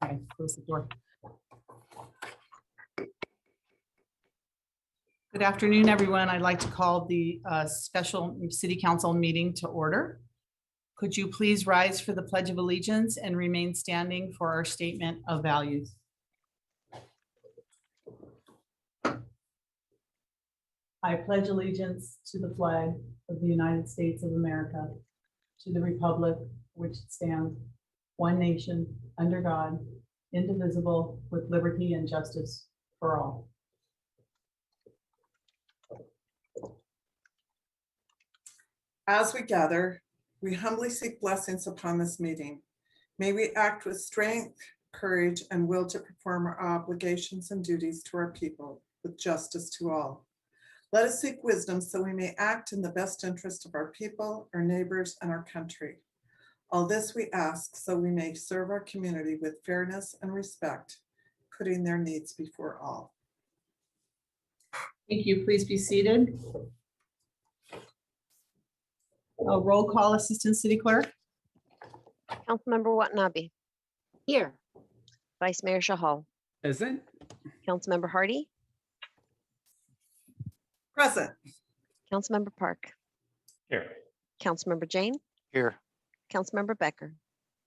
Okay, close the door. Good afternoon, everyone. I'd like to call the special city council meeting to order. Could you please rise for the Pledge of Allegiance and remain standing for our statement of values? I pledge allegiance to the flag of the United States of America, to the republic which stands one nation under God, indivisible, with liberty and justice for all. As we gather, we humbly seek blessings upon this meeting. May we act with strength, courage, and will to perform our obligations and duties to our people with justice to all. Let us seek wisdom so we may act in the best interest of our people, our neighbors, and our country. All this we ask so we may serve our community with fairness and respect, putting their needs before all. Thank you. Please be seated. A roll call, Assistant City Clerk. Councilmember Watanabe. Here. Vice Mayor Shahal. Present. Councilmember Hardy. Present. Councilmember Park. Here. Councilmember Jane. Here. Councilmember Becker.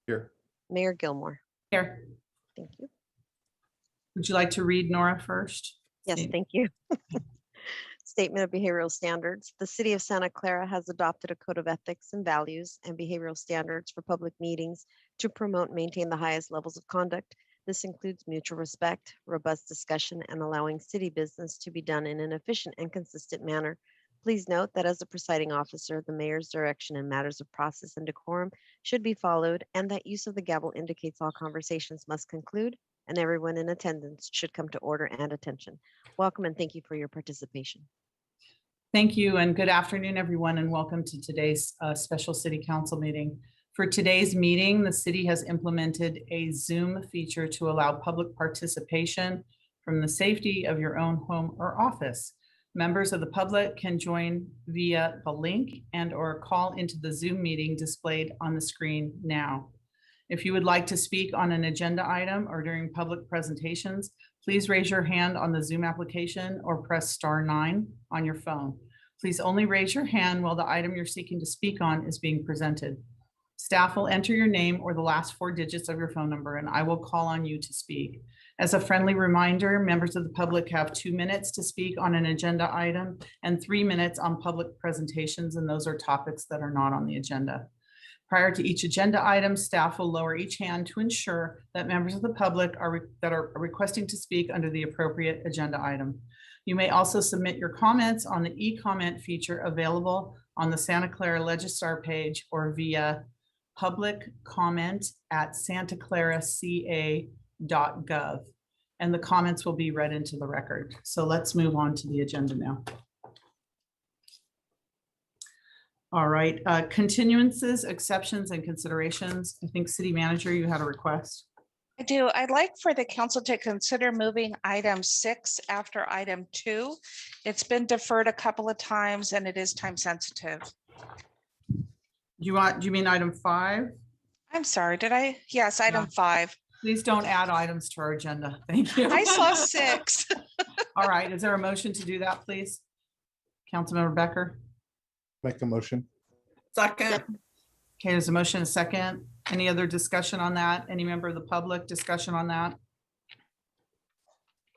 Here. Mayor Gilmore. Here. Thank you. Would you like to read Nora first? Yes, thank you. Statement of behavioral standards. The city of Santa Clara has adopted a code of ethics and values and behavioral standards for public meetings to promote and maintain the highest levels of conduct. This includes mutual respect, robust discussion, and allowing city business to be done in an efficient and consistent manner. Please note that as the presiding officer, the mayor's direction in matters of process and decorum should be followed, and that use of the gavel indicates all conversations must conclude and everyone in attendance should come to order and attention. Welcome and thank you for your participation. Thank you and good afternoon, everyone, and welcome to today's special city council meeting. For today's meeting, the city has implemented a Zoom feature to allow public participation from the safety of your own home or office. Members of the public can join via the link and/or call into the Zoom meeting displayed on the screen now. If you would like to speak on an agenda item or during public presentations, please raise your hand on the Zoom application or press *9 on your phone. Please only raise your hand while the item you're seeking to speak on is being presented. Staff will enter your name or the last 4 digits of your phone number, and I will call on you to speak. As a friendly reminder, members of the public have 2 minutes to speak on an agenda item and 3 minutes on public presentations, and those are topics that are not on the agenda. Prior to each agenda item, staff will lower each hand to ensure that members of the public that are requesting to speak under the appropriate agenda item. You may also submit your comments on the e-comment feature available on the Santa Clara Legistar page or via publiccomment@santaclaraca.gov, and the comments will be read into the record. So let's move on to the agenda now. All right, continuances, exceptions, and considerations. I think City Manager, you had a request. I do. I'd like for the council to consider moving item 6 after item 2. It's been deferred a couple of times and it is time sensitive. Do you mean item 5? I'm sorry, did I? Yes, item 5. Please don't add items to our agenda. Thank you. I saw 6. All right, is there a motion to do that, please? Councilmember Becker? Make a motion. Second. Okay, there's a motion, and a second. Any other discussion on that? Any member of the public discussion on that?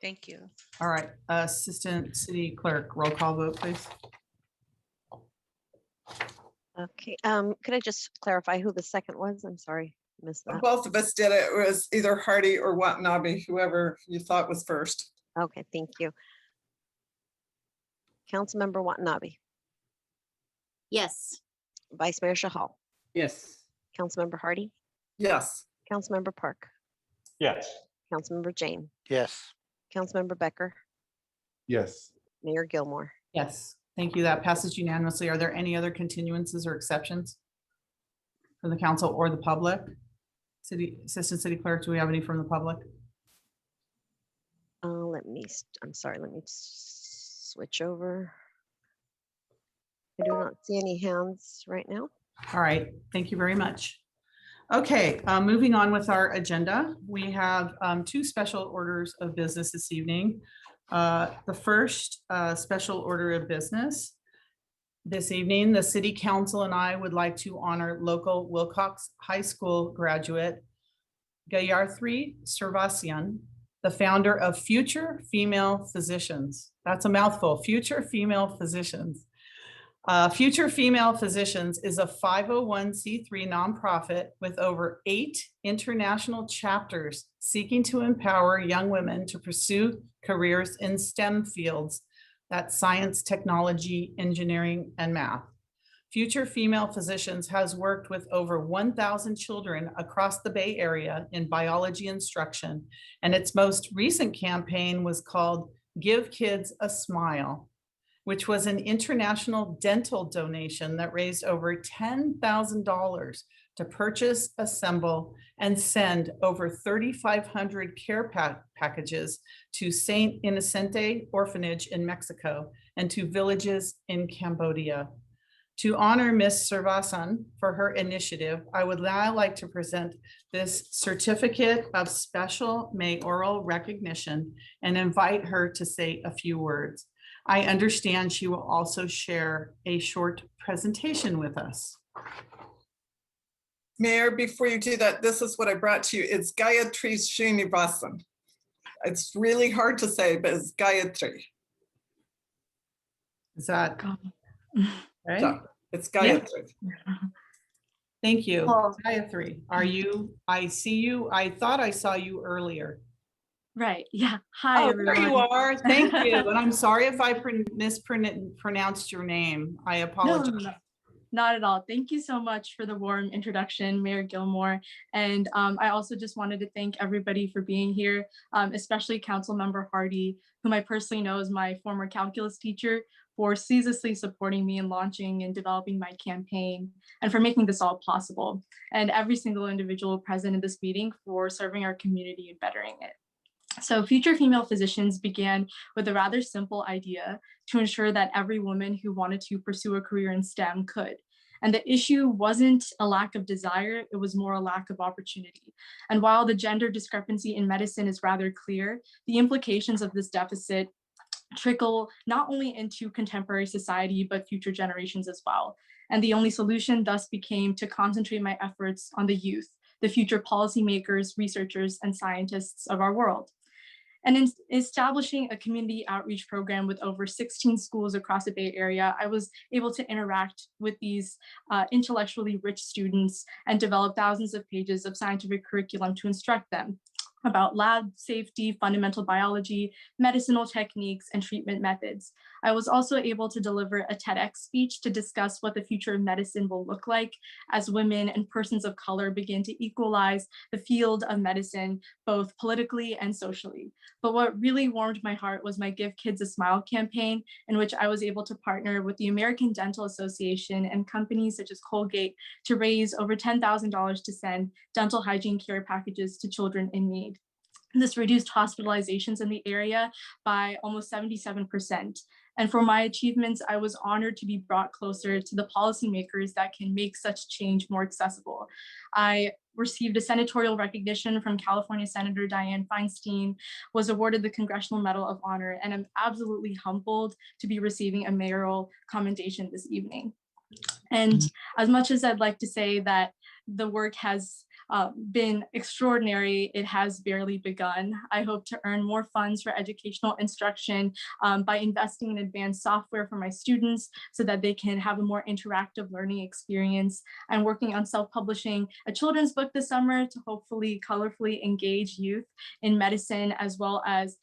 Thank you. All right, Assistant City Clerk, roll call vote, please. Okay, could I just clarify who the second was? I'm sorry, missed that. Both of us did it. It was either Hardy or Watanabe, whoever you thought was first. Okay, thank you. Councilmember Watanabe. Yes. Vice Mayor Shahal. Yes. Councilmember Hardy. Yes. Councilmember Park. Yes. Councilmember Jane. Yes. Councilmember Becker. Yes. Mayor Gilmore. Yes, thank you. That passes unanimously. Are there any other continuances or exceptions from the council or the public? Assistant City Clerk, do we have any from the public? I'm sorry, let me switch over. I do not see any hands right now. All right, thank you very much. Okay, moving on with our agenda, we have two special orders of business this evening. The first special order of business this evening, the City Council and I would like to honor local Wilcox High School graduate Gayatri Servasian, the founder of Future Female Physicians. That's a mouthful, Future Female Physicians. Future Female Physicians is a 501c3 nonprofit with over 8 international chapters seeking to empower young women to pursue careers in STEM fields, that's science, technology, engineering, and math. Future Female Physicians has worked with over 1,000 children across the Bay Area in biology instruction, and its most recent campaign was called Give Kids a Smile, which was an international dental donation that raised over $10,000 to purchase, assemble, and send over 3,500 care packages to Saint Inocente Orphanage in Mexico and to villages in Cambodia. To honor Ms. Servasan for her initiative, I would now like to present this certificate of special mayoral recognition and invite her to say a few words. I understand she will also share a short presentation with us. Mayor, before you do that, this is what I brought to you. It's Gayatri Srinivasan. It's really hard to say, but it's Gayatri. Is that right? So it's Gayatri. Thank you. Oh. Gayatri, are you, I see you. I thought I saw you earlier. Right. Yeah. Hi, Oh, everyone. there you are. Thank you. And I'm sorry if I mispronounced your name. I No, apologize. not at all. Thank you so much for the warm introduction, Mayor Gilmore. And I also just wanted to thank everybody for being here, especially Councilmember Hardy, whom I personally know is my former calculus teacher, for ceaselessly supporting me in launching and developing my campaign and for making this all possible. And every single individual present in this meeting for serving our community and bettering it. So Future Female Physicians began with a rather simple idea to ensure that every woman who wanted to pursue a career in STEM could. And the issue wasn't a lack of desire, it was more a lack of opportunity. And while the gender discrepancy in medicine is rather clear, the implications of this deficit trickle not only into contemporary society, but future generations as well. And the only solution thus became to concentrate my efforts on the youth, the future policymakers, researchers, and scientists of our world. And in establishing a community outreach program with over 16 schools across the Bay Area, I was able to interact with these intellectually rich students and develop thousands of pages of scientific curriculum to instruct them about lab safety, fundamental biology, medicinal techniques, and treatment methods. I was also able to deliver a TEDx speech to discuss what the future of medicine will look like as women and persons of color begin to equalize the field of medicine, both politically and socially. But what really warmed my heart was my Give Kids a Smile campaign, in which I was able to partner with the American Dental Association and companies such as Colgate to raise over $10,000 to send dental hygiene care packages to children in need. This reduced hospitalizations in the area by almost 77%. And for my achievements, I was honored to be brought closer to the policymakers that can make such change more accessible. I received a senatorial recognition from California Senator Dianne Feinstein, was awarded the Congressional Medal of Honor, and I'm absolutely humbled to be receiving a mayoral commendation this evening. And as much as I'd like to say that the work has been extraordinary, it has barely begun. I hope to earn more funds for educational instruction by investing in advanced software for my students so that they can have a more interactive learning experience. I'm working on self-publishing a children's book this summer to hopefully colorfully engage youth in medicine, as well as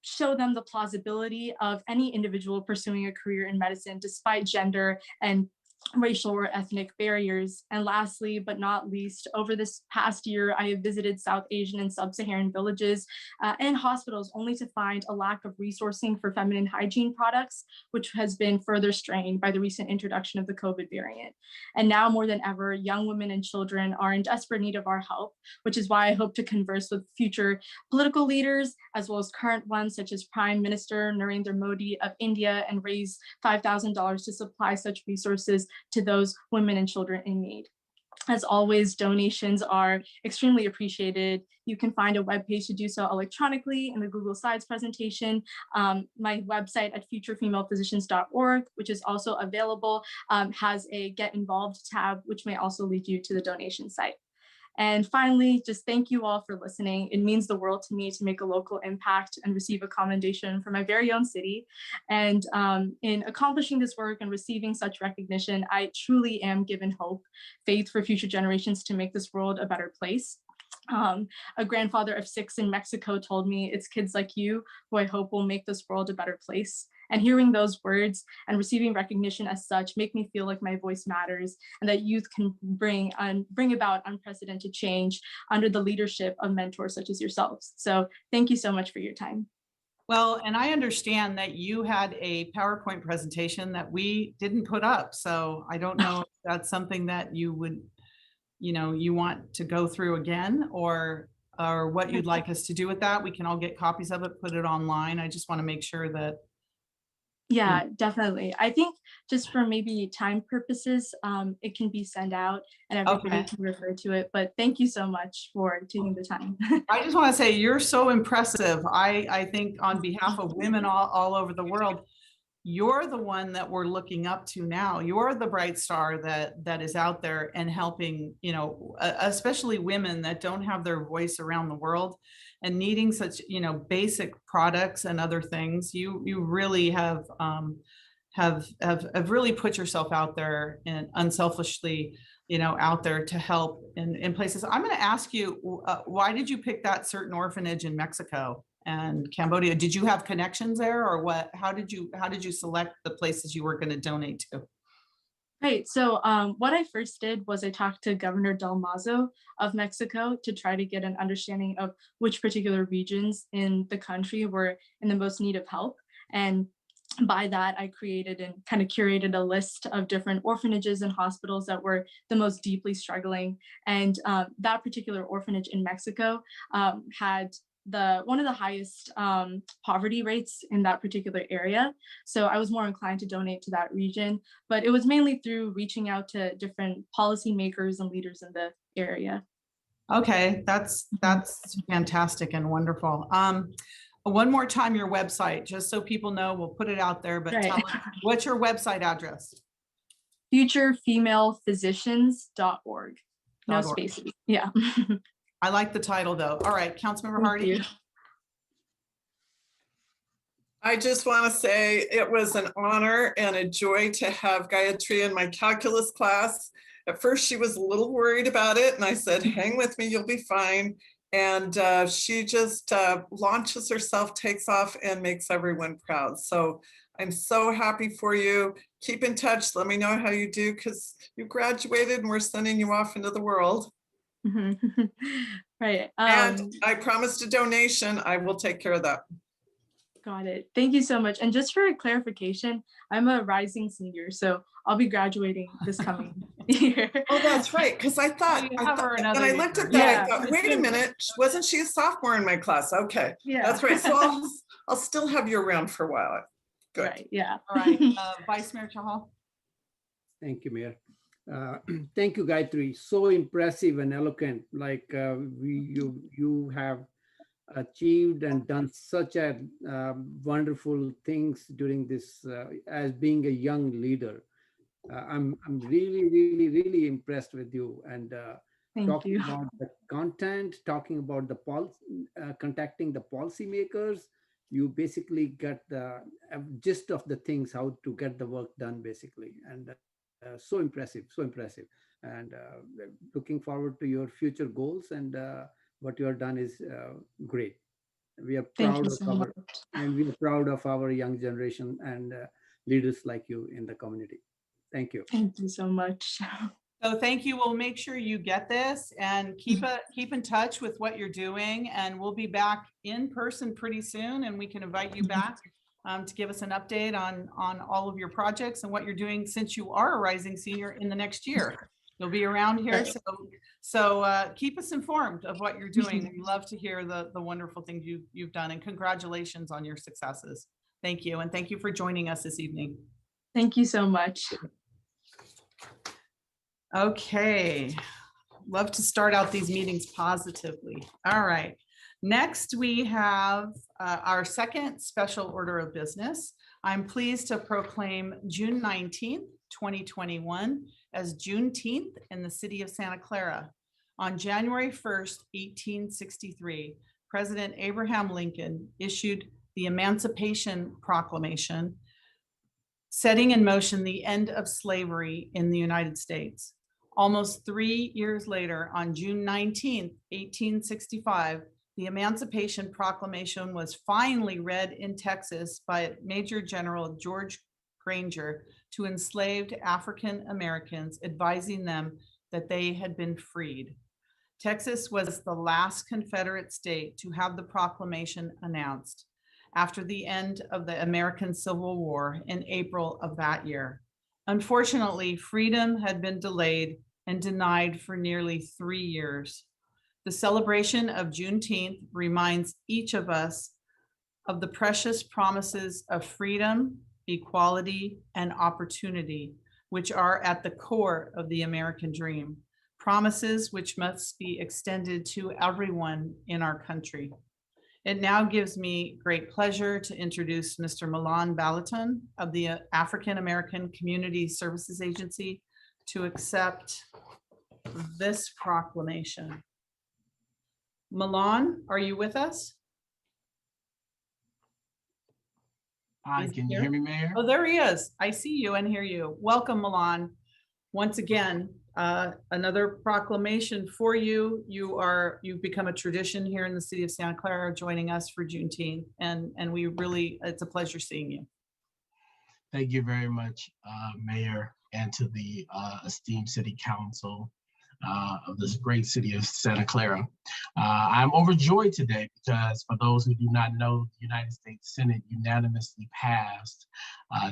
show them the plausibility of any individual pursuing a career in medicine despite gender and racial or ethnic barriers. And lastly, but not least, over this past year, I have visited South Asian and sub-Saharan villages and hospitals only to find a lack of resourcing for feminine hygiene products, which has been further strained by the recent introduction of the COVID variant. And now more than ever, young women and children are in desperate need of our help, which is why I hope to converse with future political leaders, as well as current ones, such as Prime Minister Narendra Modi of India, and raise $5,000 to supply such resources to those women and children in need. As always, donations are extremely appreciated. You can find a webpage to do so electronically in the Google Slides presentation. My website at futurefemalephysicians.org, which is also available, has a Get Involved tab, which may also lead you to the donation site. And finally, just thank you all for listening. It means the world to me to make a local impact and receive a commendation from my very own city. And in accomplishing this work and receiving such recognition, I truly am given hope, faith for future generations to make this world a better place. A grandfather of 6 in Mexico told me, it's kids like you who I hope will make this world a better place. And hearing those words and receiving recognition as such make me feel like my voice matters and that youth can bring about unprecedented change under the leadership of mentors such as yourselves. So thank you so much for your time. Well, and I understand that you had a PowerPoint presentation that we didn't put up. So I don't know if that's something that you would, you want to go through again, or what you'd like us to do with that. We can all get copies of it, put it online. I just want to make sure that. Yeah, definitely. I think just for maybe time purposes, it can be sent out and everybody can refer to it. But thank you so much for taking the time. I just want to say you're so impressive. I think on behalf of women all over the world, you're the one that we're looking up to now. You're the bright star that is out there and helping, especially women that don't have their voice around the world and needing such, basic products and other things. You really have really put yourself out there and unselfishly, out there to help in places. I'm going to ask you, why did you pick that certain orphanage in Mexico and Cambodia? Did you have connections there, or what? How did you select the places you were going to donate to? Right. So what I first did was I talked to Governor Del Mazo of Mexico to try to get an understanding of which particular regions in the country were in the most need of help. And by that, I created and kind of curated a list of different orphanages and hospitals that were the most deeply struggling. And that particular orphanage in Mexico had one of the highest poverty rates in that particular area. So I was more inclined to donate to that region, but it was mainly through reaching out to different policymakers and leaders in the area. Okay, that's fantastic and wonderful. One more time, your website, just so people know, we'll put it out there, but Right. tell us, what's your website address? futurefemalephysicians.org. No spaces. Yeah. I like the title though. All right, Councilmember Hardy. I just want to say it was an honor and a joy to have Gayatri in my calculus class. At first, she was a little worried about it, and I said, hang with me, you'll be fine. And she just launches herself, takes off, and makes everyone proud. So I'm so happy for you. Keep in touch. Let me know how you do, because you graduated and we're sending you off into the world. Right. And I promised a donation. I will take care of that. Got it. Thank you so much. And just for clarification, I'm a rising senior, so I'll be graduating this coming year. Oh, that's right. Because I thought, when I looked at that, I thought, wait a minute, wasn't she a sophomore in my class? Okay, that's right. So I'll still have you around for a while. Good. Right. Yeah. All right, Vice Mayor Chahal. Thank you, Mayor. Thank you, Gayatri. So impressive and eloquent. Like you have achieved and done such a wonderful things during this as being a young leader. I'm really impressed with you, and talking about the content, talking about the contacting the policymakers. You basically get the gist of the things, how to get the work done, basically, and so impressive, and looking forward to your future goals, and what you have done is great. We are proud we are proud of our young generation and leaders like you in the community. Thank you. Thank you so much. So thank you. We'll make sure you get this and keep in touch with what you're doing, and we'll be back in person pretty soon, and we can invite you back to give us an update on all of your projects and what you're doing since you are a rising senior in the next year. You'll be around here, so keep us informed of what you're doing. We love to hear the wonderful things you've done, and congratulations on your successes. Thank you, and thank you for joining us this evening. Thank you so much. Okay, love to start out these meetings positively. All right. Next, we have our second special order of business. I'm pleased to proclaim June 19th, 2021 as Juneteenth in the city of Santa Clara. On January 1st, 1863, President Abraham Lincoln issued the Emancipation Proclamation, setting in motion the end of slavery in the United States. Almost 3 years later, on June 19th, 1865, the Emancipation Proclamation was finally read in Texas by Major General George Granger to enslaved African Americans, advising them that they had been freed. Texas was the last Confederate state to have the proclamation announced after the end of the American Civil War in April of that year. Unfortunately, freedom had been delayed and denied for nearly 3 years. The celebration of Juneteenth reminds each of us of the precious promises of freedom, equality, and opportunity, which are at the core of the American dream. Promises which must be extended to everyone in our country. It now gives me great pleasure to introduce Mr. Milan Balaton of the African American Community Services Agency to accept this proclamation. Milan, are you with us? Hi, Is he can you here? hear me, Mayor? Oh, there he is. I see you and hear you. Welcome, Milan. Once again, another proclamation for you. You've become a tradition here in the city of Santa Clara, joining us for Juneteenth, and it's a pleasure seeing you. Thank you very much, Mayor, and to the esteemed City Council of this great city of Santa Clara. I'm overjoyed today because, for those who do not know, the United States Senate unanimously passed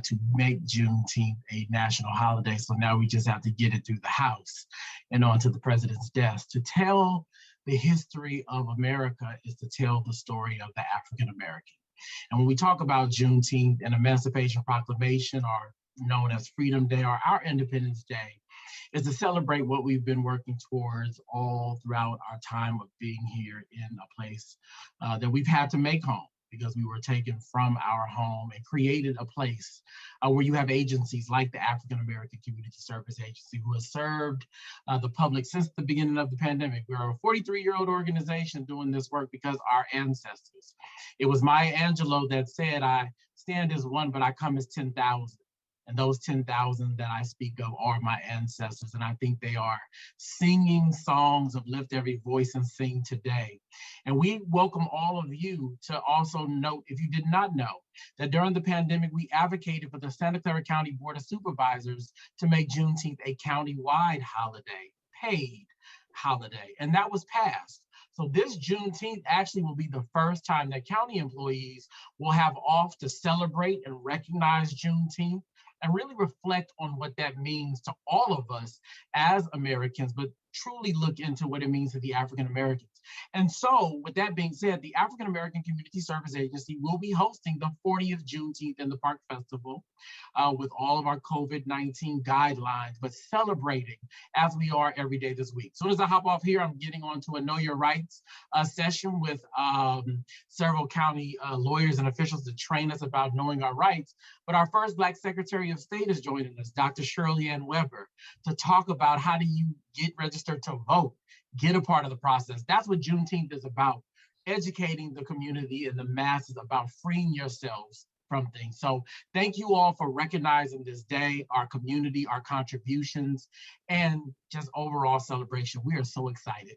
to make Juneteenth a national holiday. So now we just have to get it through the House and onto the president's desk. To tell the history of America is to tell the story of the African American. And when we talk about Juneteenth and Emancipation Proclamation, or known as Freedom Day or our Independence Day, is to celebrate what we've been working towards all throughout our time of being here in a place that we've had to make home, because we were taken from our home and created a place where you have agencies like the African American Community Service Agency, who has served the public since the beginning of the pandemic. We're a 43-year-old organization doing this work because our ancestors. It was Maya Angelou that said, "I stand as one, but I come as 10,000. And those 10,000 that I speak of are my ancestors." And I think they are singing songs of Lift Every Voice and Sing today. And we welcome all of you to also note, if you did not know, that during the pandemic, we advocated for the Santa Clara County Board of Supervisors to make Juneteenth a county-wide holiday, paid holiday, and that was passed. So this Juneteenth actually will be the first time that county employees will have off to celebrate and recognize Juneteenth and really reflect on what that means to all of us as Americans, but truly look into what it means to the African Americans. And so, with that being said, the African American Community Service Agency will be hosting the 40th Juneteenth in the Park Festival with all of our COVID-19 guidelines, but celebrating as we are every day this week. As soon as I hop off here, I'm getting on to a Know Your Rights session with several county lawyers and officials to train us about knowing our rights. But our first Black Secretary of State is joining us, Dr. Shirley Ann Weber, to talk about how do you get registered to vote, get a part of the process. That's what Juneteenth is about, educating the community and the masses about freeing yourselves from things. So thank you all for recognizing this day, our community, our contributions, and just overall celebration. We are so excited.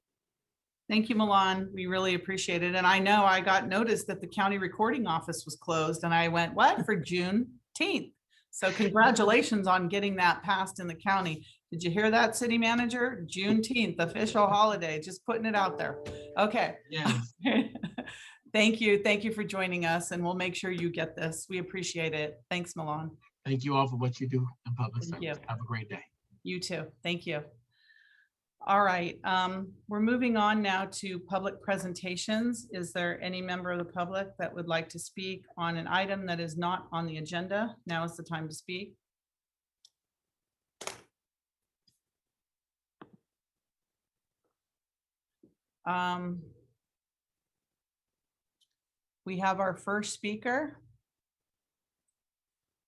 Thank you, Milan. We really appreciate it. And I know I got notice that the county recording office was closed, and I went, what, for Juneteenth? So congratulations on getting that passed in the county. Did you hear that, city manager? Juneteenth, official holiday, just putting it out there. Okay. Yes. Thank you. Thank you for joining us, and we'll make sure you get this. We appreciate it. Thanks, Milan. Thank you all for what you do in public Thank service. you. Have a great day. You too. Thank you. All right. We're moving on now to public presentations. Is there any member of the public that would like to speak on an item that is not on the agenda? Now is the time to speak. We have our first speaker.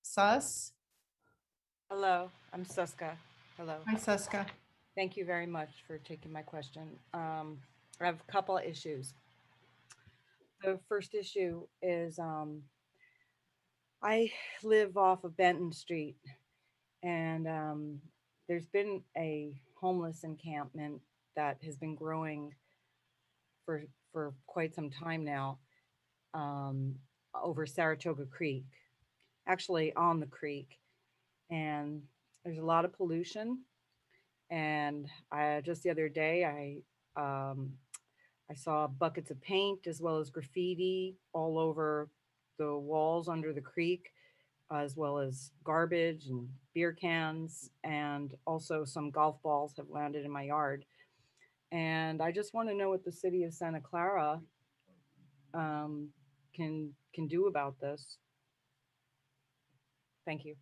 Sus. Hello, I'm Suska. Hello. Hi, Suska. Thank you very much for taking my question. I have a couple of issues. The first issue is I live off of Benton Street, and there's been a homeless encampment that has been growing for quite some time now over Saratoga Creek, actually on the creek. And there's a lot of pollution. And just the other day, I saw buckets of paint as well as graffiti all over the walls under the creek, as well as garbage and beer cans, and also some golf balls have landed in my yard. And I just want to know what the city of Santa Clara can do about this. Thank you.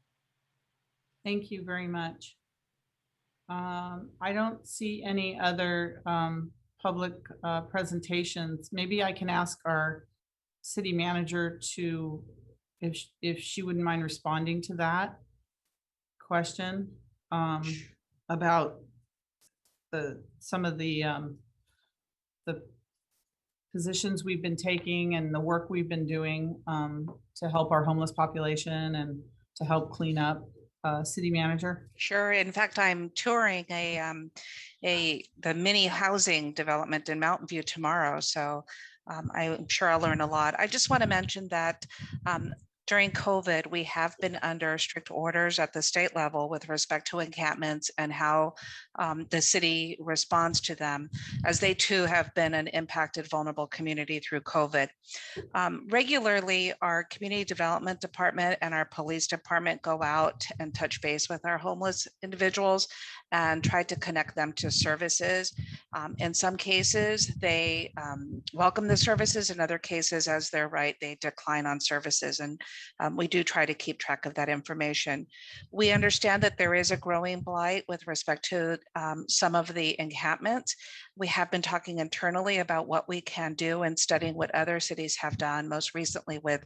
Thank you very much. I don't see any other public presentations. Maybe I can ask our city manager to, if she wouldn't mind responding to that question about some of the positions we've been taking and the work we've been doing to help our homeless population and to help clean up. City manager. Sure. In fact, I'm touring the mini housing development in Mountain View tomorrow. So I'm sure I'll learn a lot. I just want to mention that during COVID, we have been under strict orders at the state level with respect to encampments and how the city responds to them, as they too have been an impacted, vulnerable community through COVID. Regularly, our community development department and our police department go out and touch base with our homeless individuals and try to connect them to services. In some cases, they welcome the services. In other cases, as they're right, they decline on services. And we do try to keep track of that information. We understand that there is a growing blight with respect to some of the encampments. We have been talking internally about what we can do and studying what other cities have done, most recently with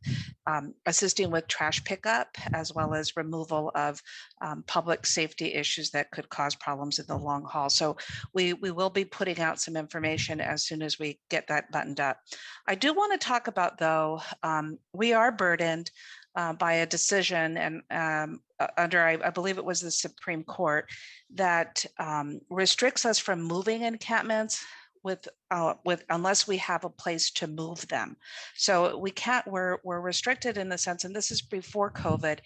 assisting with trash pickup, as well as removal of public safety issues that could cause problems in the long haul. So we will be putting out some information as soon as we get that buttoned up. I do want to talk about, though, we are burdened by a decision and under, I believe it was the Supreme Court, that restricts us from moving encampments with unless we have a place to move them. So we can't, we're restricted in the sense, and this is before COVID,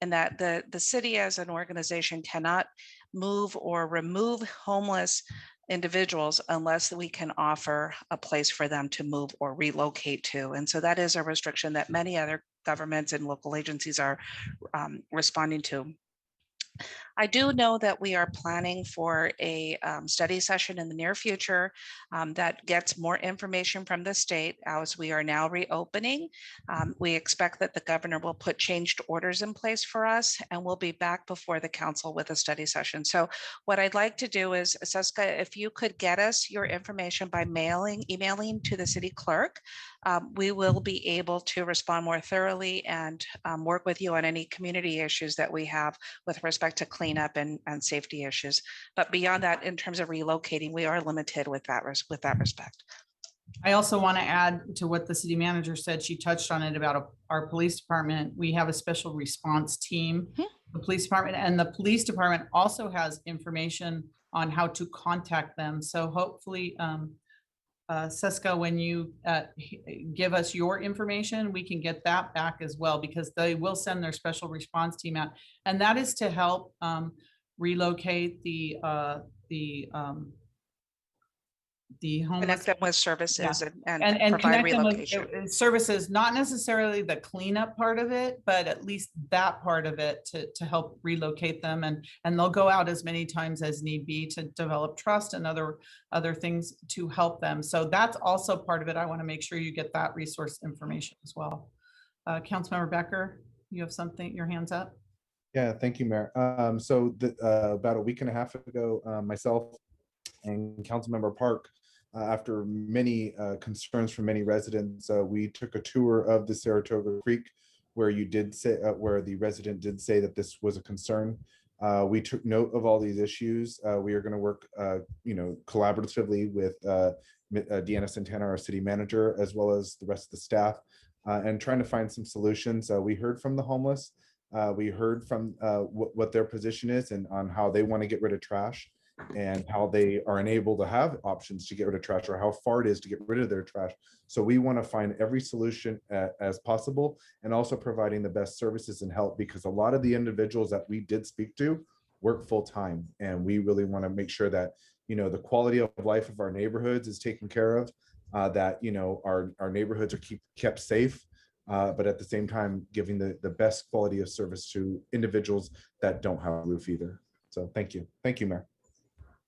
in that the city as an organization cannot move or remove homeless individuals unless we can offer a place for them to move or relocate to. And so that is a restriction that many other governments and local agencies are responding to. I do know that we are planning for a study session in the near future that gets more information from the state as we are now reopening. We expect that the governor will put changed orders in place for us, and we'll be back before the council with a study session. So what I'd like to do is, Seska, if you could get us your information by emailing to the city clerk, we will be able to respond more thoroughly and work with you on any community issues that we have with respect to cleanup and safety issues. But beyond that, in terms of relocating, we are limited with that respect. I also want to add to what the city manager said. She touched on it about our police department. We have a special response team, the police department, and the police department also has information on how to contact them. So hopefully, Seska, when you give us your information, we can get that back as well, because they will send their special response team out. And that is to help relocate the homeless. Connect them with services and provide connect them relocation. with services, not necessarily the cleanup part of it, but at least that part of it to help relocate them. And they'll go out as many times as need be to develop trust and other things to help them. So that's also part of it. I want to make sure you get that resource information as well. Councilmember Becker, you have something, your hand's up. Yeah, thank you, Mayor. So about a week and a half ago, myself and Councilmember Park after many concerns from many residents, we took a tour of the Saratoga Creek, where you did say, where the resident did say that this was a concern. We took note of all these issues. We are going to work, collaboratively with Deanna Santana, our city manager, as well as the rest of the staff, and trying to find some solutions. We heard from the homeless. We heard from what their position is and on how they want to get rid of trash, and how they are unable to have options to get rid of trash, or how far it is to get rid of their trash. So we want to find every solution as possible, and also providing the best services and help, because a lot of the individuals that we did speak to work full time, and we really want to make sure that the quality of life of our neighborhoods is taken care of, that our neighborhoods are kept safe, but at the same time giving the best quality of service to individuals that don't have a roof either. So thank you, Mayor.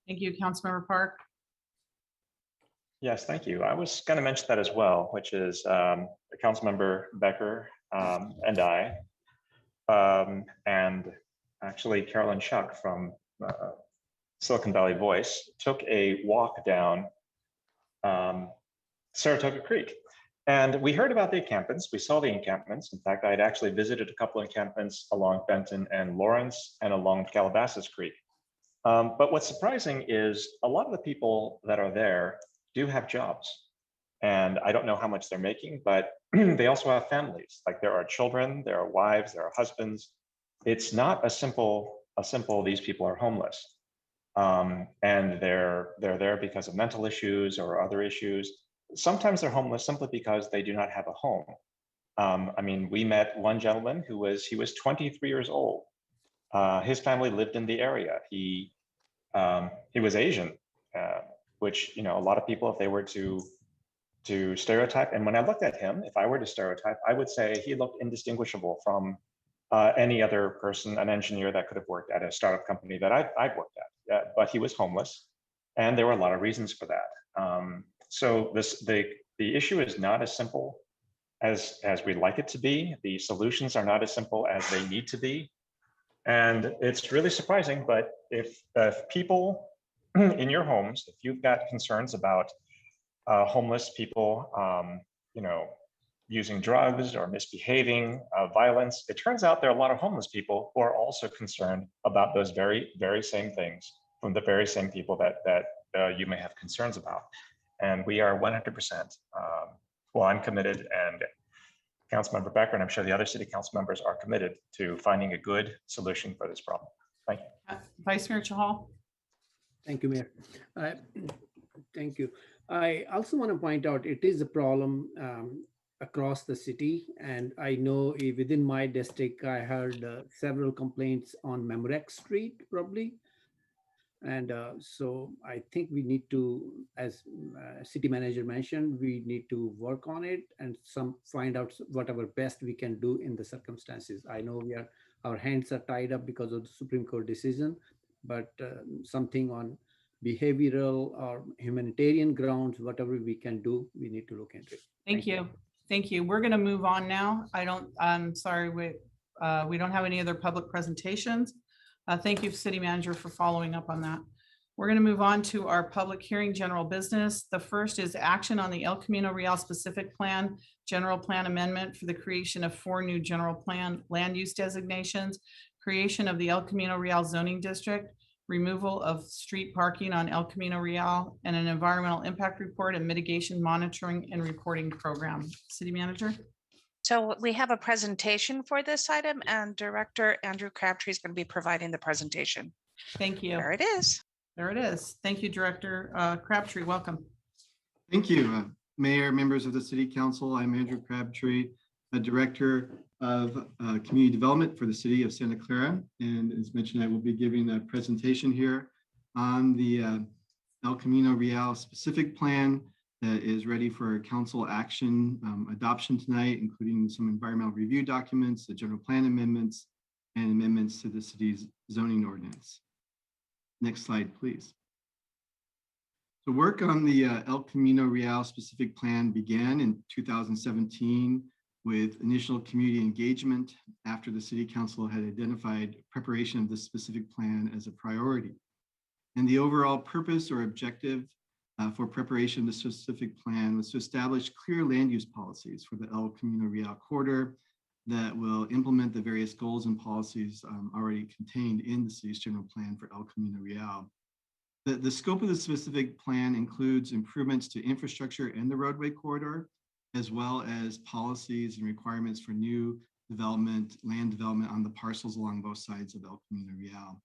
Thank you, Councilmember Park. Yes, thank you. I was going to mention that as well, which is Councilmember Becker and I, and actually Carolyn Schuck from Silicon Valley Voice took a walk down Saratoga Creek. And we heard about the encampments. We saw the encampments. In fact, I had actually visited a couple of encampments along Benton and Lawrence and along Calabasas Creek. But what's surprising is a lot of the people that are there do have jobs. And I don't know how much they're making, but they also have families. Like, there are children, there are wives, there are husbands. It's not a simple these people are homeless. And they're there because of mental issues or other issues. Sometimes they're homeless simply because they do not have a home. I mean, we met one gentleman he was 23 years old. His family lived in the area. He was Asian, which, a lot of people, if they were to stereotype, and when I looked at him, if I were to stereotype, I would say he looked indistinguishable from any other person, an engineer that could have worked at a startup company that I've worked at, but he was homeless, and there were a lot of reasons for that. So the issue is not as simple as we'd like it to be. The solutions are not as simple as they need to be. And it's really surprising, but if people in your homes, if you've got concerns about homeless people, using drugs or misbehaving, violence, it turns out there are a lot of homeless people who are also concerned about those very, very same things from the very same people that you may have concerns about. And we are 100%, I'm committed, and Councilmember Becker, and I'm sure the other city council members are committed to finding a good solution for this problem. Thank you. Vice Mayor Chahal. Thank you, Mayor. Thank you. I also want to point out it is a problem across the city. And I know within my district, I heard several complaints on Memorex Street, probably. And so I think we need to, as city manager mentioned, we need to work on it and find out whatever best we can do in the circumstances. I know our hands are tied up because of the Supreme Court decision, but something on behavioral or humanitarian grounds, whatever we can do, we need to look into it. Thank you. Thank you. We're going to move on now. I'm sorry, we don't have any other public presentations. Thank you, City Manager, for following up on that. We're going to move on to our public hearing general business. The first is action on the El Camino Real specific plan, general plan amendment for the creation of 4 new general plan land use designations, creation of the El Camino Real zoning district, removal of street parking on El Camino Real, and an environmental impact report and mitigation monitoring and reporting program. City Manager. So we have a presentation for this item, and Director Andrew Crabtree is going to be providing the presentation. Thank you. There it is. There it is. Thank you, Director Crabtree. Welcome. Thank you, Mayor, members of the City Council. I'm Andrew Crabtree, a Director of Community Development for the City of Santa Clara. And as mentioned, I will be giving a presentation here on the El Camino Real specific plan that is ready for council action adoption tonight, including some environmental review documents, the general plan amendments, and amendments to the city's zoning ordinance. Next slide, please. The work on the El Camino Real specific plan began in 2017 with initial community engagement after the City Council had identified preparation of this specific plan as a priority. And the overall purpose or objective for preparation of the specific plan was to establish clear land use policies for the El Camino Real corridor that will implement the various goals and policies already contained in the city's general plan for El Camino Real. The scope of the specific plan includes improvements to infrastructure and the roadway corridor, as well as policies and requirements for new development, land development on the parcels along both sides of El Camino Real.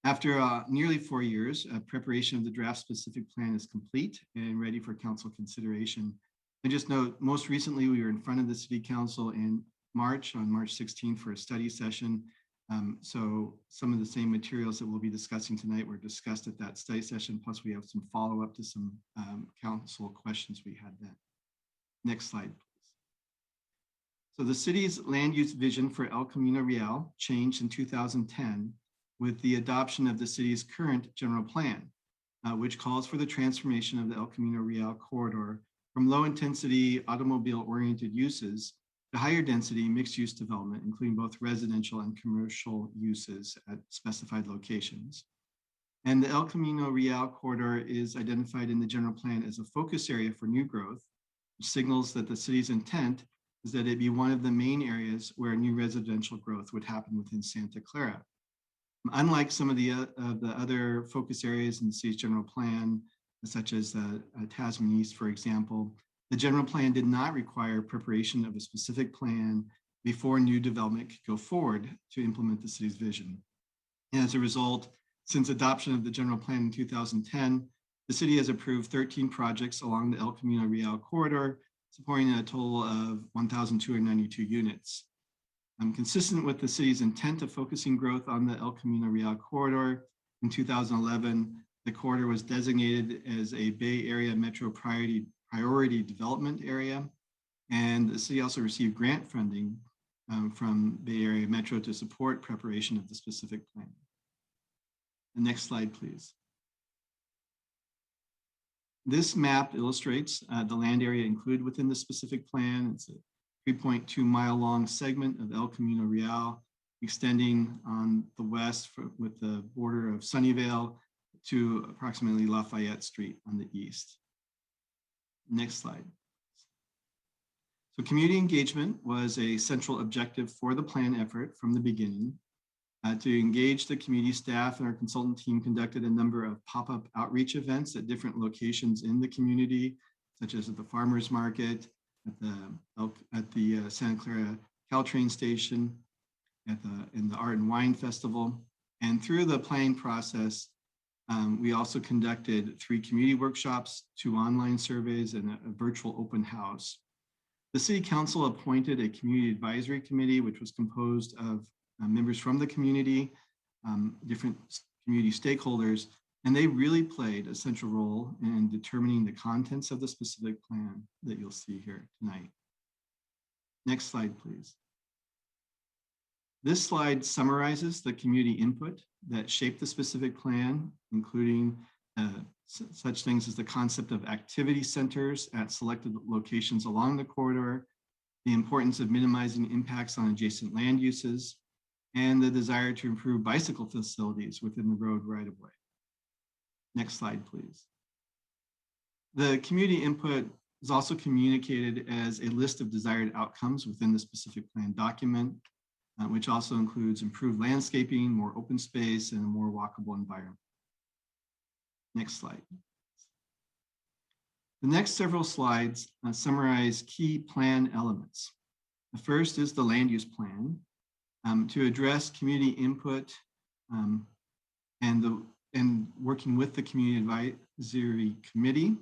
After nearly 4 years, preparation of the draft specific plan is complete and ready for council consideration. And just note, most recently, we were in front of the city council in March, on March 16th for a study session. So some of the same materials that we'll be discussing tonight were discussed at that study session, plus we have some follow-up to some council questions we had then. Next slide, please. So the city's land use vision for El Camino Real changed in 2010 with the adoption of the city's current general plan, which calls for the transformation of the El Camino Real corridor from low-intensity automobile-oriented uses to higher density mixed-use development, including both residential and commercial uses at specified locations. And the El Camino Real corridor is identified in the general plan as a focus area for new growth, which signals that the city's intent is that it be one of the main areas where new residential growth would happen within Santa Clara. Unlike some of the other focus areas in the city's general plan, such as Tasman East, for example, the general plan did not require preparation of a specific plan before new development could go forward to implement the city's vision. And as a result, since adoption of the general plan in 2010, the city has approved 13 projects along the El Camino Real corridor, supporting a total of 1,292 units. Consistent with the city's intent of focusing growth on the El Camino Real corridor, in 2011, the corridor was designated as a Bay Area Metro priority development area. And the city also received grant funding from Bay Area Metro to support preparation of the specific plan. The next slide, please. This map illustrates the land area included within the specific plan. It's a 3.2 mile long segment of El Camino Real, extending on the west with the border of Sunnyvale to approximately Lafayette Street on the east. Next slide. So community engagement was a central objective for the plan effort from the beginning. To engage the community staff, and our consultant team conducted a number of pop-up outreach events at different locations in the community, such as at the farmers market, at the Santa Clara Caltrain station, in the Art and Wine Festival. And through the planning process, we also conducted 3 community workshops, 2 online surveys, and a virtual open house. The City Council appointed a community advisory committee, which was composed of members from the community, different community stakeholders, and they really played a central role in determining the contents of the specific plan that you'll see here tonight. Next slide, please. This slide summarizes the community input that shaped the specific plan, including such things as the concept of activity centers at selected locations along the corridor, the importance of minimizing impacts on adjacent land uses, and the desire to improve bicycle facilities within the road right-of-way. Next slide, please. The community input is also communicated as a list of desired outcomes within the specific plan document, which also includes improved landscaping, more open space, and a more walkable environment. Next slide. The next several slides summarize key plan elements. The first is the land use plan. To address community input and working with the community advisory committee,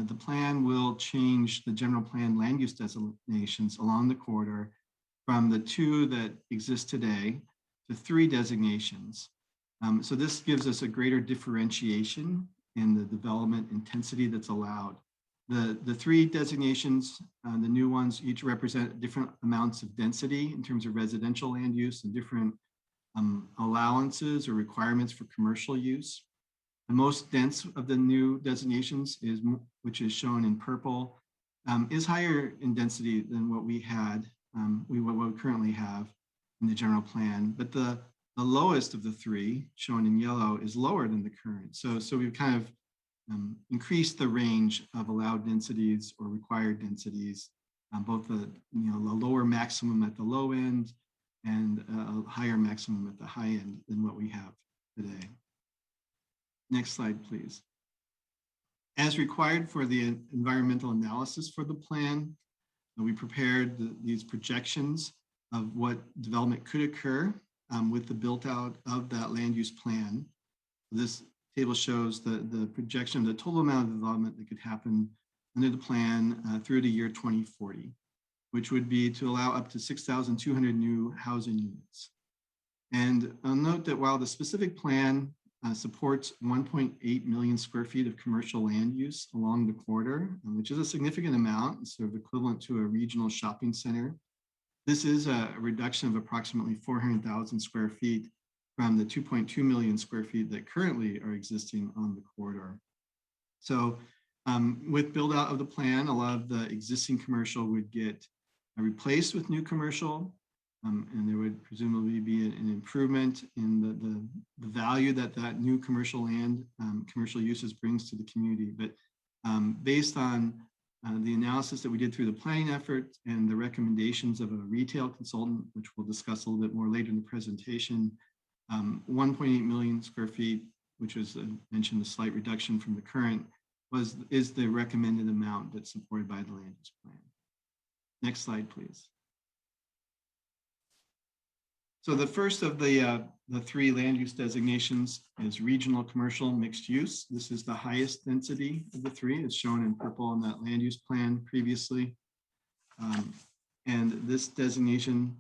the plan will change the general plan land use designations along the corridor from the 2 that exist today to 3 designations. So this gives us a greater differentiation in the development intensity that's allowed. The 3 designations, the new ones, each represent different amounts of density in terms of residential land use and different allowances or requirements for commercial use. The most dense of the new designations, which is shown in purple, is higher in density than what we had, what we currently have in the general plan. But the lowest of the 3, shown in yellow, is lower than the current. So we've kind of increase the range of allowed densities or required densities, both the lower maximum at the low end and a higher maximum at the high end than what we have today. Next slide, please. As required for the environmental analysis for the plan, we prepared these projections of what development could occur with the built out of that land use plan. This table shows the projection of the total amount of development that could happen under the plan through the year 2040, which would be to allow up to 6,200 new housing units. And I'll note that while the specific plan supports 1.8 million square feet of commercial land use along the corridor, which is a significant amount, sort of equivalent to a regional shopping center. This is a reduction of approximately 400,000 square feet from the 2.2 million square feet that currently are existing on the corridor. So with build out of the plan, a lot of the existing commercial would get replaced with new commercial, and there would presumably be an improvement in the value that new commercial land, commercial uses brings to the community. But based on the analysis that we did through the planning effort and the recommendations of a retail consultant, which we'll discuss a little bit more later in the presentation, 1.8 million square feet, which was mentioned a slight reduction from the current, is the recommended amount that's supported by the land use plan. Next slide, please. So the first of the three land use designations is regional commercial mixed use. This is the highest density of the three. It's shown in purple on that land use plan previously. And this designation,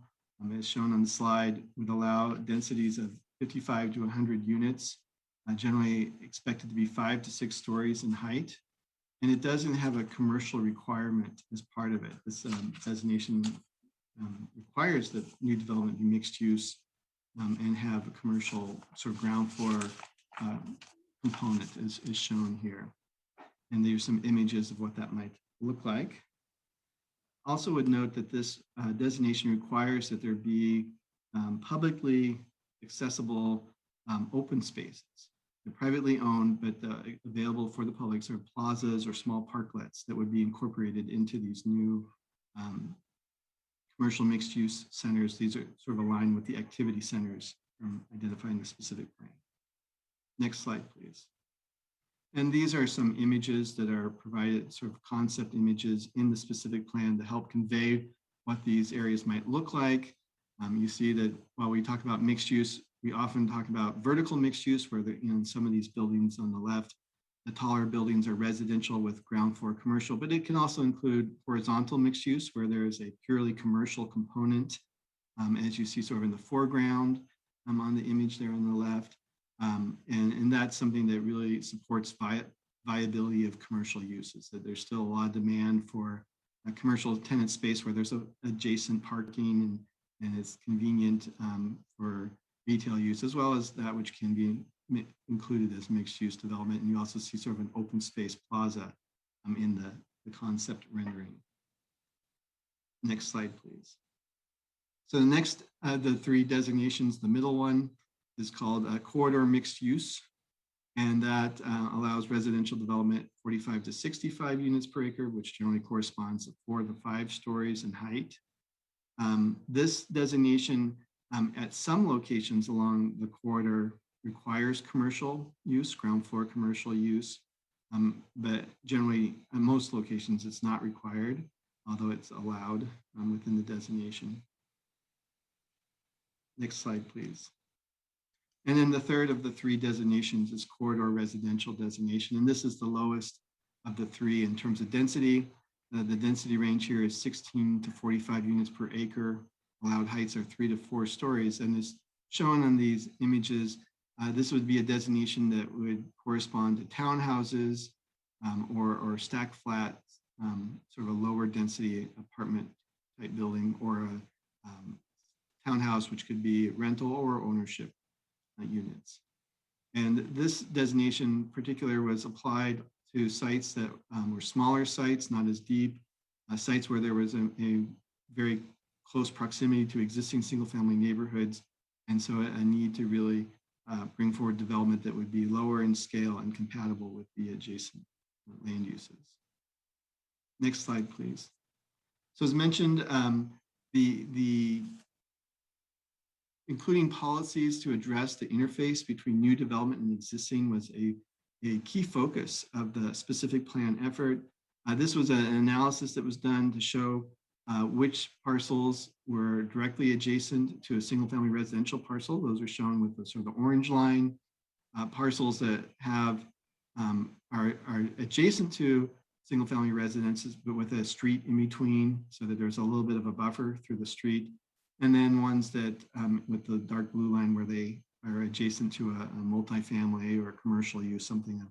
as shown on the slide, would allow densities of 55 to 100 units, generally expected to be 5 to 6 stories in height. And it doesn't have a commercial requirement as part of it. This designation requires that new development be mixed use and have a commercial sort of ground floor component is shown here. And there's some images of what that might look like. Also would note that this designation requires that there be publicly accessible open spaces. They're privately owned, but available for the public, sort of plazas or small parklets that would be incorporated into these new commercial mixed use centers. These are sort of aligned with the activity centers identifying the specific plan. Next slide, please. And these are some images that are provided, sort of concept images in the specific plan to help convey what these areas might look like. You see that while we talk about mixed use, we often talk about vertical mixed use, where in some of these buildings on the left, the taller buildings are residential with ground floor commercial, but it can also include horizontal mixed use, where there is a purely commercial component, as you see sort of in the foreground on the image there on the left. And that's something that really supports viability of commercial uses, that there's still a lot of demand for a commercial tenant space where there's adjacent parking and it's convenient for retail use, as well as that which can be included as mixed use development. And you also see sort of an open space plaza in the concept rendering. Next slide, please. So the next, the three designations, the middle one is called corridor mixed use. And that allows residential development 45 to 65 units per acre, which generally corresponds to 4 to 5 stories in height. This designation at some locations along the corridor requires commercial use, ground floor commercial use, but generally at most locations it's not required, although it's allowed within the designation. Next slide, please. And then the third of the three designations is corridor residential designation, and this is the lowest of the three in terms of density. The density range here is 16 to 45 units per acre. Allowed heights are 3 to 4 stories, and as shown on these images, this would be a designation that would correspond to townhouses or stack flats, sort of a lower density apartment type building, or a townhouse, which could be rental or ownership units. And this designation in particular was applied to sites that were smaller sites, not as deep, sites where there was a very close proximity to existing single family neighborhoods. And so a need to really bring forward development that would be lower in scale and compatible with the adjacent land uses. Next slide, please. So as mentioned, the including policies to address the interface between new development and existing was a key focus of the specific plan effort. This was an analysis that was done to show which parcels were directly adjacent to a single family residential parcel. Those are shown with the sort of the orange line. Parcels that have are adjacent to single family residences, but with a street in between so that there's a little bit of a buffer through the street. And then ones that with the dark blue line where they are adjacent to a multifamily or commercial use, something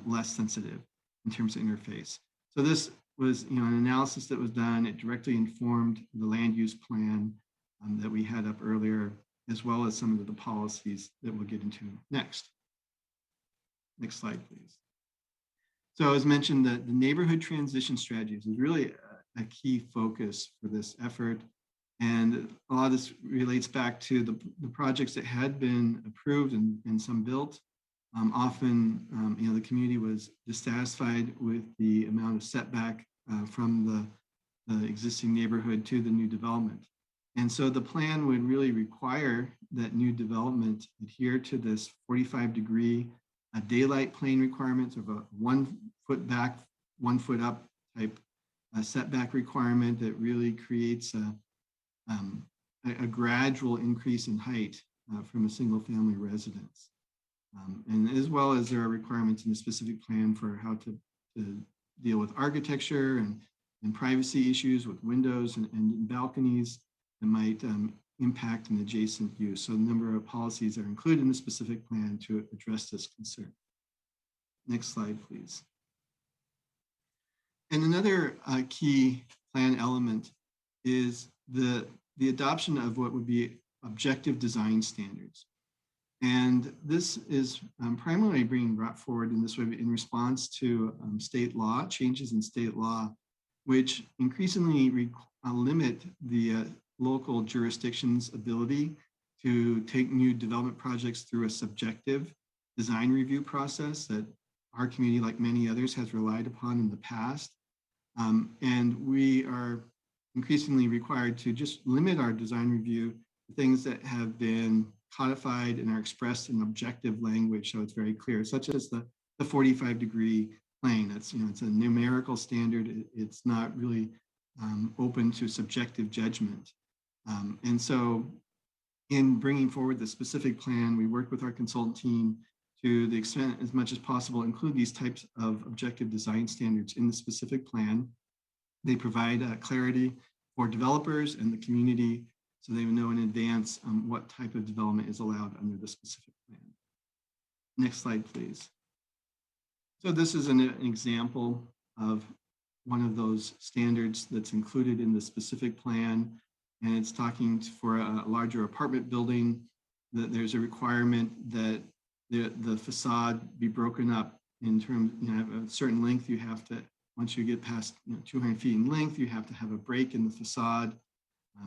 less sensitive in terms of interface. So this was an analysis that was done. It directly informed the land use plan that we had up earlier, as well as some of the policies that we'll get into next. Next slide, please. So as mentioned, the neighborhood transition strategies is really a key focus for this effort. And a lot of this relates back to the projects that had been approved and some built. Often, the community was dissatisfied with the amount of setback from the existing neighborhood to the new development. And so the plan would really require that new development adhere to this 45-degree daylight plane requirements of a 1 foot back, 1 foot up type setback requirement that really creates a gradual increase in height from a single family residence. And as well as there are requirements in the specific plan for how to deal with architecture and privacy issues with windows and balconies that might impact an adjacent use. So a number of policies are included in the specific plan to address this concern. Next slide, please. And another key plan element is the adoption of what would be objective design standards. And this is primarily being brought forward in this way in response to state law, changes in state law, which increasingly limit the local jurisdiction's ability to take new development projects through a subjective design review process that our community, like many others, has relied upon in the past. And we are increasingly required to just limit our design review to things that have been codified and are expressed in objective language, so it's very clear, such as the 45-degree plane. It's it's a numerical standard. It's not really open to subjective judgment. And so, in bringing forward the specific plan, we worked with our consultant team to the extent as much as possible include these types of objective design standards in the specific plan. They provide clarity for developers and the community, so they would know in advance what type of development is allowed under the specific plan. Next slide, please. So this is an example of one of those standards that's included in the specific plan, and it's talking for a larger apartment building that there's a requirement that the facade be broken up in terms, a certain length. You have to, once you get past 200 feet in length, you have to have a break in the facade.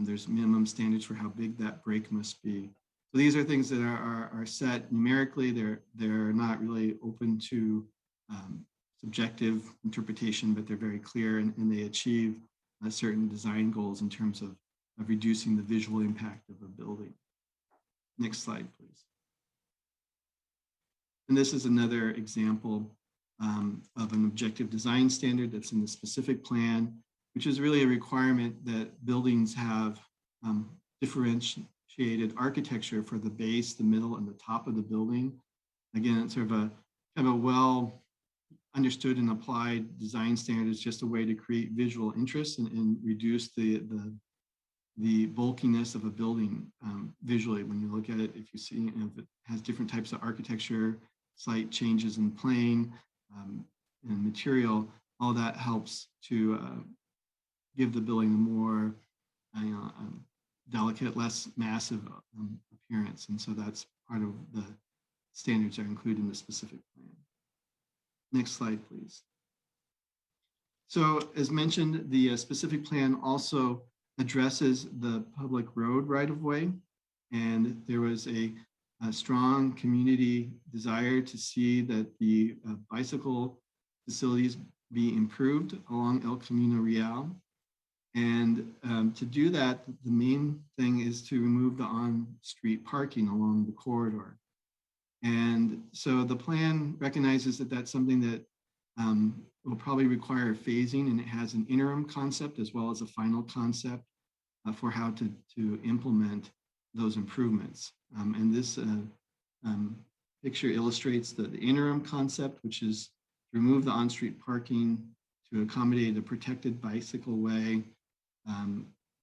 There's minimum standards for how big that break must be. So these are things that are set numerically. They're not really open to subjective interpretation, but they're very clear, and they achieve certain design goals in terms of reducing the visual impact of a building. Next slide, please. And this is another example of an objective design standard that's in the specific plan, which is really a requirement that buildings have differentiated architecture for the base, the middle, and the top of the building. Again, it's sort of a kind of a well understood and applied design standard. Is just a way to create visual interest and reduce the bulkiness of a building visually. When you look at it, if you see if it has different types of architecture, slight changes in plane and material, all that helps to give the building a more delicate, less massive appearance. And so that's part of the standards that are included in the specific plan. Next slide, please. So as mentioned, the specific plan also addresses the public road right-of-way. And there was a a strong community desire to see that the bicycle facilities be improved along El Camino Real. And to do that, the main thing is to remove the on-street parking along the corridor. And so the plan recognizes that that's something that will probably require phasing, and it has an interim concept as well as a final concept for how to implement those improvements. And this picture illustrates the interim concept, which is to remove the on-street parking to accommodate a protected bicycle way.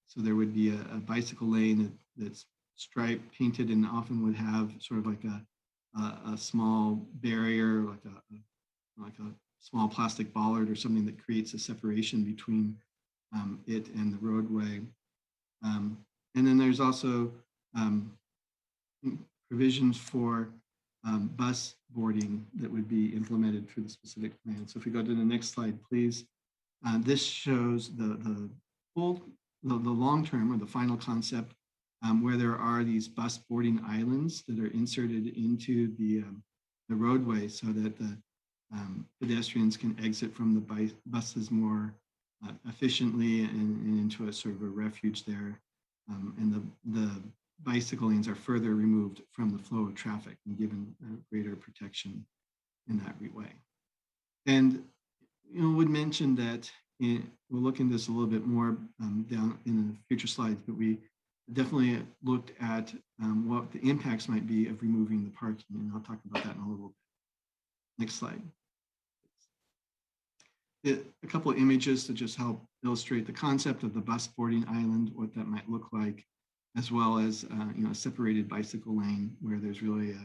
So there would be a bicycle lane that's striped, painted, and often would have sort of like a small barrier, like a small plastic bollard or something that creates a separation between it and the roadway. And then there's also provisions for bus boarding that would be implemented through the specific plan. So if we go to the next slide, please. This shows the long-term or the final concept where there are these bus boarding islands that are inserted into the roadway so that the pedestrians can exit from the buses more efficiently and into a sort of a refuge there. And the bicycle lanes are further removed from the flow of traffic and given greater protection in that way. And would mention that we'll look into this a little bit more down in the future slides, but we definitely looked at what the impacts might be of removing the parking, and I'll talk about that in a little bit. Next slide. A couple of images to just help illustrate the concept of the bus boarding island, what that might look like, as well as a separated bicycle lane where there's really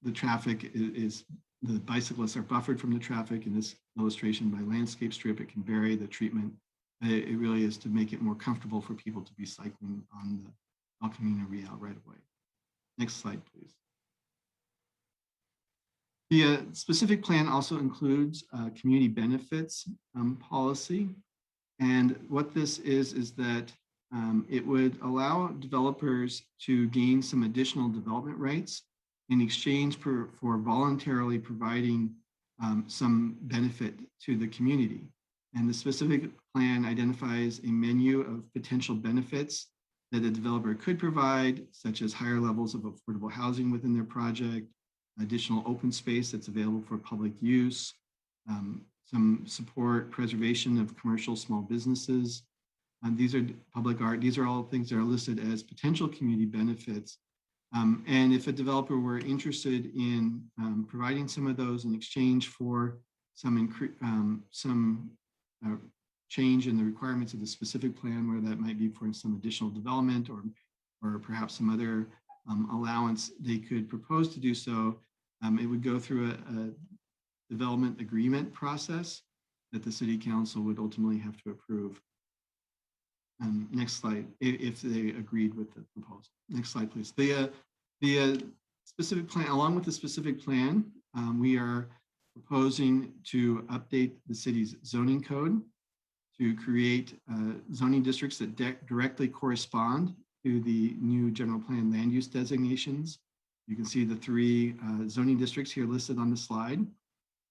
the traffic is the bicyclists are buffered from the traffic. In this illustration by landscape strip, it can vary the treatment. It really is to make it more comfortable for people to be cycling on the El Camino Real right away. Next slide, please. The specific plan also includes community benefits policy. And what this is that it would allow developers to gain some additional development rights in exchange for voluntarily providing some benefit to the community. And the specific plan identifies a menu of potential benefits that a developer could provide, such as higher levels of affordable housing within their project, additional open space that's available for public use, some support preservation of commercial small businesses. These are public art. These are all things that are listed as potential community benefits. And if a developer were interested in providing some of those in exchange for some change in the requirements of the specific plan, where that might be for some additional development or perhaps some other allowance, they could propose to do so. It would go through a development agreement process that the city council would ultimately have to approve. Next slide, if they agreed with the proposal. Next slide, please. The specific plan, along with the specific plan, we are proposing to update the city's zoning code to create zoning districts that directly correspond to the new general plan land use designations. You can see the three zoning districts here listed on the slide.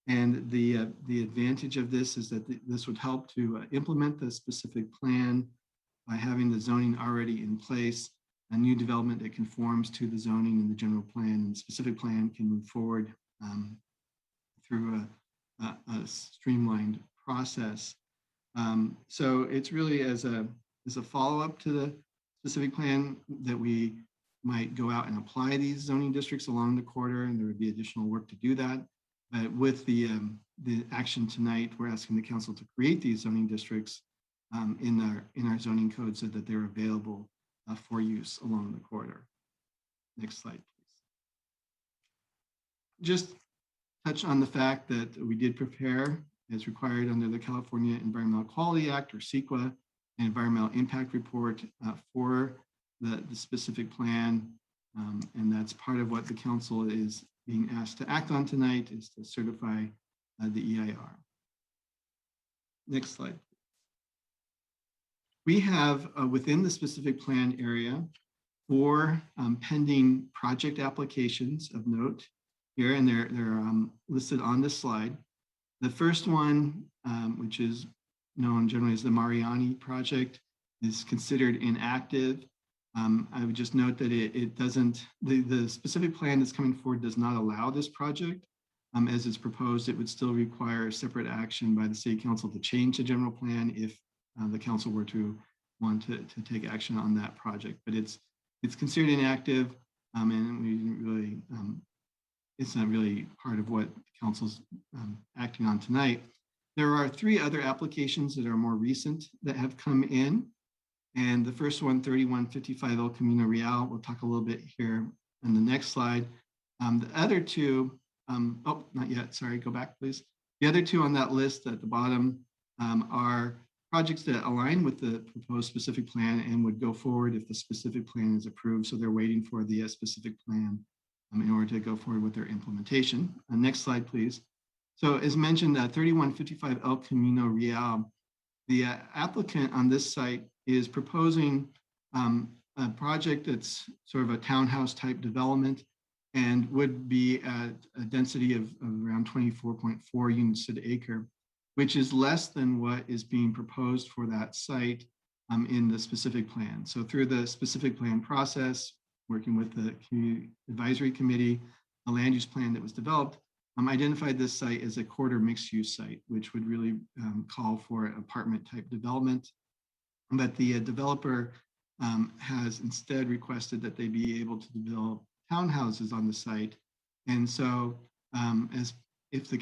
And the advantage of this is that this would help to implement the specific plan by having the zoning already in place. A new development that conforms to the zoning and the general plan and specific plan can move forward through a streamlined process. So it's really as a follow-up to the specific plan that we might go out and apply these zoning districts along the corridor, and there would be additional work to do that. But with the action tonight, we're asking the council to create these zoning districts in our zoning code so that they're available for use along the corridor. Next slide, please. Just touch on the fact that we did prepare, as required under the California Environmental Quality Act, or CEQA, an environmental impact report for the specific plan. And that's part of what the council is being asked to act on tonight, is to certify the EIR. Next slide. We have within the specific plan area 4 pending project applications of note here, and they're listed on this slide. The first one, which is known generally as the Mariani project, is considered inactive. I would just note that it doesn't, the specific plan that's coming forward does not allow this project. As it's proposed, it would still require separate action by the city council to change the general plan if the council were to want to take action on that project. But it's considered inactive, and we didn't really, it's not really part of what the council's acting on tonight. There are 3 other applications that are more recent that have come in. And the first one, 3155 El Camino Real, we'll talk a little bit here on the next slide. The other 2, oh, not yet, sorry, go back, please. The other 2 on that list at the bottom are projects that align with the proposed specific plan and would go forward if the specific plan is approved. So they're waiting for the specific plan in order to go forward with their implementation. Next slide, please. So as mentioned, 3155 El Camino Real, the applicant on this site is proposing a project that's sort of a townhouse type development and would be at a density of around 24.4 units to the acre, which is less than what is being proposed for that site in the specific plan. So through the specific plan process, working with the Community Advisory Committee, a land use plan that was developed, identified this site as a quarter mixed use site, which would really call for apartment type development. But the developer has instead requested that they be able to develop townhouses on the site. And so as if the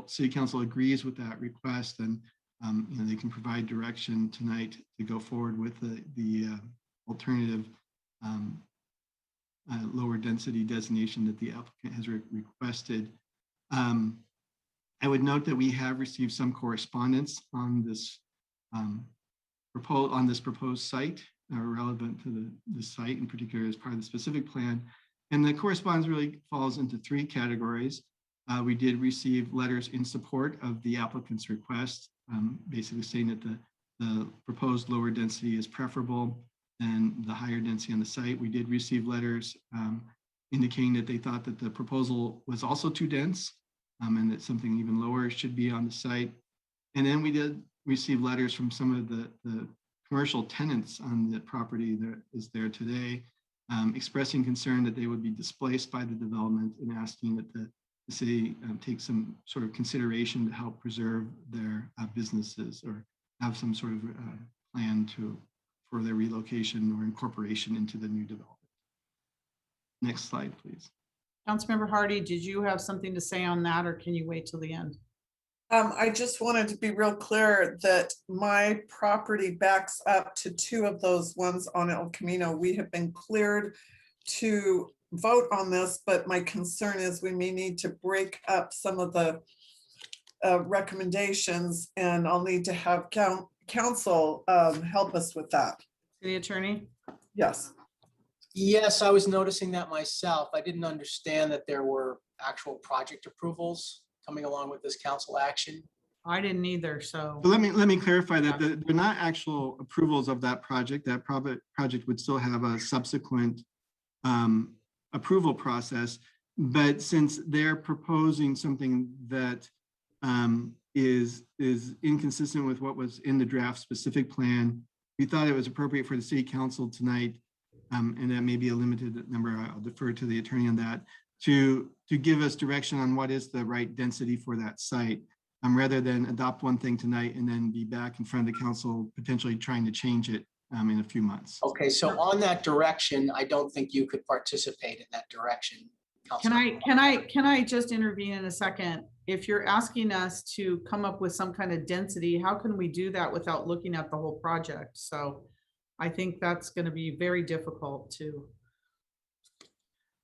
city council agrees with that request, then they can provide direction tonight to go forward with the alternative lower density designation that the applicant has requested. I would note that we have received some correspondence on this proposed site relevant to the site in particular as part of the specific plan. And the correspondence really falls into 3 categories. We did receive letters in support of the applicant's request, basically saying that the proposed lower density is preferable than the higher density on the site. We did receive letters indicating that they thought that the proposal was also too dense and that something even lower should be on the site. And then we did receive letters from some of the commercial tenants on the property that is there today, expressing concern that they would be displaced by the development and asking that the city take some sort of consideration to help preserve their businesses or have some sort of plan for their relocation or incorporation into the new development. Next slide, please. Councilmember Hardy, did you have something to say on that, or can you wait till the end? I just wanted to be real clear that my property backs up to 2 of those ones on El Camino. We have been cleared to vote on this, but my concern is we may need to break up some of the recommendations, and I'll need to have council help us with that. City Attorney? Yes. Yes, I was noticing that myself. I didn't understand that there were actual project approvals coming along with this council action. I didn't either, so. So let me clarify that they're not actual approvals of that project. That project would still have a subsequent approval process. But since they're proposing something that is inconsistent with what was in the draft specific plan, we thought it was appropriate for the city council tonight, and that may be a limited number, I'll defer to the attorney on that, to give us direction on what is the right density for that site, rather than adopt one thing tonight and then be back in front of the council, potentially trying to change it in a few months. Okay, so on that direction, I don't think you could participate in that direction. Can I just intervene in a second? If you're asking us to come up with some kind of density, how can we do that without looking at the whole project? So I think that's going to be very difficult to.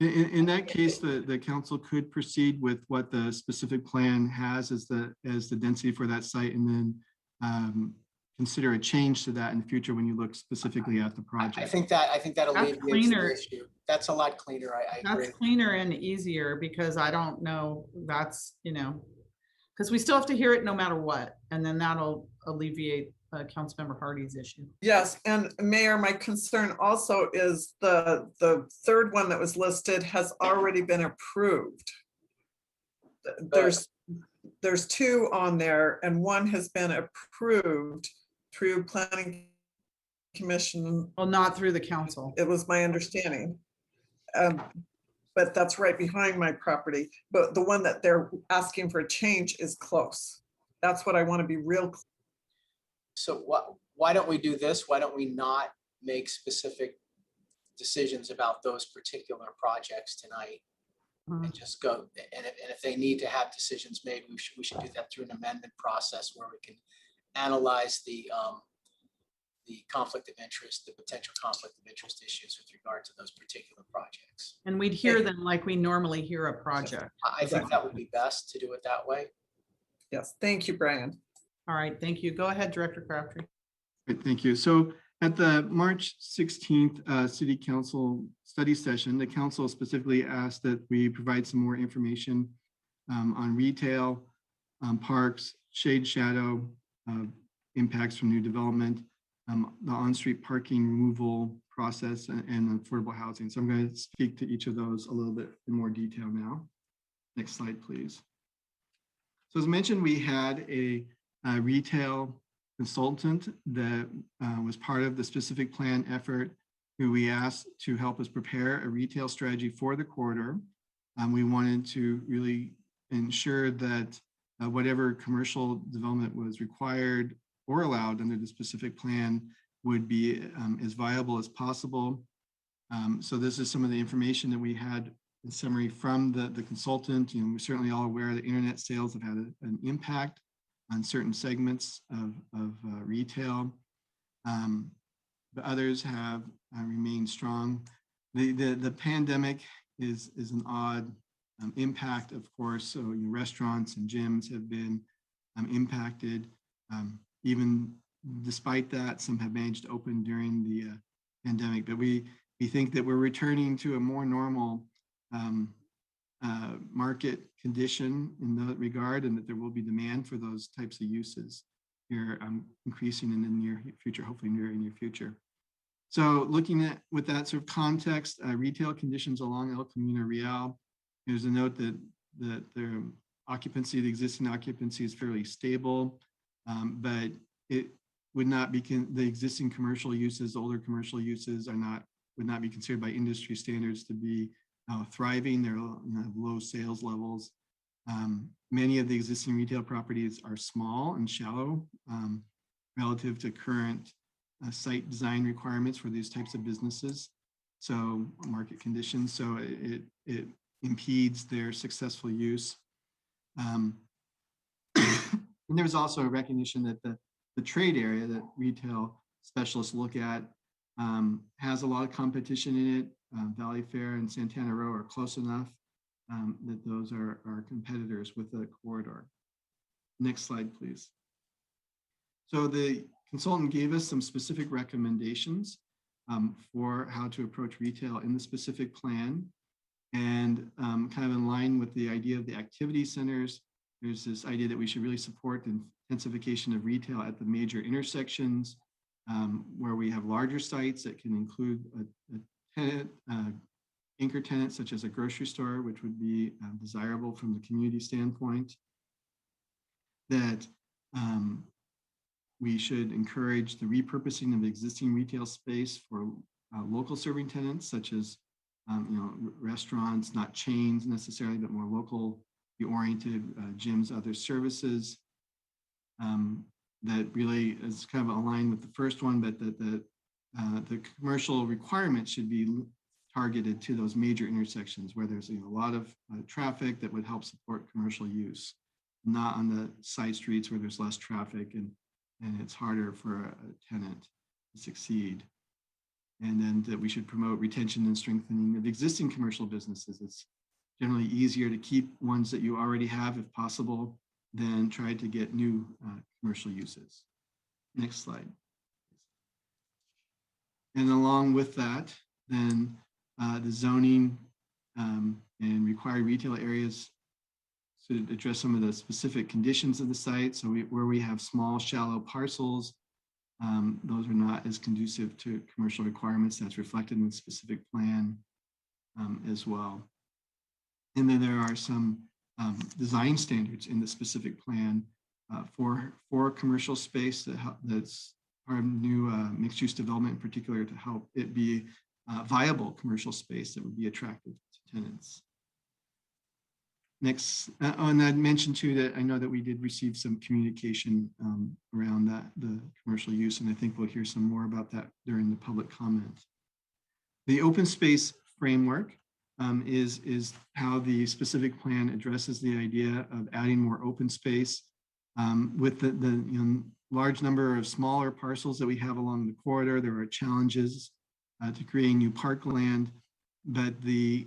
In that case, the council could proceed with what the specific plan has as the density for that site, and then consider a change to that in the future when you look specifically at the project. I think that alleviates cleaner. the issue. That's a lot cleaner. I agree. That's cleaner and easier, because I don't know, that's, because we still have to hear it no matter what, and then that'll alleviate Councilmember Hardy's issue. Yes, and Mayor, my concern also is the third one that was listed has already been approved. There's two on there and one has been approved through Planning Commission. Well, not through the council. It was my understanding. But that's right behind my property. But the one that they're asking for a change is close. That's what I want to be real. So why don't we do this? Why don't we not make specific decisions about those particular projects tonight? And just go, and if they need to have decisions made, we should do that through an amendment process where we can analyze the conflict of interest, the potential conflict of interest issues with regard to those particular projects. And we'd hear them like we normally hear a project. I think that would be best to do it that way. Yes, thank you, Brian. All right, thank you. Go ahead, Director Crabtree. Great, thank you. So at the March 16th City Council study session, the council specifically asked that we provide some more information on retail, parks, shade shadow, impacts from new development, the on-street parking removal process, and affordable housing. So I'm going to speak to each of those a little bit in more detail now. Next slide, please. So as mentioned, we had a retail consultant that was part of the specific plan effort who we asked to help us prepare a retail strategy for the corridor. We wanted to really ensure that whatever commercial development was required or allowed under the specific plan would be as viable as possible. So this is some of the information that we had in summary from the consultant. You know, we're certainly all aware that internet sales have had an impact on certain segments of retail, but others have remained strong. The pandemic is an odd impact, of course. So restaurants and gyms have been impacted. Even despite that, some have managed to open during the pandemic. But we think that we're returning to a more normal market condition in that regard, and that there will be demand for those types of uses here increasing in the near future, hopefully near future. So looking at with that sort of context, retail conditions along El Camino Real, there's a note that the occupancy, the existing occupancy is fairly stable, but it would not be, the existing commercial uses, older commercial uses would not be considered by industry standards to be thriving. They're have low sales levels. Many of the existing retail properties are small and shallow relative to current site design requirements for these types of businesses. So market conditions, so it impedes their successful use. And there's also a recognition that the trade area that retail specialists look at has a lot of competition in it. Valley Fair and Santana Row are close enough that those are competitors with the corridor. Next slide, please. So the consultant gave us some specific recommendations for how to approach retail in the specific plan. And kind of in line with the idea of the activity centers, there's this idea that we should really support the intensification of retail at the major intersections where we have larger sites that can include a tenant, anchor tenant such as a grocery store, which would be desirable from the community standpoint. That we should encourage the repurposing of existing retail space for local serving tenants, such as restaurants, not chains necessarily, but more local oriented gyms, other services. That really is kind of aligned with the first one, but the commercial requirements should be targeted to those major intersections where there's a lot of traffic that would help support commercial use, not on the side streets where there's less traffic and it's harder for a tenant to succeed. And then that we should promote retention and strengthening of existing commercial businesses. It's generally easier to keep ones that you already have if possible than try to get new commercial uses. Next slide. And along with that, then the zoning and required retail areas should address some of the specific conditions of the site. So where we have small, shallow parcels those are not as conducive to commercial requirements. That's reflected in the specific plan as well. And then there are some design standards in the specific plan for commercial space that's part of new mixed-use development in particular, to help it be viable commercial space that would be attractive to tenants. Next, and I mentioned too that I know that we did receive some communication around the commercial use, and I think we'll hear some more about that during the public comment. The open space framework is how the specific plan addresses the idea of adding more open space with the large number of smaller parcels that we have along the corridor. There are challenges to creating new parkland, but the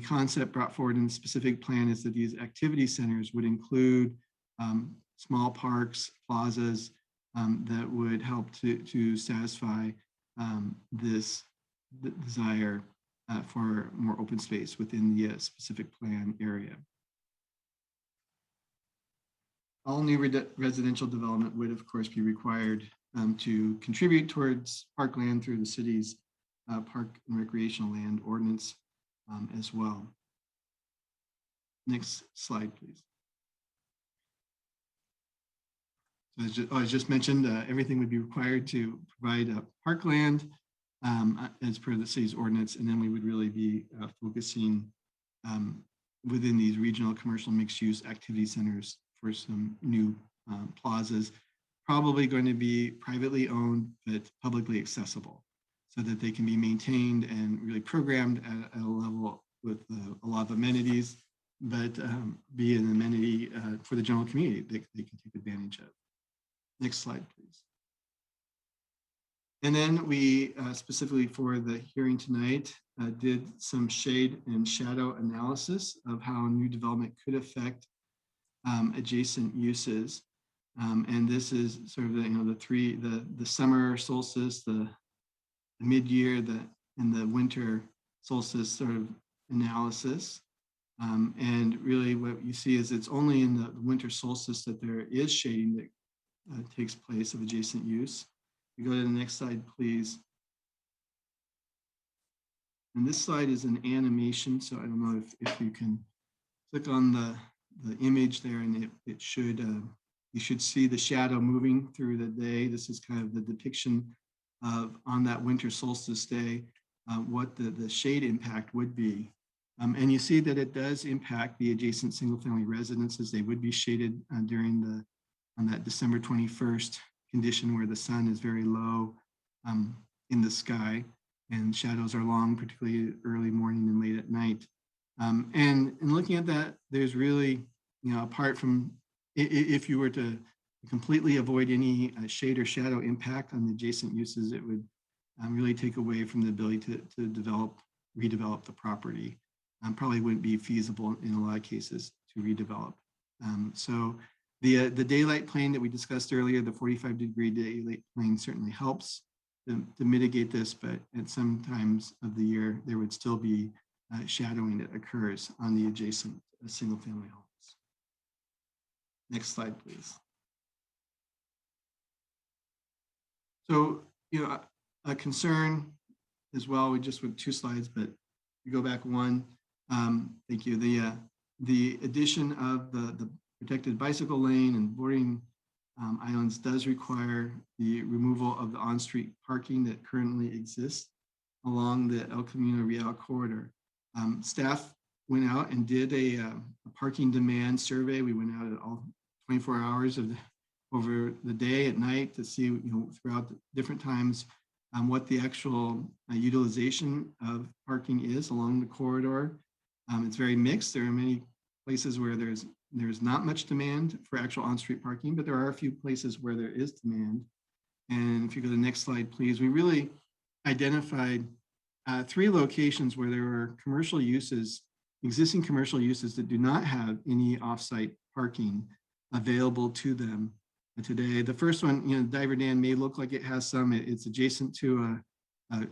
concept brought forward in the specific plan is that these activity centers would include small parks, plazas that would help to satisfy this desire for more open space within the specific plan area. All new residential development would, of course, be required to contribute towards parkland through the city's park and recreational land ordinance as well. Next slide, please. So as just mentioned, everything would be required to provide parkland as per the city's ordinance, and then we would really be focusing within these regional commercial mixed-use activity centers for some new plazas, probably going to be privately owned but publicly accessible, so that they can be maintained and really programmed at a level with a lot of amenities, but be an amenity for the general community that they can take advantage of. Next slide, please. And then we specifically for the hearing tonight did some shade and shadow analysis of how new development could affect adjacent uses. And this is sort of the summer solstice, the mid-year, and the winter solstice sort of analysis. And really what you see is it's only in the winter solstice that there is shading that takes place of adjacent use. We go to the next slide, please. And this slide is an animation, so I don't know if you can click on the image there, and it should you should see the shadow moving through the day. This is kind of the depiction of on that winter solstice day what the shade impact would be. And you see that it does impact the adjacent single-family residences. They would be shaded during on that December 21st condition where the sun is very low in the sky and shadows are long, particularly early morning and late at night. And in looking at that, there's really, apart from if you were to completely avoid any shade or shadow impact on the adjacent uses, it would really take away from the ability to redevelop the property. Probably wouldn't be feasible in a lot of cases to redevelop. So the daylight plane that we discussed earlier, the 45-degree daylight plane certainly helps to mitigate this, but at some times of the year, there would still be shadowing that occurs on the adjacent single-family homes. Next slide, please. So, a concern as well, we just went 2 slides, but you go back 1. Thank you. The addition of the protected bicycle lane and boarding islands does require the removal of the on-street parking that currently exists along the El Camino Real corridor. Staff went out and did a parking demand survey. We went out at all 24 hours over the day, at night, to see throughout the different times what the actual utilization of parking is along the corridor. It's very mixed. There are many places where there's not much demand for actual on-street parking, but there are a few places where there is demand. And if you go to the next slide, please, we really identified 3 locations where there are commercial uses, existing commercial uses that do not have any off-site parking available to them today. The first one, Diver Dam may look like it has some. It's adjacent to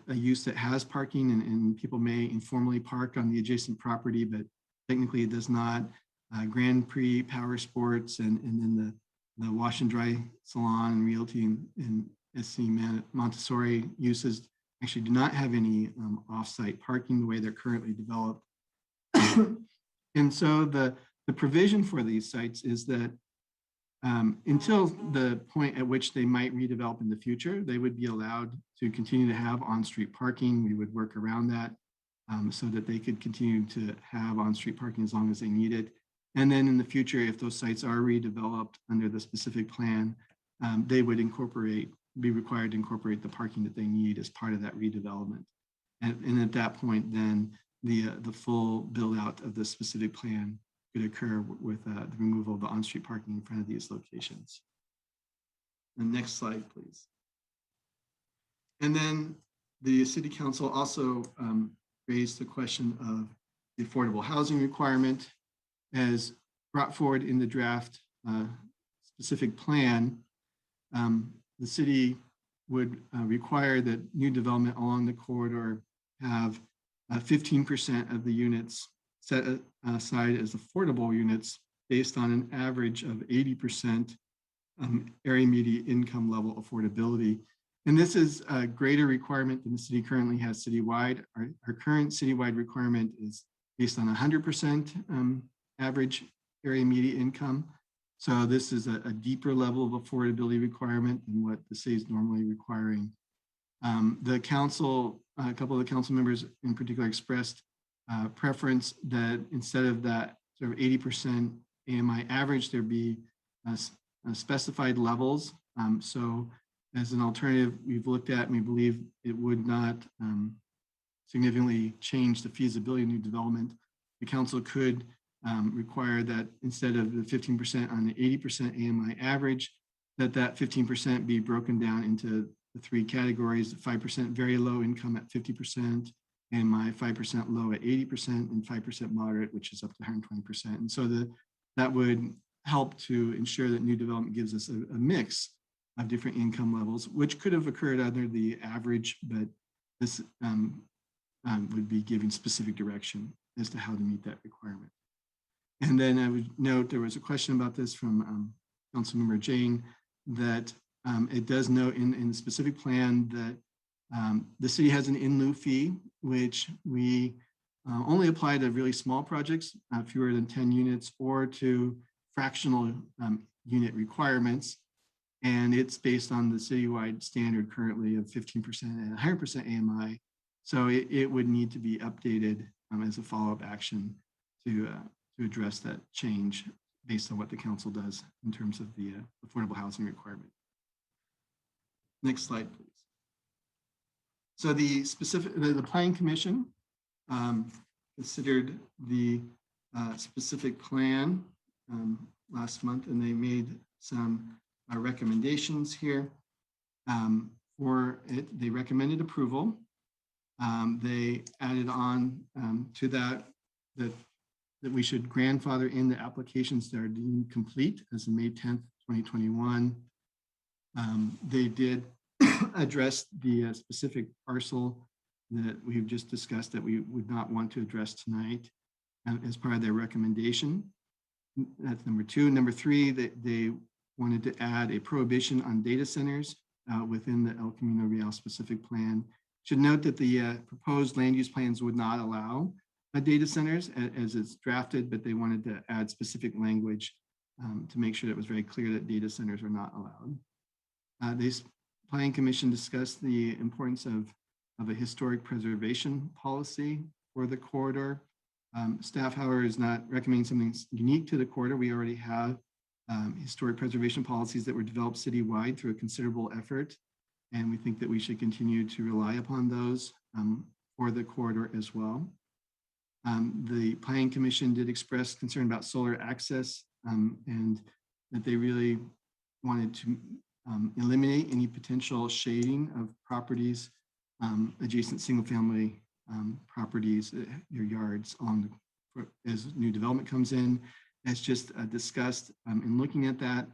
a use that has parking, and people may informally park on the adjacent property, but technically it does not. Grand Prix Power Sports and then the Wash and Dry Salon and Realty and SC Montessori uses actually do not have any off-site parking the way they're currently developed. And so the provision for these sites is that until the point at which they might redevelop in the future, they would be allowed to continue to have on-street parking. We would work around that so that they could continue to have on-street parking as long as they need it. And then in the future, if those sites are redeveloped under the specific plan, they would be required to incorporate the parking that they need as part of that redevelopment. And at that point, then the full build out of the specific plan could occur with the removal of the on-street parking in front of these locations. The next slide, please. And then the City Council also raised the question of the affordable housing requirement as brought forward in the draft specific plan. The city would require that new development along the corridor have 15% of the units set aside as affordable units based on an average of 80% area median income level affordability. And this is a greater requirement than the city currently has citywide. Our current citywide requirement is based on 100% average area median income. So this is a deeper level of affordability requirement than what the city is normally requiring. The council, a couple of the council members in particular expressed preference that instead of that sort of 80% AMI average, there be specified levels. So as an alternative, we've looked at and we believe it would not significantly change the feasibility of new development. The council could require that instead of the 15% on the 80% AMI average, that 15% be broken down into the three categories: 5% very low income at 50%, AMI 5% low at 80%, and 5% moderate, which is up to 120%. And so that would help to ensure that new development gives us a mix of different income levels, which could have occurred under the average, but this would be giving specific direction as to how to meet that requirement. And then I would note there was a question about this from Councilmember Jane, that it does note in the specific plan that the city has an in lieu fee, which we only apply to really small projects, fewer than 10 units, or to fractional unit requirements. And it's based on the citywide standard currently of 15% and 100% AMI. So it would need to be updated as a follow-up action to address that change based on what the council does in terms of the affordable housing requirement. Next slide, please. So the Planning Commission considered the specific plan last month, and they made some recommendations here for it. They recommended approval. They added on to that we should grandfather in the applications that are deemed complete as of May 10th, 2021. They did address the specific parcel that we've just discussed that we would not want to address tonight as part of their recommendation. That's number two. Number three, they wanted to add a prohibition on data centers within the El Camino Real specific plan. Should note that the proposed land use plans would not allow data centers as it's drafted, but they wanted to add specific language to make sure that it was very clear that data centers are not allowed. This Planning Commission discussed the importance of a historic preservation policy for the corridor. Staff, however, is not recommending something unique to the corridor. We already have historic preservation policies that were developed citywide through a considerable effort, and we think that we should continue to rely upon those for the corridor as well. The Planning Commission did express concern about solar access and that they really wanted to eliminate any potential shading of properties, adjacent single-family properties, your yards along as new development comes in. As just discussed in looking at that,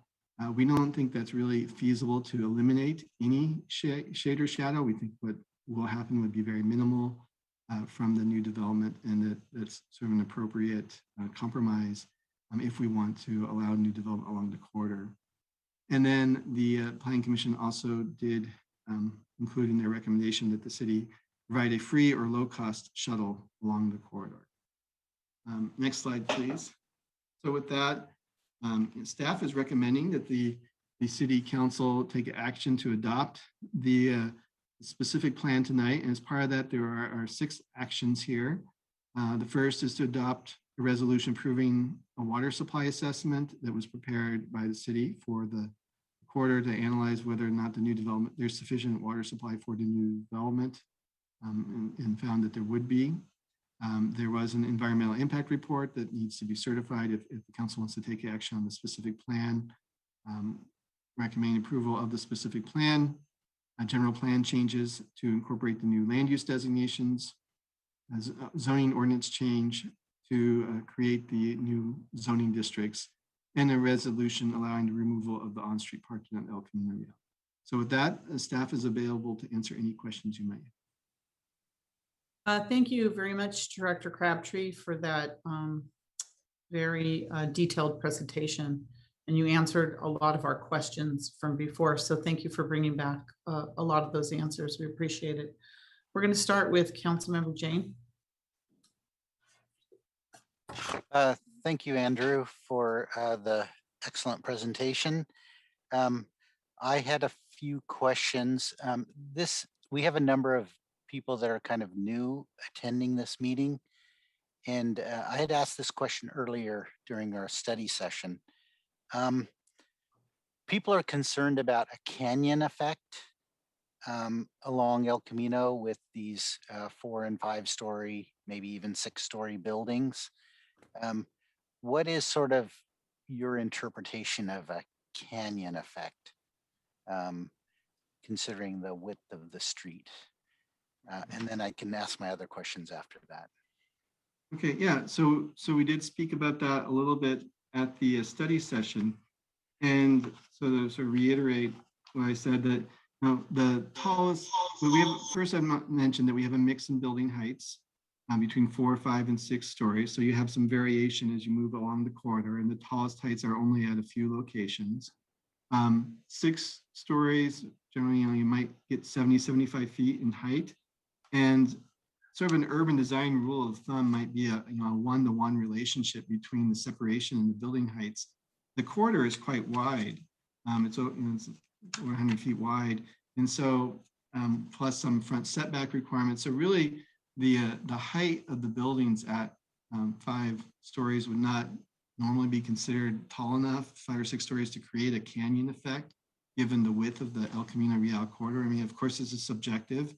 we don't think that's really feasible to eliminate any shade or shadow. We think what will happen would be very minimal from the new development, and that's sort of an appropriate compromise if we want to allow new development along the corridor. And then the Planning Commission also did include in their recommendation that the city provide a free or low-cost shuttle along the corridor. Next slide, please. So with that, staff is recommending that the city council take action to adopt the specific plan tonight. And as part of that, there are 6 actions here. The first is to adopt a resolution approving a water supply assessment that was prepared by the city for the corridor to analyze whether or not the new development, there's sufficient water supply for the new development, and found that there would be. There was an environmental impact report that needs to be certified if the council wants to take action on the specific plan. Recommend approval of the specific plan, general plan changes to incorporate the new land use designations, as zoning ordinance change to create the new zoning districts, and a resolution allowing the removal of the on-street parking on El Camino. So with that, staff is available to answer any questions you might have. Thank you very much, Director Crabtree, for that very detailed presentation. And you answered a lot of our questions from before. So thank you for bringing back a lot of those answers. We appreciate it. We're going to start with Councilmember Jane. Thank you, Andrew, for the excellent presentation. I had a few questions. We have a number of people that are kind of new attending this meeting. And I had asked this question earlier during our study session. People are concerned about a canyon effect along El Camino with these 4- and 5-story, maybe even 6-story buildings. What is sort of your interpretation of a canyon effect, considering the width of the street? And then I can ask my other questions after that. Okay, yeah, so we did speak about that a little bit at the study session. And so to sort of reiterate what I said, that the tallest, we have, first I mentioned that we have a mix in building heights between 4, 5, and 6 stories. So you have some variation as you move along the corridor, and the tallest heights are only at a few locations. 6 stories, generally, you might get 70, 75 feet in height. And sort of an urban design rule of thumb might be a 1-to-1 relationship between the separation and the building heights. The corridor is quite wide. It's over 100 feet wide. And so plus some front setback requirements. So really the height of the buildings at 5 stories would not normally be considered tall enough, 5 or 6 stories, to create a canyon effect, given the width of the El Camino Real corridor. I mean, of course, this is subjective.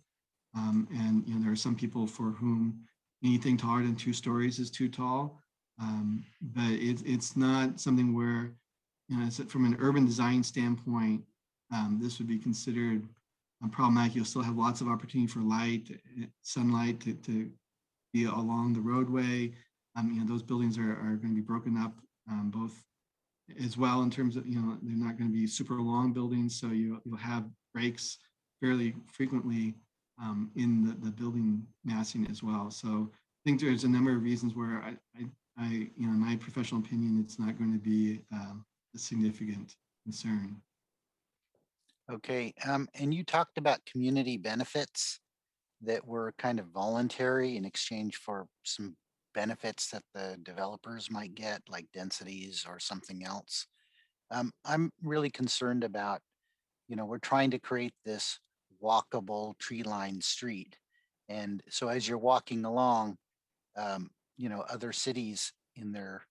And there are some people for whom anything taller than 2 stories is too tall. But it's not something where, from an urban design standpoint, this would be considered problematic. You'll still have lots of opportunity for light, sunlight to be along the roadway. Those buildings are going to be broken up both as well in terms of, they're not going to be super long buildings. So you'll have breaks fairly frequently in the building massing as well. So I think there's a number of reasons where in my professional opinion, it's not going to be a significant concern. Okay, and you talked about community benefits that were kind of voluntary in exchange for some benefits that the developers might get, like densities or something else. I'm really concerned about, we're trying to create this walkable tree-lined street. And so as you're walking along, other cities in their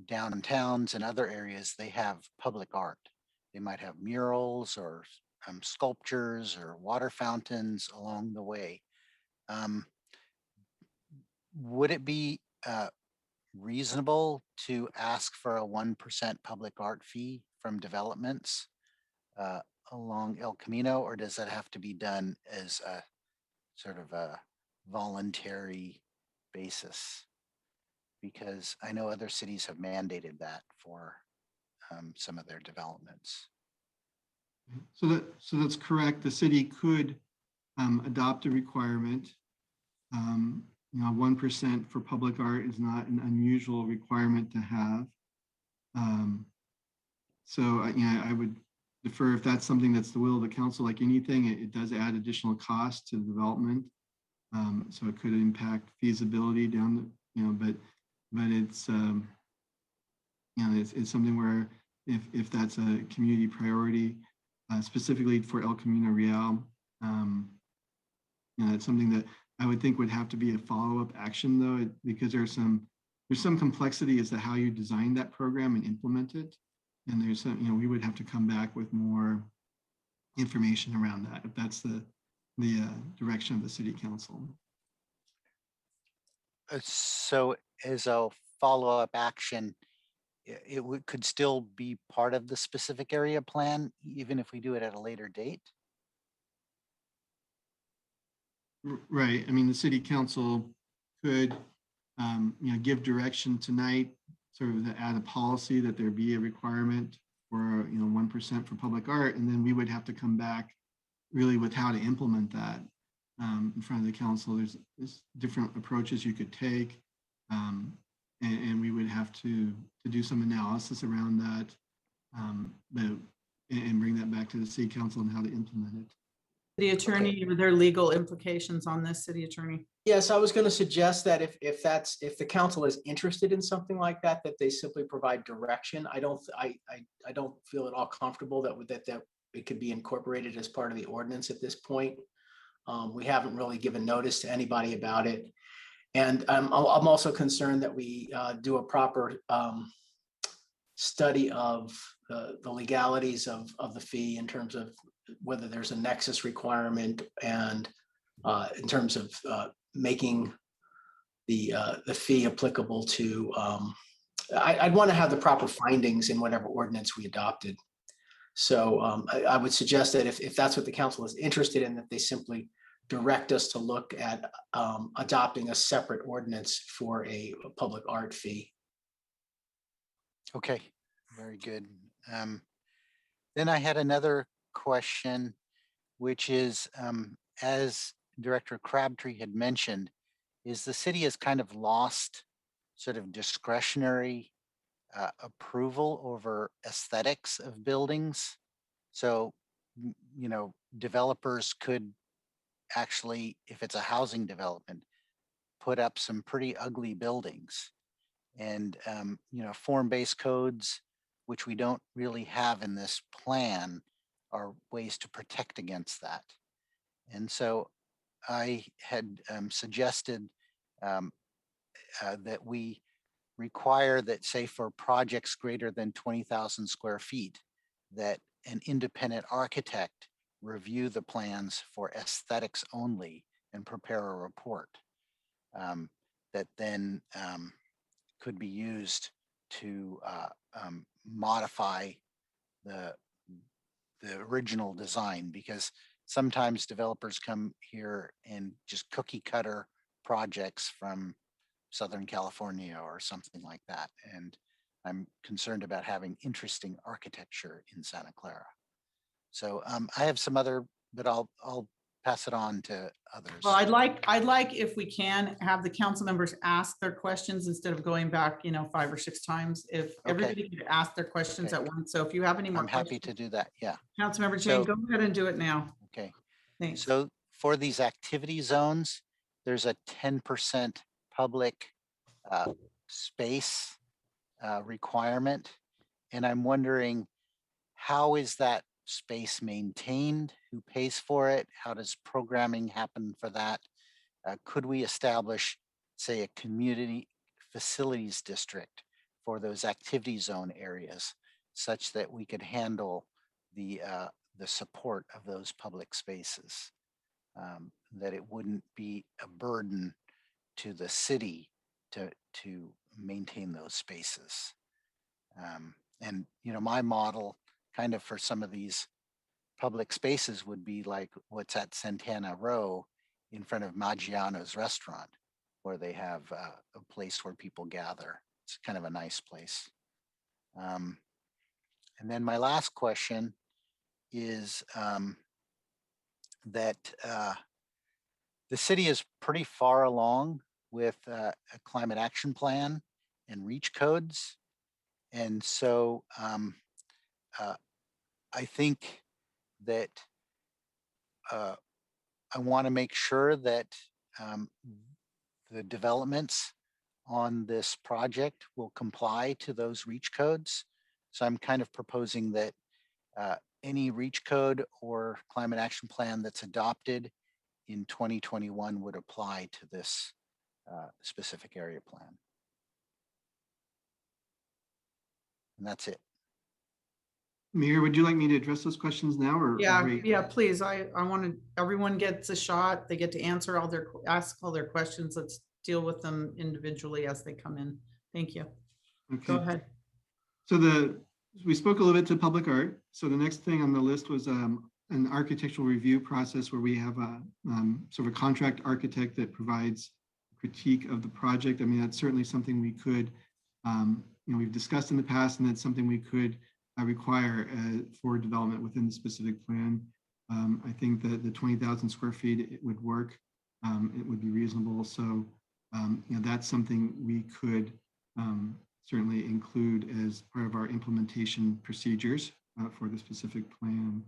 downtowns and other areas, they have public art. They might have murals or sculptures or water fountains along the way. Would it be reasonable to ask for a 1% public art fee from developments along El Camino, or does that have to be done as a sort of a voluntary basis? Because I know other cities have mandated that for some of their developments. So that's correct. The city could adopt a requirement. 1% for public art is not an unusual requirement to have. So I would defer if that's something that's the will of the council. Like anything, it does add additional cost to the development. So it could impact feasibility down the, but it's, it's something where if that's a community priority, specifically for El Camino Real, it's something that I would think would have to be a follow-up action though, because there's some complexity as to how you design that program and implement it. And there's some, we would have to come back with more information around that if that's the direction of the city council. So as a follow-up action, could still be part of the specific area plan, even if we do it at a later date? Right. I mean, the city council could, give direction tonight, sort of to add a policy that there be a requirement for, 1% for public art. And then we would have to come back really with how to implement that in front of the council. There's different approaches you could take. And we would have to do some analysis around that, and bring that back to the city council and how to implement it. City attorney, are there legal implications on this, city attorney? Yes, I was going to suggest that if the council is interested in something like that, that they simply provide direction. I don't feel at all comfortable that it could be incorporated as part of the ordinance at this point. We haven't really given notice to anybody about it. And I'm also concerned that we do a proper study of the legalities of the fee in terms of whether there's a nexus requirement and in terms of making the fee applicable to, I'd want to have the proper findings in whatever ordinance we adopted. So I would suggest that if that's what the council is interested in, that they simply direct us to look at adopting a separate ordinance for a public art fee. Okay, very good. Then I had another question, which is, as Director Crabtree had mentioned, is the city has kind of lost sort of discretionary approval over aesthetics of buildings. So, developers could actually, if it's a housing development, put up some pretty ugly buildings. And, form-based codes, which we don't really have in this plan, are ways to protect against that. And so I had suggested that we require that, say, for projects greater than 20,000 square feet, that an independent architect review the plans for aesthetics only and prepare a report that then could be used to modify the original design, because sometimes developers come here and just cookie cutter projects from Southern California or something like that. And I'm concerned about having interesting architecture in Santa Clara. So I have some other, but I'll pass it on to others. Well, I'd like if we can have the council members ask their questions instead of going back, 5 or 6 times. If everybody could ask their questions at once. So if you have any more I'm happy to do that. Yeah. Councilmember Jane, go ahead and do it now. Okay. Thanks. So for these activity zones, there's a 10% public space requirement. And I'm wondering, how is that space maintained? Who pays for it? How does programming happen for that? Could we establish, say, a community facilities district for those activity zone areas, such that we could handle the support of those public spaces, that it wouldn't be a burden to the city to maintain those spaces? And my model kind of for some of these public spaces would be like what's at Santana Row in front of Maggiano's restaurant, where they have a place where people gather. It's kind of a nice place. And then my last question is that the city is pretty far along with a climate action plan and REACH codes. And so I think that I want to make sure that the developments on this project will comply to those reach codes. So I'm kind of proposing that any reach code or climate action plan that's adopted in 2021 would apply to this specific area plan. And that's it. Mayor, would you like me to address those questions now or Yeah, wait? yeah, please. I want to, everyone gets a shot. They get to answer all their, ask all their questions. Let's deal with them individually as they come in. Thank you. Go Okay. ahead. So we spoke a little bit to public art. So the next thing on the list was an architectural review process where we have a sort of a contract architect that provides critique of the project. I mean, that's certainly something we could, we've discussed in the past, and that's something we could require for development within the specific plan. I think that the 20,000 square feet, it would work. It would be reasonable. So, that's something we could certainly include as part of our implementation procedures for the specific plan.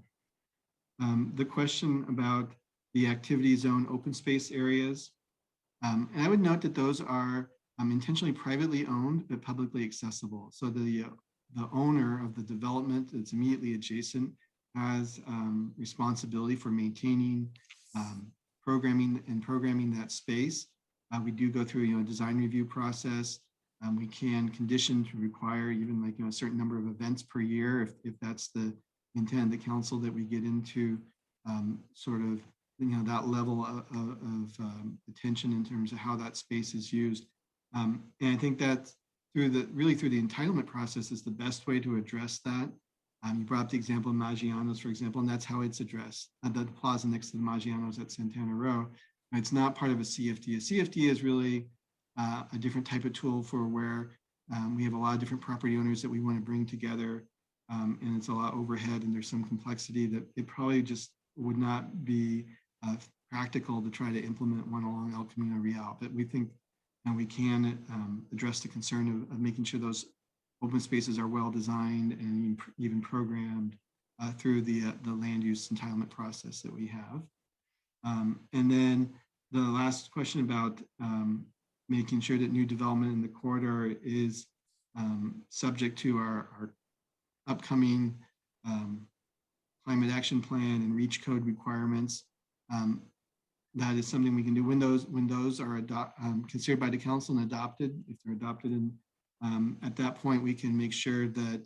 The question about the activity zone open space areas, and I would note that those are intentionally privately owned but publicly accessible. So the owner of the development that's immediately adjacent has responsibility for maintaining, programming that space. We do go through a design review process. We can condition to require even like a certain number of events per year if that's the intent of the council, that we get into sort of that level of attention in terms of how that space is used. And I think that through the entitlement process is the best way to address that. You brought up the example of Maggiano's, for example, and that's how it's addressed. The plaza next to the Maggiano's at Santana Row. It's not part of a CFD. A CFD is really a different type of tool for where we have a lot of different property owners that we want to bring together, and it's a lot of overhead and there's some complexity that it probably just would not be practical to try to implement one along El Camino Real. But we think we can address the concern of making sure those open spaces are well designed and even programmed through the land use entitlement process that we have. And then the last question about making sure that new development in the corridor is subject to our upcoming climate action plan and reach code requirements. That is something we can do when those are considered by the council and adopted. If they're adopted, and at that point we can make sure that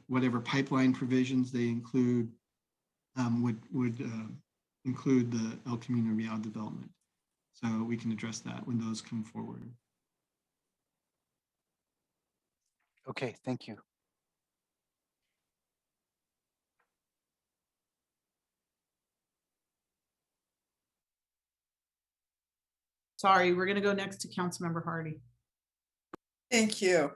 whatever pipeline provisions they include would include the El Camino Real development. So we can address that when those come forward. Okay, thank you. Sorry, we're going to go next to Councilmember Hardy. Thank you.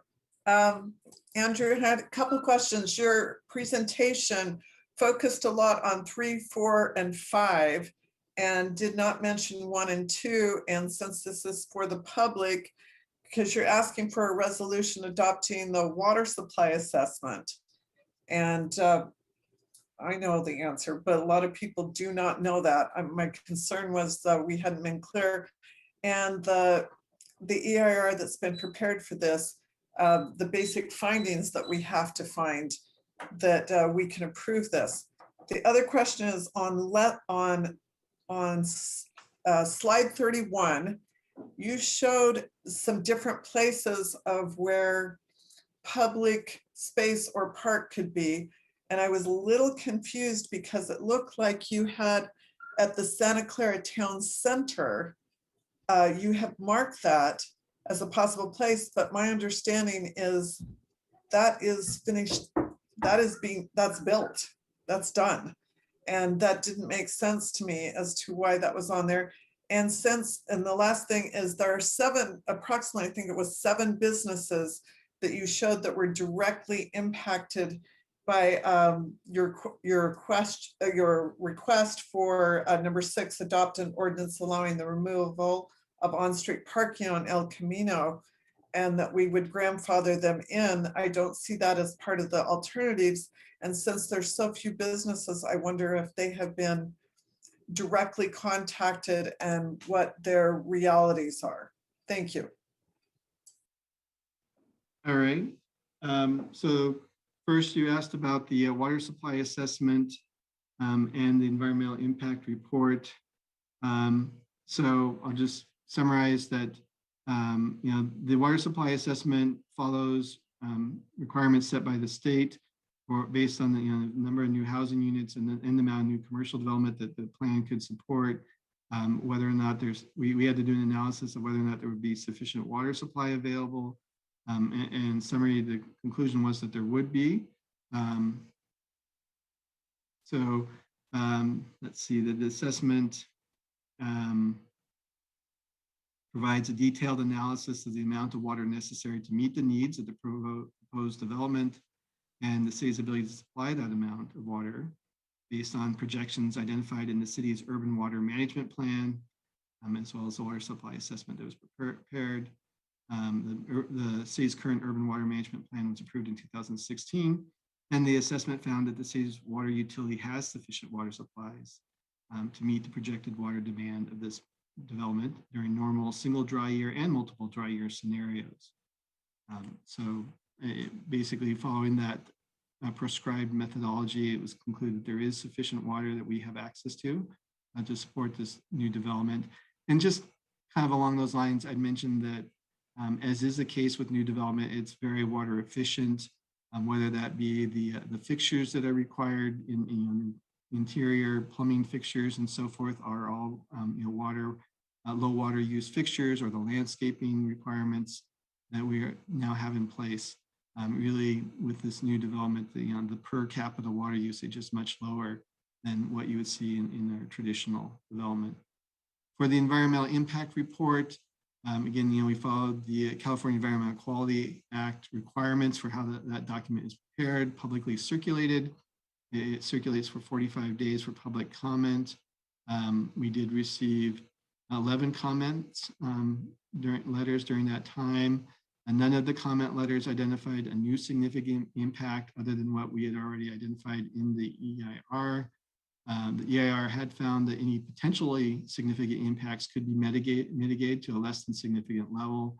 Andrew had a couple questions. Your presentation focused a lot on 3, 4, and 5 and did not mention 1 and 2. And since this is for the public, because you're asking for a resolution adopting the water supply assessment. And I know the answer, but a lot of people do not know that. My concern was that we hadn't been clear. And the EIR that's been prepared for this, the basic findings that we have to find that we can approve this. The other question is on slide 31, you showed some different places of where public space or park could be. And I was a little confused because it looked like you had at the Santa Clara Town Center, you have marked that as a possible place, but my understanding is that is finished, that's built, that's done. And that didn't make sense to me as to why that was on there. And the last thing is there are approximately, I think it was 7 businesses that you showed that were directly impacted by your request for number 6, adopt an ordinance allowing the removal of on-street parking on El Camino. and that we would grandfather them in. I don't see that as part of the alternatives. And since there's so few businesses, I wonder if they have been directly contacted and what their realities are. Thank you. All right. So first you asked about the water supply assessment and the environmental impact report. So I'll just summarize that the water supply assessment follows requirements set by the state or based on the number of new housing units and the amount of new commercial development that the plan could support. Whether or not we had to do an analysis of whether or not there would be sufficient water supply available. And summary, the conclusion was that there would be. Let's see, the assessment provides a detailed analysis of the amount of water necessary to meet the needs of the proposed development and the city's ability to supply that amount of water based on projections identified in the city's urban water management plan, as well as the water supply assessment that was prepared. The city's current urban water management plan was approved in 2016, and the assessment found that the city's water utility has sufficient water supplies to meet the projected water demand of this development during normal single dry year and multiple dry year scenarios. Basically following that prescribed methodology, it was concluded there is sufficient water that we have access to support this new development. And just kind of along those lines, I'd mentioned that as is the case with new development, it's very water efficient, whether that be the fixtures that are required in interior plumbing fixtures and so forth are all low water use fixtures, or the landscaping requirements that we now have in place. Really, with this new development, the per capita water usage is much lower than what you would see in our traditional development. For the environmental impact report, again, we followed the California Environmental Quality Act requirements for how that document is prepared, publicly circulated. It circulates for 45 days for public comment. We did receive 11 comments letters during that time. And none of the comment letters identified a new significant impact other than what we had already identified in the EIR. The EIR had found that any potentially significant impacts could be mitigated to a less than significant level.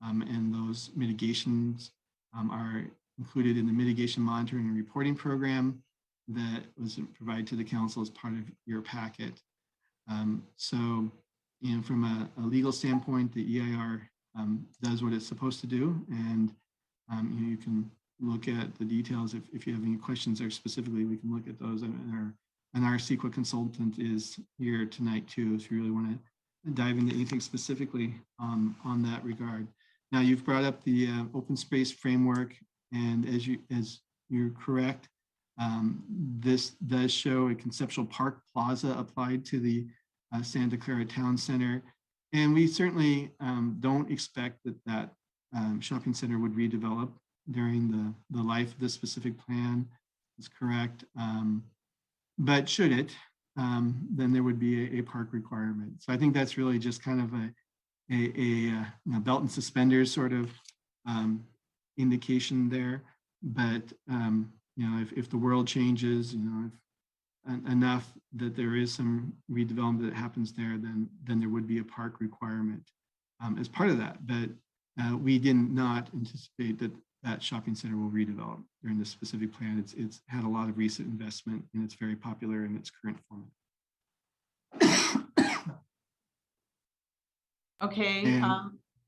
And those mitigations are included in the mitigation monitoring and reporting program that was provided to the council as part of your packet. From a legal standpoint, the EIR does what it's supposed to do. And you can look at the details if you have any questions there specifically, we can look at those. And our CEQA consultant is here tonight too, if you really want to dive into anything specifically on that regard. Now, you've brought up the open space framework, and as you're correct, this does show a conceptual park plaza applied to the Santa Clara Town Center. And we certainly don't expect that shopping center would redevelop during the life of this specific plan. Is correct. But should it, then there would be a park requirement. So I think that's really just kind of a belt and suspenders sort of indication there. But if the world changes, enough that there is some redevelopment that happens there, then there would be a park requirement as part of that. But we did not anticipate that shopping center will redevelop during this specific plan. It's had a lot of recent investment, and it's very popular in its current form. Okay.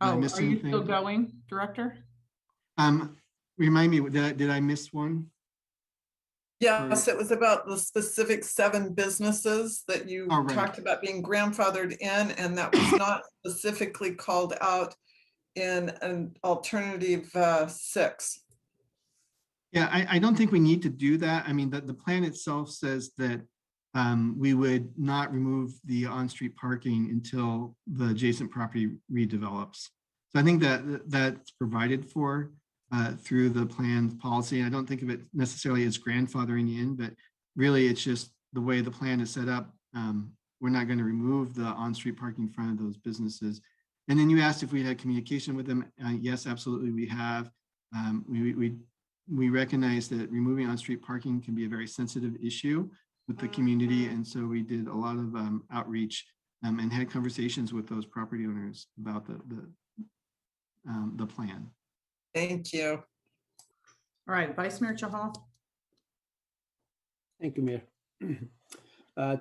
Are you still going, Director? Remind me, did I miss one? Yes, it was about the specific 7 businesses that you talked about being grandfathered in, and that was not specifically called out in an alternative 6. Yeah, I don't think we need to do that. I mean, the plan itself says that we would not remove the on-street parking until the adjacent property redevelops. So I think that's provided for through the plan's policy. I don't think of it necessarily as grandfathering in, but really it's just the way the plan is set up. We're not going to remove the on-street parking in front of those businesses. And then you asked if we had communication with them. Yes, absolutely, we have. We recognize that removing on-street parking can be a very sensitive issue with the community, and so we did a lot of outreach and had conversations with those property owners about the plan. Thank you. All right, Vice Mayor Chahal. Thank you, Mayor.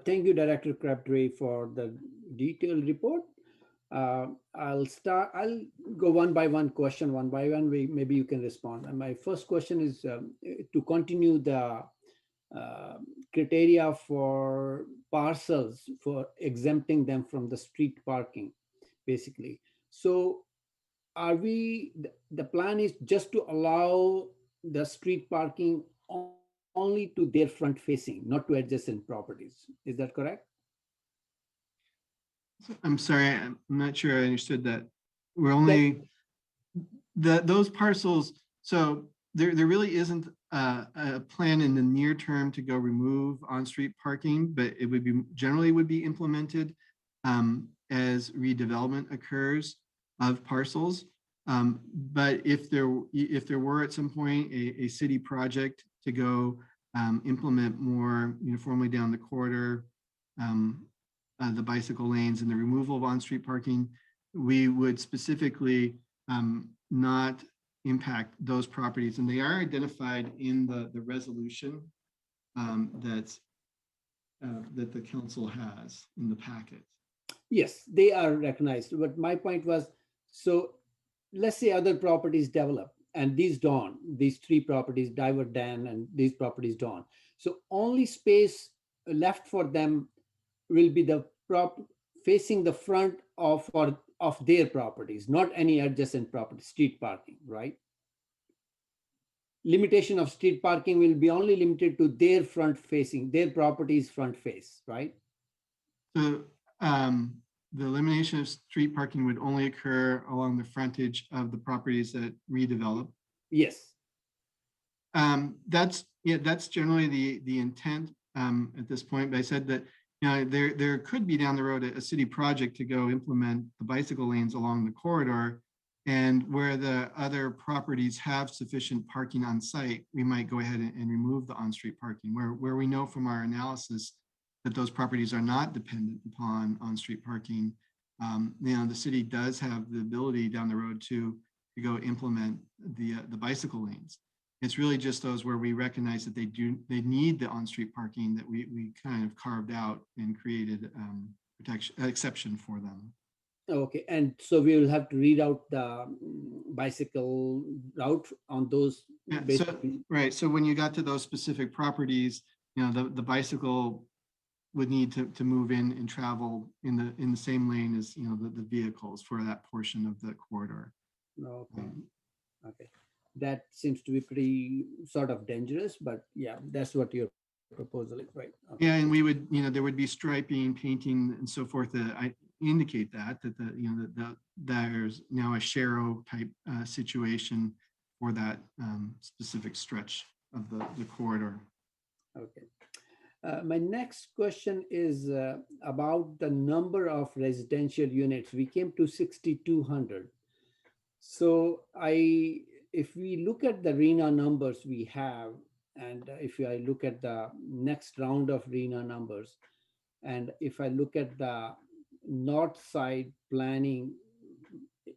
Thank you, Director Crabtree, for the detailed report. I'll go one by one, question one by one, maybe you can respond. And my first question is to continue the criteria for parcels for exempting them from the street parking, basically. So are the plan is just to allow the street parking only to their front facing, not to adjacent properties. Is that correct? I'm sorry, I'm not sure I understood that. We're only, those parcels, so there really isn't a plan in the near term to go remove on-street parking, but it would be, generally would be implemented as redevelopment occurs of parcels. But if there were at some point a city project to go implement more uniformly down the corridor, the bicycle lanes and the removal of on-street parking, we would specifically not impact those properties. And they are identified in the resolution that the council has in the packet. Yes, they are recognized. But my point was, so let's say other properties develop and these don't, these three properties, Diver Dan and these properties don't. So only space left for them will be the facing the front of their properties, not any adjacent property, street parking, right? Limitation of street parking will be only limited to their front facing, their properties front face, right? So the elimination of street parking would only occur along the frontage of the properties that redevelop. Yes. That's generally the intent at this point. But I said that there could be down the road a city project to go implement the bicycle lanes along the corridor, and where the other properties have sufficient parking on site, we might go ahead and remove the on-street parking. Where we know from our analysis that those properties are not dependent upon on-street parking, the city does have the ability down the road to go implement the bicycle lanes. It's really just those where we recognize that they need the on-street parking that we kind of carved out and created exception for them. Okay, and so we will have to read out the bicycle route on those. Yeah, right. So when you got to those specific properties, the bicycle would need to move in and travel in the same lane as the vehicles for that portion of the corridor. Okay. Okay. That seems to be pretty sort of dangerous, but yeah, that's what your proposal is, right? Okay. Yeah, and we would, there would be striping, painting, and so forth that I indicate that there's now a Sharrow type situation for that specific stretch of the corridor. Okay. My next question is about the number of residential units. We came to 6,200. So if we look at the RENA numbers we have, and if I look at the next round of RENA numbers, and if I look at the north side planning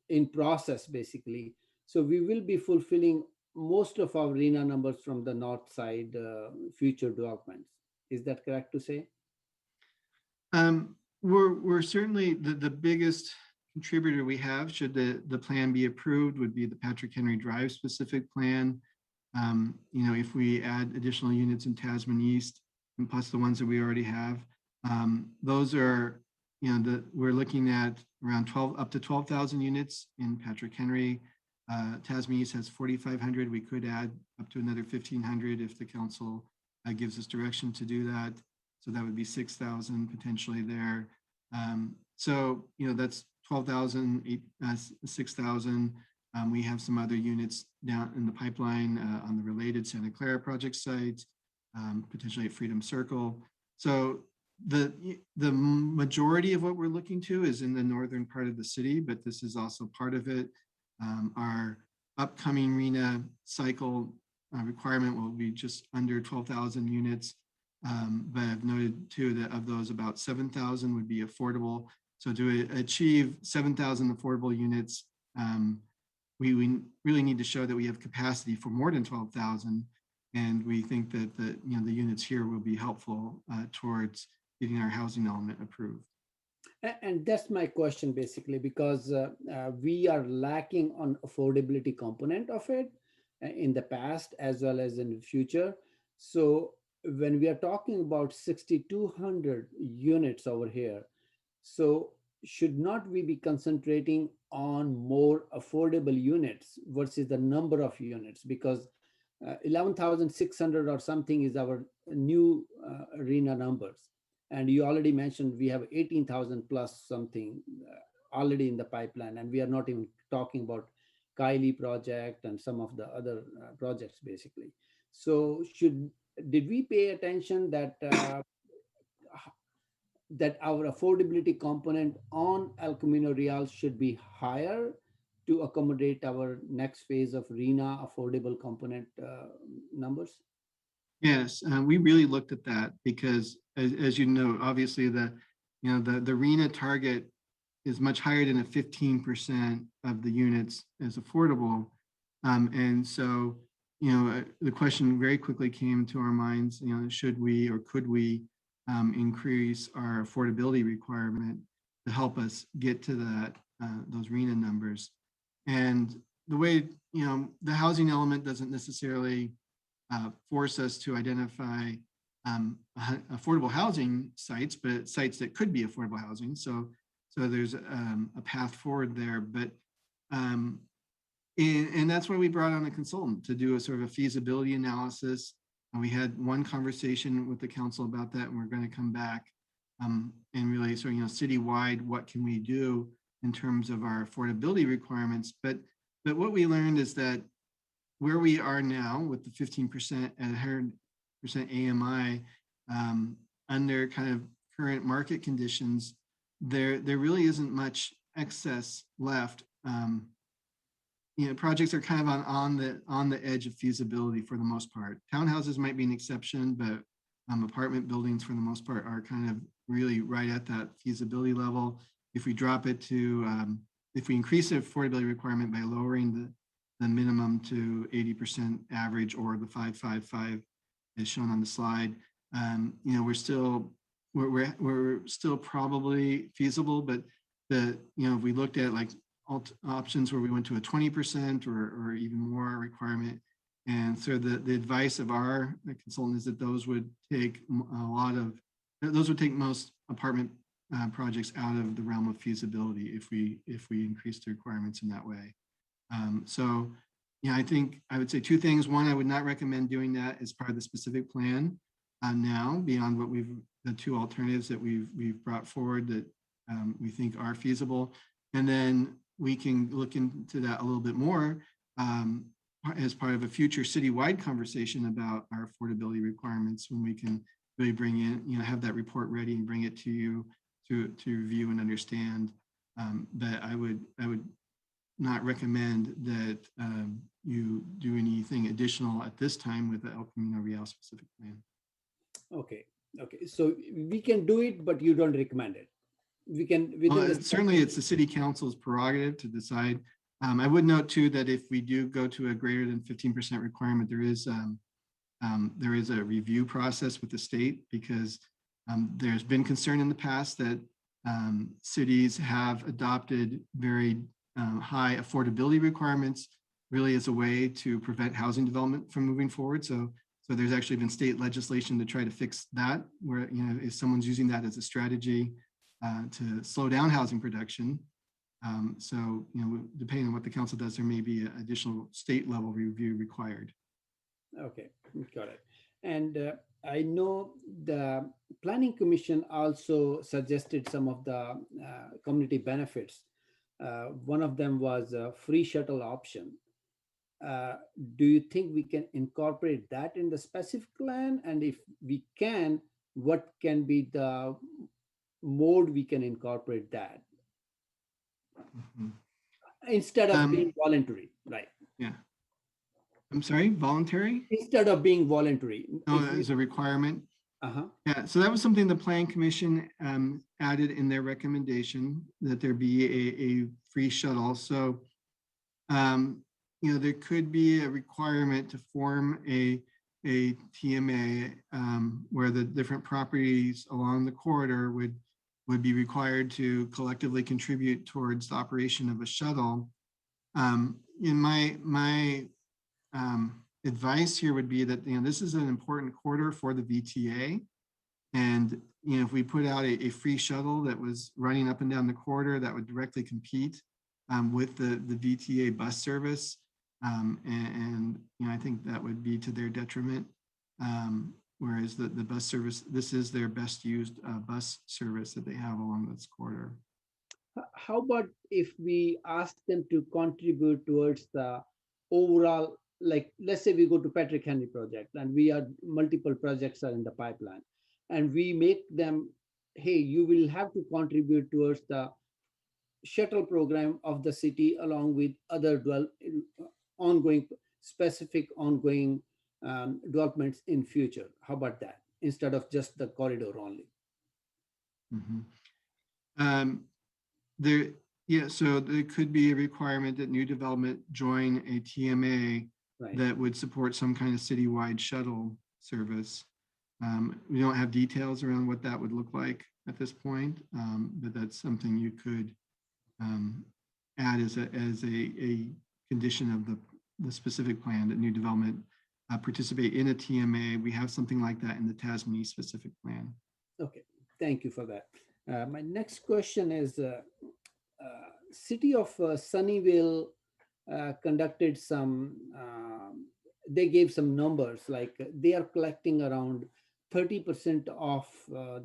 in process, basically, so we will be fulfilling most of our RENA numbers from the north side future developments. Is that correct to say? We're certainly the biggest contributor we have, should the plan be approved, would be the Patrick Henry Drive specific plan. If we add additional units in Tasman East, and plus the ones that we already have, those are, we're looking at around up to 12,000 units in Patrick Henry. Tasman East has 4,500. We could add up to another 1,500 if the council gives us direction to do that. So that would be 6,000 potentially there. So, that's 12,000, 6,000. We have some other units down in the pipeline on the related Santa Clara project site, potentially at Freedom Circle. So the majority of what we're looking to is in the northern part of the city, but this is also part of it. Our upcoming RENA cycle requirement will be just under 12,000 units. But I've noted too that of those, about 7,000 would be affordable. So to achieve 7,000 affordable units, we really need to show that we have capacity for more than 12,000. And we think that the units here will be helpful towards getting our housing element approved. And that's my question basically, because we are lacking on affordability component of it in the past as well as in the future. So when we are talking about 6,200 units over here, so should not we be concentrating on more affordable units versus the number of units? Because 11,600 or something is our new arena numbers. And you already mentioned we have 18,000 plus something already in the pipeline. And we are not even talking about Kylie project and some of the other projects basically. So did we pay attention that that our affordability component on El Camino Real should be higher to accommodate our next phase of RENA affordable component numbers? Yes, we really looked at that because, as you know, obviously the RENA target is much higher than a 15% of the units as affordable, and so the question very quickly came to our minds. Should we or could we increase our affordability requirement to help us get to that those RENA numbers? And the way the housing element doesn't necessarily force us to identify affordable housing sites, but sites that could be affordable housing. So there's a path forward there. But and that's why we brought on a consultant to do a sort of a feasibility analysis. And we had one conversation with the council about that, and we're going to come back and really sort of citywide, what can we do in terms of our affordability requirements? But what we learned is that where we are now with the 15% and 100% AMI under kind of current market conditions, there really isn't much excess left. Projects are kind of on the edge of feasibility for the most part. Townhouses might be an exception, but apartment buildings for the most part are kind of really right at that feasibility level. If we drop it to, if we increase the affordability requirement by lowering the minimum to 80% average or the 555 as shown on the slide, we're still probably feasible. But if we looked at like options where we went to a 20% or even more requirement, and so the advice of our consultant is that those would take most apartment projects out of the realm of feasibility if we increase the requirements in that way. So I think I would say two things. One, I would not recommend doing that as part of the specific plan now, beyond what the two alternatives that we've brought forward that we think are feasible. And then we can look into that a little bit more as part of a future citywide conversation about our affordability requirements, when we can really bring in, have that report ready and bring it to you to review and understand. But I would not recommend that you do anything additional at this time with the El Camino Real specific plan. Okay. So we can do it, but you don't recommend it. We can. Certainly, it's the city council's prerogative to decide. I would note too that if we do go to a greater than 15% requirement, there is a review process with the state, because there's been concern in the past that cities have adopted very high affordability requirements, really as a way to prevent housing development from moving forward. So there's actually been state legislation to try to fix that, where if someone's using that as a strategy to slow down housing production. So depending on what the council does, there may be an additional state level review required. Okay, got it. And I know the Planning Commission also suggested some of the community benefits. One of them was a free shuttle option. Do you think we can incorporate that in the specific plan? And if we can, what can be the mode we can incorporate that Mhm. instead of Um, being voluntary, right? Yeah. I'm sorry, voluntary? Instead of being voluntary. No, if we- as a requirement. Uh-huh. Yeah, so that was something the Plan Commission added in their recommendation, that there be a free shuttle. So, there could be a requirement to form a TMA where the different properties along the corridor would be required to collectively contribute towards the operation of a shuttle. In my advice here would be that, this is an important corridor for the VTA. And, if we put out a free shuttle that was running up and down the corridor, that would directly compete with the VTA bus service. I think that would be to their detriment. Whereas the bus service, this is their best used bus service that they have along this corridor. How about if we ask them to contribute towards the overall, like, let's say we go to Patrick Henry project and we are multiple projects are in the pipeline, and we make them, hey, you will have to contribute towards the shuttle program of the city along with other ongoing developments in future. How about that? Instead of just the corridor only. So there could be a requirement that new development join a TMA Right. that would support some kind of citywide shuttle service. We don't have details around what that would look like at this point, but that's something you could add as a condition of the specific plan that new development participate in a TMA. We have something like that in the Tasmania specific plan. Okay, thank you for that. My next question is, City of Sunnyvale conducted some, they gave some numbers, like they are collecting around 30% of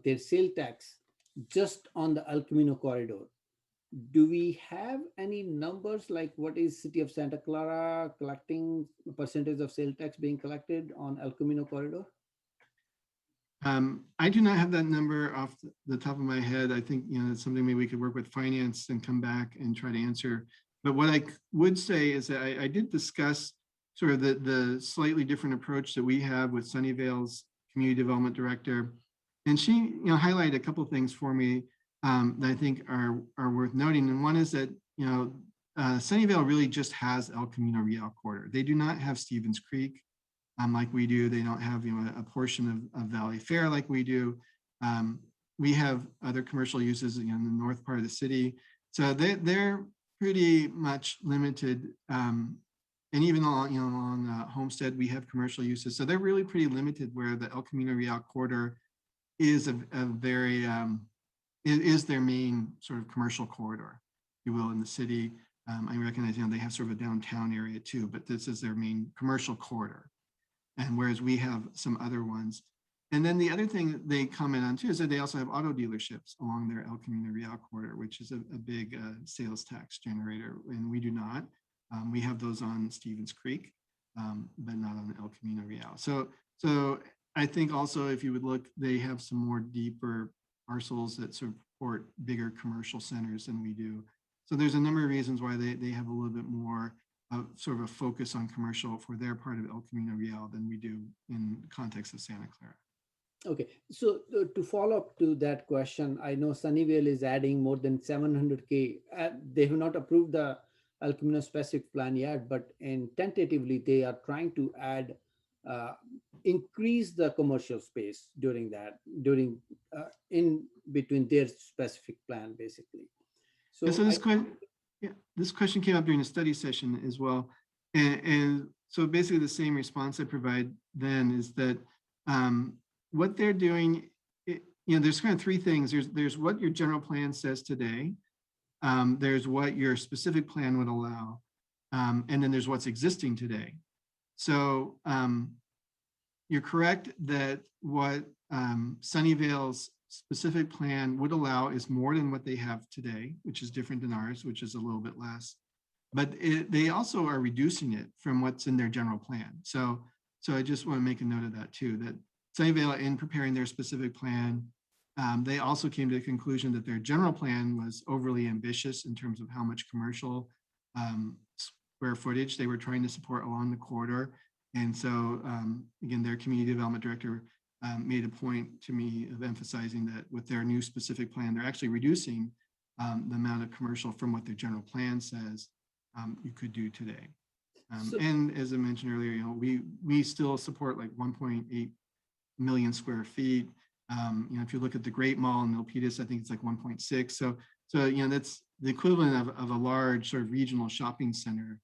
their sale tax just on the El Camino corridor. Do we have any numbers, like what is City of Santa Clara collecting percentage of sale tax being collected on El Camino corridor? I do not have that number off the top of my head. I think, it's something maybe we could work with finance and come back and try to answer. But what I would say is that I did discuss sort of the slightly different approach that we have with Sunnyvale's community development director. And she, highlighted a couple of things for me that I think are worth noting. And one is that, Sunnyvale really just has El Camino Real corridor. They do not have Stevens Creek like we do. They don't have, a portion of Valley Fair like we do. We have other commercial uses in the north part of the city. So they're pretty much limited. And even along Homestead, we have commercial uses. So they're really pretty limited, where the El Camino Real corridor is a very, it is their main sort of commercial corridor, if you will, in the city. I recognize, they have sort of a downtown area too, but this is their main commercial corridor. And whereas we have some other ones. And then the other thing that they comment on too is that they also have auto dealerships along their El Camino Real corridor, which is a big sales tax generator, and we do not. We have those on Stevens Creek, but not on El Camino Real. So I think also, if you would look, they have some more deeper parcels that support bigger commercial centers than we do. So there's a number of reasons why they have a little bit more sort of a focus on commercial for their part of El Camino Real than we do in the context of Santa Clara. Okay, so to follow up to that question, I know Sunnyvale is adding more than 700K. They have not approved the El Camino specific plan yet, but tentatively they are trying to add, increase the commercial space in between their specific plan, basically. So this question came up during a study session as well. And so basically the same response I provide then is that what they're doing, there's kind of three things. There's what your general plan says today. There's what your specific plan would allow. And then there's what's existing today. So you're correct that what Sunnyvale's specific plan would allow is more than what they have today, which is different than ours, which is a little bit less. But they also are reducing it from what's in their general plan. So I just want to make a note of that too, that Sunnyvale, in preparing their specific plan, they also came to the conclusion that their general plan was overly ambitious in terms of how much commercial square footage they were trying to support along the corridor. And so, again, their community development director made a point to me of emphasizing that with their new specific plan, they're actually reducing the amount of commercial from what their general plan says you could do today. And as I mentioned earlier, you know, we still support like 1.8 million square feet. You know, if you look at the Great Mall in Milpitas, I think it's like 1.6. So you know, that's the equivalent of a large sort of regional shopping center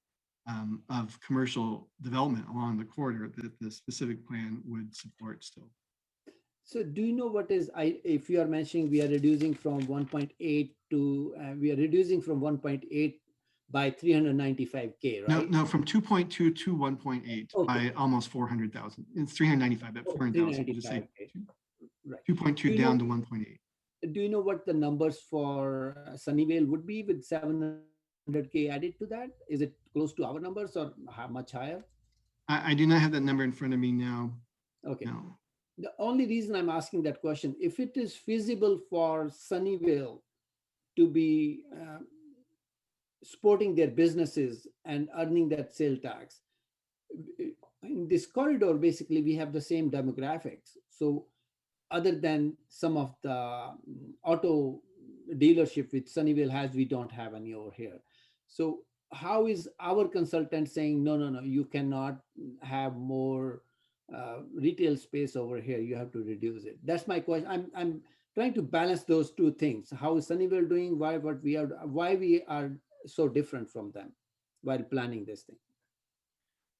of commercial development along the corridor that the specific plan would support still. So do you know what is, if you are mentioning we are reducing from 1.8 to, we are reducing from 1.8 by 395K, right? No, from 2.2 to 1.8 by almost 400,000. It's 395, but 400,000. Just say 2.2 down to 1.8. Do you know what the numbers for Sunnyvale would be with 700K added to that? Is it close to our numbers or how much higher? I do not have that number in front of me now. Okay. No. The only reason I'm asking that question, if it is feasible for Sunnyvale to be supporting their businesses and earning that sale tax, in this corridor, basically, we have the same demographics. So other than some of the auto dealership which Sunnyvale has, we don't have any over here. So how is our consultant saying, no, you cannot have more retail space over here, you have to reduce it? That's my question. I'm trying to balance those two things. How is Sunnyvale doing? Why we are so different from them while planning this thing?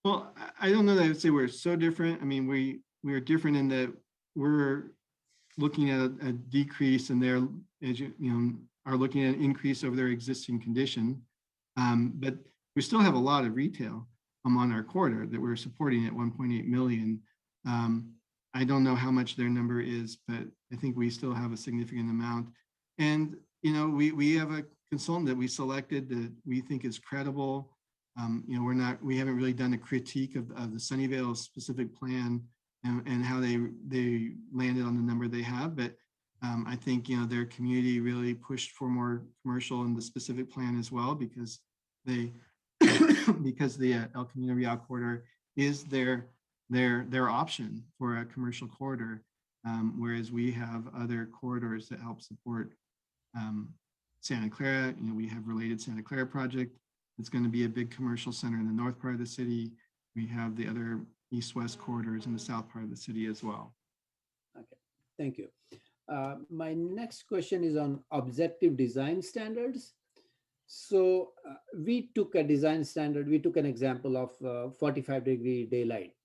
Well, I don't know that I would say we're so different. I mean, we are different in that we're looking at a decrease in their, as you know, are looking at an increase over their existing condition. But we still have a lot of retail on our corridor that we're supporting at 1.8 million. I don't know how much their number is, but I think we still have a significant amount. And, you know, we have a consultant that we selected that we think is credible. You know, we haven't really done a critique of the Sunnyvale specific plan and how they landed on the number they have. But I think, you know, their community really pushed for more commercial in the specific plan as well, because because the El Camino Real corridor is their option for a commercial corridor, whereas we have other corridors that help support Santa Clara. You know, we have related Santa Clara project. It's going to be a big commercial center in the north part of the city. We have the other east-west corridors in the south part of the city as well. Okay, thank you. My next question is on objective design standards. So we took a design standard, we took an example of 45-degree daylight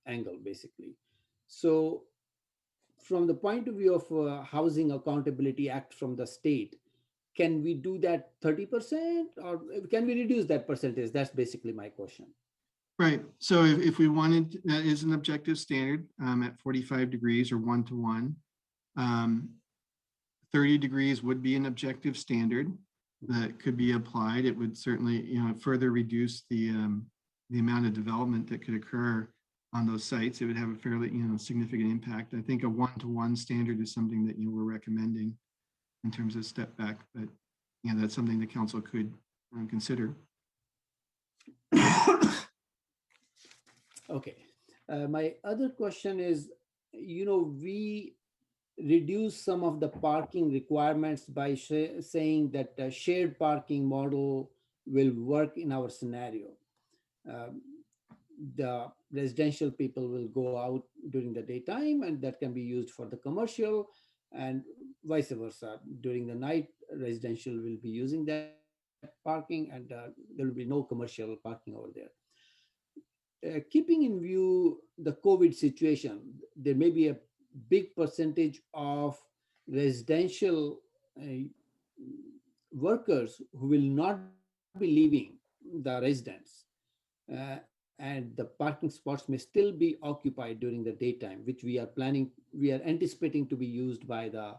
angle, basically. So from the point of view of Housing Accountability Act from the state, can we do that 30% or can we reduce that percentage? That's basically my question. Right. So if we wanted, that is an objective standard at 45 degrees or 1-to-1. 30 degrees would be an objective standard that could be applied. It would certainly, you know, further reduce the amount of development that could occur on those sites. It would have a fairly, you know, significant impact. I think a 1-to-1 standard is something that, you know, we're recommending in terms of step back, but you know, that's something the council could consider. Okay. My other question is, you know, we reduce some of the parking requirements by saying that the shared parking model will work in our scenario. The residential people will go out during the daytime and that can be used for the commercial, and vice versa. During the night, residential will be using that parking and there will be no commercial parking over there. Keeping in view the COVID situation, there may be a big percentage of residential workers who will not be leaving the residence. And the parking spots may still be occupied during the daytime, which we are anticipating to be used by the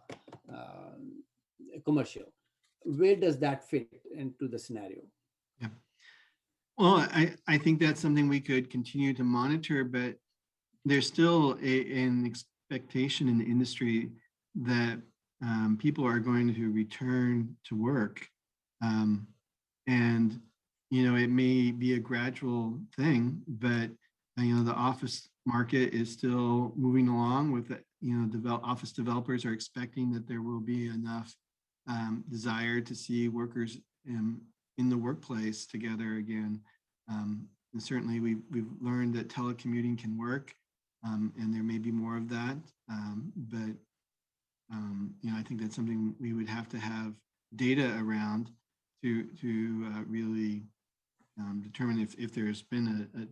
commercial. Where does that fit into the scenario? Yeah. Well, I think that's something we could continue to monitor, but there's still an expectation in the industry that people are going to return to work. And, it may be a gradual thing, but, the office market is still moving along with it. Office developers are expecting that there will be enough desire to see workers in the workplace together again. And certainly we've learned that telecommuting can work, and there may be more of that. But I think that's something we would have to have data around to really determine if there's been a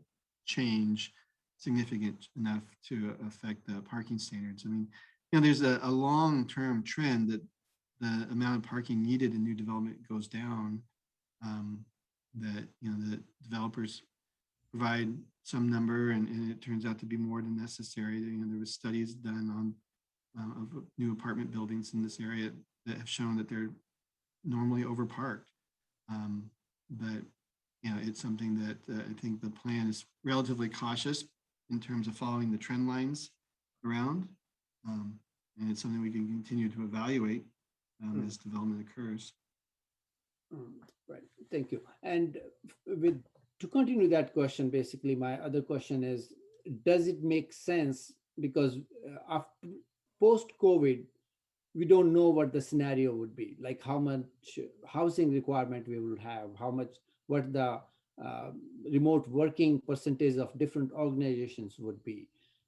change significant enough to affect the parking standards. I mean, there's a long-term trend that the amount of parking needed in new development goes down. That the developers provide some number, and it turns out to be more than necessary. There was studies done on of new apartment buildings in this area that have shown that they're normally overparked. But it's something that I think the plan is relatively cautious in terms of following the trend lines around, and it's something we can continue to evaluate as development occurs. Right, thank you. And to continue that question, basically my other question is, does it make sense, because after post-COVID, we don't know what the scenario would be, like how much housing requirement we will have, what the remote working percentage of different organizations would be.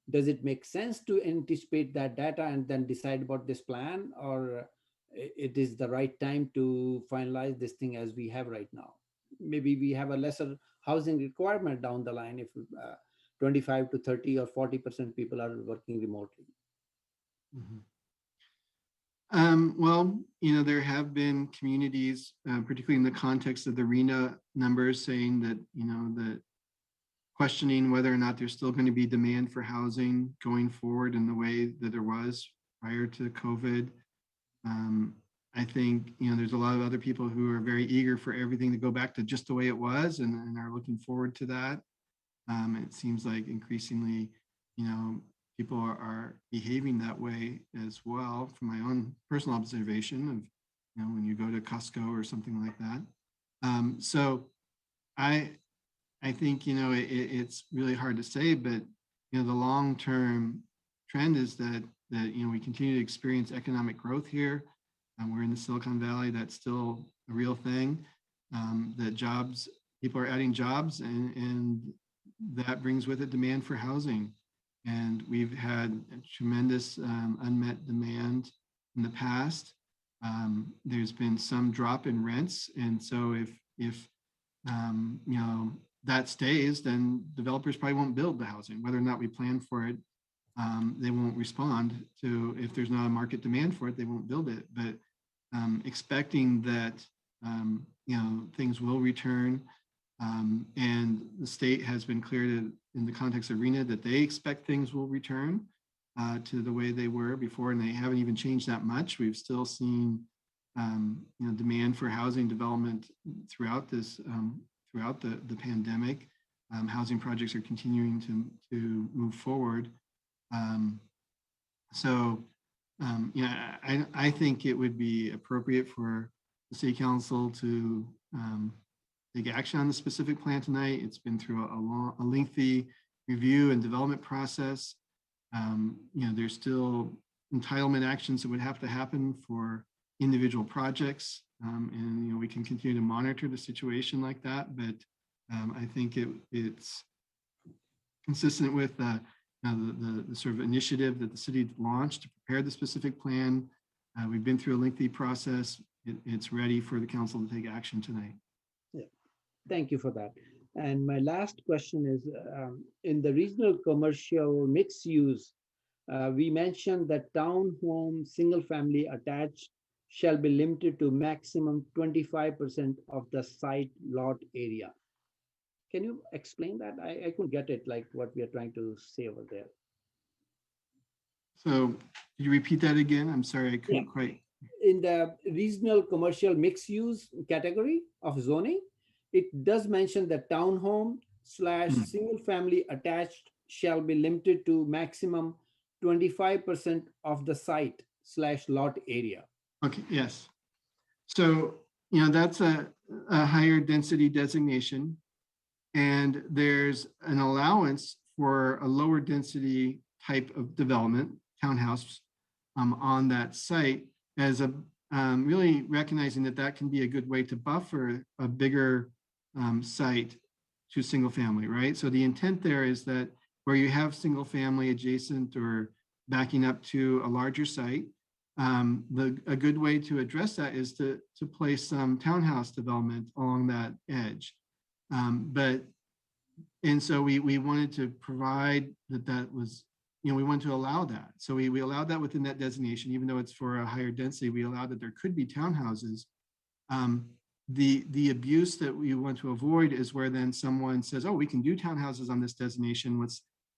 Does it make sense to anticipate that data and then decide about this plan, or it is the right time to finalize this thing as we have right now? Maybe we have a lesser housing requirement down the line if 25 to 30 or 40% people are working remotely. Mm-hmm. Well, there have been communities, particularly in the context of the RENA numbers, saying that, that questioning whether or not there's still going to be demand for housing going forward in the way that there was prior to COVID. I think, there's a lot of other people who are very eager for everything to go back to just the way it was, and are looking forward to that. It seems like increasingly, people are behaving that way as well, from my own personal observation of, when you go to Costco or something like that. So I think, it's really hard to say, but, the long-term trend is that we continue to experience economic growth here. We're in the Silicon Valley. That's still a real thing. That people are adding jobs, and that brings with it demand for housing. And we've had a tremendous unmet demand in the past. There's been some drop in rents, and so if that stays, then developers probably won't build the housing. Whether or not we plan for it, they won't respond to. If there's not a market demand for it, they won't build it. But expecting that things will return, and the state has been clear in the context of RENA that they expect things will return to the way they were before, and they haven't even changed that much. We've still seen demand for housing development throughout this throughout the pandemic. Housing projects are continuing to move forward. I think it would be appropriate for the city council to take action on the specific plan tonight. It's been through a lengthy review and development process. There's still entitlement actions that would have to happen for individual projects. And we can continue to monitor the situation like that. But I think it's consistent with the sort of initiative that the city launched to prepare the specific plan. We've been through a lengthy process. It's ready for the council to take action tonight. Yeah, thank you for that. And my last question is, in the regional commercial mixed use, we mentioned that townhome single-family attached shall be limited to maximum 25% of the site lot area. Can you explain that? I couldn't get it, like what we are trying to say over there. So could you repeat that again? I'm sorry, I couldn't quite. In the regional commercial mixed use category of zoning, it does mention that townhome / single family attached shall be limited to maximum 25% of the site/lot area. Okay, yes. So, that's a higher density designation. And there's an allowance for a lower density type of development, townhouse, on that site, as a really recognizing that that can be a good way to buffer a bigger site to single family, right? So the intent there is that where you have single family adjacent or backing up to a larger site, a good way to address that is to place some townhouse development along that edge. And so we wanted to provide that was, we wanted to allow that. So we allowed that within that designation, even though it's for a higher density, we allowed that there could be townhouses. The abuse that we want to avoid is where then someone says, oh, we can do townhouses on this designation.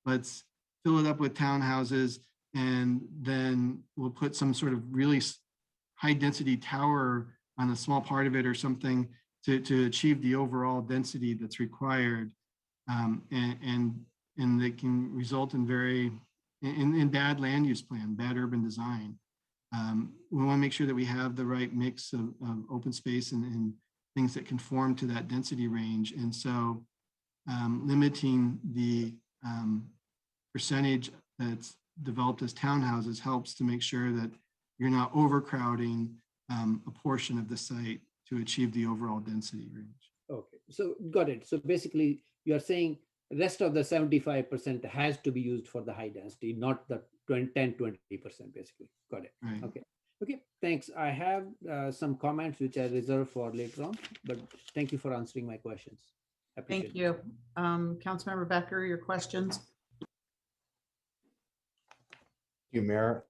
Let's fill it up with townhouses, and then we'll put some sort of really high density tower on a small part of it or something to achieve the overall density that's required. And they can result in in bad land use plan, bad urban design. We want to make sure that we have the right mix of open space and things that conform to that density range. And so limiting the percentage that's developed as townhouses helps to make sure that you're not overcrowding a portion of the site to achieve the overall density range. Okay, so got it. So basically you are saying the rest of the 75% has to be used for the high density, not the 10, 20% basically. Got it. Right. Okay. Okay, thanks. I have some comments which I reserve for later on, but thank you for answering my questions. Thank you. Councilmember Becker, your questions? Thank you, Mayor.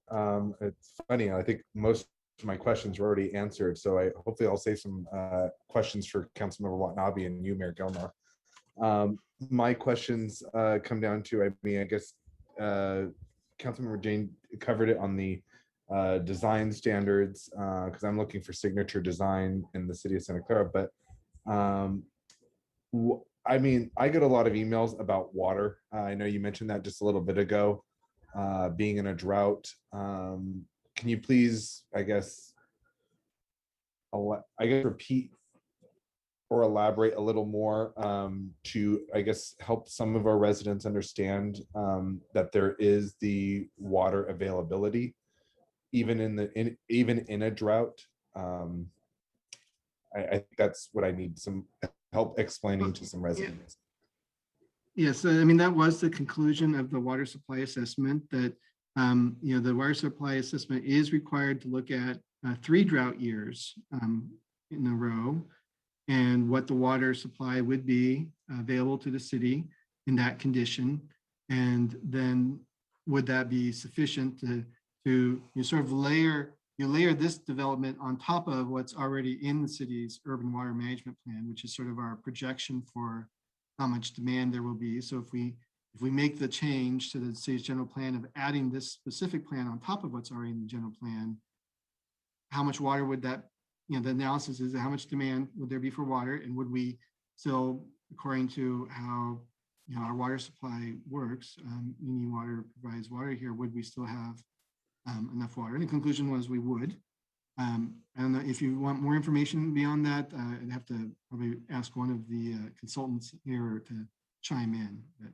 It's funny, I think most of my questions were already answered, so hopefully I'll save some questions for Councilmember Watanabe and you, Mayor Gilmore. My questions come down to, I guess Councilmember Jane covered it on the design standards, because I'm looking for signature design in the city of Santa Clara, but I get a lot of emails about water. I know you mentioned that just a little bit ago, being in a drought. Can you please, I guess repeat or elaborate a little more to, I guess, help some of our residents understand that there is the water availability, even in a drought. I think that's what I need some help explaining to some residents. Yes, that was the conclusion of the water supply assessment, that the water supply assessment is required to look at 3 drought years in a row, and what the water supply would be available to the city in that condition. And then would that be sufficient to you sort of layer this development on top of what's already in the city's urban water management plan, which is sort of our projection for how much demand there will be. So if we make the change to the city's general plan of adding this specific plan on top of what's already in the general plan, how much water would that, the analysis is how much demand would there be for water, and would we still, according to how our water supply works, Union Water provides water here, would we still have enough water? And the conclusion was we would. I don't know if you want more information beyond that. I'd have to probably ask one of the consultants here to chime in. But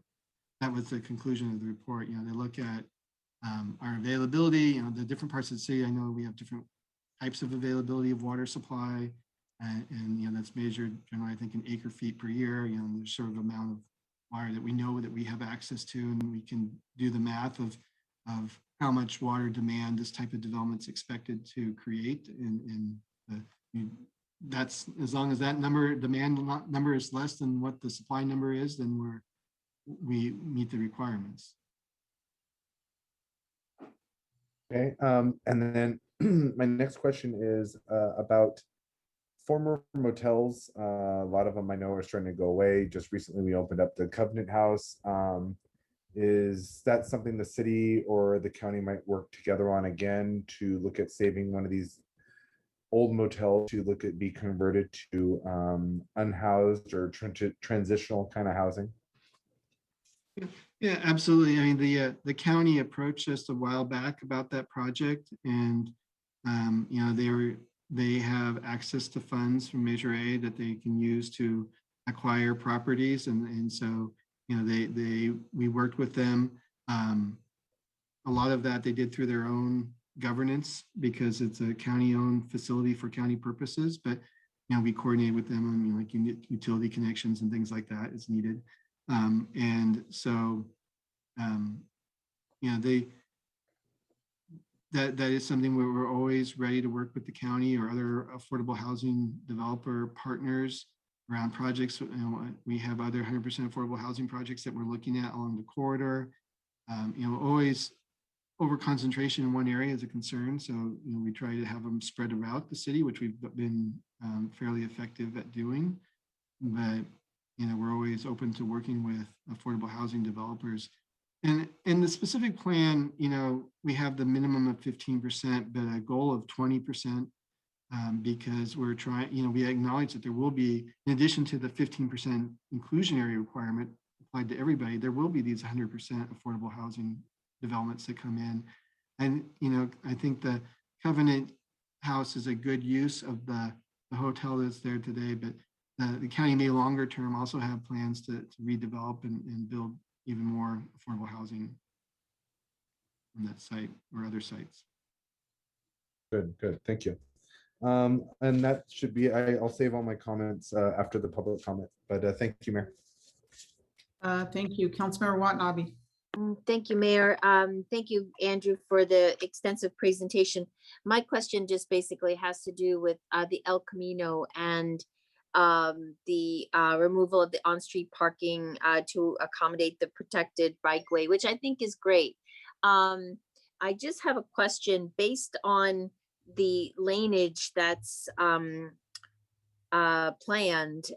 that was the conclusion of the report. They look at our availability, the different parts of the city. I know we have different types of availability of water supply, and that's measured generally, I think, in acre feet per year. There's sort of amount of water that we know that we have access to, and we can do the math of how much water demand this type of development is expected to create. And that's, as long as that demand number is less than what the supply number is, then we meet the requirements. Okay, and then my next question is about former motels. A lot of them I know are starting to go away. Just recently we opened up the Covenant House. Is that something the city or the county might work together on again to look at saving one of these old motels to be converted to unhoused or transitional kind of housing? Yeah, absolutely. I mean, the county approached us a while back about that project, and you know, they have access to funds from Measure A that they can use to acquire properties, and so you know we worked with them. A lot of that they did through their own governance because it's a county-owned facility for county purposes, but you know, we coordinate with them on, you know, like utility connections and things like that as needed. And so, you know, that is something where we're always ready to work with the county or other affordable housing developer partners around projects. You know, we have other 100% affordable housing projects that we're looking at along the corridor. You know, always over concentration in one area is a concern. So, you know, we try to have them spread around the city, which we've been fairly effective at doing. But, you know, we're always open to working with affordable housing developers. And in the specific plan, you know, we have the minimum of 15%, but a goal of 20%, because we're trying, you know, we acknowledge that there will be, in addition to the 15% inclusionary requirement applied to everybody, there will be these 100% affordable housing developments that come in. And, you know, I think the Covenant House is a good use of the hotel that's there today, but the county may longer term also have plans to redevelop and build even more affordable housing on that site or other sites. Good, good. Thank you. And that should be, I'll save all my comments after the public comment, but thank you, Mayor. Thank you. Councilmember Watanabe. Thank you, Mayor. Thank you, Andrew, for the extensive presentation. My question just basically has to do with the El Camino and the removal of the on-street parking to accommodate the protected bikeway, which I think is great. I just have a question based on the laneage that's planned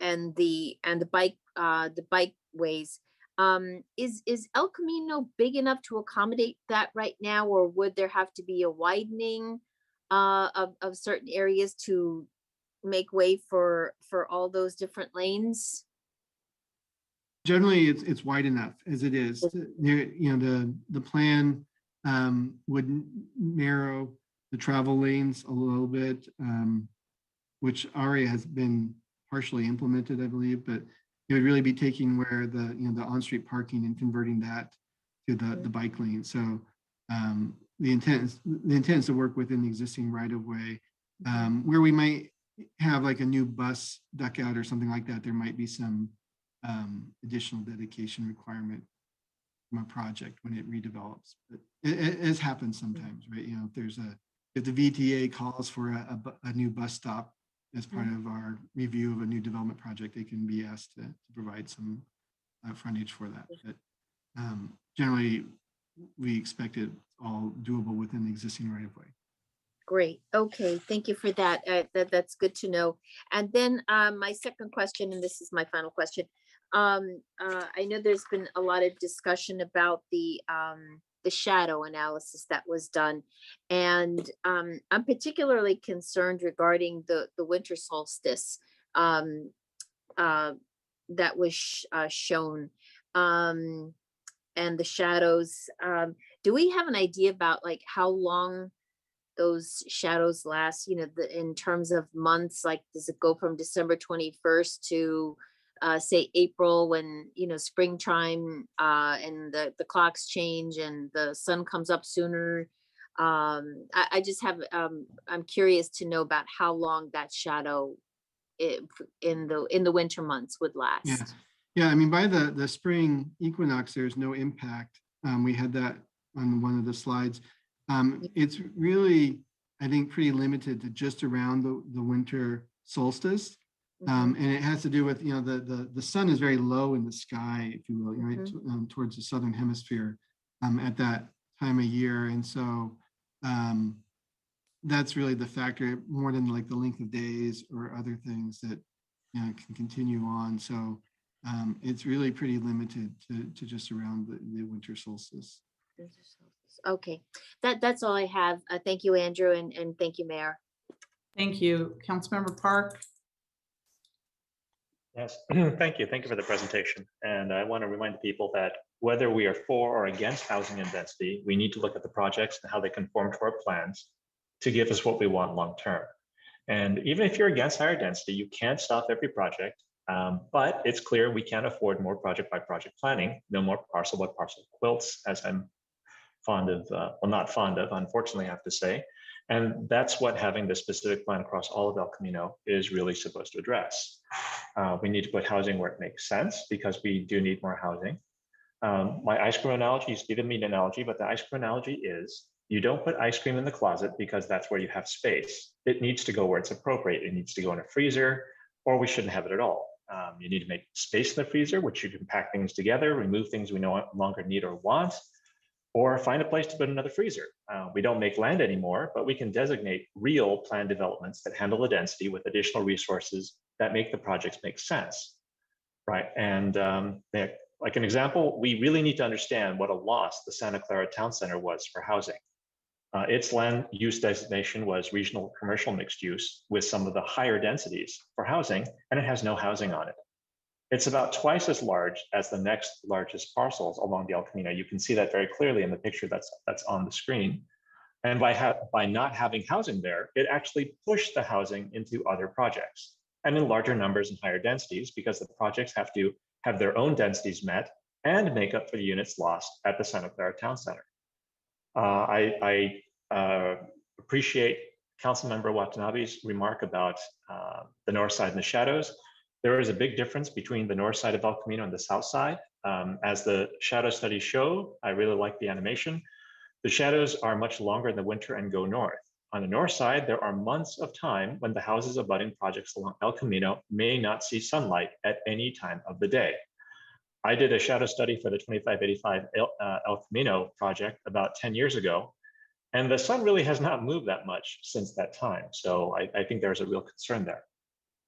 and the bikeways. Is El Camino big enough to accommodate that right now, or would there have to be a widening of certain areas to make way for all those different lanes? Generally, it's wide enough as it is. You know, the plan would narrow the travel lanes a little bit, which already has been partially implemented, I believe, but it would really be taking where the, you know, the on-street parking and converting that to the bike lane. So the intent is to work within the existing right of way. Where we might have like a new bus duckout or something like that, there might be some additional dedication requirement from a project when it redevelops. But it has happened sometimes, right? You know, if the VTA calls for a new bus stop as part of our review of a new development project, they can be asked to provide some frontage for that. But generally, we expect it all doable within the existing right of way. Great. Okay. Thank you for that. That's good to know. And then my second question, and this is my final question. I know there's been a lot of discussion about the shadow analysis that was done. And I'm particularly concerned regarding the winter solstice that was shown and the shadows. Do we have an idea about like how long those shadows last, you know, in terms of months? Like, does it go from December 21st to say April, when, you know, springtime and the clocks change and the sun comes up sooner? I just have, I'm curious to know about how long that shadow in the winter months would last. Yeah. I mean, by the spring equinox, there's no impact. We had that on one of the slides. It's really, I think, pretty limited to just around the winter solstice. And it has to do with, you know, the sun is very low in the sky, if you will, right, towards the southern hemisphere at that time of year. And so that's really the factor, more than like the length of days or other things that, you know, can continue on. So it's really pretty limited to just around the winter solstice. Okay, that's all I have. Thank you, Andrew, and thank you, Mayor. Thank you. Councilmember Park. Yes, thank you. Thank you for the presentation. And I want to remind people that whether we are for or against housing and density, we need to look at the projects and how they conform to our plans to give us what we want long term. And even if you're against higher density, you can't stop every project. But it's clear we can't afford more project by project planning, no more parcel by parcel quilts, as I'm fond of, well, not fond of, unfortunately, I have to say. And that's what having this specific plan across all of El Camino is really supposed to address. We need to put housing where it makes sense because we do need more housing. My ice cream analogy is the meat analogy, but the ice cream analogy is you don't put ice cream in the closet because that's where you have space. It needs to go where it's appropriate. It needs to go in a freezer, or we shouldn't have it at all. You need to make space in the freezer, which you can pack things together, remove things we no longer need or want, or find a place to put another freezer. We don't make land anymore, but we can designate real planned developments that handle the density with additional resources that make the projects make sense, right? And like an example, we really need to understand what a loss the Santa Clara Town Center was for housing. Its land use designation was regional commercial mixed use with some of the higher densities for housing, and it has no housing on it. It's about twice as large as the next largest parcels along the El Camino. You can see that very clearly in the picture that's on the screen. And by not having housing there, it actually pushed the housing into other projects and in larger numbers and higher densities because the projects have to have their own densities met and make up for the units lost at the Santa Clara Town Center. I appreciate Councilmember Watanabe's remark about the north side and the shadows. There is a big difference between the north side of El Camino and the south side. As the shadow studies show, I really like the animation. The shadows are much longer in the winter and go north. On the north side, there are months of time when the houses abutting projects along El Camino may not see sunlight at any time of the day. I did a shadow study for the 2585 El Camino project about 10 years ago, and the sun really has not moved that much since that time. So I think there's a real concern there.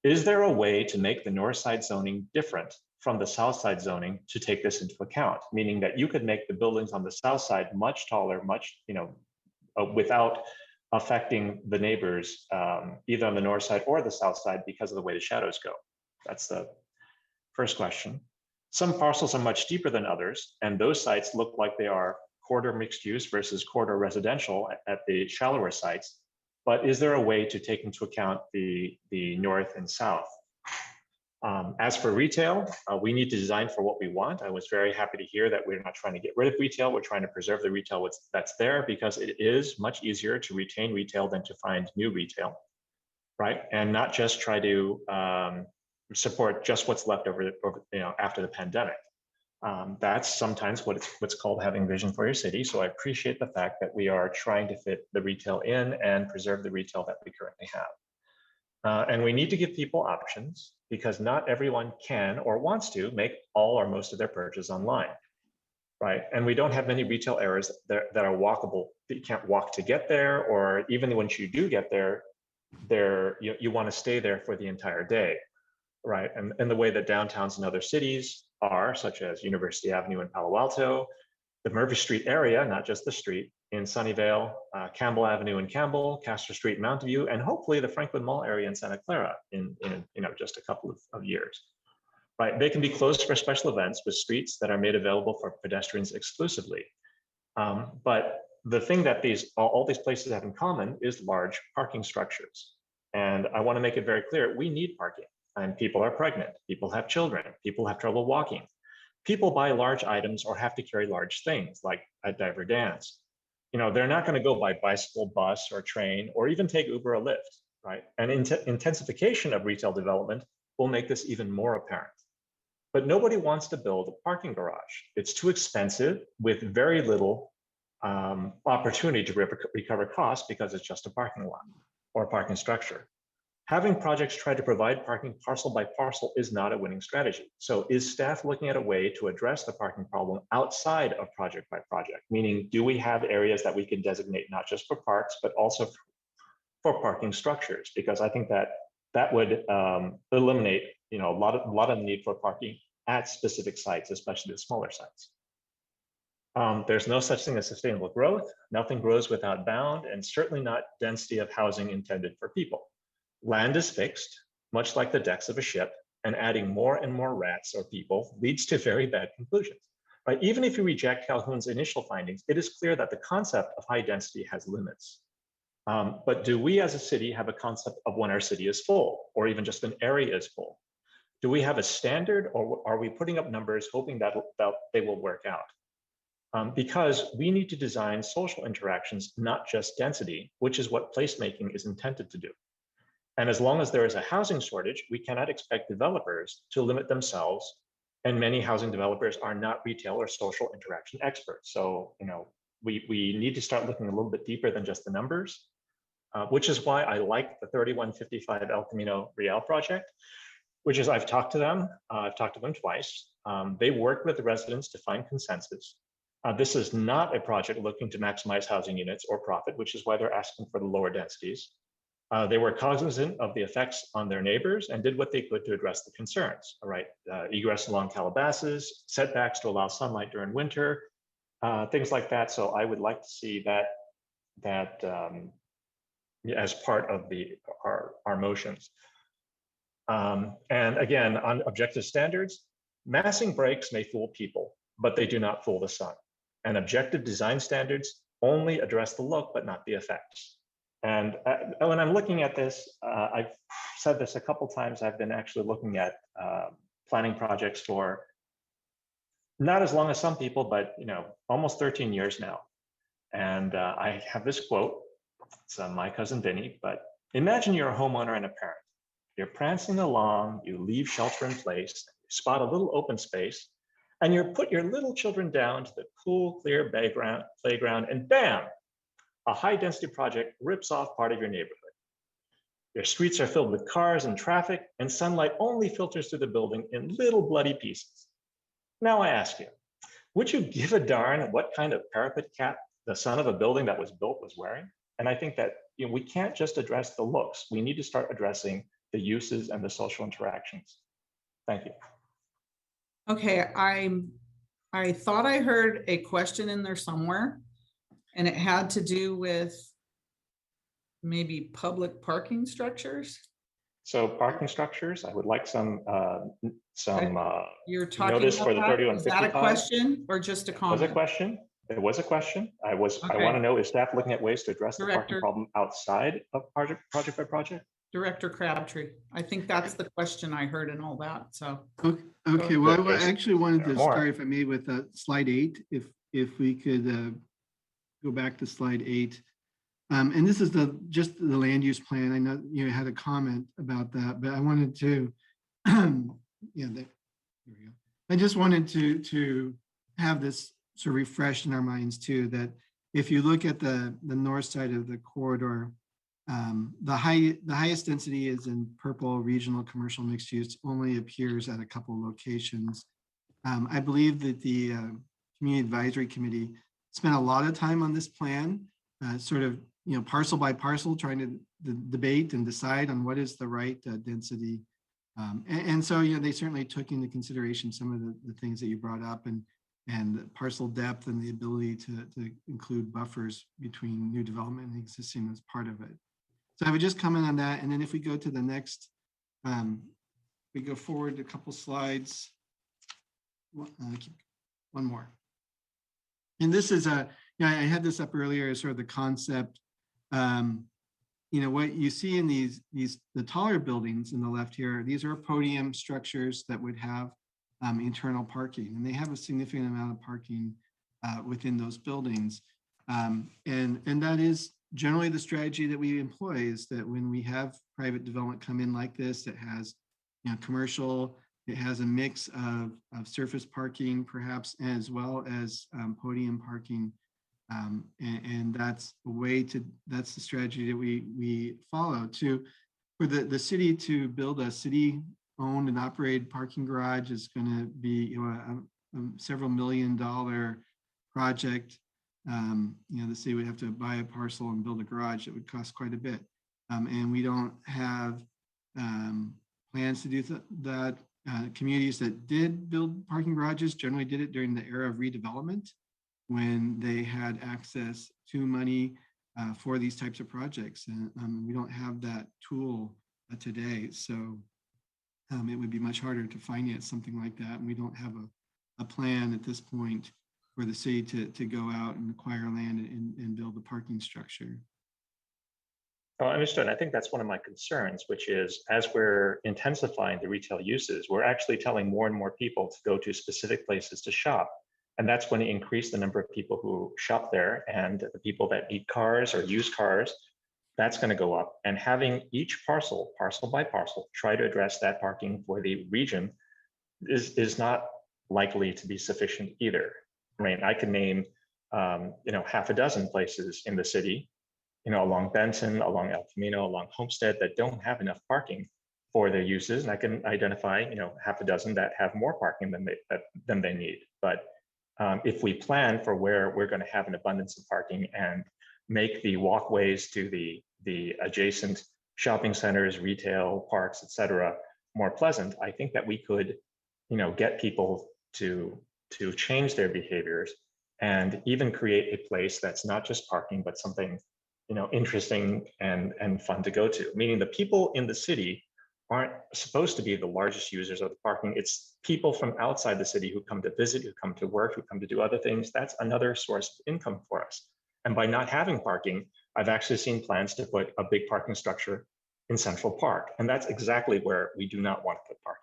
Is there a way to make the north side zoning different from the south side zoning to take this into account? Meaning that you could make the buildings on the south side much taller, much, without affecting the neighbors, either on the north side or the south side because of the way the shadows go? That's the first question. Some parcels are much deeper than others, and those sites look like they are corridor mixed use versus corridor residential at the shallower sites. But is there a way to take into account the north and south? As for retail, we need to design for what we want. I was very happy to hear that we're not trying to get rid of retail. We're trying to preserve the retail that's there because it is much easier to retain retail than to find new retail, right? And not just try to support just what's left over after the pandemic. That's sometimes what's called having vision for your city. So I appreciate the fact that we are trying to fit the retail in and preserve the retail that we currently have. And we need to give people options because not everyone can or wants to make all or most of their purchase online, right? And we don't have many retail areas that are walkable. You can't walk to get there, or even once you do get there, you want to stay there for the entire day, right? And the way that downtowns in other cities are, such as University Avenue in Palo Alto, the Murphy Street area, not just the street, in Sunnyvale, Campbell Avenue in Campbell, Castro Street in Mountain View, and hopefully the Franklin Mall area in Santa Clara in just a couple of years, right? They can be closed for special events with streets that are made available for pedestrians exclusively. But the thing that all these places have in common is large parking structures. And I want to make it very clear, we need parking. And people are pregnant, people have children, people have trouble walking. People buy large items or have to carry large things like a diver dance. They're not going to go by bicycle, bus, or train, or even take Uber or Lyft, right? And intensification of retail development will make this even more apparent. But nobody wants to build a parking garage. It's too expensive with very little opportunity to recover costs because it's just a parking lot or a parking structure. Having projects try to provide parking parcel by parcel is not a winning strategy. So is staff looking at a way to address the parking problem outside of project by project? Meaning, do we have areas that we can designate not just for parks, but also for parking structures? Because I think that would eliminate a lot of the need for parking at specific sites, especially the smaller sites. There's no such thing as sustainable growth. Nothing grows without bound, and certainly not density of housing intended for people. Land is fixed, much like the decks of a ship, and adding more and more rats or people leads to very bad conclusions. Right? Even if you reject Calhoun's initial findings, it is clear that the concept of high density has limits. But do we as a city have a concept of when our city is full, or even just an area is full? Do we have a standard, or are we putting up numbers hoping that they will work out? Because we need to design social interactions, not just density, which is what placemaking is intended to do. And as long as there is a housing shortage, we cannot expect developers to limit themselves. And many housing developers are not retail or social interaction experts. So, we need to start looking a little bit deeper than just the numbers, which is why I like the 3155 El Camino Real project, which is I've talked to them twice. They work with the residents to find consensus. This is not a project looking to maximize housing units or profit, which is why they're asking for the lower densities. They were cognizant of the effects on their neighbors and did what they could to address the concerns. All right, egress along Calabasas, setbacks to allow sunlight during winter, things like that. So I would like to see that as part of our motions. And again, on objective standards, massing breaks may fool people, but they do not fool the sun. And objective design standards only address the look, but not the effects. And when I'm looking at this, I've said this a couple times, I've been actually looking at planning projects for not as long as some people, but almost 13 years now. And I have this quote, it's my cousin Vinny, but imagine you're a homeowner and a parent. You're prancing along, you leave shelter in place, you spot a little open space, and you put your little children down to the cool, clear playground, and bam, a high-density project rips off part of your neighborhood. Your streets are filled with cars and traffic, and sunlight only filters through the building in little bloody pieces. Now I ask you, would you give a darn what kind of parapet cap the son of a building that was built was wearing? And I think that we can't just address the looks. We need to start addressing the uses and the social interactions. Thank you. Okay, I thought I heard a question in there somewhere, and it had to do with maybe public parking structures. So parking structures, I would like some You're talking notice about for the that? Is that a 3155. question or just a It was a comment? question. It was a question. I want Okay. to know, is staff looking at ways to address the parking Director. problem outside of project by project? Director Crabtree. I think that's the question I heard and all that, so. Okay, well, I There's- actually wanted there are to more. start, if I may, with slide 8, if we could go back to slide 8. And this is just the land use plan. I know you had a comment about that, but I wanted to, yeah, there we go. I just wanted to have this sort of refreshed in our minds too, that if you look at the north side of the corridor, the highest density is in purple. Regional commercial mixed use only appears at a couple locations. I believe that the Community Advisory Committee spent a lot of time on this plan, sort of parcel by parcel, trying to debate and decide on what is the right density. And so they certainly took into consideration some of the things that you brought up, and parcel depth and the ability to include buffers between new development and existing as part of it. So I would just comment on that. And then if we go to the next, we go forward a couple slides. One more. And this is I had this up earlier as sort of the concept. What you see in the taller buildings in the left here, these are podium structures that would have internal parking, and they have a significant amount of parking within those buildings. And that is generally the strategy that we employ, is that when we have private development come in like this, it has commercial, it has a mix of surface parking perhaps, as well as podium parking. And that's that's the strategy that we follow for the city to build a city owned and operated parking garage is going to be a several $1 million project. The city would have to buy a parcel and build a garage that would cost quite a bit. And we don't have plans to do that. Communities that did build parking garages generally did it during the era of redevelopment, when they had access to money for these types of projects. And we don't have that tool today. So it would be much harder to finance something like that. And we don't have a plan at this point for the city to go out and acquire land and build a parking structure. Oh, understood. I think that's one of my concerns, which is as we're intensifying the retail uses, we're actually telling more and more people to go to specific places to shop. And that's going to increase the number of people who shop there, and the people that need cars or use cars, that's going to go up. And having each parcel by parcel, try to address that parking for the region is not likely to be sufficient either. I mean, I can name, half a dozen places in the city, along Benton, along El Camino, along Homestead, that don't have enough parking for their uses. And I can identify, half a dozen that have more parking than they need. But if we plan for where we're going to have an abundance of parking and make the walkways to the adjacent shopping centers, retail, parks, et cetera, more pleasant, I think that we could, get people to change their behaviors and even create a place that's not just parking, but something, interesting and fun to go to. Meaning the people in the city aren't supposed to be the largest users of the parking. It's people from outside the city who come to visit, who come to work, who come to do other things. That's another source of income for us. And by not having parking, I've actually seen plans to put a big parking structure in Central Park. And that's exactly where we do not want to put parking.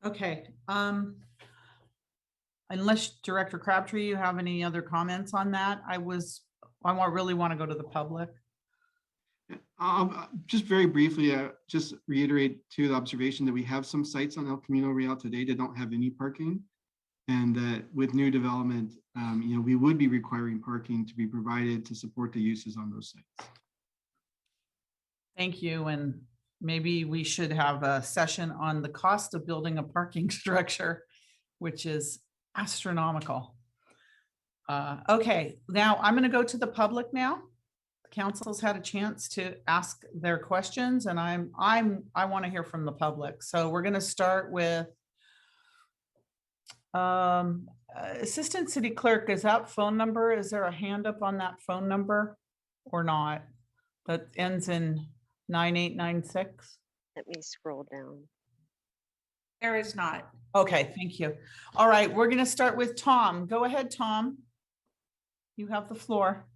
Okay. Unless Director Crabtree, you have any other comments on that? I really want to go to the public. Just very briefly, just reiterate to the observation that we have some sites on El Camino Real today that don't have any parking. And that with new development, we would be requiring parking to be provided to support the uses on those sites. Thank you. And maybe we should have a session on the cost of building a parking structure, which is astronomical. Okay, now I'm going to go to the public now. Council's had a chance to ask their questions, and I want to hear from the public. So we're going to start with Assistant City Clerk. Is that phone number? Is there a hand up on that phone number or not? That ends in 9896. Let me scroll down. There is not. Okay, thank you. All right, we're going to start with Tom. Go ahead, Tom. You have the floor.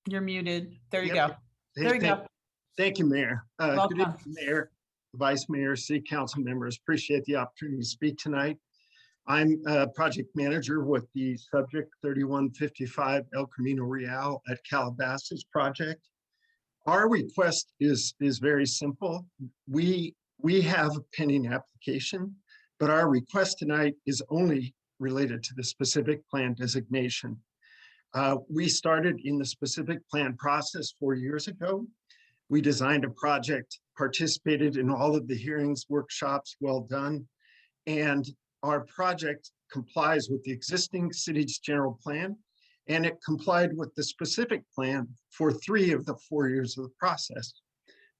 You're muted. There you go. There you go. Thank you, Mayor. Good Welcome. evening, Mayor, Vice Mayor, City Council members. Appreciate the opportunity to speak tonight. I'm a project manager with the subject 3155 El Camino Real at Calabasas project. Our request is very simple. We have a pending application, but our request tonight is only related to the specific plan designation. We started in the specific plan process 4 years ago. We designed a project, participated in all of the hearings, workshops, well done. And our project complies with the existing city's general plan, and it complied with the specific plan for 3 of the 4 years of the process.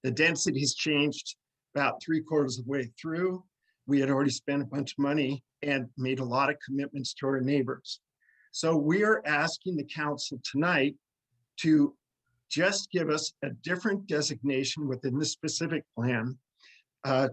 The density's changed about 3/4 of the way through. We had already spent a bunch of money and made a lot of commitments to our neighbors. So we are asking the council tonight to just give us a different designation within the specific plan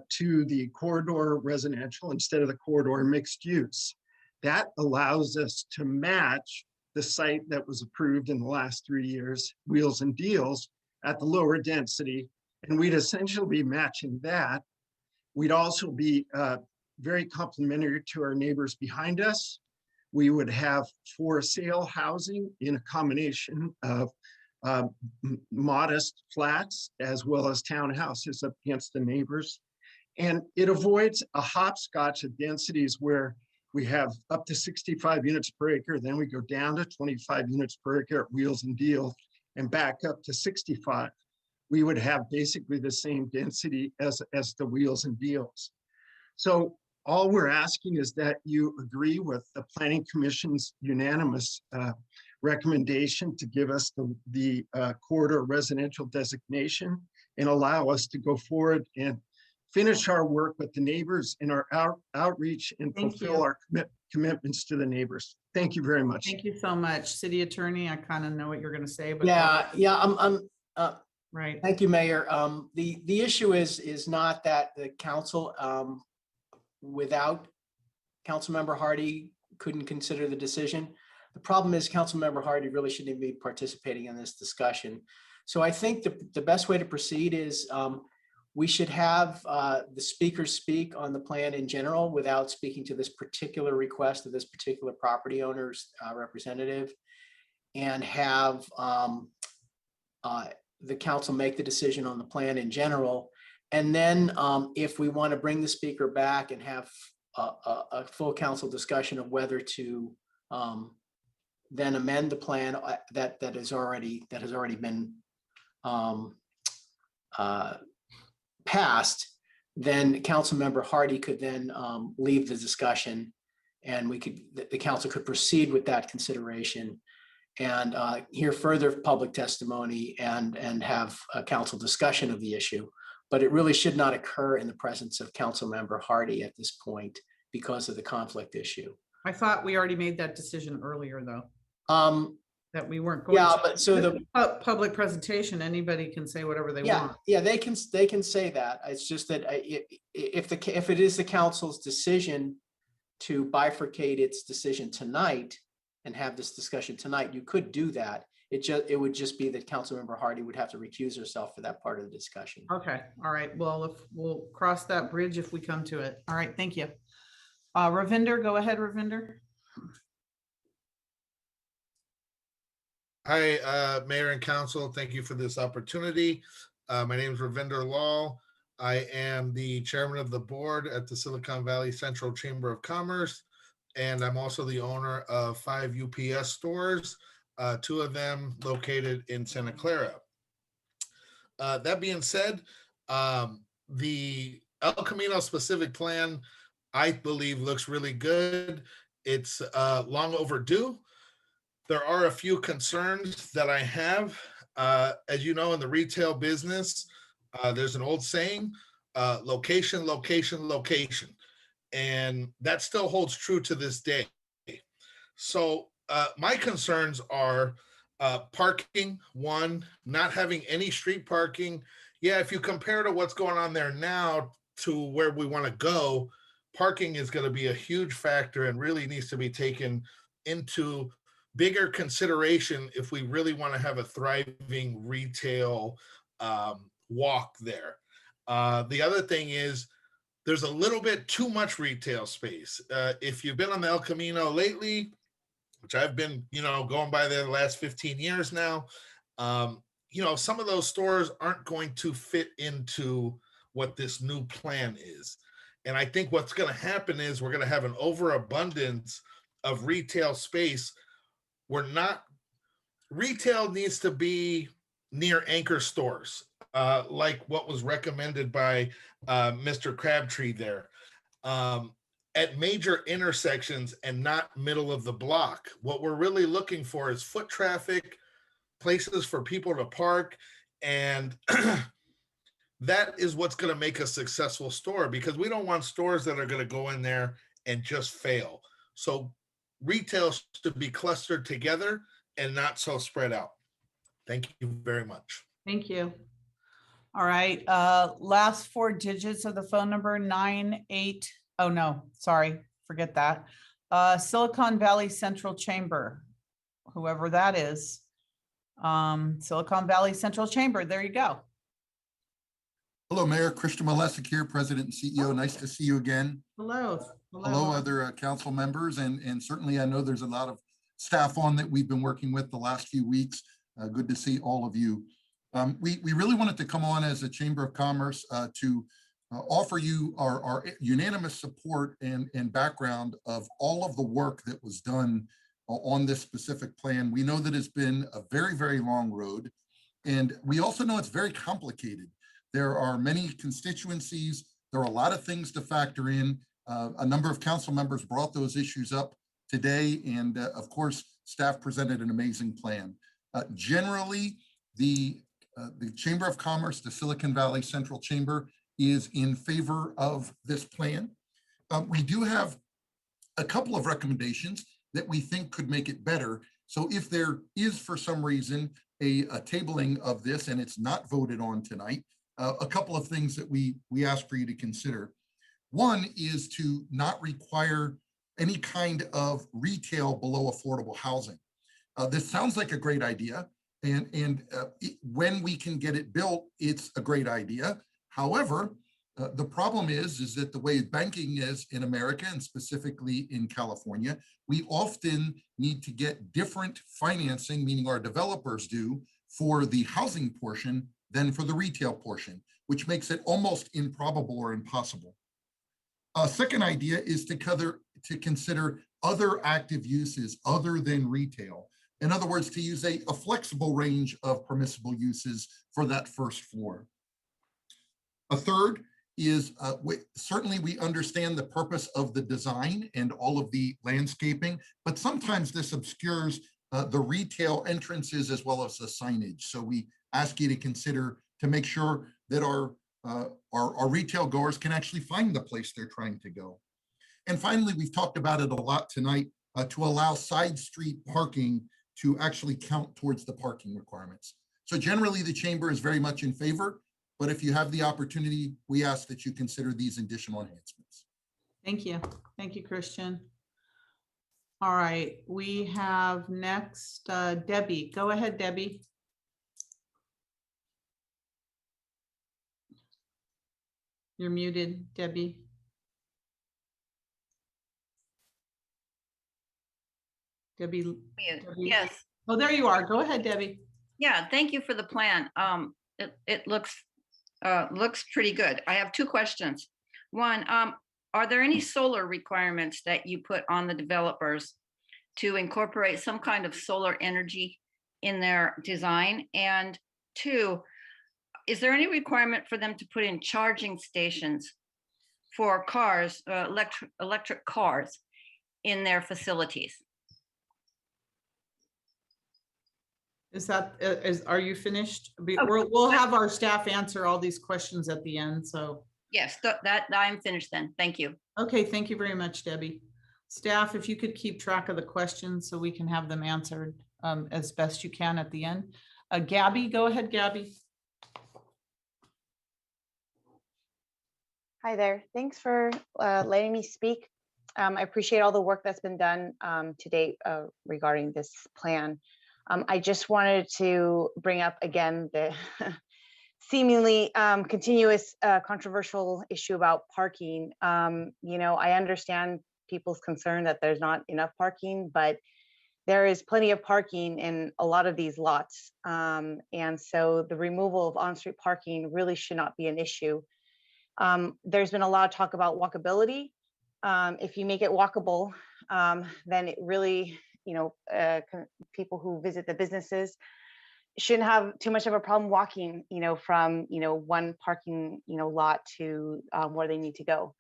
to the corridor residential instead of the corridor mixed use. That allows us to match the site that was approved in the last 3 years, Wheels and Deals, at the lower density. And we'd essentially be matching that. We'd also be very complementary to our neighbors behind us. We would have for sale housing in a combination of modest flats as well as townhouses up against the neighbors. And it avoids a hopscotch of densities where we have up to 65 units per acre, then we go down to 25 units per acre at Wheels and Deal and back up to 65. We would have basically the same density as the Wheels and Deals. So all we're asking is that you agree with the Planning Commission's unanimous recommendation to give us the corridor residential designation and allow us to go forward and finish our work with the neighbors in our outreach and fulfill our commitments to the neighbors. Thank you very much. Thank you so much. City Attorney, I kind of know what you're going to say, but Yeah, Right. Thank you, Mayor. The issue is not that the council, without Councilmember Hardy, couldn't consider the decision. The problem is Councilmember Hardy really shouldn't even be participating in this discussion. So I think the best way to proceed is we should have the speakers speak on the plan in general without speaking to this particular request of this particular property owner's representative, and have the council make the decision on the plan in general. And then if we want to bring the speaker back and have a full council discussion of whether to then amend the plan that has already been passed, then Councilmember Hardy could then leave the discussion, and the council could proceed with that consideration and hear further public testimony and have a council discussion of the issue. But it really should not occur in the presence of Councilmember Hardy at this point because of the conflict issue. I thought we already made that decision earlier, though. That we weren't going. Yeah, to. but so the Public presentation, anybody can say whatever they want. Yeah, they can say that. It's just that if it is the council's decision to bifurcate its decision tonight and have this discussion tonight, you could do that. It would just be that Councilmember Hardy would have to recuse herself for that part of the discussion. Okay, all right. Well, if we'll cross that bridge if we come to it. All right, thank you. Ravinder, go ahead, Ravinder. Hi, Mayor and Council. Thank you for this opportunity. My name is Ravinder Lal. I am the chairman of the board at the Silicon Valley Central Chamber of Commerce, and I'm also the owner of 5 UPS stores, 2 of them located in Santa Clara. That being said, the El Camino specific plan, I believe, looks really good. It's long overdue. There are a few concerns that I have. As you know, in the retail business, there's an old saying, location, location, location. And that still holds true to this day. So my concerns are parking, one, not having any street parking. Yeah, if you compare to what's going on there now to where we want to go, parking is going to be a huge factor and really needs to be taken into bigger consideration if we really want to have a thriving retail walk there. The other thing is there's a little bit too much retail space. If you've been on the El Camino lately, which I've been, going by there the last 15 years now, some of those stores aren't going to fit into what this new plan is. And I think what's going to happen is we're going to have an overabundance of retail space. Retail needs to be near anchor stores, like what was recommended by Mr. Crabtree there, at major intersections and not middle of the block. What we're really looking for is foot traffic, places for people to park, and that is what's going to make a successful store, because we don't want stores that are going to go in there and just fail. So retail should be clustered together and not so spread out. Thank you very much. Thank you. All right, last 4 digits of the phone number, 98. Oh no, sorry, forget that. Silicon Valley Central Chamber, whoever that is. Silicon Valley Central Chamber, there you go. Hello, Mayor. Christian Malesic here, President and CEO. Nice to see you again. Hello. Hello, other council members. And certainly I know there's a lot of staff on that we've been working with the last few weeks. Good to see all of you. We really wanted to come on as a Chamber of Commerce to offer you our unanimous support and background of all of the work that was done on this specific plan. We know that it's been a very, very long road. And we also know it's very complicated. There are many constituencies. There are a lot of things to factor in. A number of council members brought those issues up today. And of course, staff presented an amazing plan. Generally, the Chamber of Commerce, the Silicon Valley Central Chamber, is in favor of this plan. We do have a couple of recommendations that we think could make it better, So if there is for some reason a tabling of this and it's not voted on tonight, a couple of things that we ask for you to consider. One is to not require any kind of retail below affordable housing. This sounds like a great idea, and when we can get it built, it's a great idea. However, the problem is that the way banking is in America, and specifically in California, we often need to get different financing, meaning our developers do, for the housing portion than for the retail portion, which makes it almost improbable or impossible. A second idea is to consider other active uses other than retail. In other words, to use a flexible range of permissible uses for that first floor. A third is certainly we understand the purpose of the design and all of the landscaping, but sometimes this obscures the retail entrances as well as the signage. So we ask you to consider to make sure that our retail goers can actually find the place they're trying to go. And finally, we've talked about it a lot tonight, to allow side street parking to actually count towards the parking requirements. So generally the chamber is very much in favor, but if you have the opportunity, we ask that you consider these additional enhancements. Thank you. Thank you, Christian. All right, we have next Debbie. Go ahead, Debbie. You're muted, Debbie. Debbie. Yes. Oh, there you are. Go ahead, Debbie. Yeah, thank you for the plan. It looks pretty good. I have two questions. One, are there any solar requirements that you put on the developers to incorporate some kind of solar energy in their design? And two, is there any requirement for them to put in charging stations for cars, electric cars in their facilities? Are you finished? We'll have our staff answer all these questions at the end, so. Yes, that I'm finished then. Thank you. Okay, thank you very much, Debbie. Staff, if you could keep track of the questions so we can have them answered as best you can at the end. Gabby, go ahead, Gabby. Hi there. Thanks for letting me speak. I appreciate all the work that's been done to date regarding this plan. I just wanted to bring up again the seemingly continuous controversial issue about parking. You know, I understand people's concern that there's not enough parking, but there is plenty of parking in a lot of these lots. And so the removal of on-street parking really should not be an issue. There's been a lot of talk about walkability. If you make it walkable, then it really, you know, people who visit the businesses shouldn't have too much of a problem walking, you know, from, you know, one parking, you know, lot to where they need to go.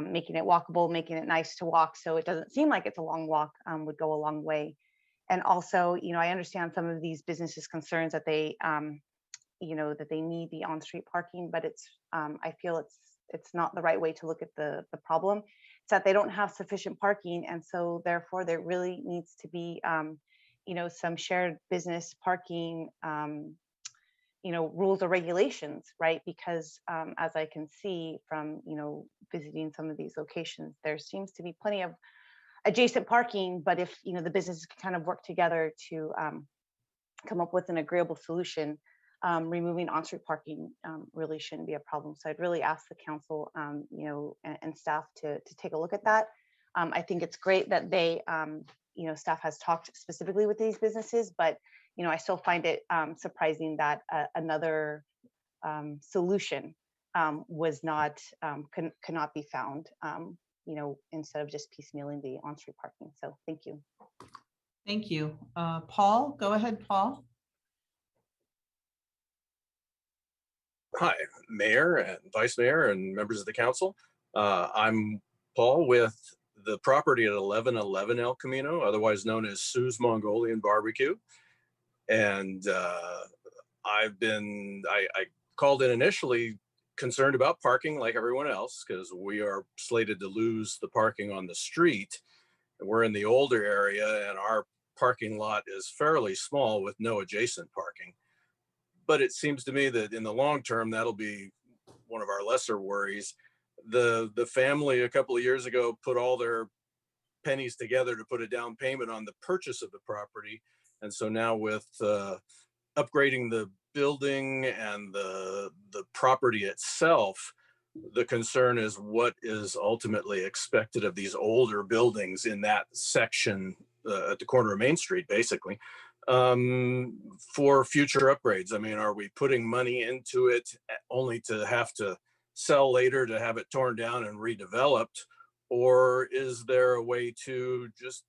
Making it walkable, making it nice to walk so it doesn't seem like it's a long walk would go a long way. And also, you know, I understand some of these businesses' concerns that they, you know, that they need the on-street parking, but it's, I feel it's not the right way to look at the problem. It's that they don't have sufficient parking, and so therefore there really needs to be, you know, some shared business parking, you know, rules or regulations, right? Because as I can see from, you know, visiting some of these locations, there seems to be plenty of adjacent parking, but if, you know, the businesses can kind of work together to come up with an agreeable solution, removing on-street parking really shouldn't be a problem. So I'd really ask the council, you know, and staff to take a look at that. I think it's great that they, you know, staff has talked specifically with these businesses, but, you know, I still find it surprising that another solution was not, cannot be found, you know, instead of just piecemealing the on-street parking. So thank you. Thank you. Paul, go ahead, Paul. Hi, Mayor and Vice Mayor and members of the council. I'm Paul with the property at 1111 El Camino, otherwise known as Sue's Mongolian Barbecue. And I called in initially concerned about parking like everyone else, because we are slated to lose the parking on the street. We're in the older area and our parking lot is fairly small with no adjacent parking. But it seems to me that in the long term, that'll be one of our lesser worries. The family a couple of years ago put all their pennies together to put a down payment on the purchase of the property. And so now with upgrading the building and the property itself, the concern is what is ultimately expected of these older buildings in that section at the corner of Main Street, basically, for future upgrades. I mean, are we putting money into it only to have to sell later to have it torn down and redeveloped? Or is there a way to just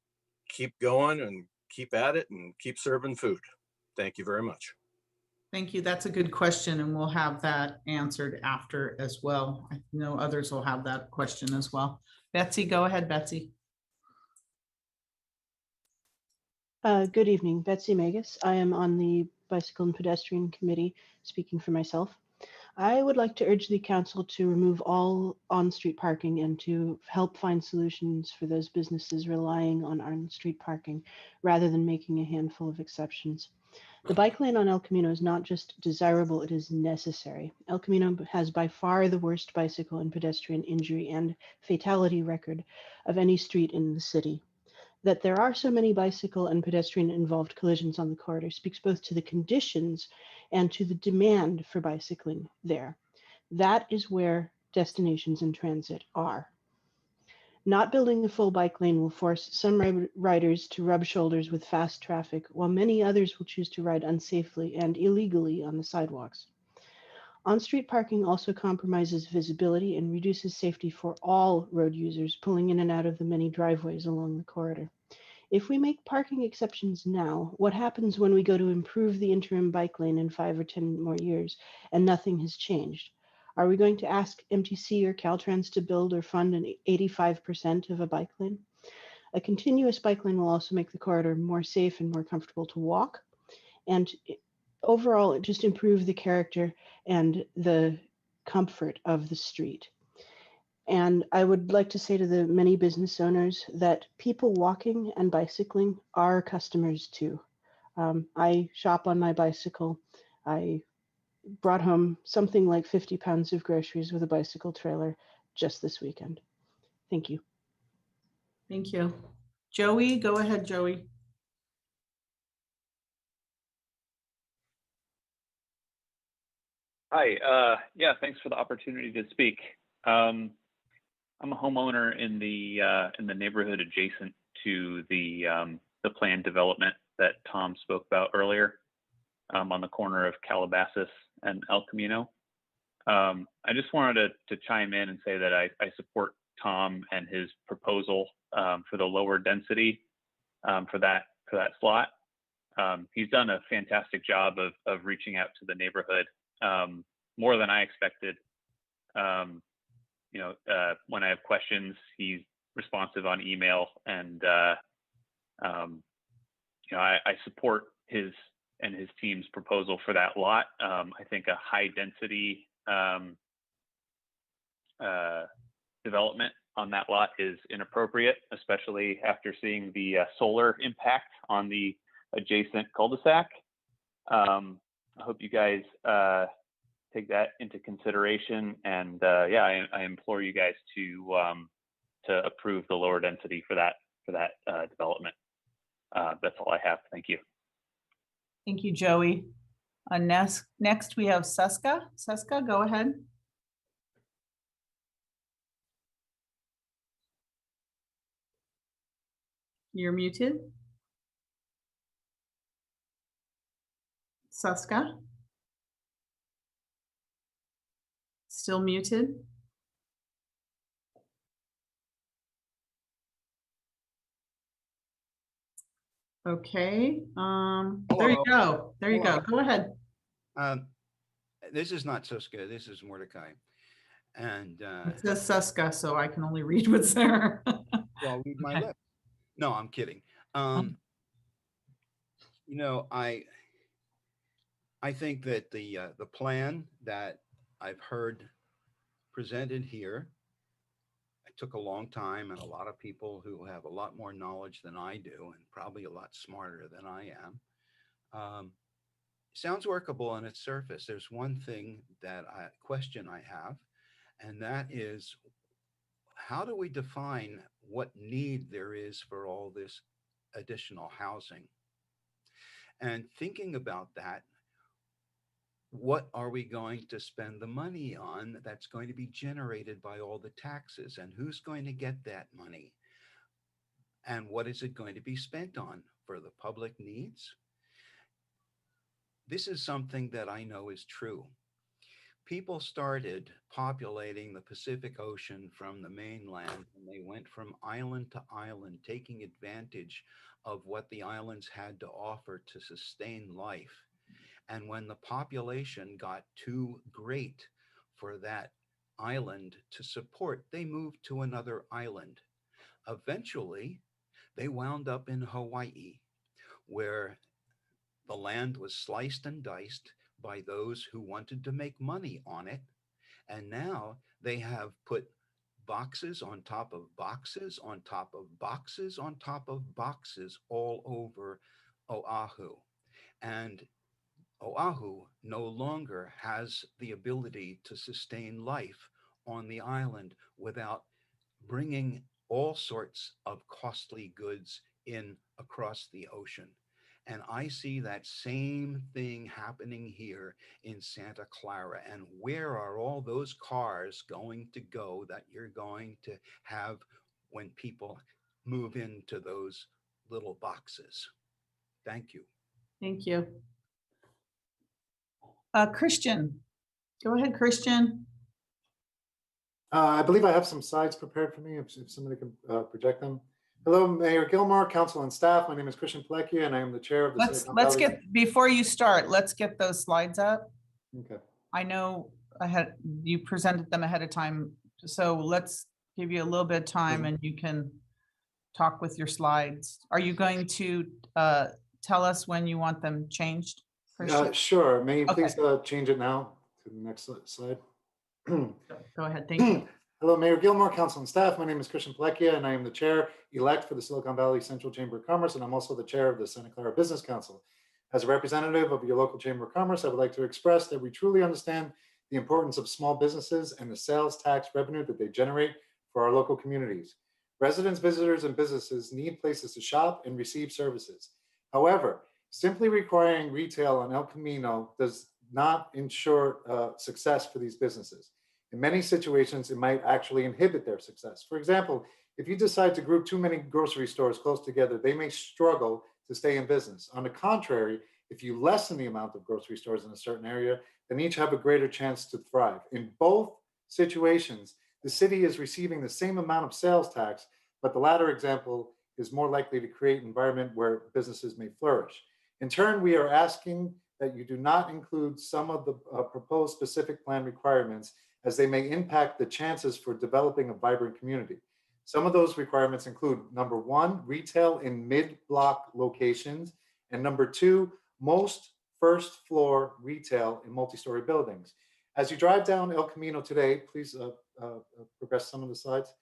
keep going and keep at it and keep serving food? Thank you very much. Thank you. That's a good question, and we'll have that answered after as well. I know others will have that question as well. Betsy, go ahead, Betsy. Good evening, Betsy Magus. I am on the Bicycle and Pedestrian Committee, speaking for myself. I would like to urge the council to remove all on-street parking and to help find solutions for those businesses relying on on-street parking rather than making a handful of exceptions. The bike lane on El Camino is not just desirable, it is necessary. El Camino has by far the worst bicycle and pedestrian injury and fatality record of any street in the city. That there are so many bicycle and pedestrian involved collisions on the corridor speaks both to the conditions and to the demand for bicycling there. That is where destinations in transit are. Not building a full bike lane will force some riders to rub shoulders with fast traffic, while many others will choose to ride unsafely and illegally on the sidewalks. On-street parking also compromises visibility and reduces safety for all road users pulling in and out of the many driveways along the corridor. If we make parking exceptions now, what happens when we go to improve the interim bike lane in 5 or 10 more years and nothing has changed? Are we going to ask MTC or Caltrans to build or fund an 85% of a bike lane? A continuous bike lane will also make the corridor more safe and more comfortable to walk. And overall, it just improve the character and the comfort of the street. And I would like to say to the many business owners that people walking and bicycling are customers too. I shop on my bicycle. I brought home something like 50 pounds of groceries with a bicycle trailer just this weekend. Thank you. Thank you. Joey, go ahead, Joey. Hi, yeah, thanks for the opportunity to speak. I'm a homeowner in the neighborhood adjacent to the planned development that Tom spoke about earlier, on the corner of Calabasas and El Camino. I just wanted to chime in and say that I support Tom and his proposal for the lower density for that slot. He's done a fantastic job of reaching out to the neighborhood, more than I expected. When I have questions, he's responsive on email, and I support his and his team's proposal for that lot. I think a high density development on that lot is inappropriate, especially after seeing the solar impact on the adjacent cul-de-sac. I hope you guys take that into consideration, and yeah, I implore you guys to approve the lower density for that development. That's all I have. Thank you. Thank you, Joey. Next we have Suska. Suska, go ahead. You're muted. Suska. Still muted. Okay, there you go. There you go. Go ahead. This is not Suska, this is Mordecai. And It says Suska, so I can only read what's there. well, read my lips. No, I'm kidding. I think that the plan that I've heard presented here It took a long time, and a lot of people who have a lot more knowledge than I do and probably a lot smarter than I am. Sounds workable on its surface. There's one thing question I have, and that is, how do we define what need there is for all this additional housing? And thinking about that, what are we going to spend the money on that's going to be generated by all the taxes, and who's going to get that money? And what is it going to be spent on? For the public needs? This is something that I know is true. People started populating the Pacific Ocean from the mainland, and they went from island to island, taking advantage of what the islands had to offer to sustain life. And when the population got too great for that island to support, they moved to another island. Eventually, they wound up in Hawaii, where the land was sliced and diced by those who wanted to make money on it. And now they have put boxes on top of boxes on top of boxes on top of boxes all over Oahu. And Oahu no longer has the ability to sustain life on the island without bringing all sorts of costly goods in across the ocean. And I see that same thing happening here in Santa Clara. And where are all those cars going to go that you're going to have when people move into those little boxes? Thank you. Thank you. Christian, go ahead, Christian. I believe I have some slides prepared for me, if somebody can project them. Hello, Mayor Gilmore, council and staff. My name is Christian Pilecki, and I am the chair of the Let's get, before you start, let's get those slides up. Okay. I know you presented them ahead of time, so let's give you a little bit of time and you can talk with your slides. Are you going to tell us when you want them changed? Sure. May you please change it now to the next slide? Go ahead. Thank you. Hello, Mayor Gilmore, council and staff. My name is Christian Pilecki, and I am the chair-elect for the Silicon Valley Central Chamber of Commerce, and I'm also the chair of the Santa Clara Business Council. As a representative of your local Chamber of Commerce, I would like to express that we truly understand the importance of small businesses and the sales tax revenue that they generate for our local communities. Residents, visitors, and businesses need places to shop and receive services. However, simply requiring retail on El Camino does not ensure success for these businesses. In many situations, it might actually inhibit their success. For example, if you decide to group too many grocery stores close together, they may struggle to stay in business. On the contrary, if you lessen the amount of grocery stores in a certain area, then each have a greater chance to thrive. In both situations, the city is receiving the same amount of sales tax, but the latter example is more likely to create an environment where businesses may flourish. In turn, we are asking that you do not include some of the proposed specific plan requirements, as they may impact the chances for developing a vibrant community. Some of those requirements include, number one, retail in mid-block locations, and number two, most first floor retail in multi-story buildings. As you drive down El Camino today, please progress some of the slides.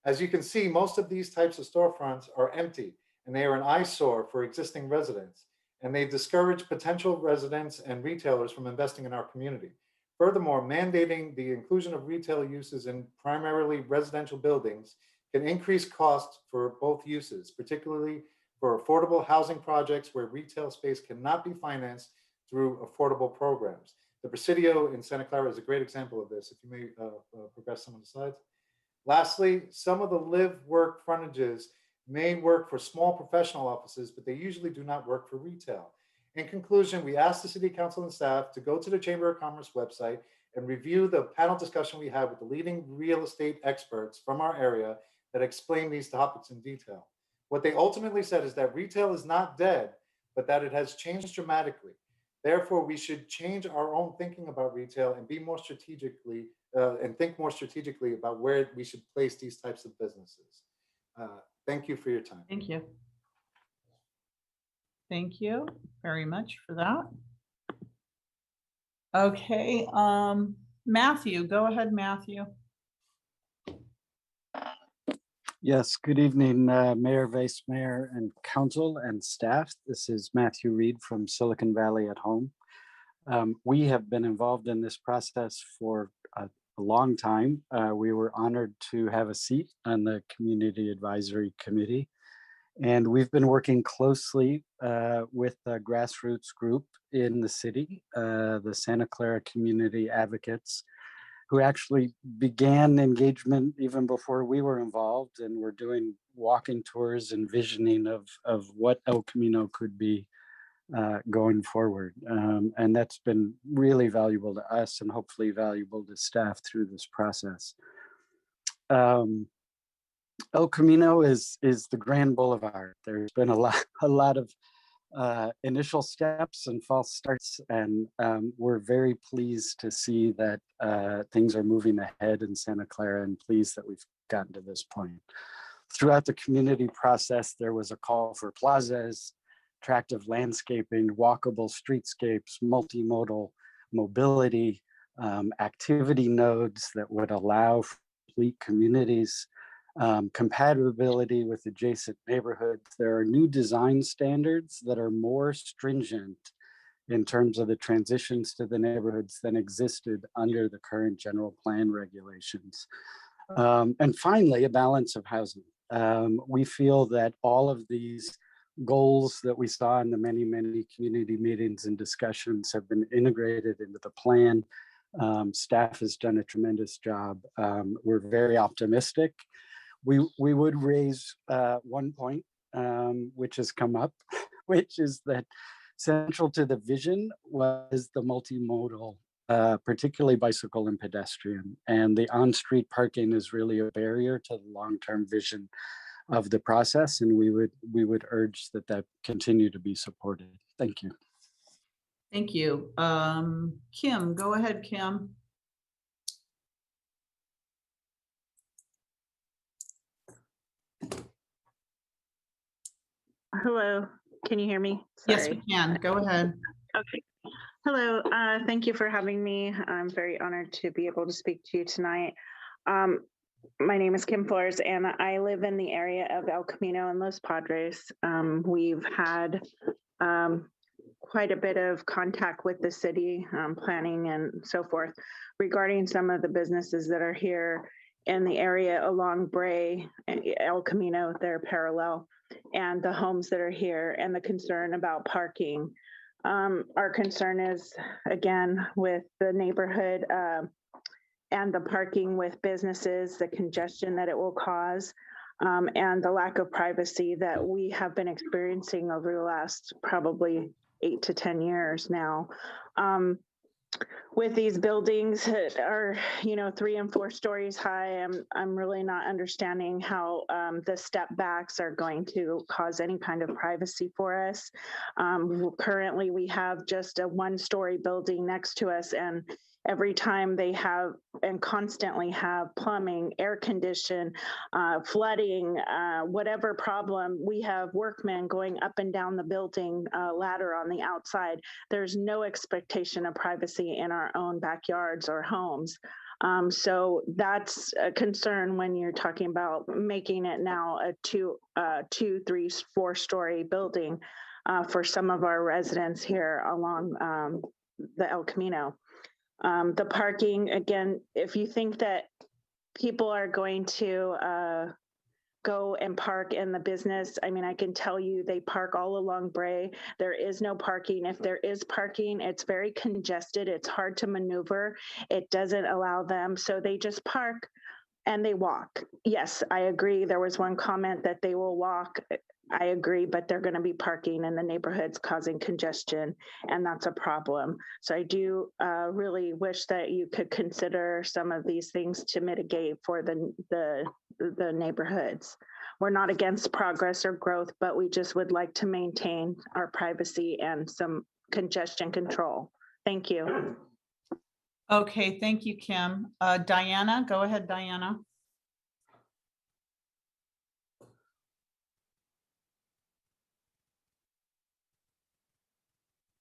As you can see, most of these types of storefronts are empty, and they are an eyesore for existing residents, and they discourage potential residents and retailers from investing in our community. Furthermore, mandating the inclusion of retail uses in primarily residential buildings can increase costs for both uses, particularly for affordable housing projects where retail space cannot be financed through affordable programs. The Presidio in Santa Clara is a great example of this. If you may progress some of the slides. Lastly, some of the live-work frontages may work for small professional offices, but they usually do not work for retail. In conclusion, we ask the City Council and staff to go to the Chamber of Commerce website and review the panel discussion we had with the leading real estate experts from our area that explain these topics in detail. What they ultimately said is that retail is not dead, but that it has changed dramatically. Therefore, we should change our own thinking about retail and be more strategically and think more strategically about where we should place these types of businesses. Thank you for your time. Thank you. Thank you very much for that. Okay, Matthew, go ahead, Matthew. Yes, good evening, Mayor, Vice Mayor, and Council and staff. This is Matthew Reed from Silicon Valley at Home. We have been involved in this process for a long time. We were honored to have a seat on the Community Advisory Committee. And we've been working closely with a grassroots group in the city, the Santa Clara Community Advocates, who actually began engagement even before we were involved, and we're doing walking tours and visioning of what El Camino could be going forward. And that's been really valuable to us and hopefully valuable to staff through this process. El Camino is the Grand Boulevard. There's been a lot of initial steps and false starts, and we're very pleased to see that things are moving ahead in Santa Clara, and pleased that we've gotten to this point. Throughout the community process, there was a call for plazas, attractive landscaping, walkable streetscapes, multimodal mobility, activity nodes that would allow complete communities, compatibility with adjacent neighborhoods. There are new design standards that are more stringent in terms of the transitions to the neighborhoods than existed under the current general plan regulations. And finally, a balance of housing. We feel that all of these goals that we saw in the many community meetings and discussions have been integrated into the plan. Staff has done a tremendous job. We're very optimistic. We would raise one point, which has come up, which is that central to the vision was the multimodal, particularly bicycle and pedestrian. And the on-street parking is really a barrier to the long-term vision of the process. And we would urge that continue to be supported. Thank you. Thank you. Kim, go ahead, Kim. Hello, can you hear me? Yes, we can. Go ahead. Okay. Hello, thank you for having me. I'm very honored to be able to speak to you tonight. My name is Kim Flores, and I live in the area of El Camino and Los Padres. We've had quite a bit of contact with the city, planning and so forth, regarding some of the businesses that are here in the area along Bray, El Camino, they're parallel, and the homes that are here, and the concern about parking. Our concern is, again, with the neighborhood and the parking with businesses, the congestion that it will cause, and the lack of privacy that we have been experiencing over the last probably 8 to 10 years now. With these buildings that are, 3 and 4 stories high, I'm really not understanding how the step backs are going to cause any kind of privacy for us. Currently, we have just a 1-story building next to us, and every time they have and constantly have plumbing, air condition, flooding, whatever problem, we have workmen going up and down the building ladder on the outside. There's no expectation of privacy in our own backyards or homes. So that's a concern when you're talking about making it now a 2, 3, 4-story building for some of our residents here along the El Camino. The parking, again, if you think that people are going to go and park in the business, I mean, I can tell you they park all along Bray. There is no parking. If there is parking, it's very congested. It's hard to maneuver. It doesn't allow them. So they just park and they walk. Yes, I agree. There was one comment that they will walk. I agree, but they're going to be parking in the neighborhoods causing congestion, and that's a problem. So I do really wish that you could consider some of these things to mitigate for the neighborhoods. We're not against progress or growth, but we just would like to maintain our privacy and some congestion control. Thank you. Okay, thank you, Kim. Diana, go ahead, Diana.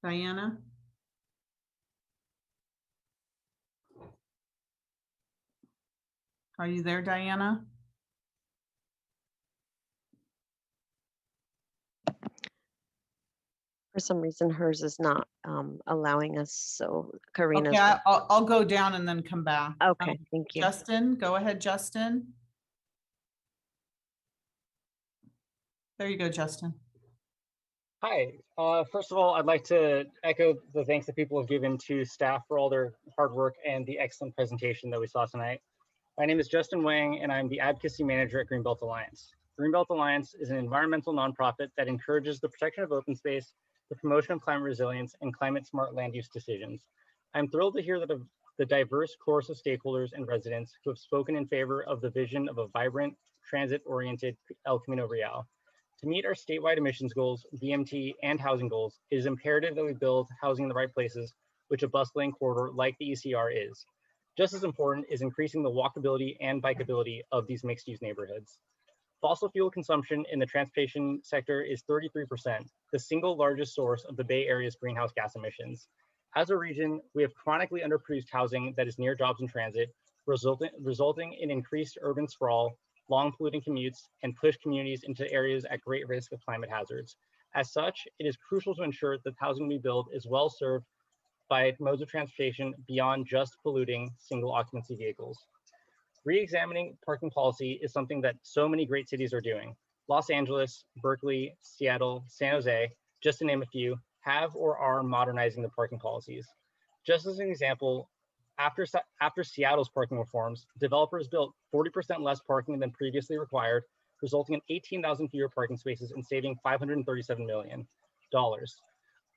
Diana? Are you there, Diana? For some reason, hers is not allowing us, so Karina's. Okay, I'll go down and then come back. Okay, thank you. Justin, go ahead, Justin. There you go, Justin. Hi. First of all, I'd like to echo the thanks that people have given to staff for all their hard work and the excellent presentation that we saw tonight. My name is Justin Wang, and I'm the Advocacy Manager at Greenbelt Alliance. Greenbelt Alliance is an environmental nonprofit that encourages the protection of open space, the promotion of climate resilience, and climate-smart land use decisions. I'm thrilled to hear that the diverse chorus of stakeholders and residents who have spoken in favor of the vision of a vibrant, transit-oriented El Camino Real. To meet our statewide emissions goals, VMT, and housing goals, it is imperative that we build housing in the right places, which a bus-lane corridor like the ECR is. Just as important is increasing the walkability and bikeability of these mixed-use neighborhoods. Fossil fuel consumption in the transportation sector is 33%, the single largest source of the Bay Area's greenhouse gas emissions. As a region, we have chronically underproduced housing that is near jobs and transit, resulting in increased urban sprawl, long polluting commutes, and push communities into areas at great risk of climate hazards. As such, it is crucial to ensure that the housing we build is well served by modes of transportation beyond just polluting single occupancy vehicles. Re-examining parking policy is something that so many great cities are doing. Los Angeles, Berkeley, Seattle, San Jose, just to name a few, have or are modernizing the parking policies. Just as an example, after Seattle's parking reforms, developers built 40% less parking than previously required, resulting in 18,000 fewer parking spaces and saving $537 million.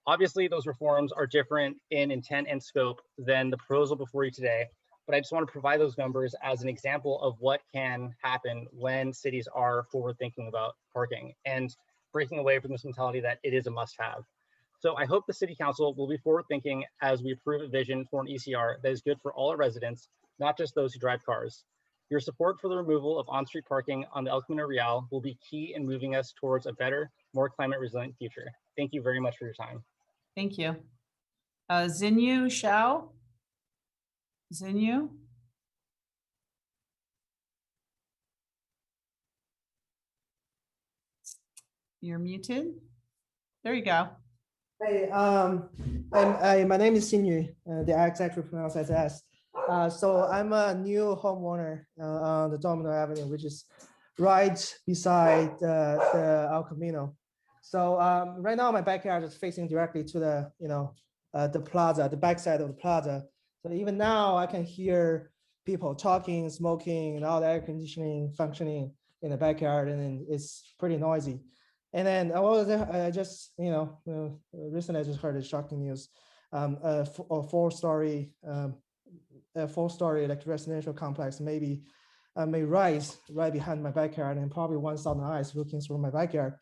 Obviously, those reforms are different in intent and scope than the proposal before you today, but I just want to provide those numbers as an example of what can happen when cities are forward thinking about parking and breaking away from this mentality that it is a must-have. So I hope the City Council will be forward thinking as we approve a vision for an ECR that is good for all our residents, not just those who drive cars. Your support for the removal of on-street parking on the El Camino Real will be key in moving us towards a better, more climate resilient future. Thank you very much for your time. Thank you. Xinyu Shao? Xinyu? You're muted. There you go. Hey, my name is Xinyu. The X actually pronounced as S. So I'm a new homeowner on the Domino Avenue, which is right beside the El Camino. So right now my backyard is facing directly to the plaza, the backside of the plaza. So even now I can hear people talking, smoking, and all the air conditioning functioning in the backyard, and it's pretty noisy. And then I just, recently I just heard a shocking news. A four-story like residential complex may rise right behind my backyard, and probably 1,000 eyes looking through my backyard.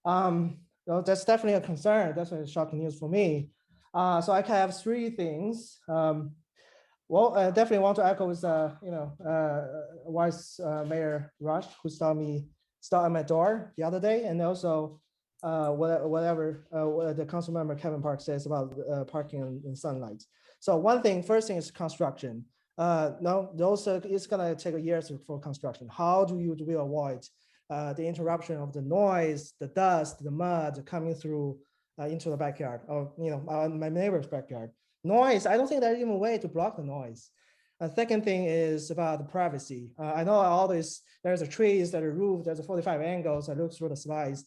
That's definitely a concern. That's a shocking news for me. So I can have three things. Well, I definitely want to echo with Vice Mayor Rush, who saw me start at my door the other day, and also whatever the council member Kevin Park says about parking in sunlight. So first thing is construction. It's gonna take years for construction. How do we avoid the interruption of the noise, the dust, the mud coming through into the backyard, or my neighbor's backyard? Noise, I don't think there's even a way to block the noise. Second thing is about the privacy. I know all this, there's a trees, there's a roof, there's a 45 angles, I look through the slides.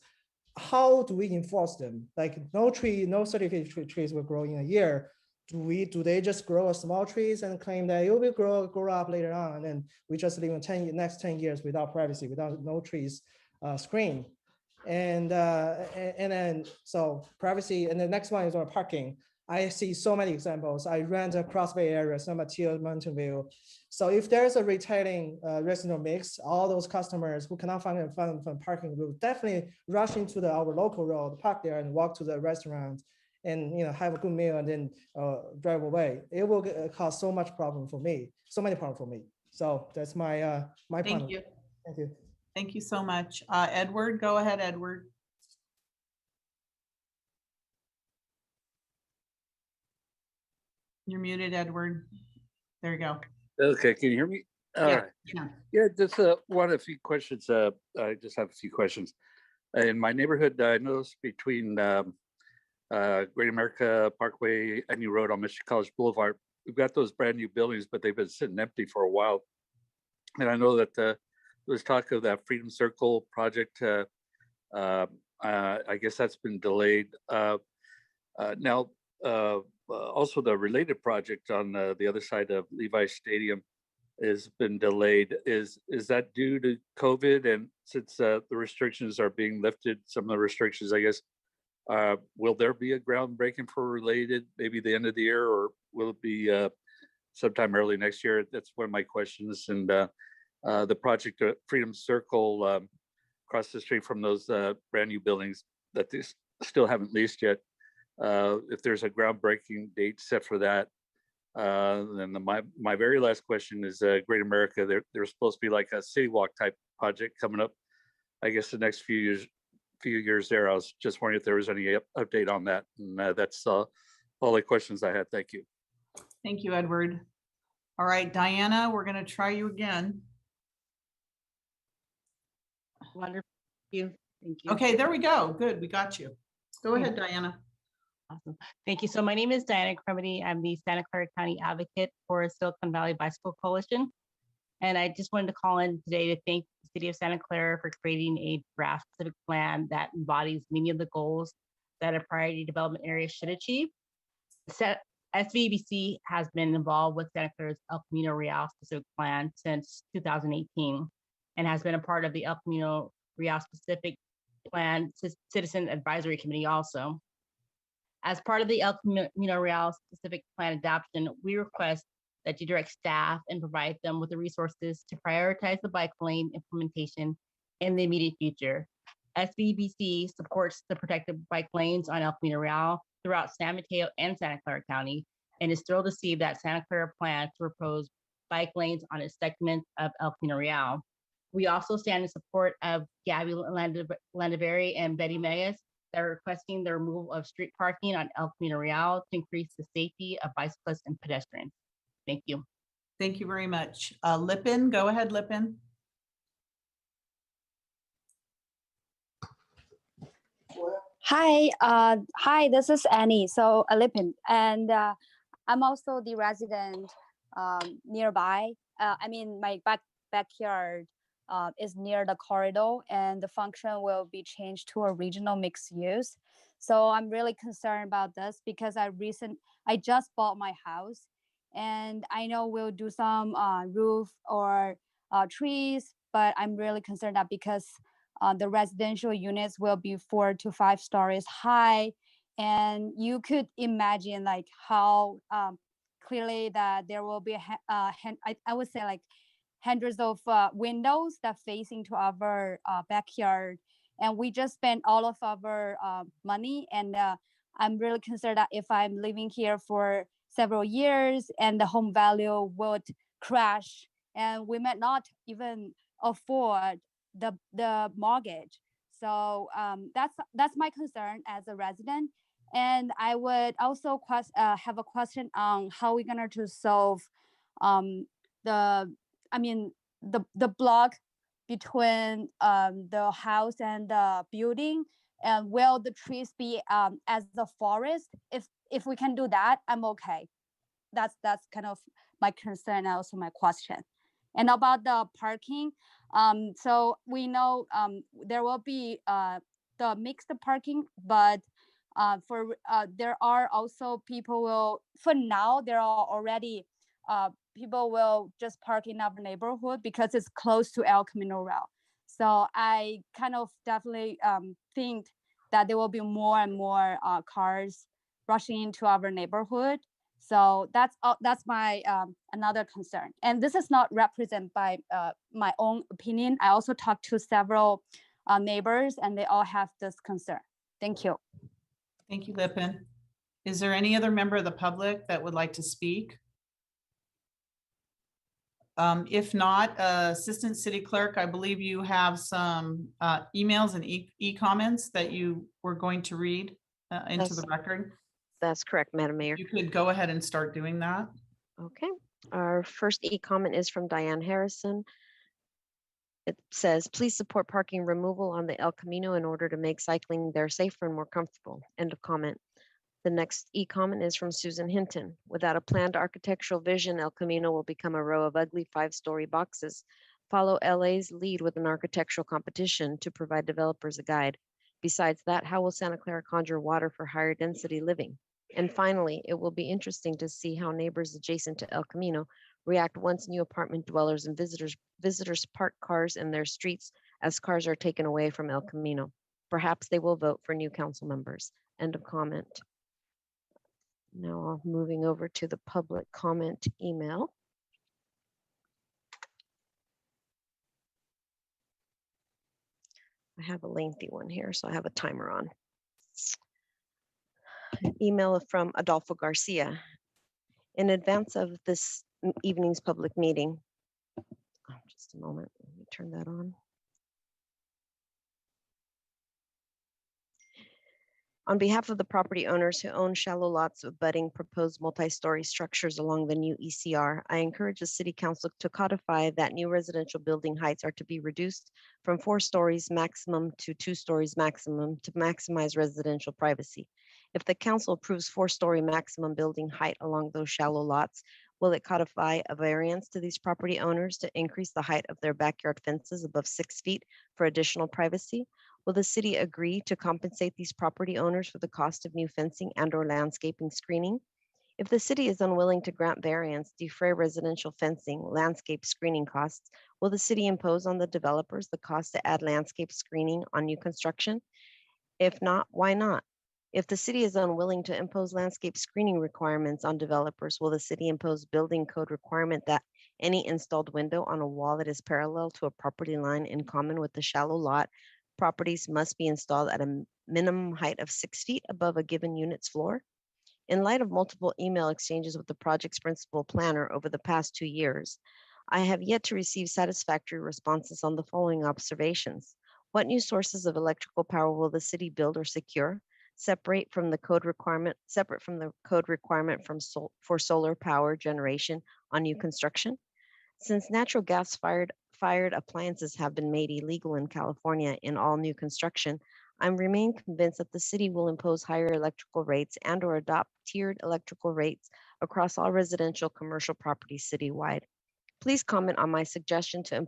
How do we enforce them? Like no certified trees will grow in a year. Do they just grow small trees and claim that it will grow up later on, and then we just live in next 10 years without privacy, without no trees screen? And then so privacy, and the next one is on parking. I see so many examples. I rent across Bay Area, San Mateo, Mountain View. So if there's a retailing resident mix, all those customers who cannot find parking will definitely rush into our local road, park there, and walk to the restaurant, and have a good meal, and then drive away. It will cause so many problems for me. So that's my my point. Thank you. Thank you. Thank you so much. Edward, go ahead, Edward. You're muted, Edward. There you go. Okay, can you hear me? All right. Yeah, just a few questions. I just have a few questions. In my neighborhood, I noticed between Great America Parkway and New Road on Michigan College Boulevard. We've got those brand new buildings, but they've been sitting empty for a while. And I know that there was talk of that Freedom Circle project. I guess that's been delayed. Now, also the related project on the other side of Levi Stadium has been delayed. Is that due to COVID? And since the restrictions are being lifted, some of the restrictions, I guess, will there be a groundbreaking for related maybe the end of the year, or will it be sometime early next year? That's one of my questions. And the project at Freedom Circle across the street from those brand new buildings that they still haven't leased yet. If there's a groundbreaking date set for that. Then my very last question is Great America. There's supposed to be like a city walk type project coming up, I guess the next few years there. I was just wondering if there was any update on that. And that's all the questions I had. Thank you. Thank you, Edward. All right, Diana, we're going to try you again. Wonderful. Thank you. Okay, there we go. Good, we got you. Go ahead, Diana. Awesome. Thank you. So my name is Diana Cremedy. I'm the Santa Clara County advocate for Silicon Valley Bicycle Coalition. And I just wanted to call in today to thank the city of Santa Clara for creating a draft civic plan that embodies many of the goals that a priority development area should achieve. SVBC has been involved with Santa Clara's El Camino Real specific plan since 2018 and has been a part of the El Camino Real specific plan citizen advisory committee also. As part of the El Camino Real specific plan adoption, we request that you direct staff and provide them with the resources to prioritize the bike lane implementation in the immediate future. SVBC supports the protected bike lanes on El Camino Real throughout San Mateo and Santa Clara County, and is thrilled to see that Santa Clara plans to propose bike lanes on its segment of El Camino Real. We also stand in support of Gabby Landavari and Betty Megas that are requesting the removal of street parking on El Camino Real to increase the safety of bicyclists and pedestrians. Thank you. Thank you very much. Lippin, go ahead, Lippin. Hi, this is Annie. So Lippin, and I'm also the resident nearby. I mean, my backyard is near the corridor, and the function will be changed to a regional mixed use. So I'm really concerned about this because I just bought my house, and I know we'll do some roof or trees, but I'm really concerned that because the residential units will be 4 to 5 stories high, and you could imagine like how clearly that there will be I would say like hundreds of windows that facing to our backyard, and we just spent all of our money, and I'm really concerned that if I'm living here for several years and the home value would crash and we might not even afford the mortgage. So that's my concern as a resident. And I would also have a question on how we're going to solve the block between the house and the building, and will the trees be as the forest? If we can do that, I'm okay. That's kind of my concern and also my question. And about the parking, so we know there will be the mixed parking, but there are also for now there are already people will just park in our neighborhood because it's close to El Camino Real. So I kind of definitely think that there will be more and more cars rushing into our neighborhood. So that's my another concern. And this is not represented by my own opinion. I also talked to several neighbors, and they all have this concern. Thank you. Thank you, Lippin. Is there any other member of the public that would like to speak? If not, Assistant City Clerk, I believe you have some emails and e-comments that you were going to read into the record. That's correct, Madam Mayor. You could go ahead and start doing that. Okay. Our first e-comment is from Diane Harrison. It says, please support parking removal on the El Camino in order to make cycling there safer and more comfortable. End of comment. The next e-comment is from Susan Hinton. Without a planned architectural vision, El Camino will become a row of ugly 5-story boxes. Follow LA's lead with an architectural competition to provide developers a guide. Besides that, how will Santa Clara conjure water for higher density living? And finally, it will be interesting to see how neighbors adjacent to El Camino react once new apartment dwellers and visitors park cars in their streets as cars are taken away from El Camino. Perhaps they will vote for new council members. End of comment. Now moving over to the public comment email. I have a lengthy one here, so I have a timer on. Email from Adolfo Garcia. In advance of this evening's public meeting, just a moment, let me turn that on. On behalf of the property owners who own shallow lots of budding proposed multi-story structures along the new ECR, I encourage the City Council to codify that new residential building heights are to be reduced from 4 stories maximum to 2 stories maximum to maximize residential privacy. If the council approves 4-story maximum building height along those shallow lots, will it codify a variance to these property owners to increase the height of their backyard fences above 6 feet for additional privacy? Will the city agree to compensate these property owners for the cost of new fencing and/or landscaping screening? If the city is unwilling to grant variance, defray residential fencing, landscape screening costs, will the city impose on the developers the cost to add landscape screening on new construction? If not, why not? If the city is unwilling to impose landscape screening requirements on developers, will the city impose building code requirement that any installed window on a wall that is parallel to a property line in common with the shallow lot properties must be installed at a minimum height of 6 feet above a given unit's floor? In light of multiple email exchanges with the project's principal planner over the past 2 years, I have yet to receive satisfactory responses on the following observations. What new sources of electrical power will the city build or secure, separate from the code requirement for solar power generation on new construction? Since natural gas fired appliances have been made illegal in California in all new construction, I remain convinced that the city will impose higher electrical rates and/or adopt tiered electrical rates across all residential commercial properties citywide. Please comment on my suggestion to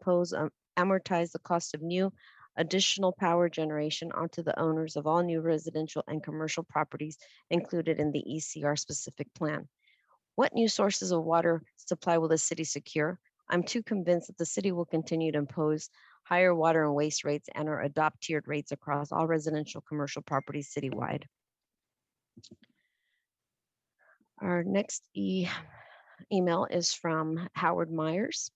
amortize the cost of new additional power generation onto the owners of all new residential and commercial properties included in the ECR specific plan. What new sources of water supply will the city secure? I'm too convinced that the city will continue to impose higher water and waste rates and or adopt tiered rates across all residential commercial properties citywide. Our next email is from Howard Myers.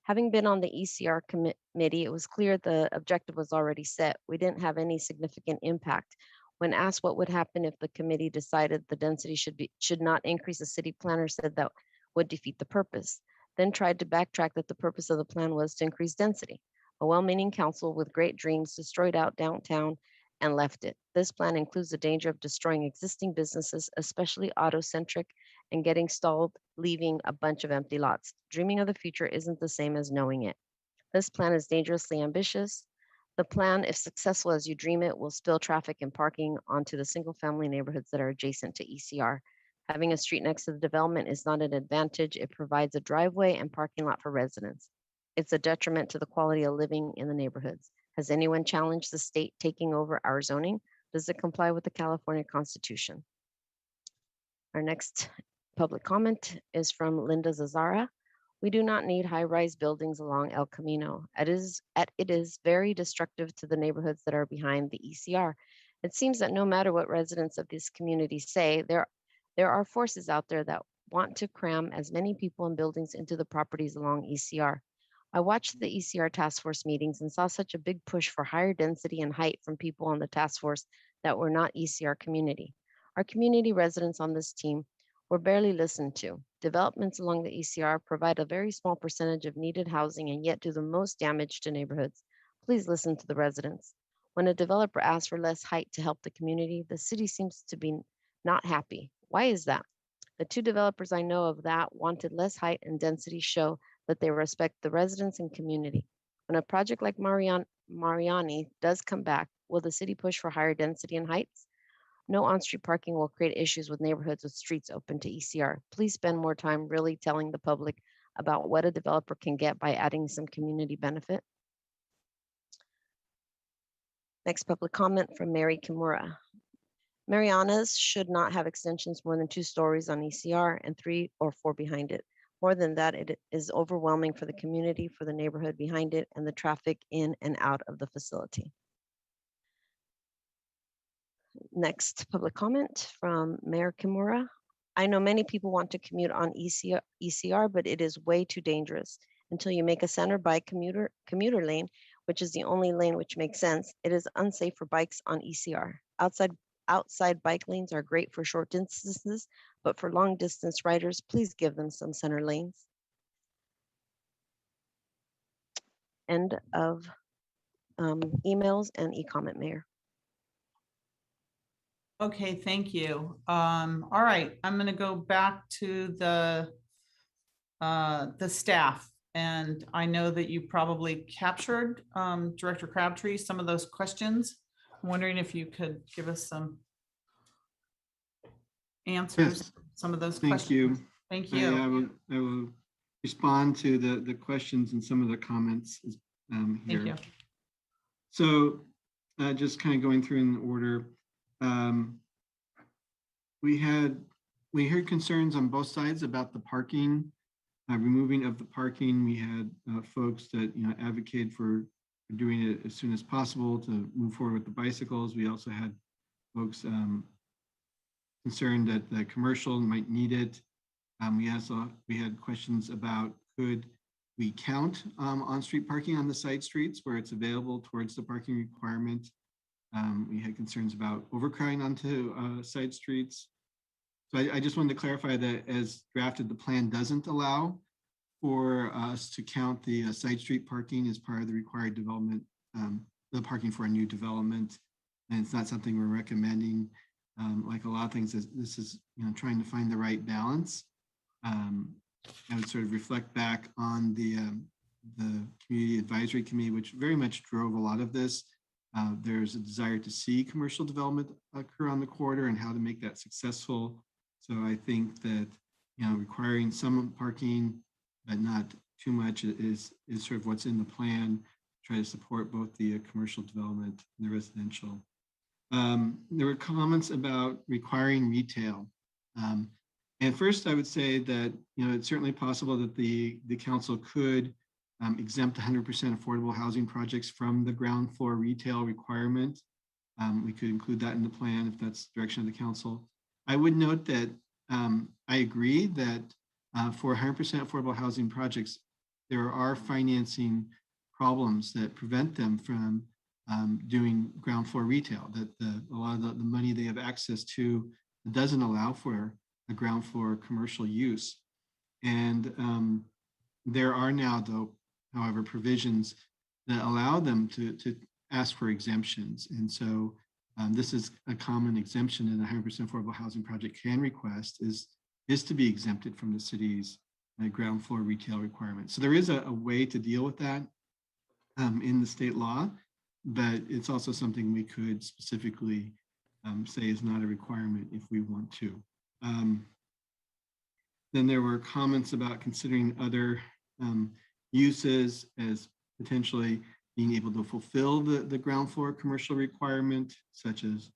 Having been on the ECR committee, it was clear the objective was already set. We didn't have any significant impact. When asked what would happen if the committee decided the density should not increase, the city planner said that would defeat the purpose, then tried to backtrack that the purpose of the plan was to increase density. A well-meaning council with great dreams destroyed out downtown and left it. This plan includes the danger of destroying existing businesses, especially auto-centric, and getting stalled, leaving a bunch of empty lots. Dreaming of the future isn't the same as knowing it. This plan is dangerously ambitious. The plan, if successful as you dream it, will spill traffic and parking onto the single-family neighborhoods that are adjacent to ECR. Having a street next to the development is not an advantage. It provides a driveway and parking lot for residents. It's a detriment to the quality of living in the neighborhoods. Has anyone challenged the state taking over our zoning? Does it comply with the California Constitution? Our next public comment is from Linda Zazara. We do not need high-rise buildings along El Camino. It is very destructive to the neighborhoods that are behind the ECR. It seems that no matter what residents of this community say, there are forces out there that want to cram as many people and buildings into the properties along ECR. I watched the ECR task force meetings and saw such a big push for higher density and height from people on the task force that were not ECR community. Our community residents on this team were barely listened to. Developments along the ECR provide a very small percentage of needed housing and yet do the most damage to neighborhoods. Please listen to the residents. When a developer asks for less height to help the community, the city seems to be not happy. Why is that? The 2 developers I know of that wanted less height and density show that they respect the residents and community. When a project like Mariani does come back, will the city push for higher density and heights? No on-street parking will create issues with neighborhoods with streets open to ECR. Please spend more time really telling the public about what a developer can get by adding some community benefit. Next public comment from Mary Kimura. Mariana's should not have extensions more than 2 stories on ECR and 3 or 4 behind it. More than that, it is overwhelming for the community, for the neighborhood behind it, and the traffic in and out of the facility. Next public comment from Mayor Kimura. I know many people want to commute on ECR, but it is way too dangerous. Until you make a center bike commuter lane, which is the only lane which makes sense, it is unsafe for bikes on ECR. Outside bike lanes are great for short distances, but for long distance riders, please give them some center lanes. End of emails and e-comment, Mayor. Okay, thank you. All right, I'm going to go back to the staff. And I know that you probably captured, Director Crabtree, some of those questions. I'm wondering if you could give us some answers, Yes. some of those Thank questions. you. Thank you. I will respond to the questions and some of the comments here. Thank you. So just kind of going through in order. We heard concerns on both sides about the parking, removing of the parking. We had folks that advocate for doing it as soon as possible to move forward with the bicycles. We also had folks concerned that the commercial might need it. We had questions about could we count on-street parking on the side streets where it's available towards the parking requirement. We had concerns about overcrowding onto side streets. So I just wanted to clarify that as drafted, the plan doesn't allow for us to count the side street parking as part of the required development, the parking for a new development. And it's not something we're recommending. Like a lot of things, this is trying to find the right balance. I would sort of reflect back on the Community Advisory Committee, which very much drove a lot of this. There's a desire to see commercial development occur on the corridor and how to make that successful. So I think that requiring some parking, but not too much, is sort of what's in the plan. Try to support both the commercial development and the residential. There were comments about requiring retail. And first, I would say that it's certainly possible that the council could exempt 100% affordable housing projects from the ground floor retail requirement. We could include that in the plan if that's the direction of the council. I would note that I agree that for 100% affordable housing projects, there are financing problems that prevent them from doing ground floor retail, that a lot of the money they have access to doesn't allow for a ground floor commercial use. And there are now, though, however, provisions that allow them to ask for exemptions. And so this is a common exemption that a 100% affordable housing project can request is to be exempted from the city's ground floor retail requirements. So there is a way to deal with that in the state law, but it's also something we could specifically say is not a requirement if we want to. Then there were comments about considering other uses as potentially being able to fulfill the ground floor commercial requirement, such as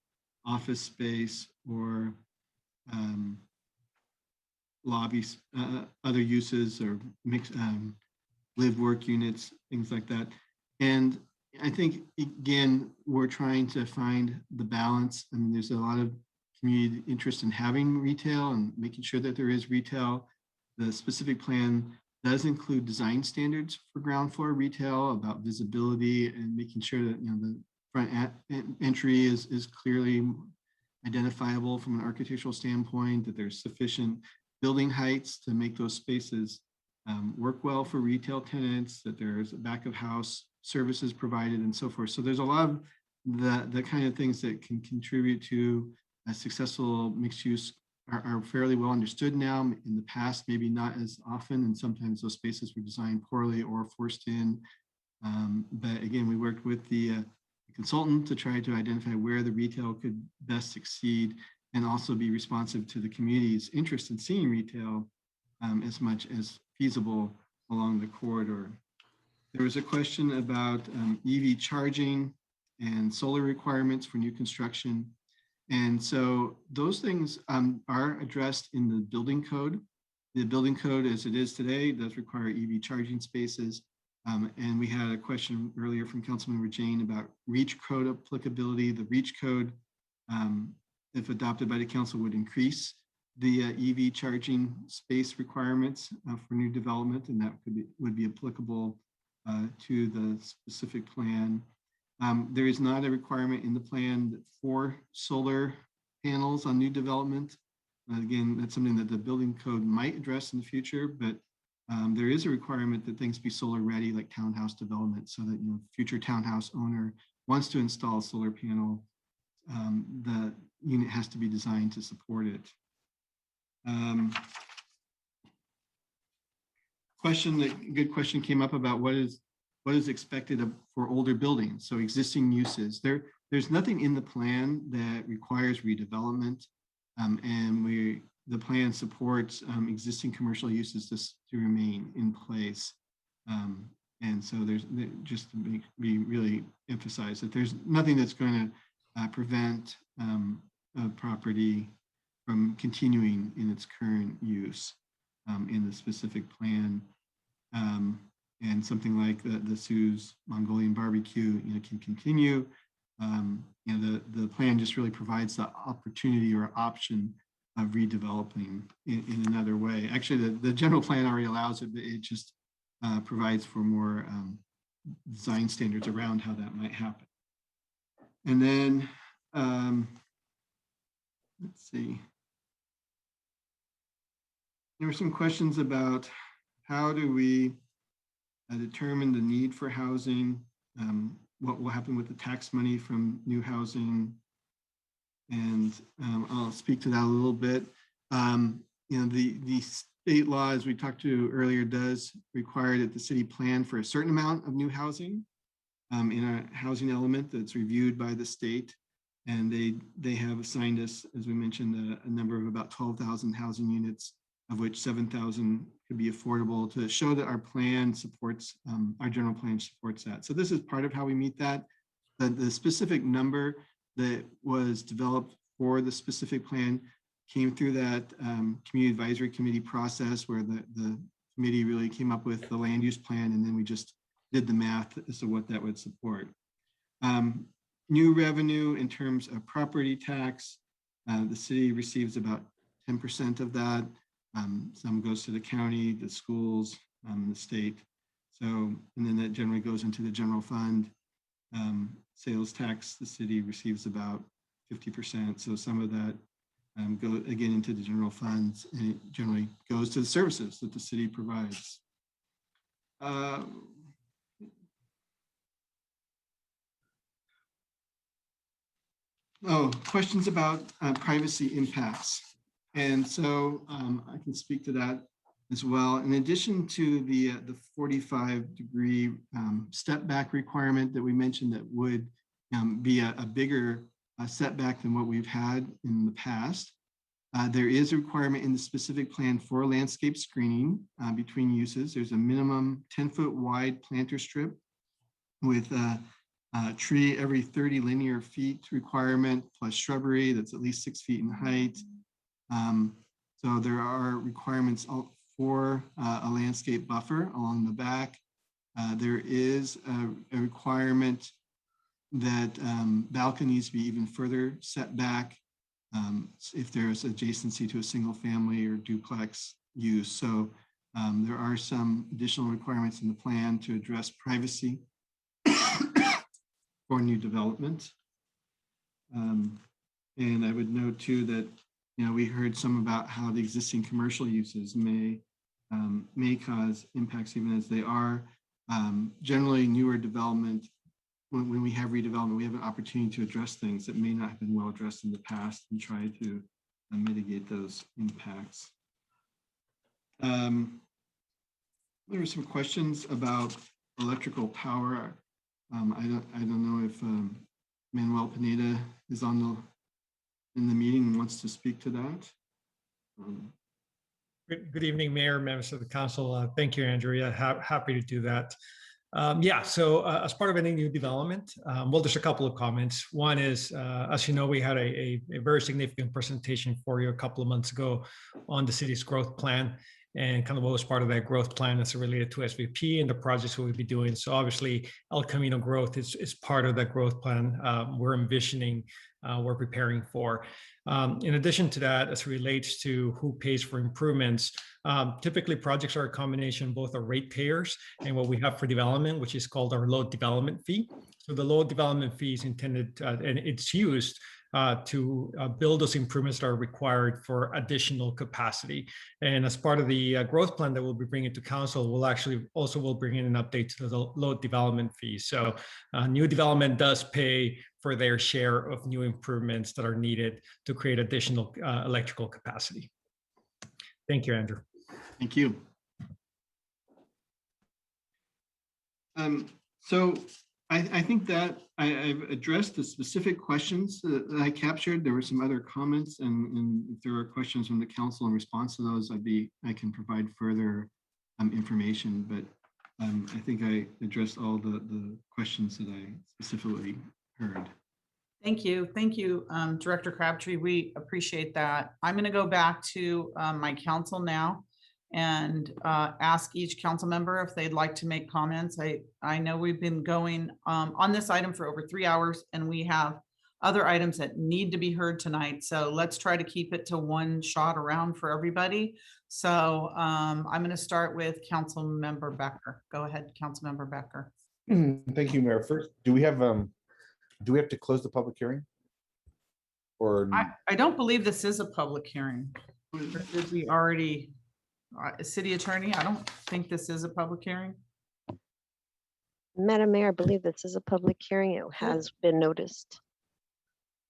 office space or lobbies, other uses or mixed live work units, things like that. And I think, again, we're trying to find the balance. I mean, there's a lot of community interest in having retail and making sure that there is retail. The specific plan does include design standards for ground floor retail about visibility and making sure that the front entry is clearly identifiable from an architectural standpoint, that there's sufficient building heights to make those spaces work well for retail tenants, that there's a back of house services provided and so forth. So there's a lot of the kind of things that can contribute to a successful mixed use are fairly well understood now. In the past, maybe not as often, and sometimes those spaces were designed poorly or forced in. But again, we worked with the consultant to try to identify where the retail could best succeed and also be responsive to the community's interest in seeing retail as much as feasible along the corridor. There was a question about EV charging and solar requirements for new construction. And so those things are addressed in the building code. The building code as it is today does require EV charging spaces. And we had a question earlier from Councilmember Jane about REACH code applicability. The REACH code, if adopted by the council, would increase the EV charging space requirements for new development, and that would be applicable to the specific plan. There is not a requirement in the plan for solar panels on new development. Again, that's something that the building code might address in the future, but there is a requirement that things be solar ready, like townhouse development, so that future townhouse owner wants to install a solar panel, the unit has to be designed to support it. Good question came up about what is expected for older buildings. So existing uses. There's nothing in the plan that requires redevelopment, and the plan supports existing commercial uses to remain in place. And so there's just to be really emphasized that there's nothing that's going to prevent a property from continuing in its current use in the specific plan. And something like the Sue's Mongolian barbecue, can continue. The plan just really provides the opportunity or option of redeveloping in another way. Actually, the general plan already allows it, but it just provides for more design standards around how that might happen. And then, let's see. There were some questions about how do we determine the need for housing, what will happen with the tax money from new housing, and I'll speak to that a little bit. The state law, as we talked to earlier, does require that the city plan for a certain amount of new housing in a housing element that's reviewed by the state. And they have assigned us, as we mentioned, a number of about 12,000 housing units, of which 7,000 could be affordable, to show that our plan supports, our general plan supports that. So this is part of how we meet that. The specific number that was developed for the specific plan came through that community advisory committee process, where the committee really came up with the land use plan, and then we just did the math as to what that would support. New revenue in terms of property tax, the city receives about 10% of that. Some goes to the county, the schools, the state. So, and then that generally goes into the general fund. Sales tax, the city receives about 50%. So some of that go again into the general funds, and it generally goes to the services that the city provides. Questions about privacy impacts. And so I can speak to that as well. In addition to the 45-degree step back requirement that we mentioned, that would be a bigger setback than what we've had in the past, there is a requirement in the specific plan for landscape screening between uses. There's a minimum 10-foot wide planter strip with a tree every 30 linear feet requirement, plus shrubbery that's at least 6 feet in height. So there are requirements for a landscape buffer along the back. There is a requirement that balconies be even further set back if there's adjacency to a single family or duplex use. So there are some additional requirements in the plan to address privacy for new development. And I would note too that we heard some about how the existing commercial uses may cause impacts, even as they are. Generally, newer development, when we have redevelopment, we have an opportunity to address things that may not have been well addressed in the past and try to mitigate those impacts. There were some questions about electrical power. I don't know if Manuel Pineda is in the meeting and wants to speak to that. Good evening, Mayor, members of the council. Thank you, Andrea. Happy to do that. So as part of any new development, well, there's a couple of comments. One is, as you know, we had a very significant presentation for you a couple of months ago on the city's growth plan and kind of what was part of that growth plan as related to SVP and the projects we'll be doing. So obviously, El Camino growth is part of that growth plan we're envisioning, we're preparing for. In addition to that, as it relates to who pays for improvements, typically projects are a combination both of ratepayers and what we have for development, which is called our load development fee. So the load development fee is intended and it's used to build those improvements that are required for additional capacity. And as part of the growth plan that we'll be bringing to council, we'll bring in an update to the load development fee. So new development does pay for their share of new improvements that are needed to create additional electrical capacity. Thank you, Andrew. Thank you. So I think that I've addressed the specific questions that I captured. There were some other comments, and if there are questions from the council in response to those, I can provide further information. But I think I addressed all the questions that I specifically heard. Thank you. Thank you, Director Crabtree. We appreciate that. I'm going to go back to my council now and ask each council member if they'd like to make comments. I know we've been going on this item for over 3 hours, and we have other items that need to be heard tonight. So let's try to keep it to one shot around for everybody. So I'm going to start with Council Member Becker. Go ahead, Council Member Becker. Thank you, Mayor. First, do we have to close the public hearing? Or I don't believe this is a public hearing. Or did we already? City Attorney, I don't think this is a public hearing. Madam Mayor, I believe this is a public hearing. It has been noticed.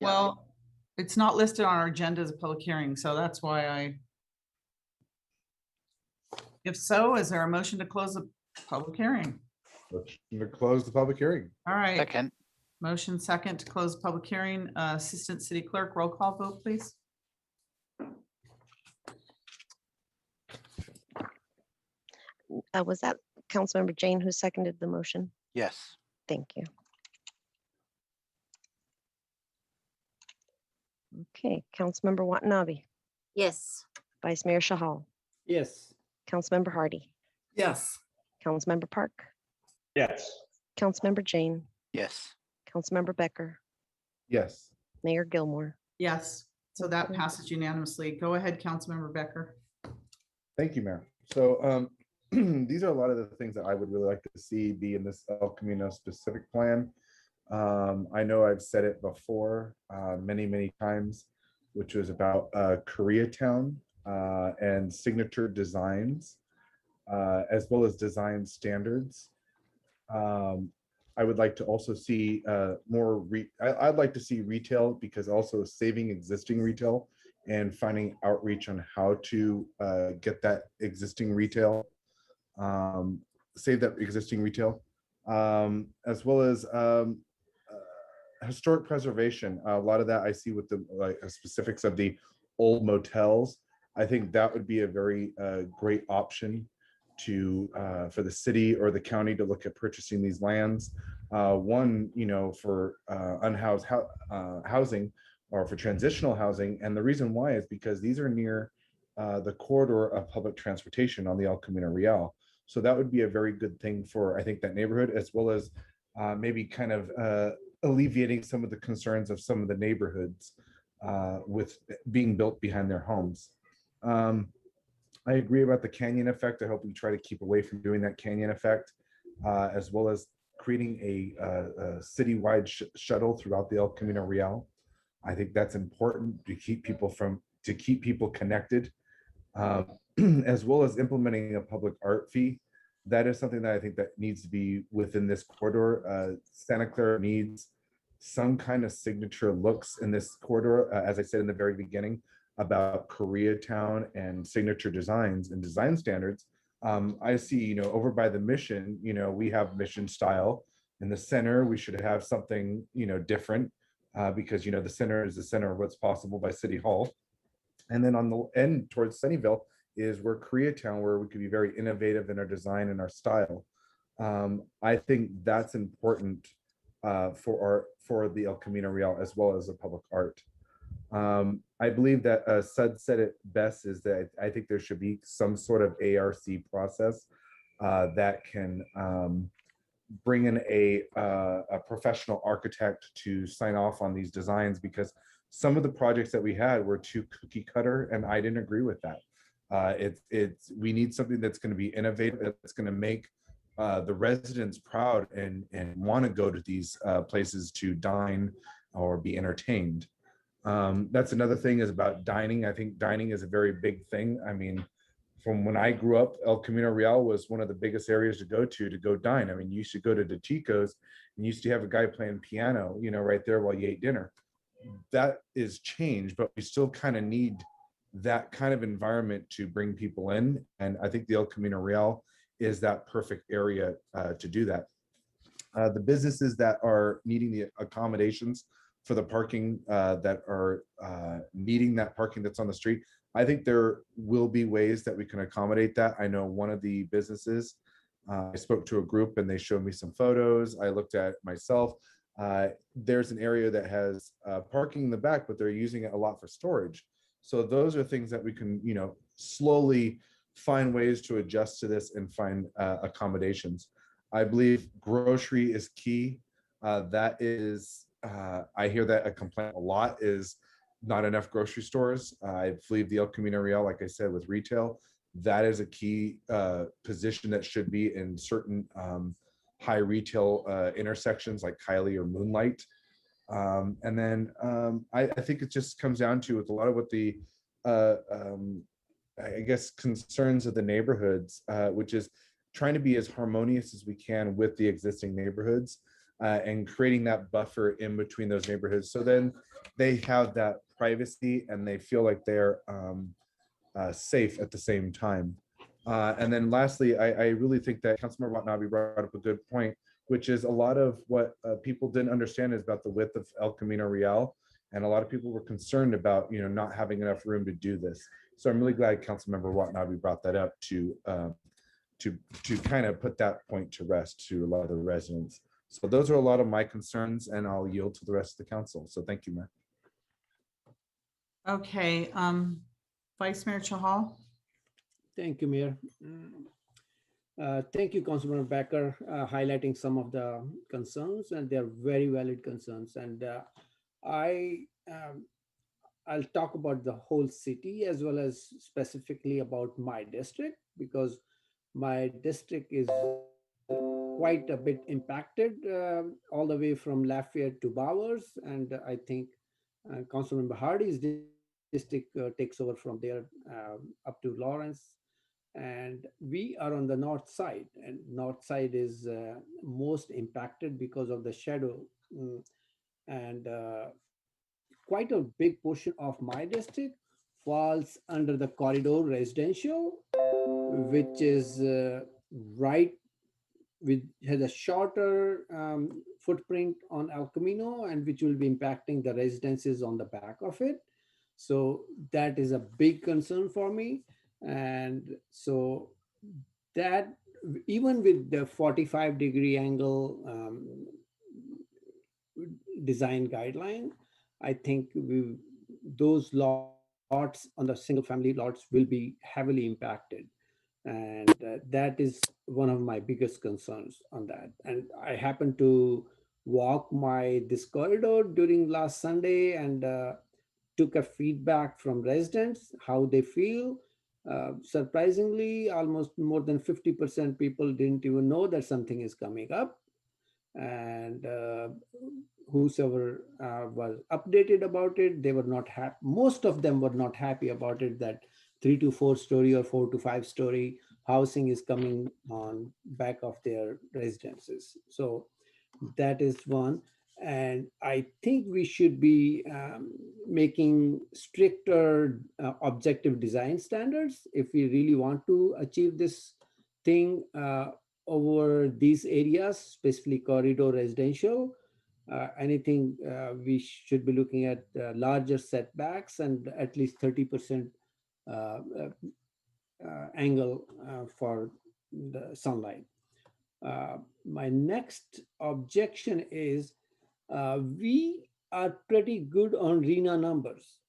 Well, it's not listed on our agenda as a public hearing, so that's why if so, is there a motion to close the public hearing? Motion to close the public hearing. All right. Second. Motion second to close the public hearing. Assistant City Clerk, roll call vote, please. Was that Councilmember Jane who seconded the motion? Yes. Thank you. Okay, Councilmember Watanabe. Yes. Vice Mayor Shahal. Yes. Councilmember Hardy. Yes. Councilmember Park. Yes. Councilmember Jane. Yes. Councilmember Becker. Yes. Mayor Gilmore. Yes. So that passes unanimously. Go ahead, Councilmember Becker. Thank you, Mayor. So these are a lot of the things that I would really like to see be in this El Camino specific plan. I know I've said it before many times, which was about Koreatown and signature designs, as well as design standards. I would like to also see more, I'd like to see retail, because also saving existing retail and finding outreach on how to get that existing retail, save that existing retail, as well as historic preservation. A lot of that I see with the specifics of the old motels. I think that would be a very great option to for the city or the county to look at purchasing these lands. One, for unhoused housing or for transitional housing. And the reason why is because these are near the corridor of public transportation on the El Camino Real. So that would be a very good thing for, I think, that neighborhood, as well as maybe kind of alleviating some of the concerns of some of the neighborhoods with being built behind their homes. I agree about the canyon effect. I hope we try to keep away from doing that canyon effect, as well as creating a citywide shuttle throughout the El Camino Real. I think that's important to keep people connected, as well as implementing a public art fee. That is something that I think that needs to be within this corridor. Santa Clara needs some kind of signature looks in this corridor, as I said in the very beginning about Koreatown and signature designs and design standards. I see, over by the Mission, we have Mission style, In the center, we should have something, different because, the center is the center of what's possible by City Hall. And then on the end towards Sunnyvale is where Koreatown, where we could be very innovative in our design and our style. I think that's important for the El Camino Real as well as the public art. I believe that Sud said it best, is that I think there should be some sort of ARC process that can bring in a professional architect to sign off on these designs, because some of the projects that we had were too cookie cutter, and I didn't agree with that. We need something that's going to be innovative, that's going to make the residents proud and want to go to these places to dine or be entertained. That's another thing is about dining. I think dining is a very big thing. I mean, from when I grew up, El Camino Real was one of the biggest areas to go dine. I mean, you used to go to the Chico's and you used to have a guy playing piano, right there while you ate dinner. That is changed, but we still kind of need that kind of environment to bring people in. And I think the El Camino Real is that perfect area to do that. The businesses that are needing the accommodations for the parking that are needing that parking that's on the street, I think there will be ways that we can accommodate that. I know one of the businesses, I spoke to a group and they showed me some photos. I looked at myself. There's an area that has parking in the back, but they're using it a lot for storage. So those are things that we can, slowly find ways to adjust to this and find accommodations. I believe grocery is key. That is, I hear that a complaint a lot is not enough grocery stores. I believe the El Camino Real, like I said, with retail, that is a key position that should be in certain high retail intersections like Kylie or Moonlight. And then I think it just comes down to with a lot of what the I guess concerns of the neighborhoods, which is trying to be as harmonious as we can with the existing neighborhoods and creating that buffer in between those neighborhoods. So then they have that privacy and they feel like they're safe at the same time. And then lastly, I really think that Councilmember Watanabe brought up a good point, which is a lot of what people didn't understand is about the width of El Camino Real. And a lot of people were concerned about, not having enough room to do this. So I'm really glad Councilmember Watanabe brought that up to kind of put that point to rest to a lot of the residents. So those are a lot of my concerns, and I'll yield to the rest of the council. So thank you, Mayor. Okay, Vice Mayor Chahal. Thank you, Mayor. Thank you, Councilmember Becker, highlighting some of the concerns, and they're very valid concerns. And I'll talk about the whole city as well as specifically about my district, because my district is quite a bit impacted all the way from Lafayette to Bowers. And I think Councilmember Hardy's district takes over from there up to Lawrence. And we are on the north side, and north side is most impacted because of the shadow. And quite a big portion of my district falls under the corridor residential, which is has a shorter footprint on El Camino, and which will be impacting the residences on the back of it. So that is a big concern for me. And so that even with the 45-degree angle design guideline, I think those lots on the single family lots will be heavily impacted. And that is one of my biggest concerns on that. And I happened to walk this corridor during last Sunday and took a feedback from residents, how they feel. Surprisingly, almost more than 50% people didn't even know that something is coming up. And whosoever was updated about it, they were not happy. Most of them were not happy about it, that 3 to 4 story or 4 to 5 story housing is coming on back of their residences. So that is one. And I think we should be making stricter objective design standards if we really want to achieve this thing. over these areas, specifically corridor residential. Anything we should be looking at larger setbacks and at least 30% angle for the sunlight. My next objection is we are pretty good on RENA numbers,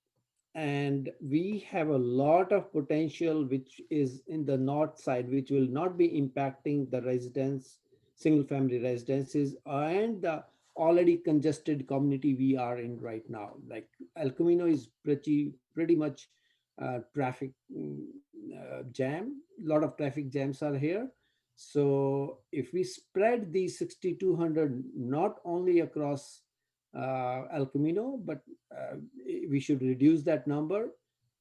and we have a lot of potential which is in the north side, which will not be impacting the residents, single family residences, and the already congested community we are in right now. Like El Camino is pretty much traffic jam. A lot of traffic jams are here. So if we spread these 6,200 not only across El Camino, but we should reduce that number.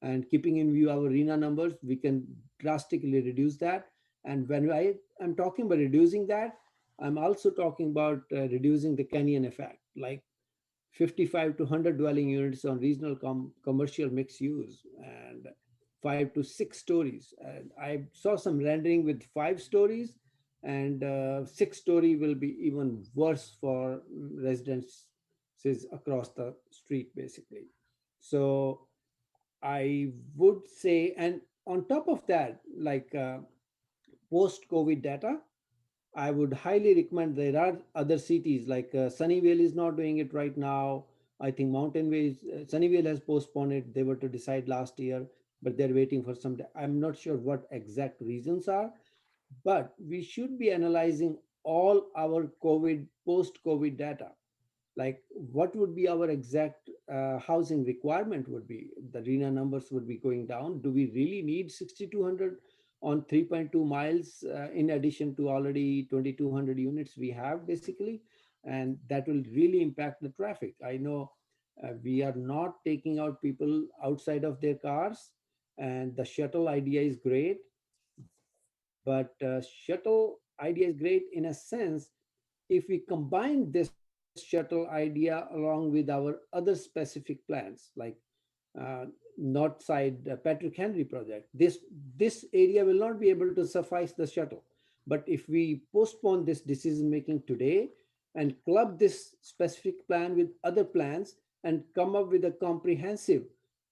And keeping in view our RENA numbers, we can drastically reduce that. And when I'm talking about reducing that, I'm also talking about reducing the canyon effect, like 55 to 100 dwelling units on regional commercial mixed use and 5 to 6 stories. And I saw some rendering with 5 stories, and 6-story will be even worse for residents across the street, basically. So I would say, and on top of that, like post-COVID data, I would highly recommend. There are other cities like Sunnyvale is not doing it right now. I think Mountain View, Sunnyvale has postponed it. They were to decide last year, but they're waiting for some. I'm not sure what exact reasons are, but we should be analyzing all our post-COVID data. Like what would be our exact housing requirement would be. The RENA numbers would be going down. Do we really need 6,200 on 3.2 miles in addition to already 2,200 units we have basically? And that will really impact the traffic. I know we are not taking out people outside of their cars, and the shuttle idea is great, but shuttle idea is great in a sense if we combine this shuttle idea along with our other specific plans, like north side Patrick Henry project. This area will not be able to suffice the shuttle. But if we postpone this decision making today and club this specific plan with other plans and come up with a comprehensive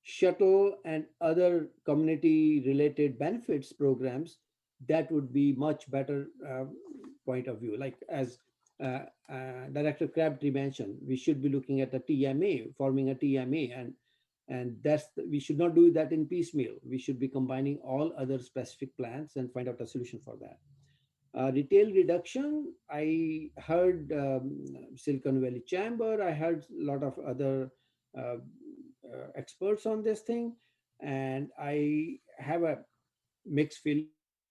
shuttle and other community related benefits programs, that would be much better point of view. Like as Director Crabtree mentioned, we should be looking at a TMA, forming a TMA, and we should not do that in piecemeal. We should be combining all other specific plans and find out a solution for that. Retail reduction, I heard Silicon Valley Chamber, I heard a lot of other experts on this thing, and I have a mixed feeling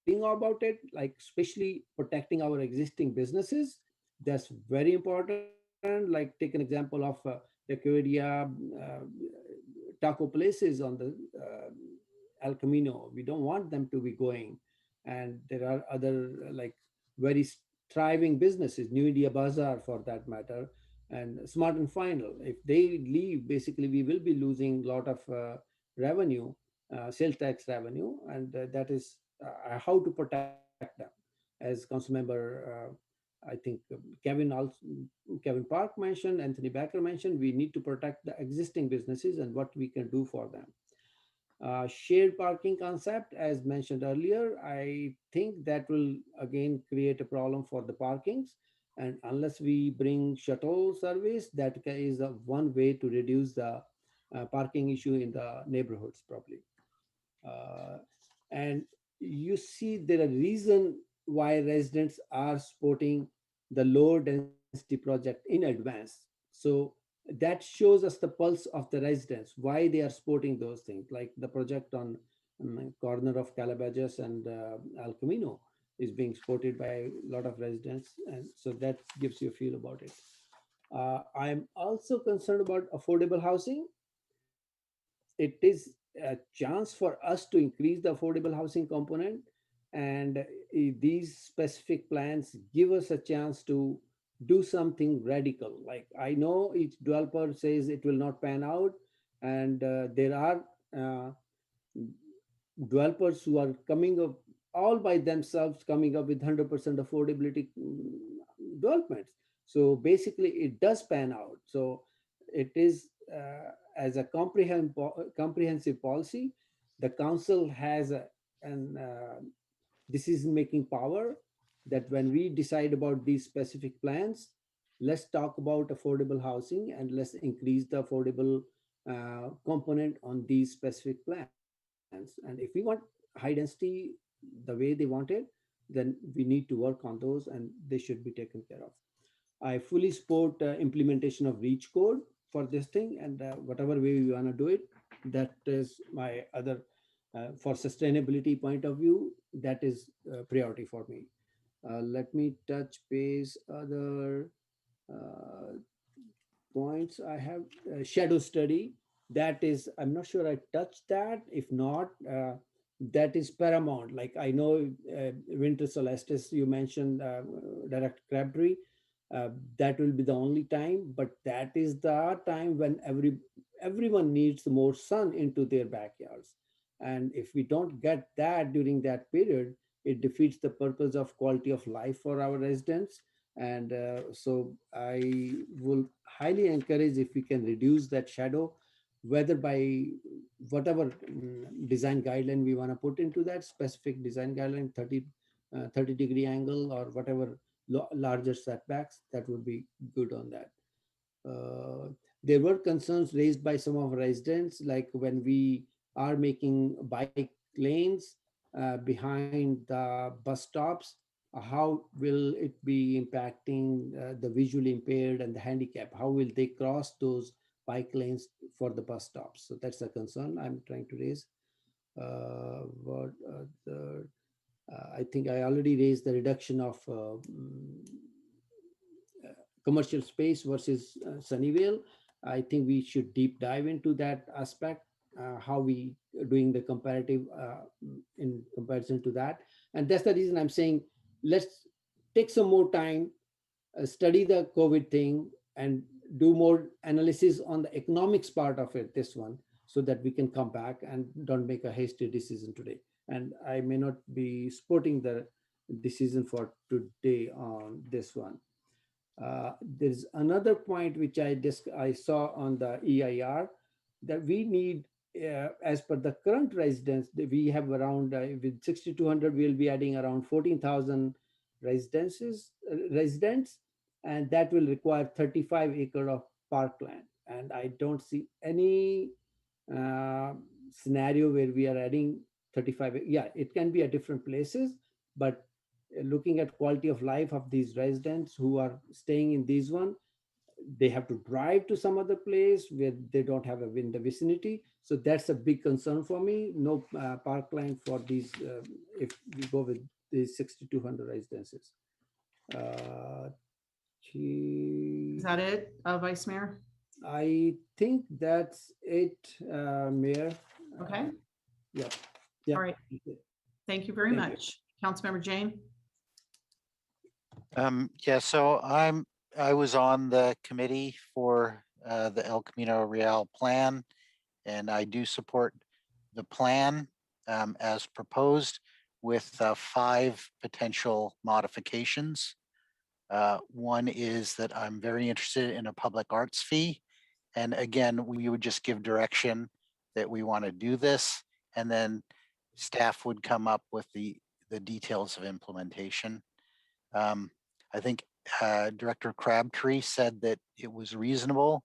about it, like especially protecting our existing businesses. That's very important. Like take an example of the Korea taco places on the El Camino. We don't want them to be going. And there are other like very thriving businesses, New India Bazaar for that matter, and Smart and Final. If they leave, basically we will be losing a lot of revenue, sales tax revenue, and that is how to protect them. As council member, I think Kevin Park mentioned, Anthony Becker mentioned, we need to protect the existing businesses and what we can do for them. Shared parking concept, as mentioned earlier, I think that will again create a problem for the parkings. And unless we bring shuttle service, that is one way to reduce the parking issue in the neighborhoods probably. And you see there are reasons why residents are supporting the lower density project in advance. So that shows us the pulse of the residents, why they are supporting those things, like the project on corner of Calabasas and El Camino is being supported by a lot of residents. And so that gives you a feel about it. I'm also concerned about affordable housing. It is a chance for us to increase the affordable housing component. And these specific plans give us a chance to do something radical. Like I know each developer says it will not pan out. And there are developers who are coming up all by themselves coming up with 100% affordability developments. So basically it does pan out. So it is as a comprehensive policy, the council has an decision-making power that when we decide about these specific plans, let's talk about affordable housing and let's increase the affordable component on these specific plans. And if we want high density the way they want it, then we need to work on those and they should be taken care of. I fully support implementation of reach code for this thing, and whatever way we want to do it, that is my other, for sustainability point of view, that is priority for me. Let me touch base other uh, points. I have shadow study. That is, I'm not sure I touched that. If not, that is paramount. Like I know winter solstice, you mentioned Director Crabtree. That will be the only time, but that is the time when everyone needs more sun into their backyards. And if we don't get that during that period, it defeats the purpose of quality of life for our residents. And so I will highly encourage if we can reduce that shadow, whether by whatever design guideline we want to put into that specific design guideline, 30-degree angle or whatever larger setbacks, that would be good on that. There were concerns raised by some of our residents, like when we are making bike lanes behind the bus stops, how will it be impacting the visually impaired and the handicap? How will they cross those bike lanes for the bus stops? So that's a concern I'm trying to raise. I think I already raised the reduction of commercial space versus Sunnyvale. I think we should deep dive into that aspect, how we are doing the comparative in comparison to that. And that's the reason I'm saying, let's take some more time, study the COVID thing and do more analysis on the economics part of it, this one, so that we can come back and don't make a hasty decision today. And I may not be supporting the decision for today on this one. There's another point which I saw on the EIR that we need, as per the current residents, we have around with 6,200, we'll be adding around 14,000 residents, and that will require 35 acre of parkland. And I don't see any scenario where we are adding 35. Yeah, it can be at different places, but looking at quality of life of these residents who are staying in this one, they have to drive to some other place where they don't have a in the vicinity. So that's a big concern for me. No parkland for these, if we go with these 6,200 residences. Is that it, Vice Mayor? I think that's it, Mayor. Okay. Yeah. All right. Thank you very much. Councilmember Jane. Yeah, so I was on the committee for the El Camino Real plan, and I do support the plan as proposed with 5 potential modifications. One is that I'm very interested in a public arts fee. And again, we would just give direction that we want to do this, and then staff would come up with the details of implementation. I think Director Crabtree said that it was reasonable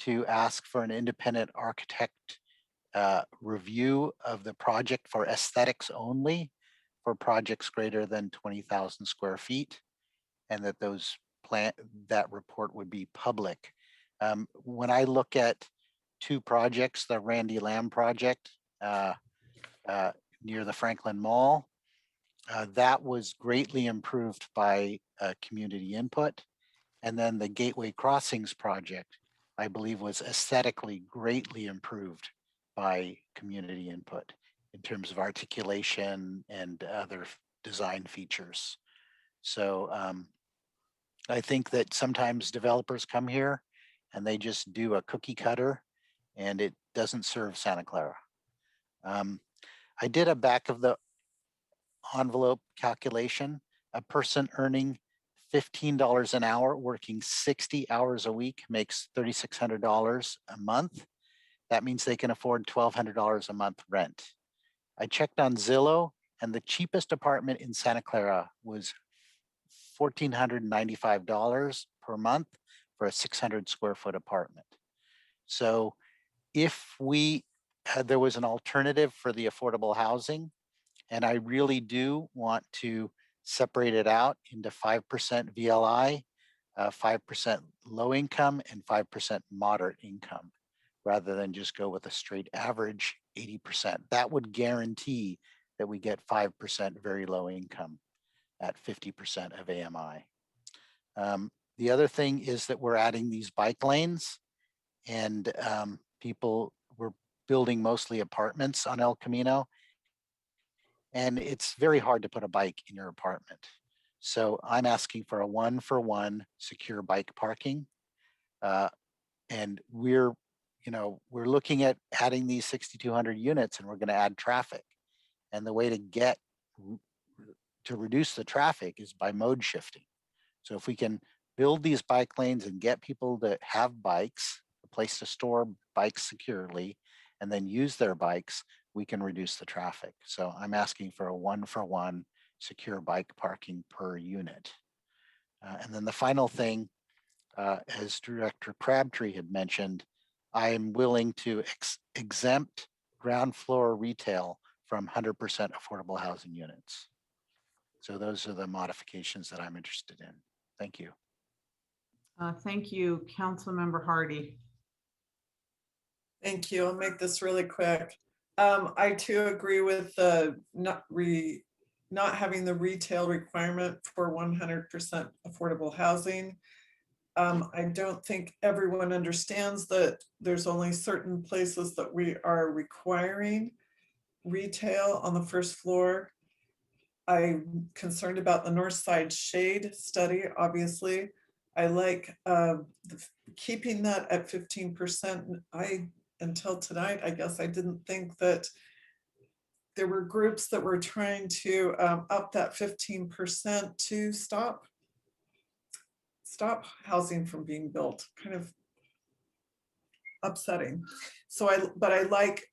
to ask for an independent architect review of the project for aesthetics only for projects greater than 20,000 square feet, and that that report would be public. When I look at 2 projects, the Randy Lamb project near the Franklin Mall, that was greatly improved by community input. And then the Gateway Crossings project, I believe, was aesthetically greatly improved by community input in terms of articulation and other design features. So I think that sometimes developers come here and they just do a cookie cutter and it doesn't serve Santa Clara. I did a back of the envelope calculation, a person earning $15 an hour, working 60 hours a week makes $3,600 a month. That means they can afford $1,200 a month rent. I checked on Zillow, and the cheapest apartment in Santa Clara was $1,495 per month for a 600 square foot apartment. So if there was an alternative for the affordable housing, and I really do want to separate it out into 5% VLI, 5% low income, and 5% moderate income, rather than just go with a straight average 80%. That would guarantee that we get 5% very low income at 50% of AMI. The other thing is that we're adding these bike lanes, and we're building mostly apartments on El Camino, and it's very hard to put a bike in your apartment. So I'm asking for a 1-for-1 secure bike parking. And we're looking at adding these 6,200 units, and we're going to add traffic. And the way to reduce the traffic is by mode shifting. So if we can build these bike lanes and get people to have bikes, a place to store bikes securely, and then use their bikes, we can reduce the traffic. So I'm asking for a 1-for-1 secure bike parking per unit. And then the final thing, as Director Crabtree had mentioned, I am willing to exempt ground floor retail from 100% affordable housing units. So those are the modifications that I'm interested in. Thank you. Thank you, Councilmember Hardy. Thank you. I'll make this really quick. I too agree with not having the retail requirement for 100% affordable housing. I don't think everyone understands that there's only certain places that we are requiring retail on the first floor. I'm concerned about the North Side Shade study, obviously. I like keeping that at 15%. Until tonight, I guess I didn't think that there were groups that were trying to up that 15% to stop housing from being built. Kind of upsetting. So I like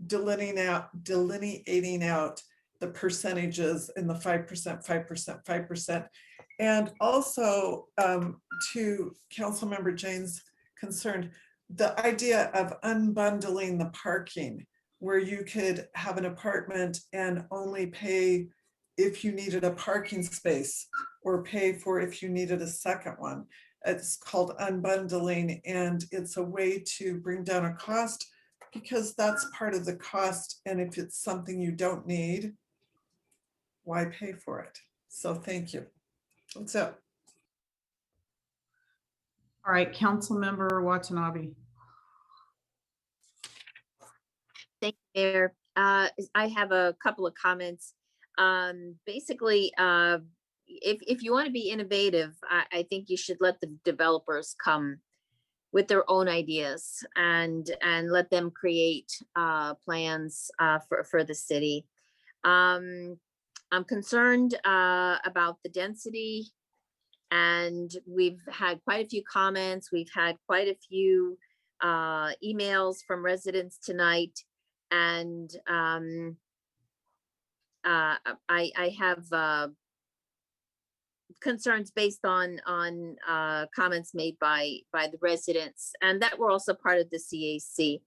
delineating out the percentages in the 5%, 5%, 5%. And also to Councilmember Jane's concern, the idea of unbundling the parking, where you could have an apartment and only pay if you needed a parking space or pay for if you needed a second one. It's called unbundling, and it's a way to bring down a cost, because that's part of the cost. And if it's something you don't need, why pay for it? So thank you. That's it. All right, Councilmember Watanabe. Thank you, Mayor. I have a couple of comments. Basically, if you want to be innovative, I think you should let the developers come with their own ideas and let them create plans for the city. I'm concerned about the density, and we've had quite a few comments. We've had quite a few emails from residents tonight. And I have concerns based on comments made by the residents, and that were also part of the CAC.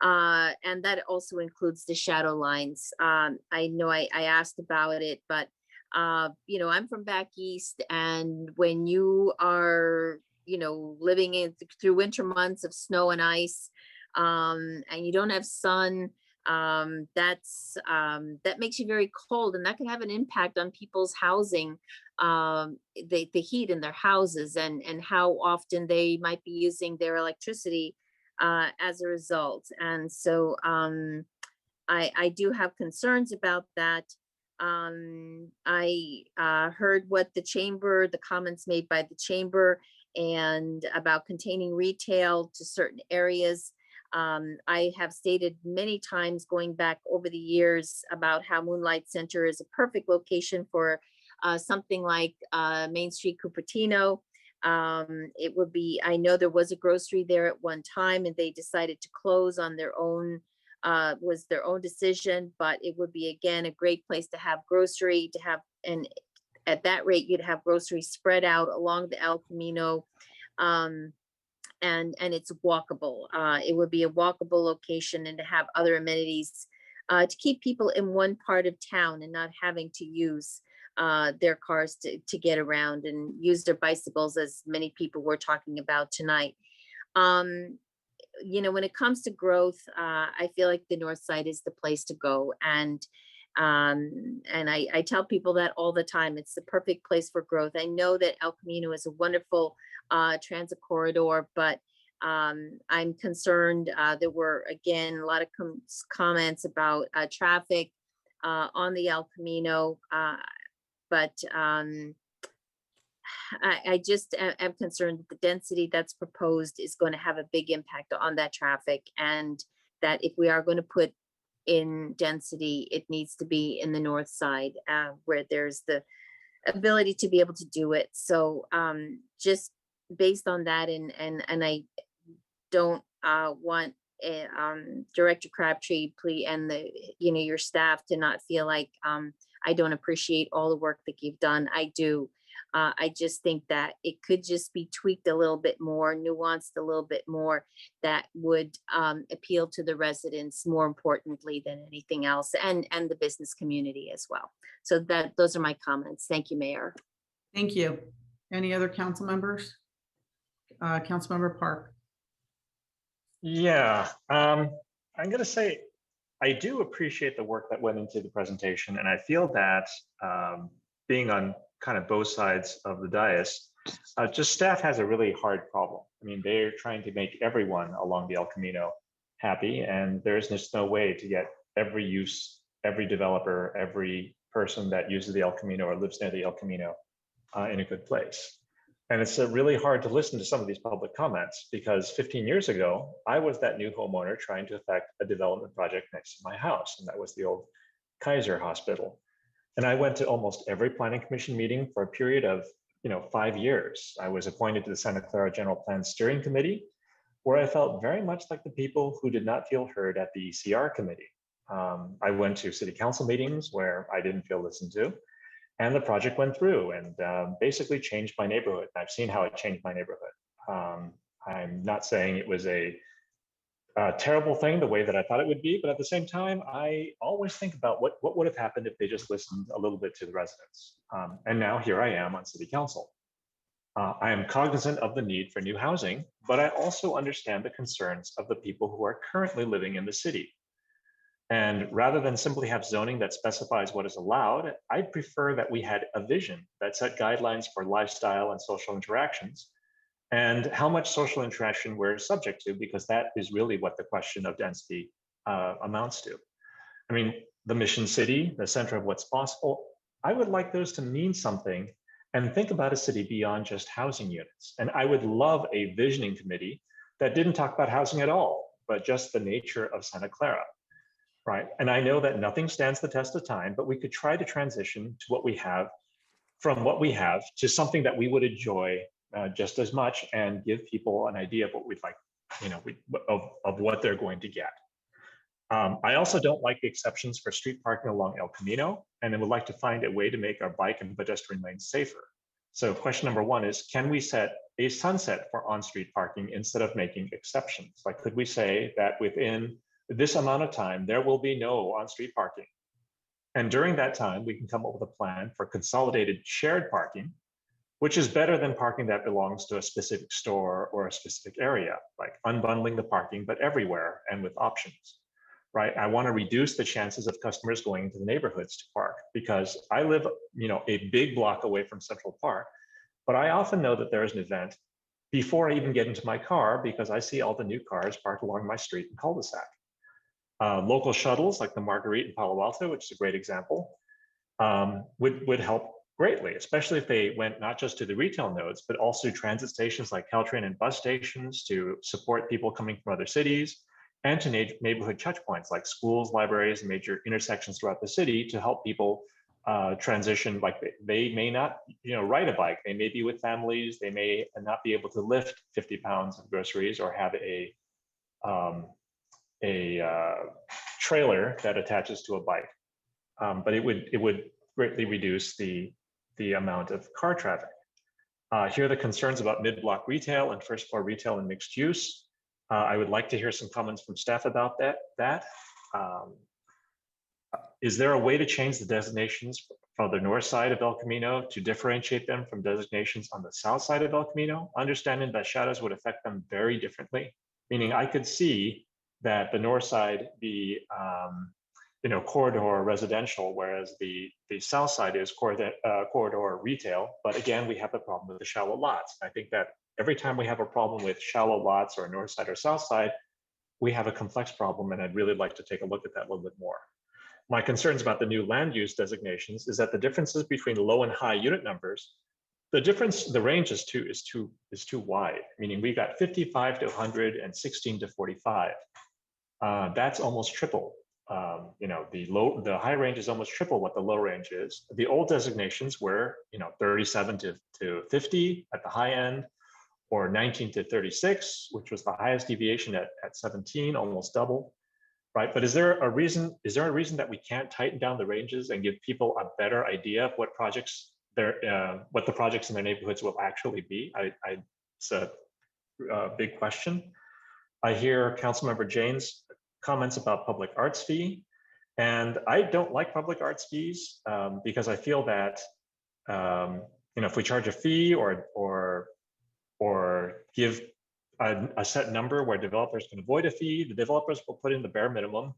And that also includes the shadow lines. I know I asked about it, but I'm from back east, and when you are living through winter months of snow and ice, and you don't have sun, that makes you very cold, and that can have an impact on people's housing, the heat in their houses, and how often they might be using their electricity as a result. And so I do have concerns about that. I heard what the comments made by the chamber, and about containing retail to certain areas. I have stated many times going back over the years about how Moonlight Center is a perfect location for something like Main Street Cupertino. It would be, I know there was a grocery there at one time and they decided to close on their own, was their own decision, but it would be, again, a great place to have grocery, to have, and at that rate, you'd have groceries spread out along the El Camino. And it's walkable. It would be a walkable location, and to have other amenities to keep people in one part of town and not having to use their cars to get around and use their bicycles, as many people were talking about tonight. You know, when it comes to growth, I feel like the North Side is the place to go. And I tell people that all the time. It's the perfect place for growth. I know that El Camino is a wonderful transit corridor, but I'm concerned. There were, again, a lot of comments about traffic on the El Camino, but I just am concerned that the density that's proposed is going to have a big impact on that traffic, and that if we are going to put in density, it needs to be in the North Side where there's the ability to be able to do it. So just based on that, and I don't want Director Crabtree, please, and your staff to not feel like I don't appreciate all the work that you've done. I do. I just think that it could just be tweaked a little bit more, nuanced a little bit more, that would appeal to the residents more importantly than anything else, and the business community as well. So those are my comments. Thank you, Mayor. Thank you. Any other council members? Councilmember Park. Yeah, I'm going to say I do appreciate the work that went into the presentation, and I feel that being on kind of both sides of the dais, just staff has a really hard problem. I mean, they're trying to make everyone along the El Camino happy, and there's just no way to get every developer, every person that uses the El Camino or lives near the El Camino in a good place. And it's really hard to listen to some of these public comments, because 15 years ago, I was that new homeowner trying to affect a development project next to my house, and that was the old Kaiser Hospital. And I went to almost every planning commission meeting for a period of 5 years. I was appointed to the Santa Clara General Plan Steering Committee, where I felt very much like the people who did not feel heard at the CR committee. I went to city council meetings where I didn't feel listened to, and the project went through and basically changed my neighborhood. I've seen how it changed my neighborhood. I'm not saying it was a terrible thing the way that I thought it would be, but at the same time, I always think about what would have happened if they just listened a little bit to the residents. And now here I am on city council. I am cognizant of the need for new housing, but I also understand the concerns of the people who are currently living in the city. And rather than simply have zoning that specifies what is allowed, I'd prefer that we had a vision that set guidelines for lifestyle and social interactions, and how much social interaction we're subject to, because that is really what the question of density amounts to. I mean, the mission city, the center of what's possible, I would like those to mean something and think about a city beyond just housing units. And I would love a visioning committee that didn't talk about housing at all, but just the nature of Santa Clara, right? And I know that nothing stands the test of time, but we could try to transition to what we have, from what we have to something that we would enjoy just as much, and give people an idea of what we'd like, of what they're going to get. I also don't like the exceptions for street parking along El Camino, and I would like to find a way to make our bike and pedestrian lanes safer. So question number one is, can we set a sunset for on-street parking instead of making exceptions? Like, could we say that within this amount of time, there will be no on-street parking? And during that time, we can come up with a plan for consolidated shared parking, which is better than parking that belongs to a specific store or a specific area, like unbundling the parking, but everywhere and with options, right? I want to reduce the chances of customers going into the neighborhoods to park, because I live, a big block away from Central Park, but I often know that there is an event before I even get into my car, because I see all the new cars parked along my street and cul-de-sac. Local shuttles like the Marguerite in Palo Alto, which is a great example, would help greatly, especially if they went not just to the retail nodes, but also transit stations like Caltrain and bus stations to support people coming from other cities, and to neighborhood touch points like schools, libraries, and major intersections throughout the city to help people transition. Like they may not, ride a bike. They may be with families. They may not be able to lift 50 pounds of groceries or have a trailer that attaches to a bike. But it would greatly reduce the amount of car traffic. Here are the concerns about mid-block retail and first floor retail and mixed use. I would like to hear some comments from staff about that. Is there a way to change the designations from the north side of El Camino to differentiate them from designations on the south side of El Camino, understanding that shadows would affect them very differently? Meaning I could see that the north side be corridor residential, whereas the south side is corridor retail. But again, we have the problem with the shallow lots. I think that every time we have a problem with shallow lots or north side or south side, we have a complex problem, and I'd really like to take a look at that a little bit more. My concerns about the new land use designations is that the differences between low and high unit numbers, the range is too wide. Meaning we got 55 to 100 and 16 to 45. That's almost triple. The high range is almost triple what the low range is. The old designations were 37 to 50 at the high end, or 19 to 36, which was the highest deviation at 17, almost double. Right, but is there a reason that we can't tighten down the ranges and give people a better idea of what the projects in their neighborhoods will actually be? It's a big question. I hear Councilmember Jane's comments about public arts fee, and I don't like public arts fees because I feel that if we charge a fee or give a set number where developers can avoid a fee, the developers will put in the bare minimum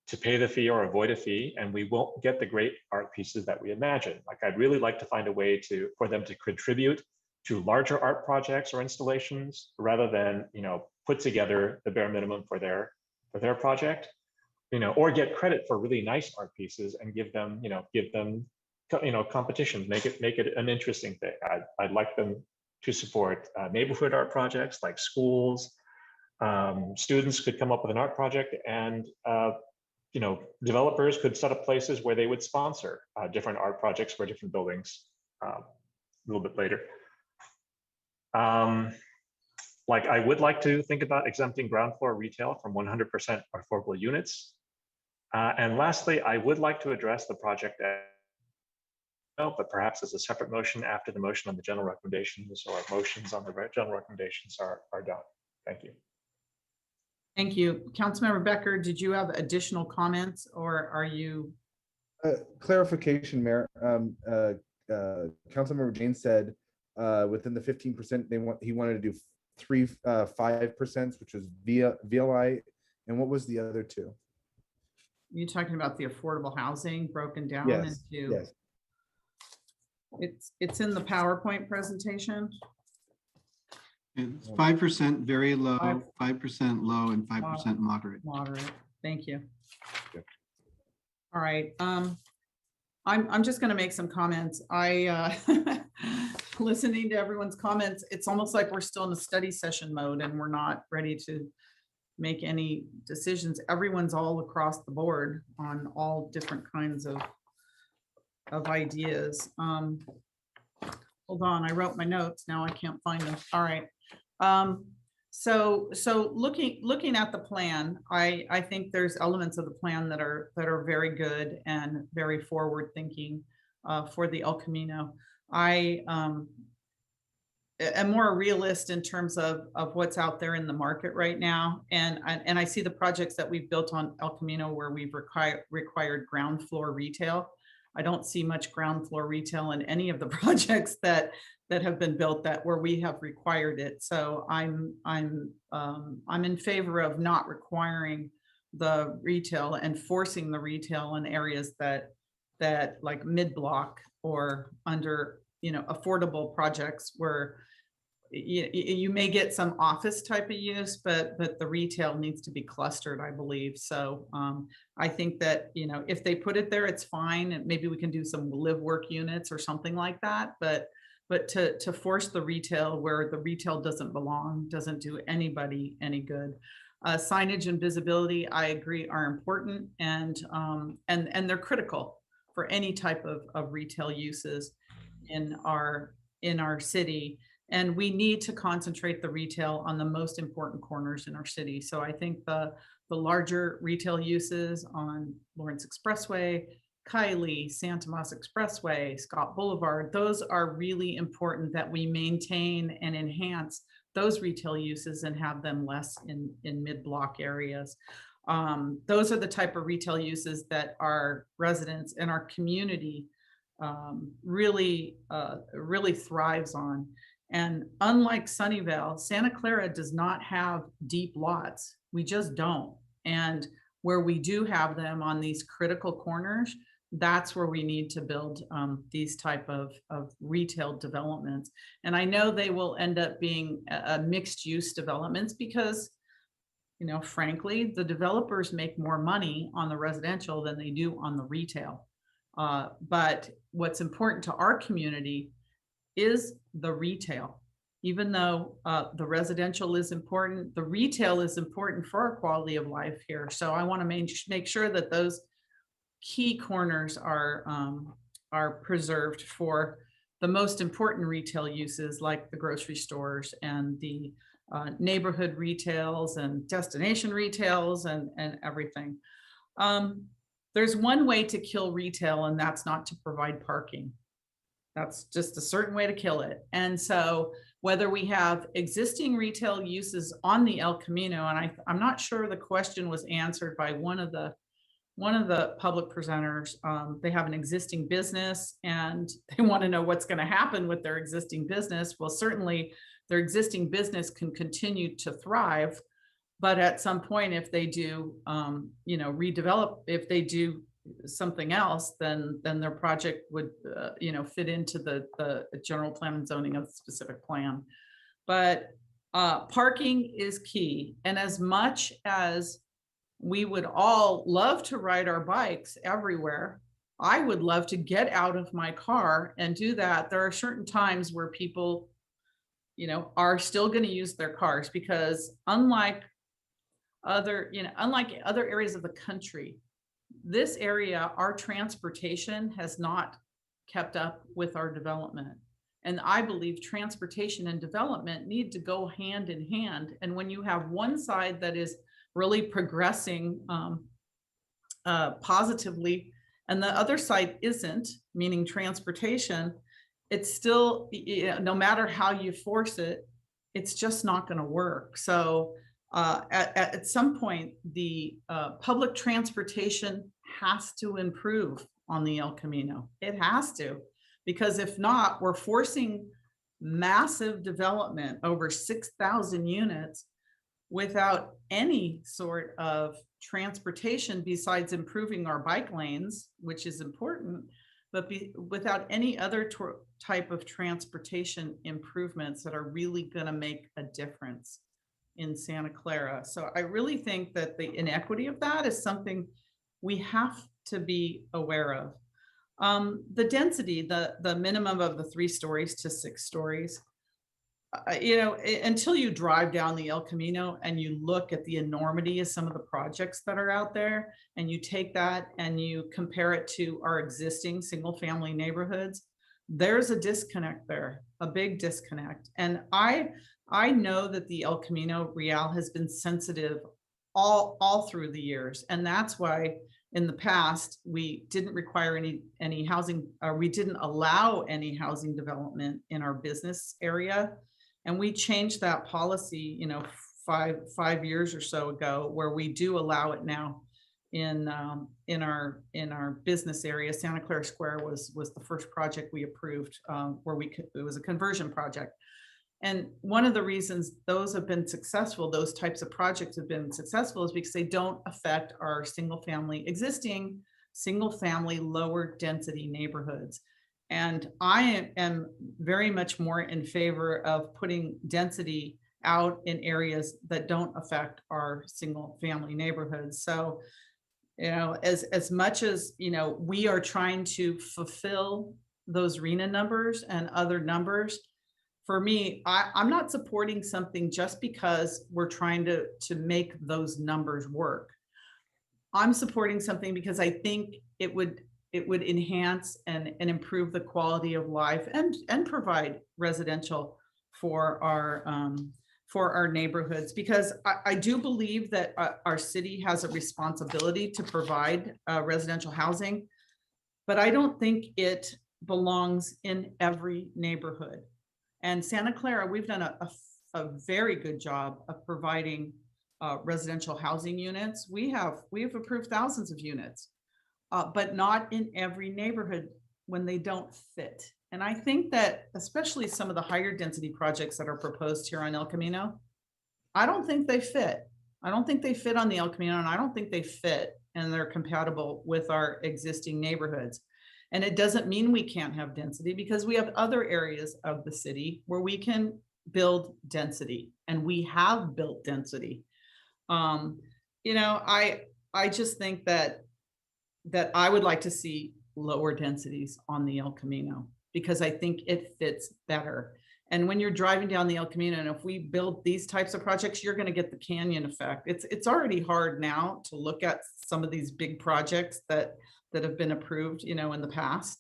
to pay the fee or avoid a fee, and we won't get the great art pieces that we imagine. Like I'd really like to find a way for them to contribute to larger art projects or installations rather than put together the bare minimum for their project, or get credit for really nice art pieces and give them competitions, make it an interesting thing. I'd like them to support neighborhood art projects like schools. Students could come up with an art project, and developers could set up places where they would sponsor different art projects for different buildings a little bit later. Like I would like to think about exempting ground floor retail from 100% affordable units. And lastly, I would like to address the project but perhaps as a separate motion after the motion on the general recommendations or motions on the general recommendations are done. Thank you. Thank you. Councilmember Becker, did you have additional comments, or are you? Clarification, Mayor. Councilmember Jane said within the 15%, he wanted to do 5%, which was VLI, and what was the other two? You're talking about the affordable housing broken down Yes. into. Yes. It's in the PowerPoint presentation. It's 5% very low, 5% low, and 5% moderate. Moderate. Thank you. Okay. All right. I'm just going to make some comments. Listening to everyone's comments, it's almost like we're still in a study session mode and we're not ready to make any decisions. Everyone's all across the board on all different kinds of ideas. Hold on, I wrote my notes. Now I can't find them. All right. So looking at the plan, I think there's elements of the plan that are very good and very forward thinking for the El Camino. I am more a realist in terms of what's out there in the market right now, and I see the projects that we've built on El Camino where we've required ground floor retail. I don't see much ground floor retail in any of the projects that have been built where we have required it. So I'm in favor of not requiring the retail and forcing the retail in areas that like mid-block or under affordable projects where you may get some office type of use, but the retail needs to be clustered, I believe. So I think that, if they put it there, it's fine. And maybe we can do some live work units or something like that. But to force the retail where the retail doesn't belong, doesn't do anybody any good. Signage and visibility, I agree, are important, and they're critical for any type of retail uses in our city. And we need to concentrate the retail on the most important corners in our city. So I think the larger retail uses on Lawrence Expressway, Kylie, Santa Moss Expressway, Scott Boulevard, those are really important that we maintain and enhance those retail uses and have them less in mid-block areas. Those are the type of retail uses that our residents and our community really thrives on. And unlike Sunnyvale, Santa Clara does not have deep lots. We just don't. And where we do have them on these critical corners, that's where we need to build these type of retail developments. And I know they will end up being mixed use developments because, you know, frankly, the developers make more money on the residential than they do on the retail. But what's important to our community is the retail. Even though the residential is important, the retail is important for our quality of life here. So I want to make sure that those key corners are preserved for the most important retail uses, like the grocery stores and the neighborhood retails and destination retails and everything. There's one way to kill retail, and that's not to provide parking. That's just a certain way to kill it. And so whether we have existing retail uses on the El Camino, and I'm not sure the question was answered by one of the public presenters. They have an existing business and they want to know what's going to happen with their existing business. Well, certainly their existing business can continue to thrive, but at some point, if they do, redevelop, if they do something else, then their project would, fit into the general plan and zoning of the specific plan. But parking is key. And as much as we would all love to ride our bikes everywhere, I would love to get out of my car and do that. There are certain times where people, are still going to use their cars because unlike other areas of the country, this area, our transportation has not kept up with our development. And I believe transportation and development need to go hand in hand. And when you have one side that is really progressing positively and the other side isn't, meaning transportation, it's still, no matter how you force it, it's just not going to work. So at some point, the public transportation has to improve on the El Camino. It has to, because if not, we're forcing massive development, over 6,000 units, without any sort of transportation besides improving our bike lanes, which is important, but without any other type of transportation improvements that are really going to make a difference in Santa Clara. So I really think that the inequity of that is something we have to be aware of. The density, the minimum of the 3 stories to 6 stories, until you drive down the El Camino and you look at the enormity of some of the projects that are out there, and you take that and you compare it to our existing single family neighborhoods, there's a disconnect there, a big disconnect. And I know that the El Camino Real has been sensitive all through the years. And that's why in the past, we didn't require any housing, or we didn't allow any housing development in our business area. And we changed that policy, 5 years or so ago, where we do allow it now in our business area. Santa Clara Square was the first project we approved, where it was a conversion project. And one of the reasons those have been successful, those types of projects have been successful, is because they don't affect our existing single family lower density neighborhoods. And I am very much more in favor of putting density out in areas that don't affect our single family neighborhoods. So, as much as, we are trying to fulfill those RHNA numbers and other numbers, for me, I'm not supporting something just because we're trying to make those numbers work. I'm supporting something because I think it would enhance and improve the quality of life and provide residential for our neighborhoods, because I do believe that our city has a responsibility to provide residential housing, but I don't think it belongs in every neighborhood. And Santa Clara, we've done a very good job of providing residential housing units. We've approved thousands of units, but not in every neighborhood when they don't fit. And I think that especially some of the higher density projects that are proposed here on El Camino, I don't think they fit. I don't think they fit on the El Camino, and I don't think they fit and they're compatible with our existing neighborhoods. And it doesn't mean we can't have density, because we have other areas of the city where we can build density, and we have built density. You know, I just think that I would like to see lower densities on the El Camino, because I think it fits better. And when you're driving down the El Camino, and if we build these types of projects, you're going to get the canyon effect. It's already hard now to look at some of these big projects that have been approved, you know, in the past.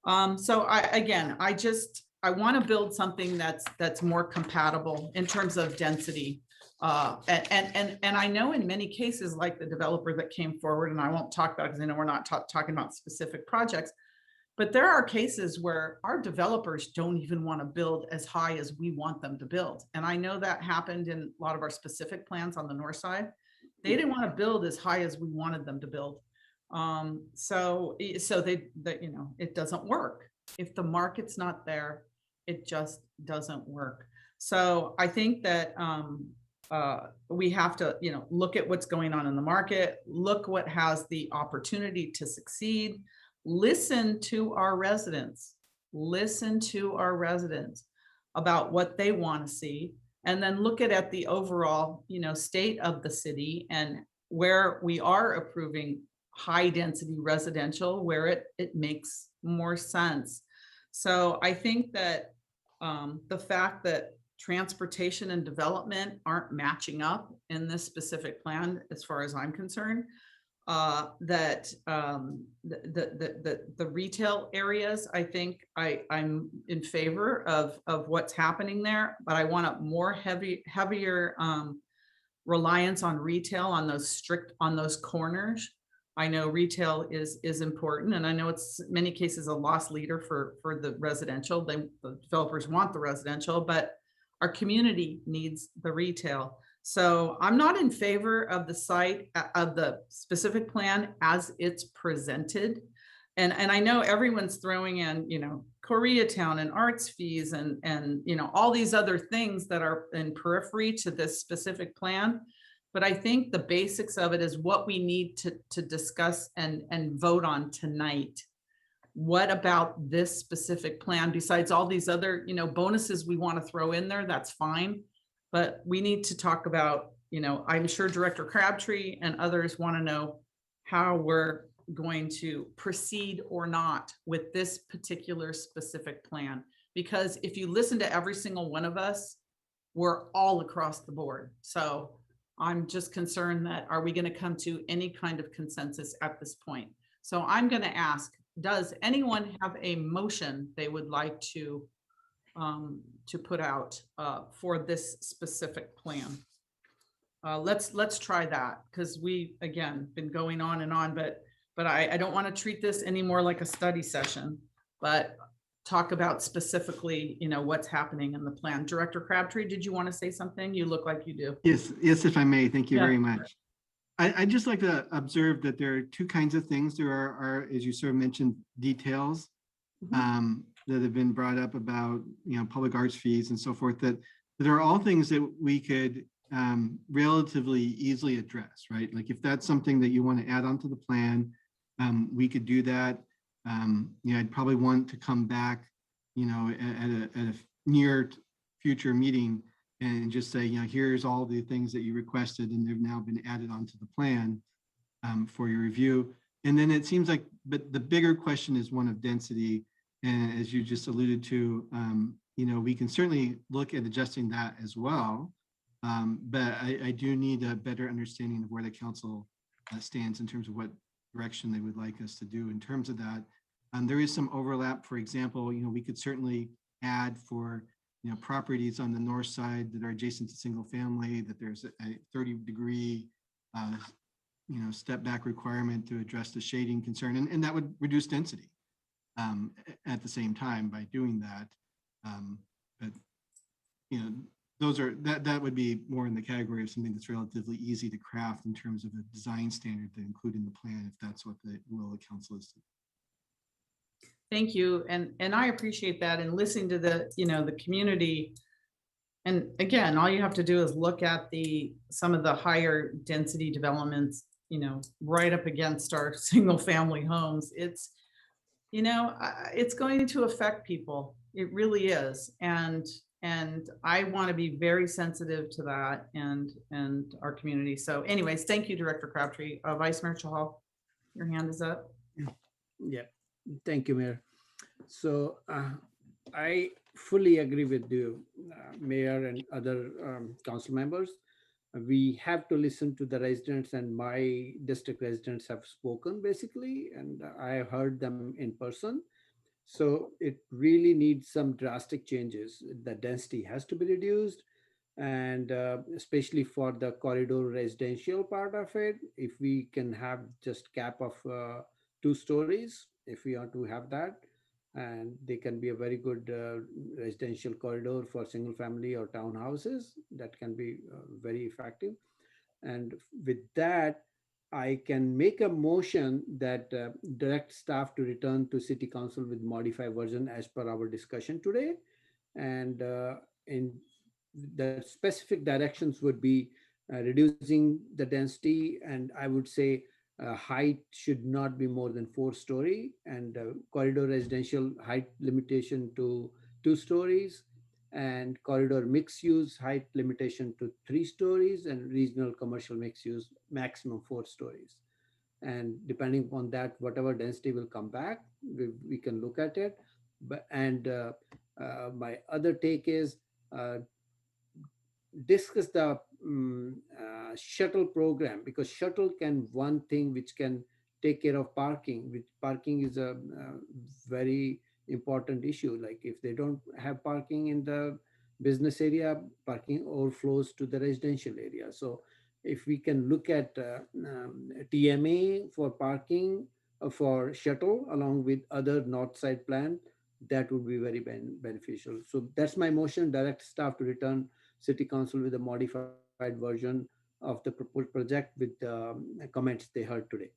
So I want to build something that's more compatible in terms of density. And I know in many cases, like the developer that came forward, and I won't talk about it because I know we're not talking about specific projects, but there are cases where our developers don't even want to build as high as we want them to build. And I know that happened in a lot of our specific plans on the north side. They didn't want to build as high as we wanted them to build. So they you know, it doesn't work. If the market's not there, it just doesn't work. So I think that we have to, you know, look at what's going on in the market, look what has the opportunity to succeed, listen to our residents about what they want to see, and then look at the overall, you know, state of the city and where we are approving high density residential, where it makes more sense. So I think that the fact that transportation and development aren't matching up in this specific plan, as far as I'm concerned, that the retail areas, I think I'm in favor of what's happening there, but I want a more heavier reliance on retail on those corners. I know retail is important, and I know it's in many cases a loss leader for the residential. The developers want the residential, but our community needs the retail. So I'm not in favor of the site of the specific plan as it's presented. And I know everyone's throwing in, you know, Koreatown and arts fees and, you know, all these other things that are in periphery to this specific plan. But I think the basics of it is what we need to discuss and vote on tonight. What about this specific plan, besides all these other, you know, bonuses we want to throw in there? That's fine. But we need to talk about, you know, I'm sure Director Crabtree and others want to know how we're going to proceed or not with this particular specific plan. Because if you listen to every single one of us, we're all across the board. So I'm just concerned that, are we going to come to any kind of consensus at this point? So I'm going to ask, does anyone have a motion they would like to put out for this specific plan? Let's try that, because we, again, been going on and on, but I don't want to treat this anymore like a study session, but talk about specifically, you know, what's happening in the plan. Director Crabtree, did you want to say something? You look like you do. Yes, if I may. Thank you Yeah. very much. I'd just like to observe that there are two kinds of things. There are, as you sort of mentioned, details that have been brought up about, you know, public arts fees and so forth, that are all things that we could relatively easily address, right? Like if that's something that you want to add onto the plan, we could do that. You know, I'd probably want to come back, you know, at a near future meeting and just say, you know, here's all the things that you requested and they've now been added onto the plan for your review. And then it seems like, but the bigger question is one of density. And as you just alluded to, we can certainly look at adjusting that as well. But I do need a better understanding of where the council stands in terms of what direction they would like us to do in terms of that. There is some overlap. For example, we could certainly add for properties on the north side that are adjacent to single family, that there's a 30-degree step back requirement to address the shading concern, and that would reduce density at the same time by doing that. But that would be more in the category of something that's relatively easy to craft in terms of a design standard to include in the plan, if that's what the will of the council is. Thank you, and I appreciate that, and listening to the community. And again, all you have to do is look at some of the higher density developments, right up against our single family homes. It's going to affect people. It really is, and I want to be very sensitive to that and our community. So, anyways, thank you, Director Crabtree. Vice Mayor Chahal, your hand is up. Yeah, thank you, Mayor. So I fully agree with you, Mayor and other council members. We have to listen to the residents, and my district residents have spoken basically, and I have heard them in person. So it really needs some drastic changes. The density has to be reduced, and especially for the corridor residential part of it, if we can have just cap of 2 stories, if we are to have that, and they can be a very good residential corridor for single family or townhouses, that can be very effective. And with that, I can make a motion that direct staff to return to City Council with modified version as per our discussion today. And in the specific directions would be reducing the density, and I would say height should not be more than 4 story, and corridor residential height limitation to 2 stories, and corridor mixed use height limitation to 3 stories, and regional commercial mixed use maximum 4 stories. And depending upon that, whatever density will come back, we can look at it. But my other take is discuss the shuttle program, because shuttle can one thing which can take care of parking, which parking is a very important issue. Like if they don't have parking in the business area, parking overflows to the residential area. So if we can look at TMA for parking for shuttle along with other north side plan, that would be very beneficial. So that's my motion, direct staff to return City Council with a modified version of the proposed project with comments they heard today.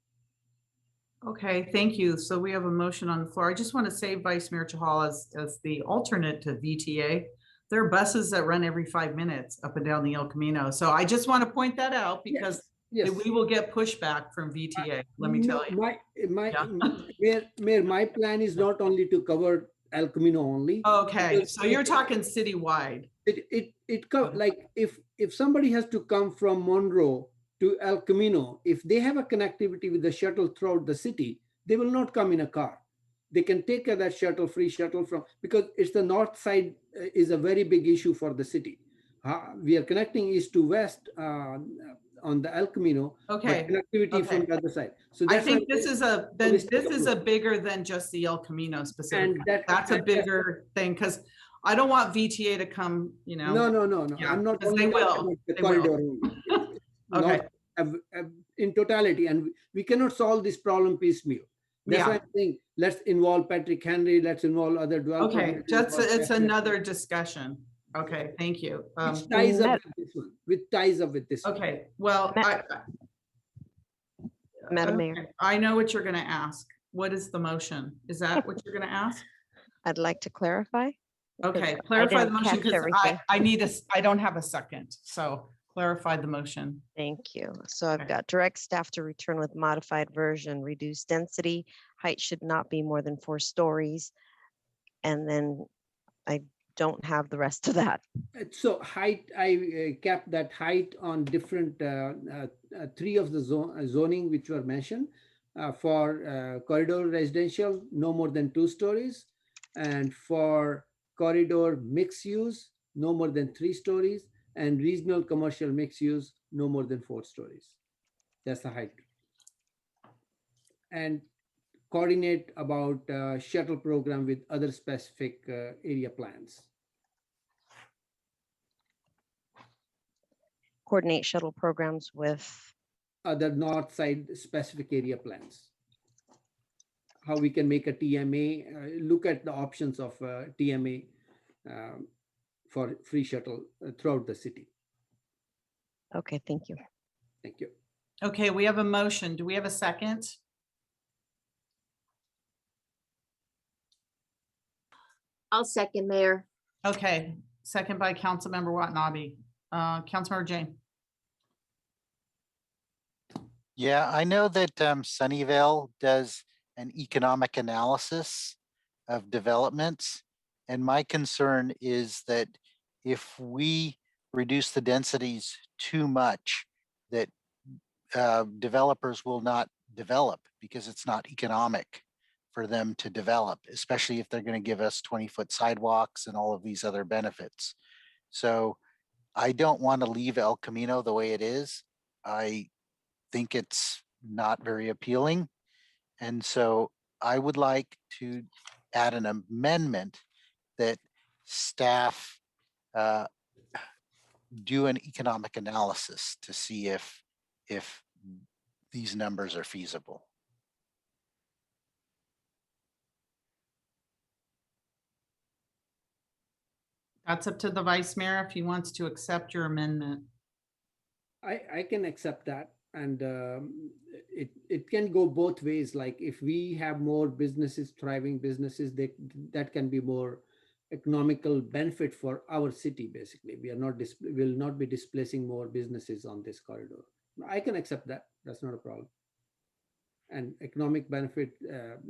Okay, thank you. So we have a motion on the floor. I just want to say, Vice Mayor Chahal, as the alternate to VTA, there are buses that run every 5 minutes up and down the El Camino. So I just want to point that out, because yes. we will get pushback from VTA. Let me tell you. Mayor, my plan is not only to cover El Camino only. Okay, so you're talking citywide. Like if somebody has to come from Monroe to El Camino, if they have a connectivity with the shuttle throughout the city, they will not come in a car. They can take that shuttle, free shuttle from, because it's the north side is a very big issue for the city. We are connecting east to west on the El Camino, okay, but connectivity from the other side. So I think this is a bigger than just the El Camino specific. And that's a bigger thing, because I don't want VTA to come, No. Yeah, I'm not. They will. The corridor. Okay. In totality, and we cannot solve this problem piecemeal. That's why I think let's involve Patrick Henry. Let's involve other developers. Okay, it's another discussion. Okay, thank you. Which ties up with this one. Which ties up with this one. Okay, well, Madam Mayor, I know what you're going to ask. What is the motion? Is that what you're going to ask? I'd like to clarify. Okay, clarify the motion, because I don't have a second. So clarify the motion. Thank you. So I've got direct staff to return with modified version, reduced density, height should not be more than 4 stories. And then I don't have the rest of that. So height, I kept that height on different 3 of the zoning which were mentioned. For corridor residential, no more than 2 stories. And for corridor mixed use, no more than 3 stories, and regional commercial mixed use, no more than 4 stories. That's the height. And coordinate about shuttle program with other specific area plans. Coordinate shuttle programs with other north side specific area plans. How we can make a TMA, look at the options of TMA for free shuttle throughout the city. Okay, thank you. Thank you. Okay, we have a motion. Do we have a second? I'll second, Mayor. Okay, second by Councilmember Watanabe. Councilmember Jane. Yeah, I know that Sunnyvale does an economic analysis of developments. And my concern is that if we reduce the densities too much, that developers will not develop because it's not economic for them to develop, especially if they're going to give us 20-foot sidewalks and all of these other benefits. So I don't want to leave El Camino the way it is. I think it's not very appealing. And so I would like to add an amendment that staff do an economic analysis to see if these numbers are feasible. That's up to the vice mayor if he wants to accept your amendment. I can accept that. And it can go both ways. Like if we have more businesses, thriving businesses, that can be more economical benefit for our city. Basically, we are not will not be displacing more businesses on this corridor. I can accept that. That's not a problem. And economic benefit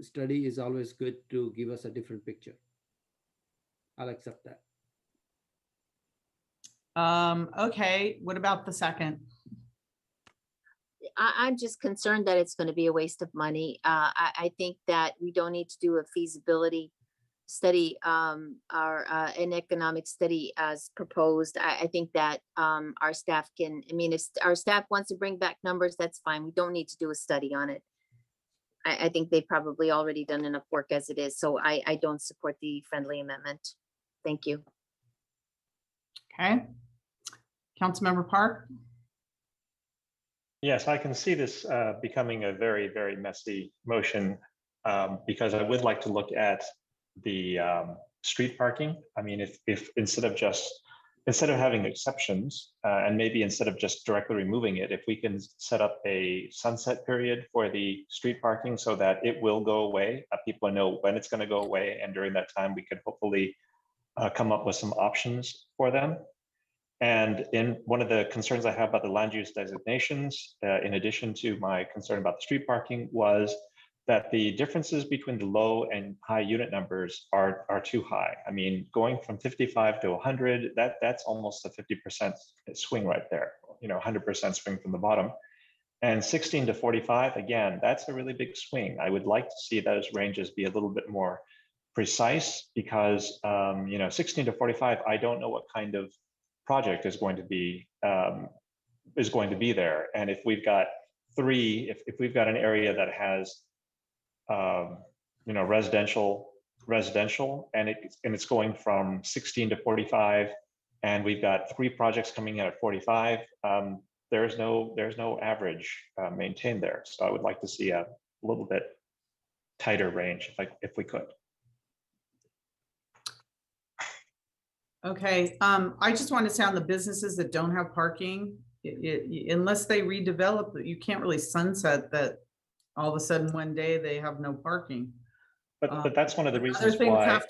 study is always good to give us a different picture. I'll accept that. Okay, what about the second? I'm just concerned that it's going to be a waste of money. I think that we don't need to do a feasibility study or an economic study as proposed. I think that our staff can, I mean, if our staff wants to bring back numbers, that's fine. We don't need to do a study on it. I think they've probably already done enough work as it is. So I don't support the friendly amendment. Thank you. Okay. Councilmember Park. Yes, I can see this becoming a very, very messy motion because I would like to look at the street parking. I mean, if instead of having exceptions and maybe instead of just directly removing it, if we can set up a sunset period for the street parking so that it will go away, people know when it's going to go away, and during that time we could hopefully come up with some options for them. And in one of the concerns I have about the land use designations, in addition to my concern about the street parking, was that the differences between the low and high unit numbers are too high. I mean, going from 55 to 100, that's almost a 50% swing right there, 100% swing from the bottom. And 16 to 45, again, that's a really big swing. I would like to see those ranges be a little bit more precise because, 16 to 45, I don't know what kind of project is going to be there. And if we've got if we've got an area that has residential and it's going from 16 to 45 and we've got 3 projects coming in at 45, there's no average maintained there. So I would like to see a little bit tighter range if we could. Okay, I just want to say on the businesses that don't have parking, unless they redevelop, you can't really sunset that all of a sudden one day they have no parking. But that's one of the reasons why have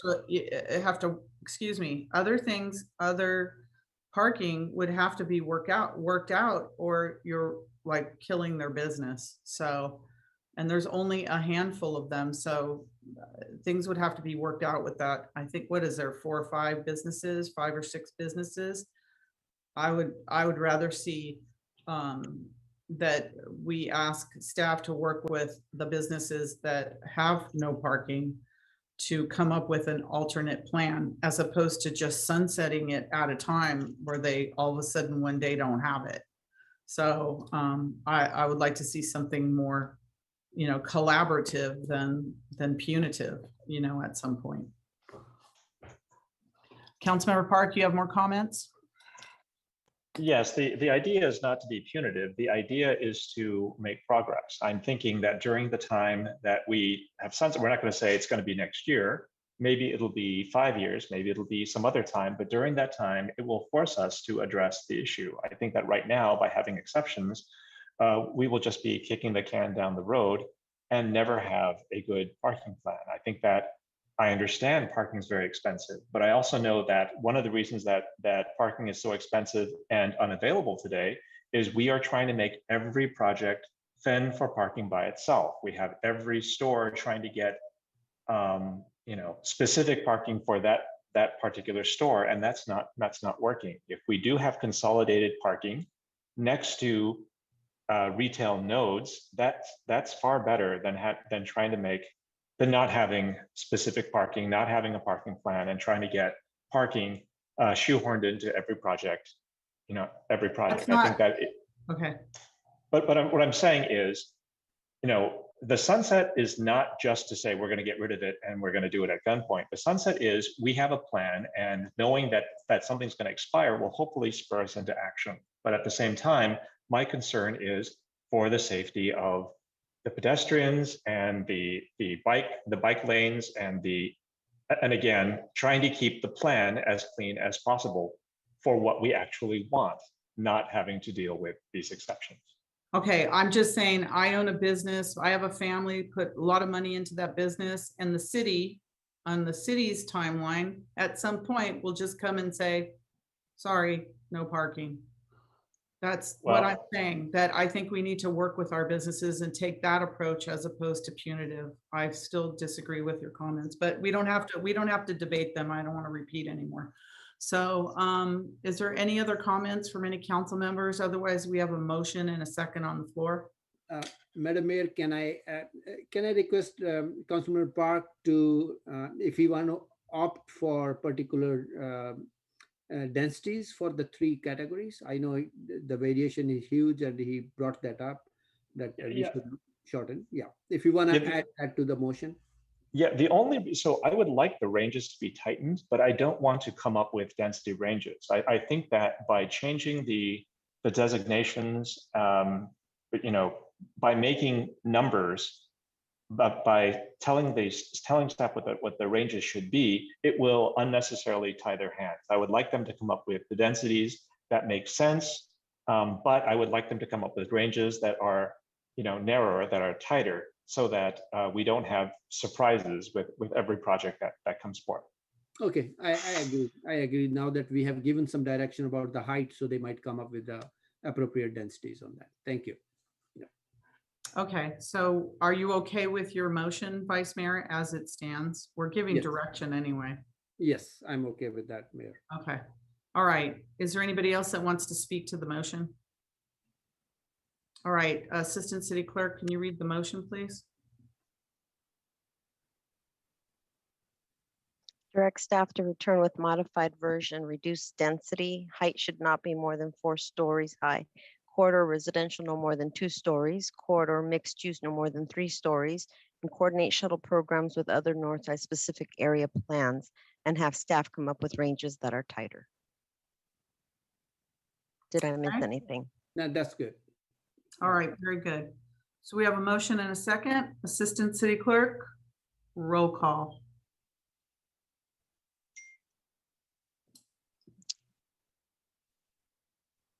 to excuse me, other parking would have to be worked out or you're like killing their business. So, and there's only a handful of them. So things would have to be worked out with that. I think, what is there, 4 or 5 businesses, 5 or 6 businesses? I would rather see that we ask staff to work with the businesses that have no parking to come up with an alternate plan as opposed to just sunsetting it at a time where they all of a sudden one day don't have it. So I would like to see something more, collaborative than punitive, at some point. Councilmember Park, you have more comments? Yes, the idea is not to be punitive. The idea is to make progress. I'm thinking that during the time that we have sunset, we're not going to say it's going to be next year. Maybe it'll be 5 years, maybe it'll be some other time, but during that time, it will force us to address the issue. I think that right now, by having exceptions, we will just be kicking the can down the road and never have a good parking plan. I think that I understand parking is very expensive, but I also know that one of the reasons that parking is so expensive and unavailable today is we are trying to make every project fend for parking by itself. We have every store trying to get specific parking for that particular store, and that's not working. If we do have consolidated parking next to retail nodes, that's far better than trying to make than not having specific parking, not having a parking plan, and trying to get parking shoehorned into every project. Every project. I think that. Okay. But what I'm saying is, the sunset is not just to say we're going to get rid of it and we're going to do it at gunpoint. The sunset is we have a plan, and knowing that something's going to expire will hopefully spur us into action. But at the same time, my concern is for the safety of the pedestrians and the bike lanes and again, trying to keep the plan as clean as possible for what we actually want, not having to deal with these exceptions. Okay, I'm just saying, I own a business. I have a family, put a lot of money into that business, and the city, on the city's timeline, at some point will just come and say, sorry, no parking. That's what I'm saying, that I think we need to work with our businesses and take that approach as opposed to punitive. I still disagree with your comments, but we don't have to debate them. I don't want to repeat anymore. So is there any other comments from any council members? Otherwise, we have a motion and a second on the floor. Madam Mayor, can I request Councilmember Park to, if you want to opt for particular densities for the 3 categories? I know the variation is huge, and he brought that up, that we should shorten. Yeah, if you want to add to the motion. Yeah, so I would like the ranges to be tightened, but I don't want to come up with density ranges. I think that by changing the designations, by making numbers, but by telling staff what the ranges should be, it will unnecessarily tie their hands. I would like them to come up with the densities that make sense, but I would like them to come up with ranges that are narrower, that are tighter, so that we don't have surprises with every project that comes forth. Okay, I agree. I agree. Now that we have given some direction about the height, so they might come up with the appropriate densities on that. Thank you. Okay, so are you okay with your motion, Vice Mayor, as it stands? We're giving direction anyway. Yes, I'm okay with that, Mayor. Okay. All right. Is there anybody else that wants to speak to the motion? All right, Assistant City Clerk, can you read the motion, please? Direct staff to return with modified version, reduced density, height should not be more than 4 stories high. Corridor residential no more than 2 stories, corridor mixed use no more than 3 stories, and coordinate shuttle programs with other Northside specific area plans, and have staff come up with ranges that are tighter. Did I miss anything? No, that's good. All right, very good. So we have a motion and a second. Assistant City Clerk, roll call.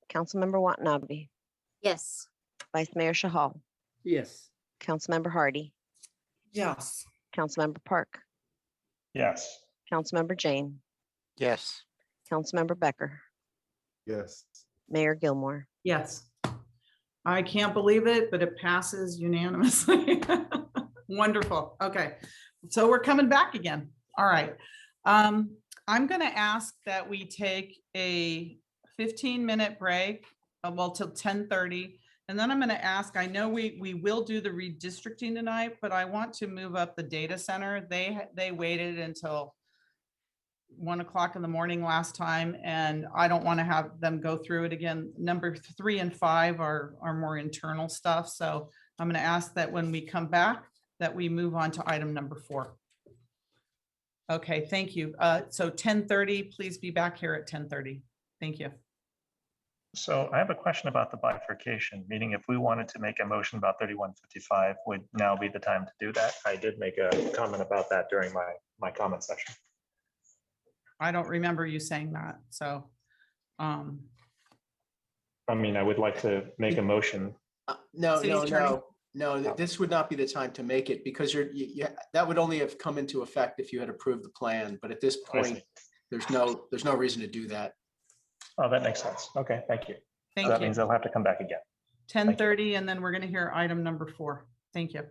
Councilmember Watanabe. Yes. Vice Mayor Shahal. Yes. Councilmember Hardy. Yes. Councilmember Park. Yes. Councilmember Jane. Yes. Councilmember Becker. Yes. Mayor Gilmore. Yes. I can't believe it, but it passes unanimously. Wonderful. Okay, so we're coming back again. All right. I'm going to ask that we take a 15-minute break, well, till 10:30, And then I'm going to ask, I know we will do the redistricting tonight, but I want to move up the data center. They waited until 1 o'clock in the morning last time, and I don't want to have them go through it again. Number 3 and 5 are more internal stuff. So I'm going to ask that when we come back, that we move on to item number 4. Okay, thank you. So 10:30, please be back here at 10:30. Thank you. So I have a question about the bifurcation, meaning if we wanted to make a motion about 3155, would now be the time to do that? I did make a comment about that during my comment section. I don't remember you saying that, so. I mean, I would like to make a motion. No, this would not be the time to make it because that would only have come into effect if you had approved the plan. But at this point, there's no reason to do that. Oh, that makes sense. Okay, thank you. Thank So that you. means they'll have to come back again. 10:30, and then we're going to hear item number 4. Thank you.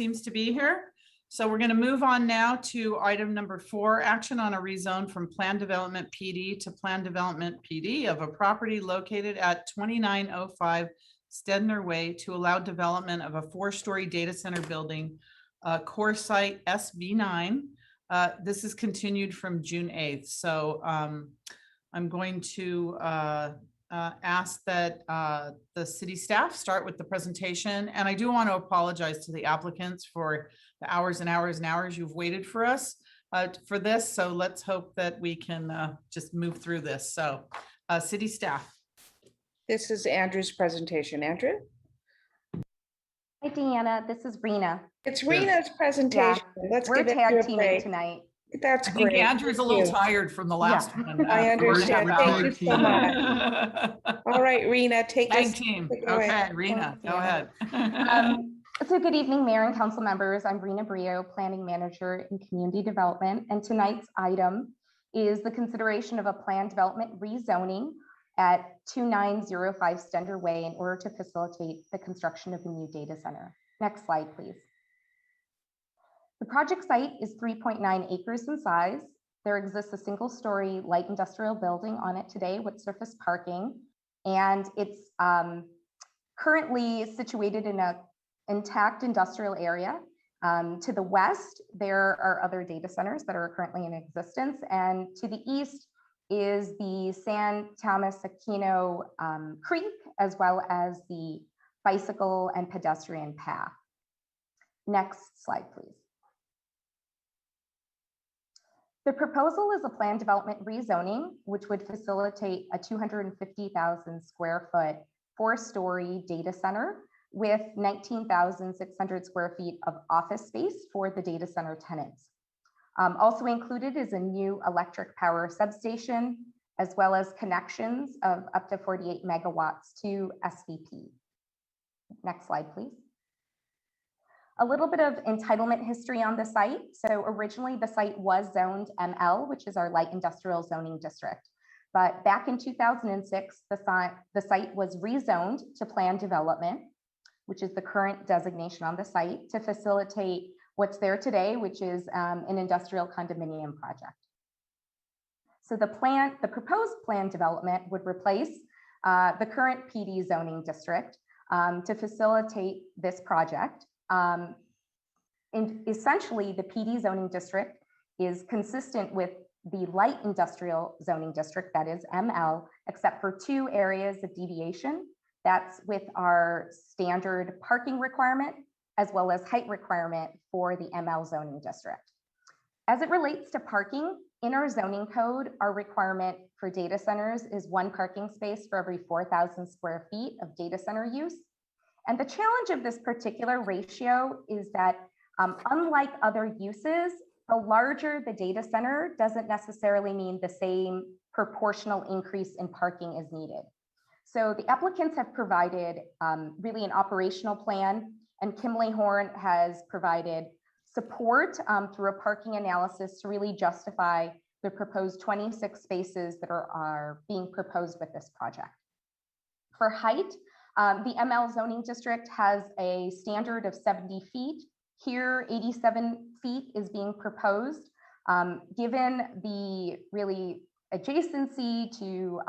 seems to be here. So we're going to move on now to item number 4, action on a rezone from Plan Development PD to Plan Development PD of a property located at 2905 Stedner Way to allow development of a 4-story data center building, core site SV9. This is continued from June 8th. So I'm going to ask that the city staff start with the presentation. And I do want to apologize to the applicants for the hours and hours and hours you've waited for us for this. So let's hope that we can just move through this. So city staff. This is Andrew's presentation. Andrew? Hi, Deanna. This is Rena. It's Rena's presentation. Let's we're give it tag a teaming break. tonight. That's I think great. Andrew's a little tired from the last one. I understand. Thank you so much. All right, Rena, take Tag us. team. Take it away. Okay, Rena, go ahead. So good evening, Mayor and Council members. I'm Rena Brio, Planning Manager in Community Development, and tonight's item is the consideration of a planned development rezoning at 2905 Stender Way in order to facilitate the construction of a new data center. Next slide, please. The project site is 3.9 acres in size. There exists a single-story light industrial building on it today with surface parking, and it's currently situated in an intact industrial area. To the west, there are other data centers that are currently in existence, and to the east is the San Thomas Aquino Creek, as well as the bicycle and pedestrian path. Next slide, please. The proposal is a planned development rezoning, which would facilitate a 250,000 square foot 4-story data center with 19,600 square feet of office space for the data center tenants. Also included is a new electric power substation, as well as connections of up to 48 megawatts to SVP. Next slide, please. A little bit of entitlement history on the site. So originally the site was zoned ML, which is our light industrial zoning district. But back in 2006, the site was rezoned to planned development, which is the current designation on the site, to facilitate what's there today, which is an industrial condominium project. So the proposed planned development would replace the current PD zoning district to facilitate this project. And essentially, the PD zoning district is consistent with the light industrial zoning district, that is ML, except for 2 areas of deviation. That's with our standard parking requirement, as well as height requirement for the ML zoning district. As it relates to parking, in our zoning code, our requirement for data centers is 1 parking space for every 4,000 square feet of data center use. And the challenge of this particular ratio is that unlike other uses, the larger the data center doesn't necessarily mean the same proportional increase in parking is needed. So the applicants have provided really an operational plan, and Kimley Horn has provided support through a parking analysis to really justify the proposed 26 spaces that are being proposed with this project. For height, the ML zoning district has a standard of 70 feet. Here, 87 feet is being proposed. Given the really adjacency to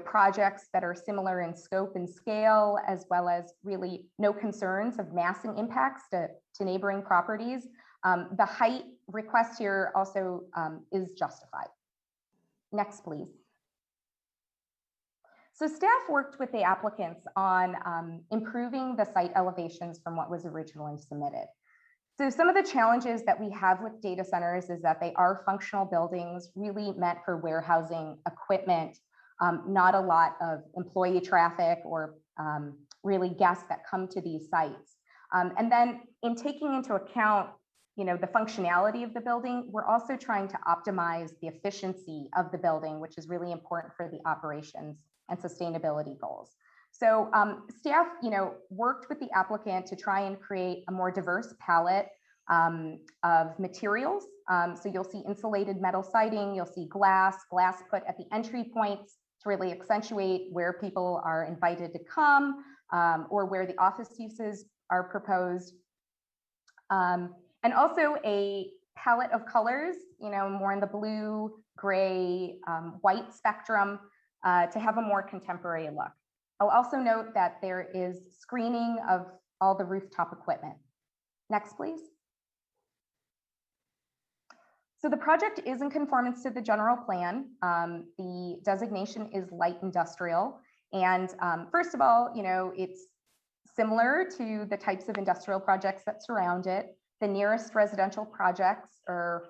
projects that are similar in scope and scale, as well as really no concerns of massing impacts to neighboring properties, the height request here also is justified. Next, please. So staff worked with the applicants on improving the site elevations from what was originally submitted. So some of the challenges that we have with data centers is that they are functional buildings really meant for warehousing equipment, not a lot of employee traffic or really guests that come to these sites. And then in taking into account the functionality of the building, we're also trying to optimize the efficiency of the building, which is really important for the operations and sustainability goals. So staff, worked with the applicant to try and create a more diverse palette of materials. So you'll see insulated metal siding, you'll see glass put at the entry points to really accentuate where people are invited to come or where the office uses are proposed. And also a palette of colors, more in the blue, gray, white spectrum to have a more contemporary look. I'll also note that there is screening of all the rooftop equipment. Next, please. So the project is in conformance to the general plan. The designation is light industrial. And first of all, it's similar to the types of industrial projects that surround it. The nearest residential projects are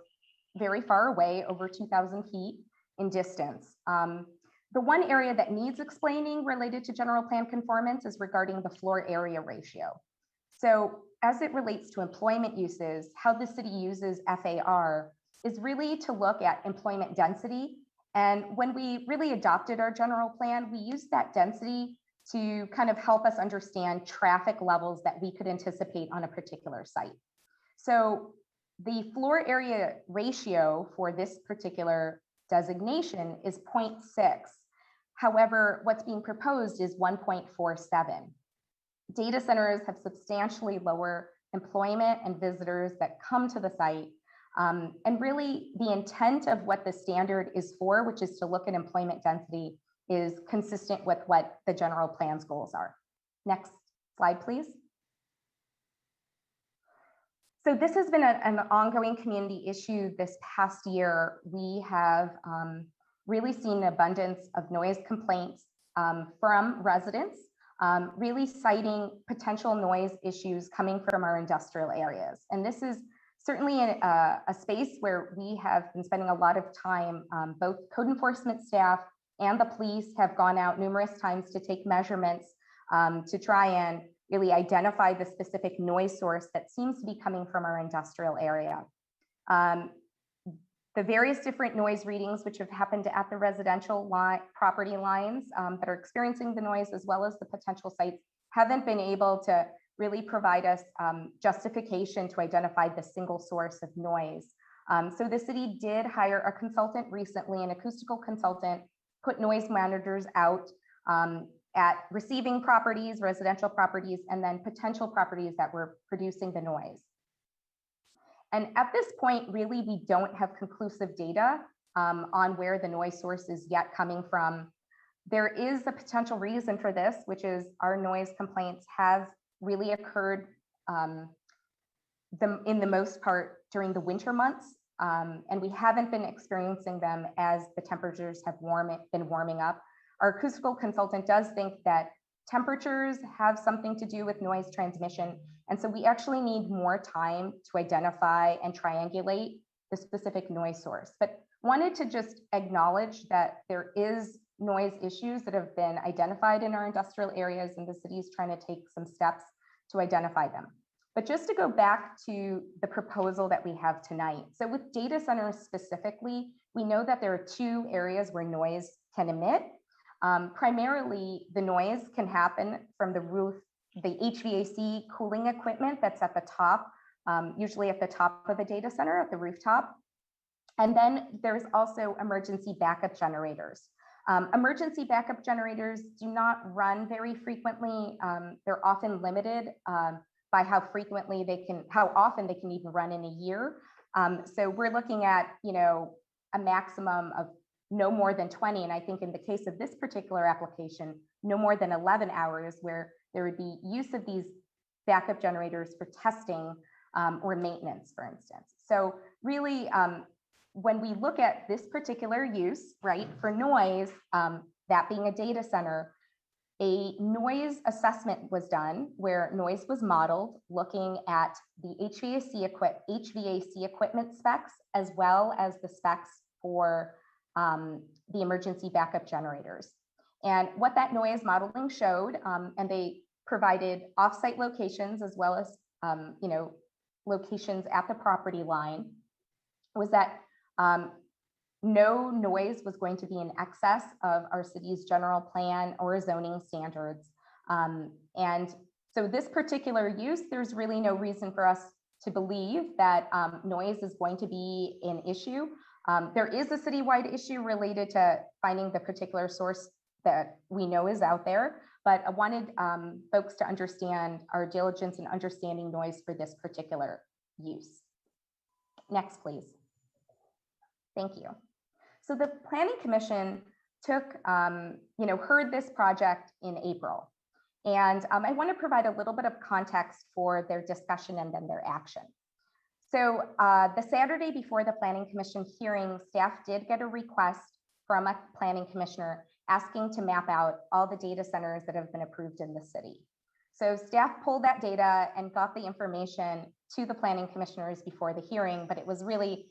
very far away, over 2,000 feet in distance. The one area that needs explaining related to general plan conformance is regarding the floor area ratio. So as it relates to employment uses, how the city uses FAR is really to look at employment density. And when we really adopted our general plan, we used that density to kind of help us understand traffic levels that we could anticipate on a particular site. So the floor area ratio for this particular designation is 0.6. However, what's being proposed is 1.47. Data centers have substantially lower employment and visitors that come to the site. And really the intent of what the standard is for, which is to look at employment density, is consistent with what the general plan's goals are. Next slide, please. So this has been an ongoing community issue this past year. We have really seen an abundance of noise complaints from residents, really citing potential noise issues coming from our industrial areas. And this is certainly a space where we have been spending a lot of time. Both code enforcement staff and the police have gone out numerous times to take measurements to try and really identify the specific noise source that seems to be coming from our industrial area. The various different noise readings which have happened at the residential property lines that are experiencing the noise, as well as the potential sites, haven't been able to really provide us justification to identify the single source of noise. So the city did hire a consultant recently, an acoustical consultant, put noise monitors out at receiving properties, residential properties, and then potential properties that were producing the noise. And at this point, really, we don't have conclusive data on where the noise source is yet coming from. There is a potential reason for this, which is our noise complaints have really occurred in the most part during the winter months. And we haven't been experiencing them as the temperatures have been warming up. Our acoustical consultant does think that temperatures have something to do with noise transmission. And so we actually need more time to identify and triangulate the specific noise source. But wanted to just acknowledge that there is noise issues that have been identified in our industrial areas, and the city is trying to take some steps to identify them. But just to go back to the proposal that we have tonight. So with data centers specifically, we know that there are two areas where noise can emit. Primarily, the noise can happen from the roof, the HVAC cooling equipment that's at the top, usually at the top of a data center, at the rooftop. And then there's also emergency backup generators. Emergency backup generators do not run very frequently. They're often limited by how often they can even run in a year. So we're looking at, a maximum of no more than 20. And I think in the case of this particular application, no more than 11 hours where there would be use of these backup generators for testing or maintenance, for instance. So really, when we look at this particular use, right, for noise, that being a data center, a noise assessment was done where noise was modeled looking at the HVAC equipment specs, as well as the specs for the emergency backup generators. And what that noise modeling showed, and they provided offsite locations as well as locations at the property line, was that no noise was going to be in excess of our city's general plan or zoning standards. And so this particular use, there's really no reason for us to believe that noise is going to be an issue. There is a citywide issue related to finding the particular source that we know is out there, but I wanted folks to understand our diligence in understanding noise for this particular use. Next, please. Thank you. So the Planning Commission took, heard this project in April. And I want to provide a little bit of context for their discussion and then their action. So the Saturday before the Planning Commission hearing, staff did get a request from a planning commissioner asking to map out all the data centers that have been approved in the city. So staff pulled that data and got the information to the planning commissioners before the hearing, but it was really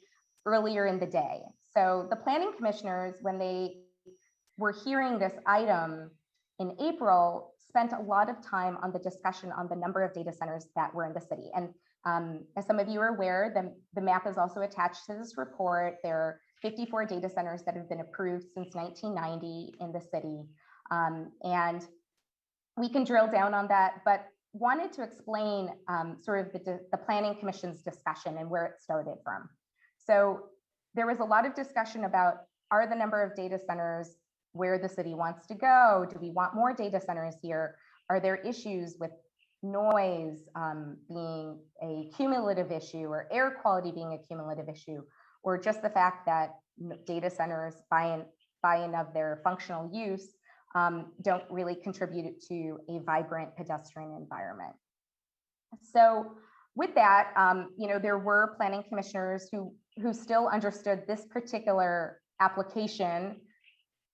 earlier in the day. So the planning commissioners, when they were hearing this item in April, spent a lot of time on the discussion on the number of data centers that were in the city. And as some of you are aware, the map is also attached to this report. There are 54 data centers that have been approved since 1990 in the city. And we can drill down on that, but wanted to explain sort of the Planning Commission's discussion and where it started from. So there was a lot of discussion about, are the number of data centers where the city wants to go? Do we want more data centers here? Are there issues with noise being a cumulative issue, or air quality being a cumulative issue, or just the fact that data centers by and of their functional use don't really contribute to a vibrant pedestrian environment? So with that, there were planning commissioners who still understood this particular application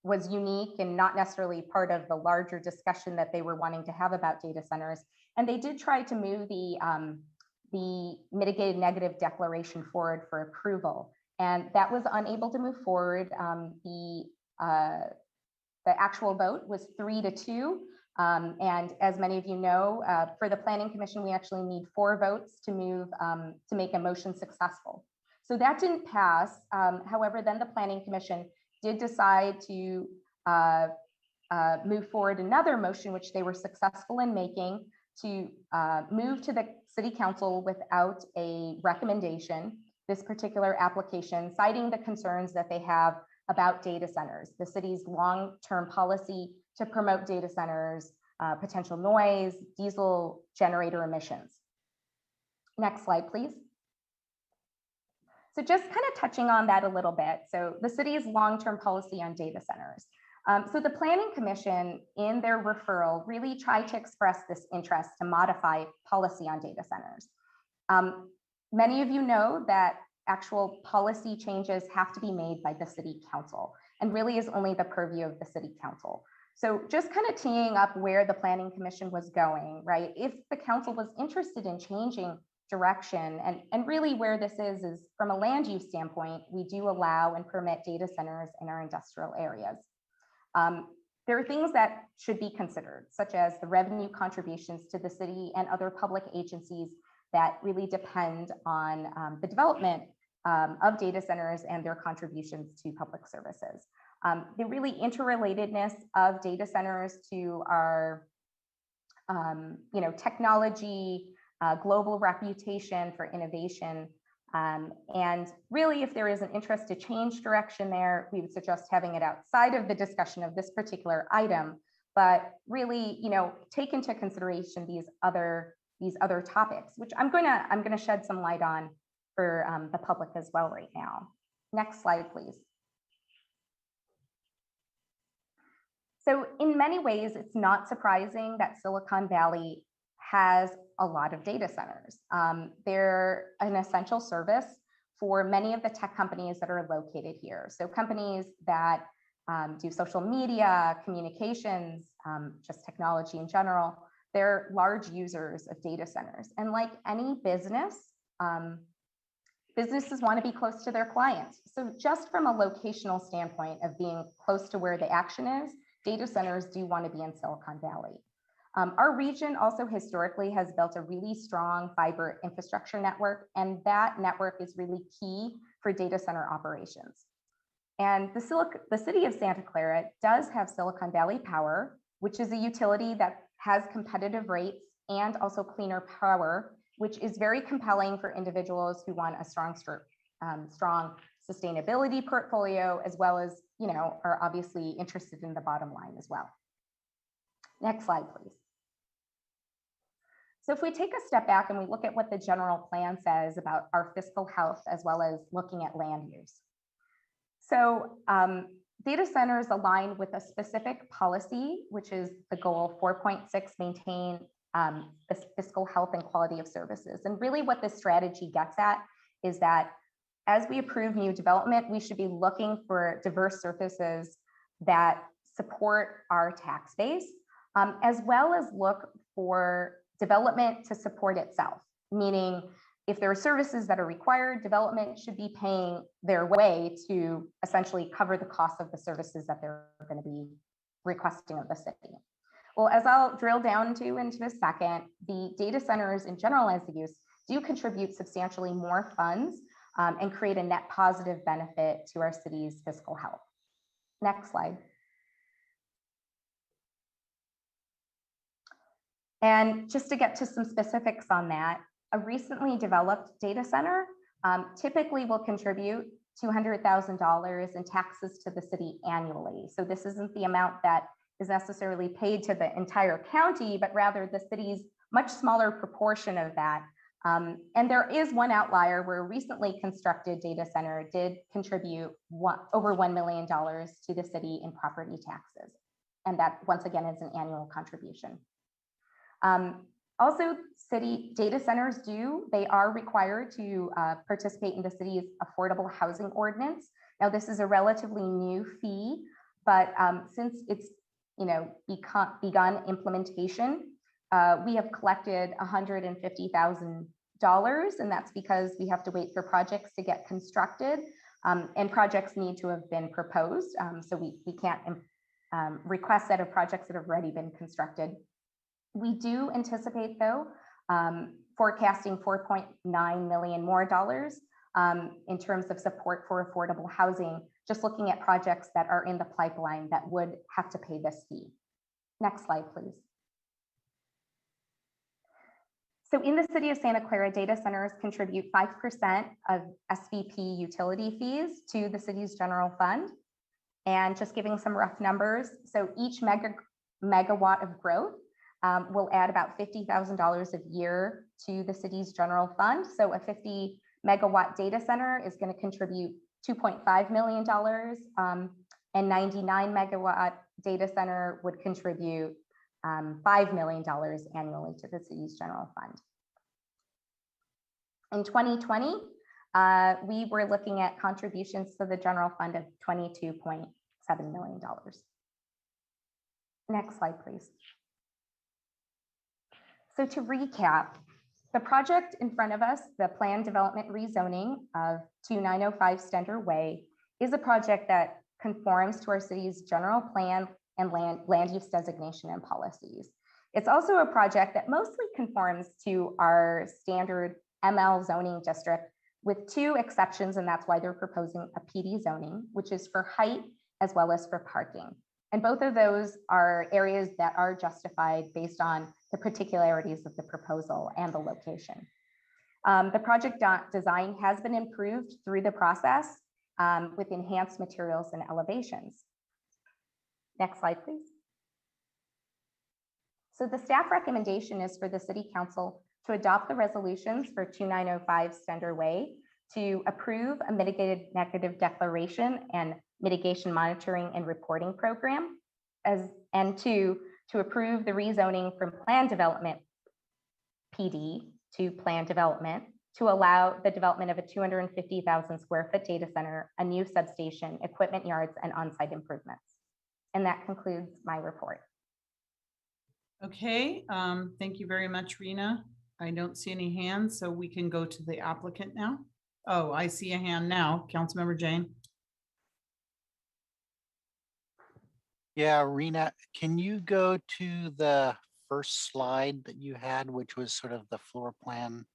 was unique and not necessarily part of the larger discussion that they were wanting to have about data centers. And they did try to move the mitigated negative declaration forward for approval. And that was unable to move forward. The actual vote was 3-2. And as many of you know, for the Planning Commission, we actually need 4 votes to move to make a motion successful. So that didn't pass. However, then the Planning Commission did decide to move forward another motion, which they were successful in making, to move to the City Council without a recommendation, this particular application, citing the concerns that they have about data centers, the city's long-term policy to promote data centers, potential noise, diesel generator emissions. Next slide, please. So just kind of touching on that a little bit. So the city's long-term policy on data centers. So the Planning Commission in their referral really tried to express this interest to modify policy on data centers. Many of you know that actual policy changes have to be made by the City Council and really is only the purview of the City Council. So just kind of teeing up where the Planning Commission was going, right? If the council was interested in changing direction, and really where this is from a land use standpoint, we do allow and permit data centers in our industrial areas. There are things that should be considered, such as the revenue contributions to the city and other public agencies that really depend on the development of data centers and their contributions to public services. The really interrelatedness of data centers to our technology, global reputation for innovation. And really, if there is an interest to change direction there, we would suggest having it outside of the discussion of this particular item, but really, take into consideration these other topics, which I'm gonna shed some light on for the public as well right now. Next slide, please. So in many ways, it's not surprising that Silicon Valley has a lot of data centers. They're an essential service for many of the tech companies that are located here. So companies that do social media, communications, just technology in general, they're large users of data centers. And like any business, businesses want to be close to their clients. So just from a locational standpoint of being close to where the action is, data centers do want to be in Silicon Valley. Our region also historically has built a really strong fiber infrastructure network, and that network is really key for data center operations. And the city of Santa Clara does have Silicon Valley Power, which is a utility that has competitive rates and also cleaner power, which is very compelling for individuals who want a strong sustainability portfolio, as well as, are obviously interested in the bottom line as well. Next slide, please. So if we take a step back and we look at what the general plan says about our fiscal health, as well as looking at land use. So data centers align with a specific policy, which is the goal 4.6, maintain fiscal health and quality of services. And really what this strategy gets at is that as we approve new development, we should be looking for diverse services that support our tax base, as well as look for development to support itself, meaning if there are services that are required, development should be paying their way to essentially cover the cost of the services that they're going to be requesting of the city. Well, as I'll drill down into a second, the data centers in general as the use do contribute substantially more funds and create a net positive benefit to our city's fiscal health. Next slide. And just to get to some specifics on that, a recently developed data center typically will contribute $200,000 in taxes to the city annually. So this isn't the amount that is necessarily paid to the entire county, but rather the city's much smaller proportion of that. And there is one outlier where a recently constructed data center did contribute over $1 million to the city in property taxes. And that, once again, is an annual contribution. Also, city data centers they are required to participate in the city's affordable housing ordinance. Now, this is a relatively new fee, but since it's begun implementation, we have collected $150,000, and that's because we have to wait for projects to get constructed, and projects need to have been proposed. So we can't request that of projects that have already been constructed. We do anticipate, though, forecasting $4.9 million more in terms of support for affordable housing, just looking at projects that are in the pipeline that would have to pay this fee. Next slide, please. So in the city of Santa Clara, data centers contribute 5% of SVP utility fees to the city's general fund. And just giving some rough numbers, so each megawatt of growth will add about $50,000 a year to the city's general fund. So a 50 megawatt data center is going to contribute $2.5 million, and 99 megawatt data center would contribute $5 million annually to the city's general fund. In 2020, we were looking at contributions to the general fund of $22.7 million. Next slide, please. So to recap, the project in front of us, the planned development rezoning of 2905 Stender Way, is a project that conforms to our city's general plan and land use designation and policies. It's also a project that mostly conforms to our standard ML zoning district with two exceptions, and that's why they're proposing a PD zoning, which is for height as well as for parking. And both of those are areas that are justified based on the particularities of the proposal and the location. The project design has been improved through the process with enhanced materials and elevations. Next slide, please. So the staff recommendation is for the City Council to adopt the resolutions for 2905 Stender Way, to approve a mitigated negative declaration and mitigation monitoring and reporting program, and to approve the rezoning from planned development PD to planned development to allow the development of a 250,000 square foot data center, a new substation, equipment yards, and on-site improvements. And that concludes my report. Okay, thank you very much, Rena. I don't see any hands, so we can go to the applicant now. Oh, I see a hand now. Councilmember Jane. Yeah, Rena, can you go to the first slide that you had, which was sort of the floor plan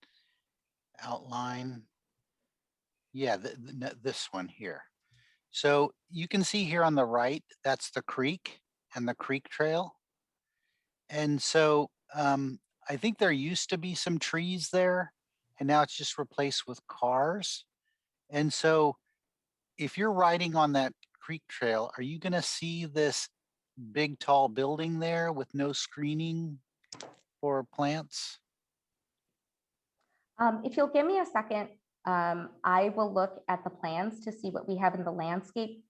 outline? Yeah, this one here. So you can see here on the right, that's the creek and the creek trail. And so I think there used to be some trees there, and now it's just replaced with cars. And so if you're riding on that creek trail, are you going to see this big tall building there with no screening for plants? If you'll give me a second, I will look at the plans to see what we have in the landscape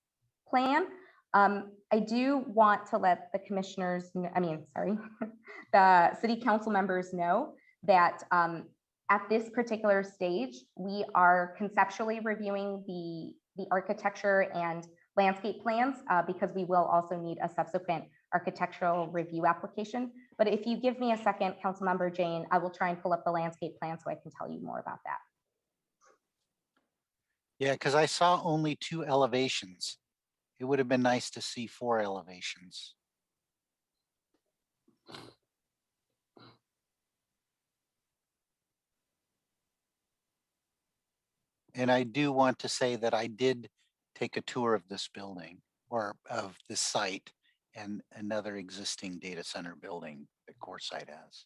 plan. I do want to let the commissioners, the city council members know that at this particular stage, we are conceptually reviewing the architecture and landscape plans because we will also need a subsequent architectural review application. But if you give me a second, Councilmember Jane, I will try and pull up the landscape plan so I can tell you more about that. Yeah, because I saw only 2 elevations. It would have been nice to see 4 elevations. And I do want to say that I did take a tour of this building or of this site and another existing data center building that CoreSite has.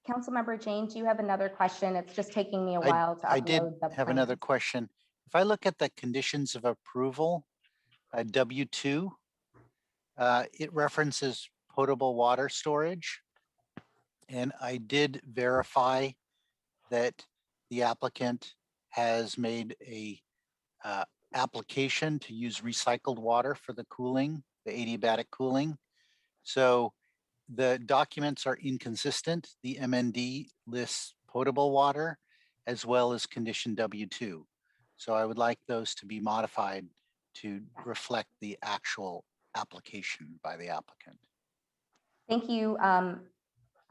Councilmember Jane, do you have another question? It's just taking me a I- while to I did upload the have another plans. question. If I look at the conditions of approval, W2, it references potable water storage. And I did verify that the applicant has made a application to use recycled water for the cooling, the adiabatic cooling. So the documents are inconsistent. The MND lists potable water as well as condition W2. So I would like those to be modified to reflect the actual application by the applicant. Thank you,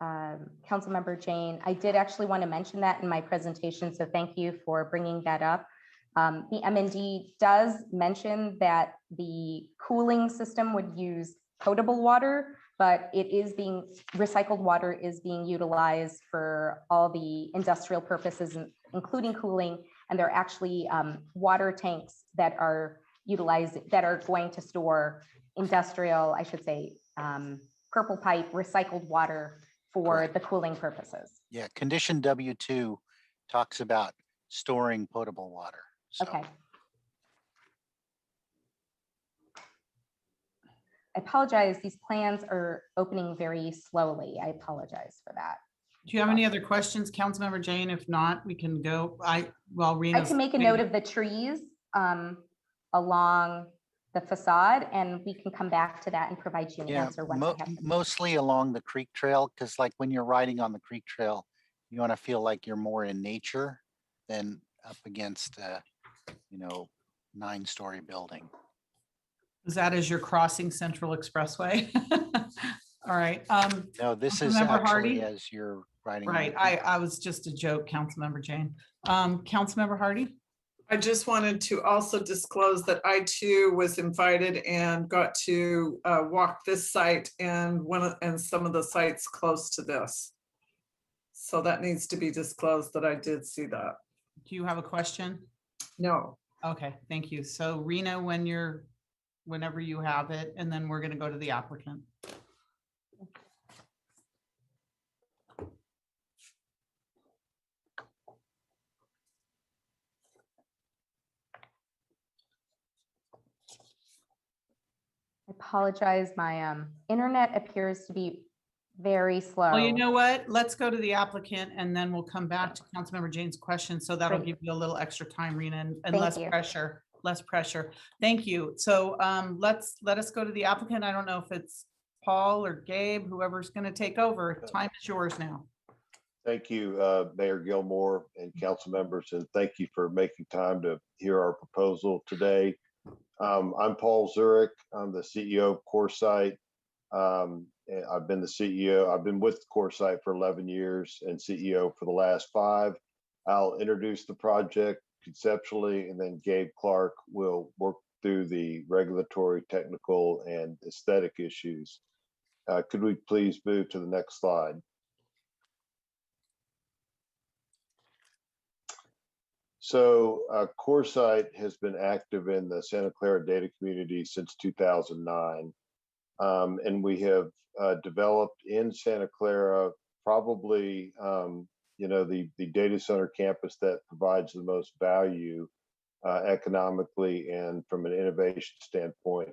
Councilmember Jane. I did actually want to mention that in my presentation, so thank you for bringing that up. The MND does mention that the cooling system would use potable water, but recycled water is being utilized for all the industrial purposes, including cooling, and there are actually water tanks that are going to store industrial, I should say, purple pipe recycled water for the cooling purposes. Yeah, condition W2 talks about storing potable water. So. Okay. I apologize, these plans are opening very slowly. I apologize for that. Do you have any other questions, Councilmember Jane? If not, we can go. I can make a note of the trees along the facade, and we can come back to that and provide you an answer once I have them. Mostly along the creek trail, because like when you're riding on the creek trail, you want to feel like you're more in nature than up against a 9-story building. Is that as you're crossing Central Expressway? All right. No, this is Councilmember actually Hardy? as you're riding. Right. I was just a joke, Councilmember Jane. Councilmember Hardy? I just wanted to also disclose that I too was invited and got to walk this site and some of the sites close to this. So that needs to be disclosed that I did see that. Do you have a question? No. Okay, thank you. So Rena, whenever you have it, and then we're going to go to the applicant. I apologize, my internet appears to be very slow. Well, you know what? Let's go to the applicant and then we'll come back to Councilmember Jane's question. So that'll Great. give you a little extra time, Rena, and Thank less you. pressure. Less pressure. Thank you. So let us go to the applicant. I don't know if it's Paul or Gabe, whoever's going to take over. Time is yours now. Thank you, Mayor Gilmore and council members, and thank you for making time to hear our proposal today. I'm Paul Zurich. I'm the CEO of CoreSite. I've been the CEO. I've been with CoreSite for 11 years and CEO for the last 5. I'll introduce the project conceptually, and then Gabe Clark will work through the regulatory, technical, and aesthetic issues. Could we please move to the next slide? So CoreSite has been active in the Santa Clara data community since 2009. And we have developed in Santa Clara probably the data center campus that provides the most value economically and from an innovation standpoint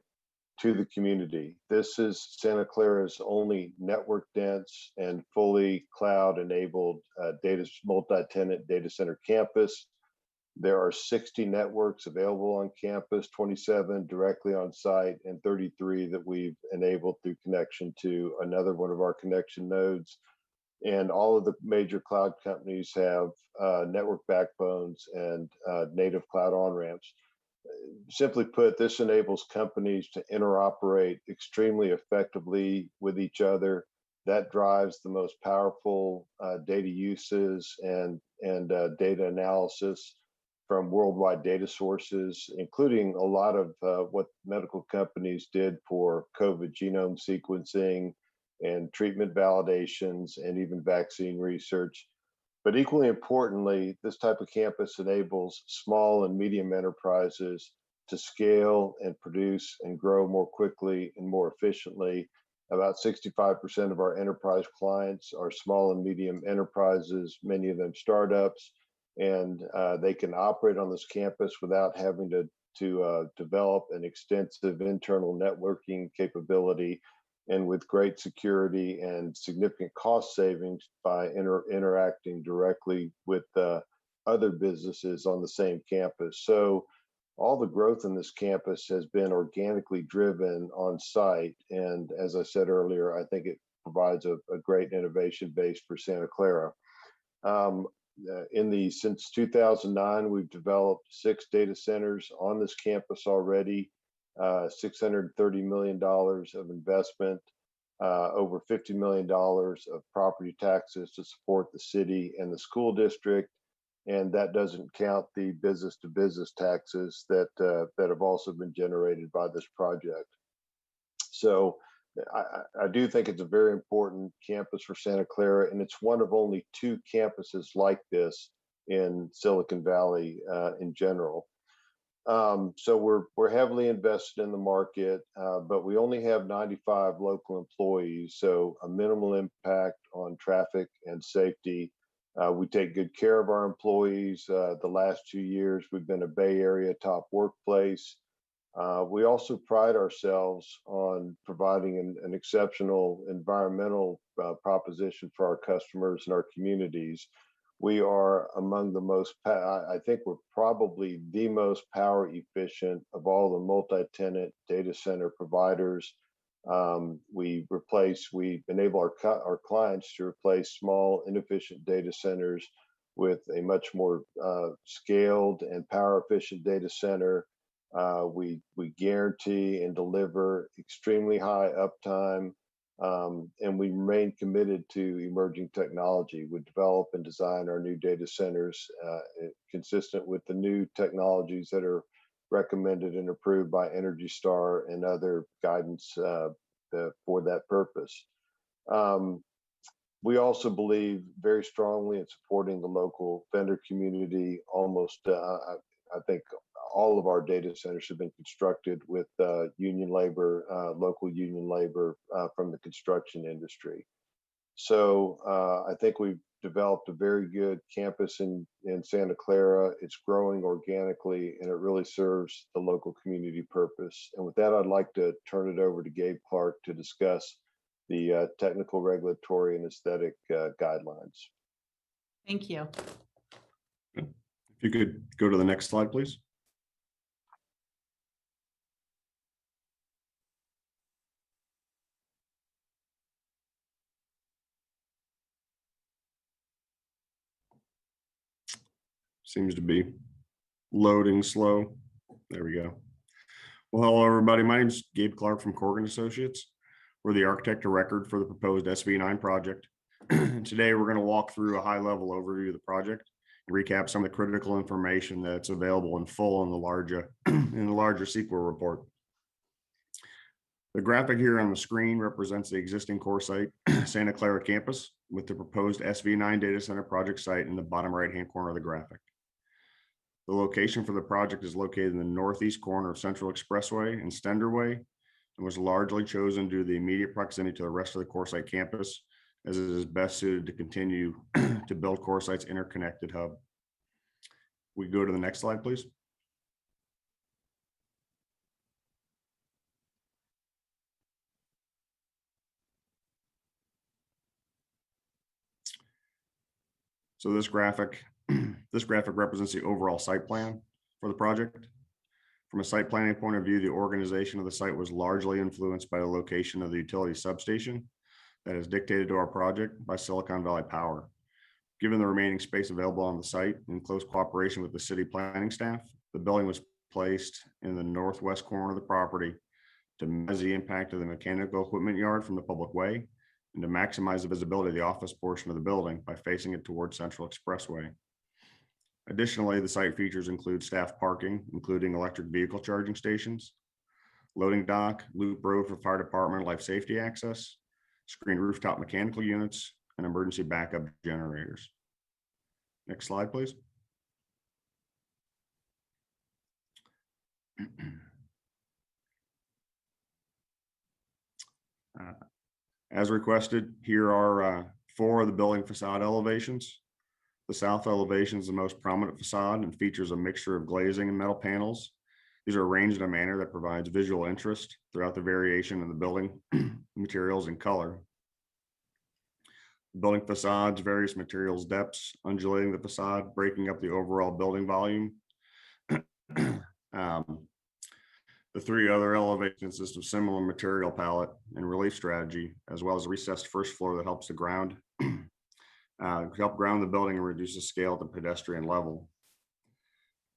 to the community. This is Santa Clara's only network dense and fully cloud enabled multi-tenant data center campus. There are 60 networks available on campus, 27 directly on site, and 33 that we've enabled through connection to another one of our connection nodes. And all of the major cloud companies have network backbones and native cloud on-ramps. Simply put, this enables companies to interoperate extremely effectively with each other. That drives the most powerful data uses and data analysis from worldwide data sources, including a lot of what medical companies did for COVID genome sequencing and treatment validations and even vaccine research. But equally importantly, this type of campus enables small and medium enterprises to scale and produce and grow more quickly and more efficiently. About 65% of our enterprise clients are small and medium enterprises, many of them startups, and they can operate on this campus without having to develop an extensive internal networking capability, and with great security and significant cost savings by interacting directly with other businesses on the same campus. So all the growth in this campus has been organically driven on site. And as I said earlier, I think it provides a great innovation base for Santa Clara. Since 2009, we've developed 6 data centers on this campus already, $630 million of investment, over $50 million of property taxes to support the city and the school district. And that doesn't count the business to business taxes that have also been generated by this project. So I do think it's a very important campus for Santa Clara, and it's one of only 2 campuses like this in Silicon Valley in general. So we're heavily invested in the market, but we only have 95 local employees, so a minimal impact on traffic and safety. We take good care of our employees. The last 2 years, we've been a Bay Area top workplace. We also pride ourselves on providing an exceptional environmental proposition for our customers and our communities. We are among the most, I think we're probably the most power efficient of all the multi-tenant data center providers. We enable our clients to replace small, inefficient data centers with a much more scaled and power efficient data center. We guarantee and deliver extremely high uptime, and we remain committed to emerging technology. We develop and design our new data centers consistent with the new technologies that are recommended and approved by Energy Star and other guidance for that purpose. We also believe very strongly in supporting the local vendor community. I think all of our data centers have been constructed with union labor, local union labor from the construction industry. So I think we've developed a very good campus in Santa Clara. It's growing organically, and it really serves the local community purpose. And with that, I'd like to turn it over to Gabe Clark to discuss the technical, regulatory, and aesthetic guidelines. Thank you. If you could go to the next slide, please. Seems to be loading slow. There we go. Well, hello, everybody. My name is Gabe Clark from Corgan Associates. We're the architect of record for the proposed SV9 project. Today, we're going to walk through a high-level overview of the project and recap some of the critical information that's available in full in the larger SQL report. The graphic here on the screen represents the existing core site, Santa Clara campus, with the proposed SV9 data center project site in the bottom right-hand corner of the graphic. The location for the project is located in the northeast corner of Central Expressway and Stender Way, and was largely chosen due to the immediate proximity to the rest of the core site campus, as it is best suited to continue to build core site's interconnected hub. We go to the next slide, please. So this graphic represents the overall site plan for the project. From a site planning point of view, the organization of the site was largely influenced by the location of the utility substation that is dictated to our project by Silicon Valley Power. Given the remaining space available on the site, in close cooperation with the city planning staff, the building was placed in the northwest corner of the property to minimize the impact of the mechanical equipment yard from the public way and to maximize the visibility of the office portion of the building by facing it towards Central Expressway. Additionally, the site features include staff parking, including electric vehicle charging stations, loading dock, loop road for fire department life safety access, screened rooftop mechanical units, and emergency backup generators. Next slide, please. As requested, here are 4 of the building facade elevations. The south elevation is the most prominent facade and features a mixture of glazing and metal panels. These are arranged in a manner that provides visual interest throughout the variation in the building materials and color. The building facades, various materials depths, undulating the facade, breaking up the overall building volume. The 3 other elevations consist of similar material palette and relief strategy, as well as a recessed first floor that helps to ground help ground the building and reduce the scale at the pedestrian level.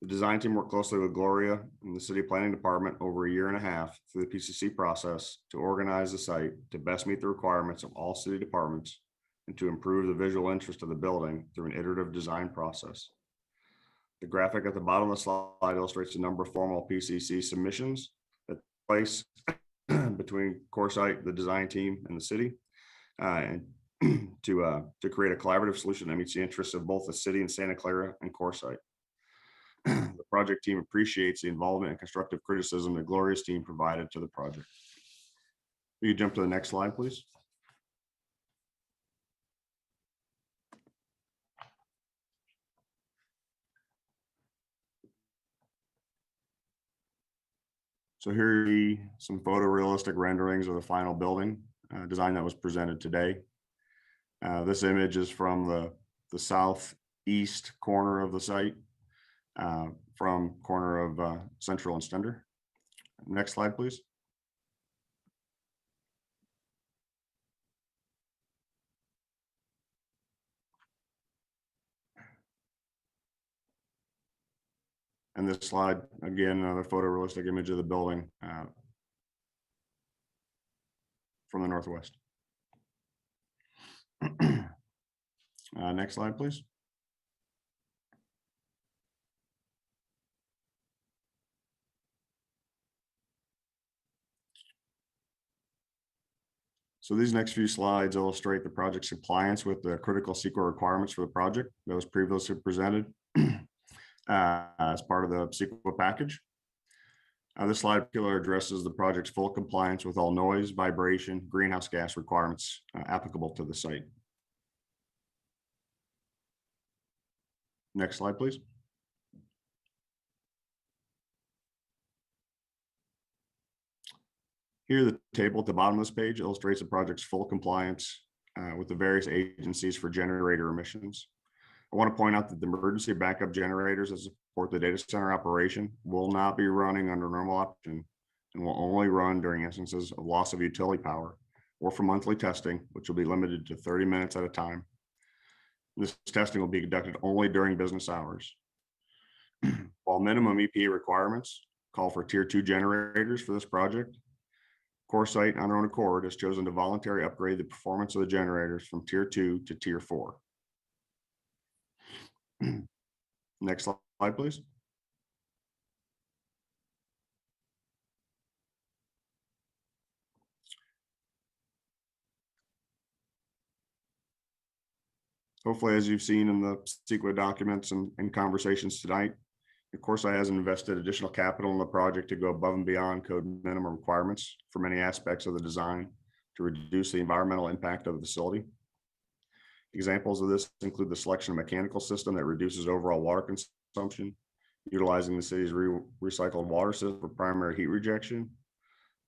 The design team worked closely with Gloria and the city planning department over a 1.5 years through the PCC process to organize the site to best meet the requirements of all city departments and to improve the visual interest of the building through an iterative design process. The graphic at the bottom of the slide illustrates the number of formal PCC submissions that took place between CoreSite, the design team, and the city, and to create a collaborative solution that meets the interests of both the city and Santa Clara and CoreSite. The project team appreciates the involvement and constructive criticism that Gloria's team provided to the project. Will you jump to the next slide, please? So here are some photorealistic renderings of the final building design that was presented today. This image is from the southeast corner of the site, from corner of Central and Stender. Next slide, please. And this slide, again, another photorealistic image of the building from the northwest. Next slide, please. So these next few slides illustrate the project's compliance with the critical CEQA requirements for the project that was previously presented as part of the CEQA package. This slide addresses the project's full compliance with all noise, vibration, greenhouse gas requirements applicable to the site. Next slide, please. Here, the table at the bottom of this page illustrates the project's full compliance with the various agencies for generator emissions. I want to point out that the emergency backup generators that support the data center operation will not be running under normal option and will only run during instances of loss of utility power or for monthly testing, which will be limited to 30 minutes at a time. This testing will be conducted only during business hours. While minimum EPA requirements call for tier 2 generators for this project, CoreSite, on their own accord, has chosen to voluntarily upgrade the performance of the generators from tier 2 to tier 4. Next slide, please. Hopefully, as you've seen in the CEQA documents and conversations tonight, CoreSite has invested additional capital in the project to go above and beyond code minimum requirements for many aspects of the design to reduce the environmental impact of the facility. Examples of this include the selection of mechanical system that reduces overall water consumption, utilizing the city's recycled water system for primary heat rejection,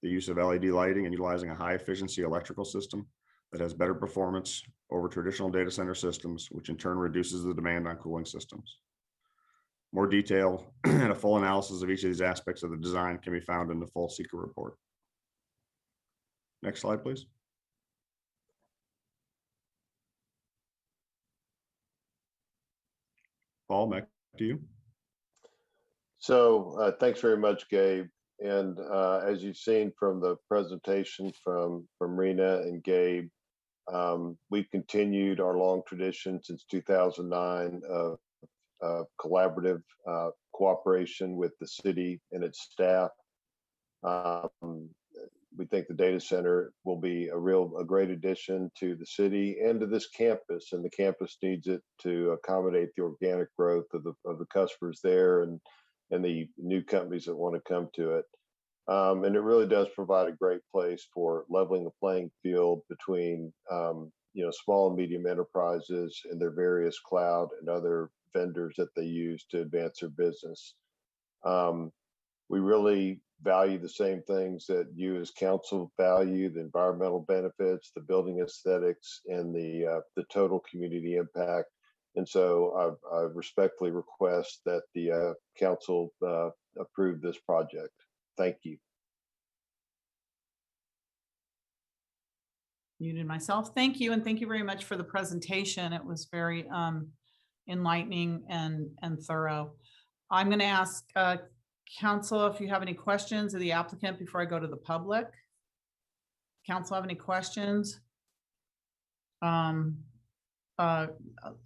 the use of LED lighting, and utilizing a high efficiency electrical system that has better performance over traditional data center systems, which in turn reduces the demand on cooling systems. More detail and a full analysis of each of these aspects of the design can be found in the full seeker report. Next slide, please. Paul, back to you. So thanks very much, Gabe. And as you've seen from the presentation from Rena and Gabe, we've continued our long tradition since 2009 of collaborative cooperation with the city and its staff. We think the data center will be a great addition to the city and to this campus, and the campus needs it to accommodate the organic growth of the customers there and the new companies that want to come to it. And it really does provide a great place for leveling the playing field between small and medium enterprises and their various cloud and other vendors that they use to advance their business. We really value the same things that you as council value: the environmental benefits, the building aesthetics, and the total community impact. And so I respectfully request that the council approve this project. Thank you. Muted myself. Thank you. And thank you very much for the presentation. It was very enlightening and thorough. I'm going to ask council if you have any questions of the applicant before I go to the public. Council have any questions?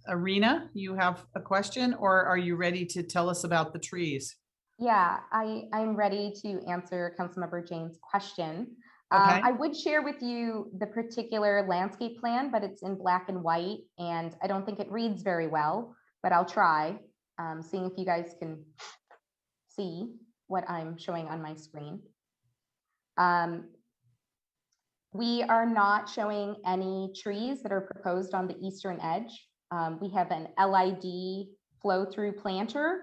Arena, you have a question, or are you ready to tell us about the trees? Yeah, I'm ready to answer Councilmember Jane's question. Okay. I would share with you the particular landscape plan, but it's in black and white, and I don't think it reads very well, but I'll try, seeing if you guys can see what I'm showing on my screen. We are not showing any trees that are proposed on the eastern edge. We have an LID flow-through planter,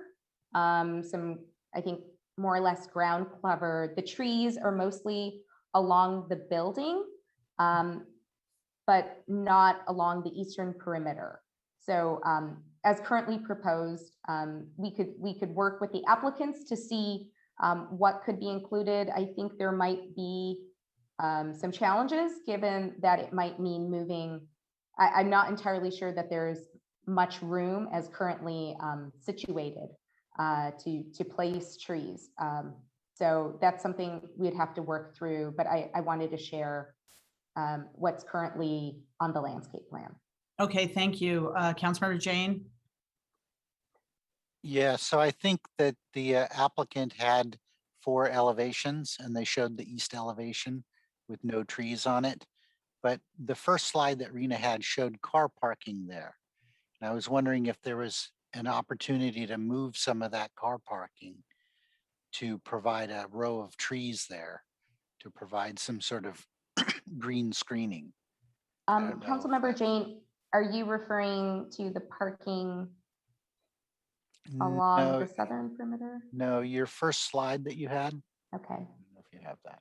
some, I think, more or less ground cover. The trees are mostly along the building, but not along the eastern perimeter. So as currently proposed, we could work with the applicants to see what could be included. I think there might be some challenges, given that it might mean moving. I'm not entirely sure that there's much room as currently situated to place trees. So that's something we'd have to work through, but I wanted to share what's currently on the landscape plan. Okay, thank you. Councilmember Jane? Yeah, so I think that the applicant had 4 elevations and they showed the east elevation with no trees on it. But the first slide that Rena had showed car parking there. And I was wondering if there was an opportunity to move some of that car parking to provide a row of trees there, to provide some sort of green screening. Councilmember Jane, are you referring to the parking along the southern perimeter? No, your first slide that you had. Okay. I don't know if you have that.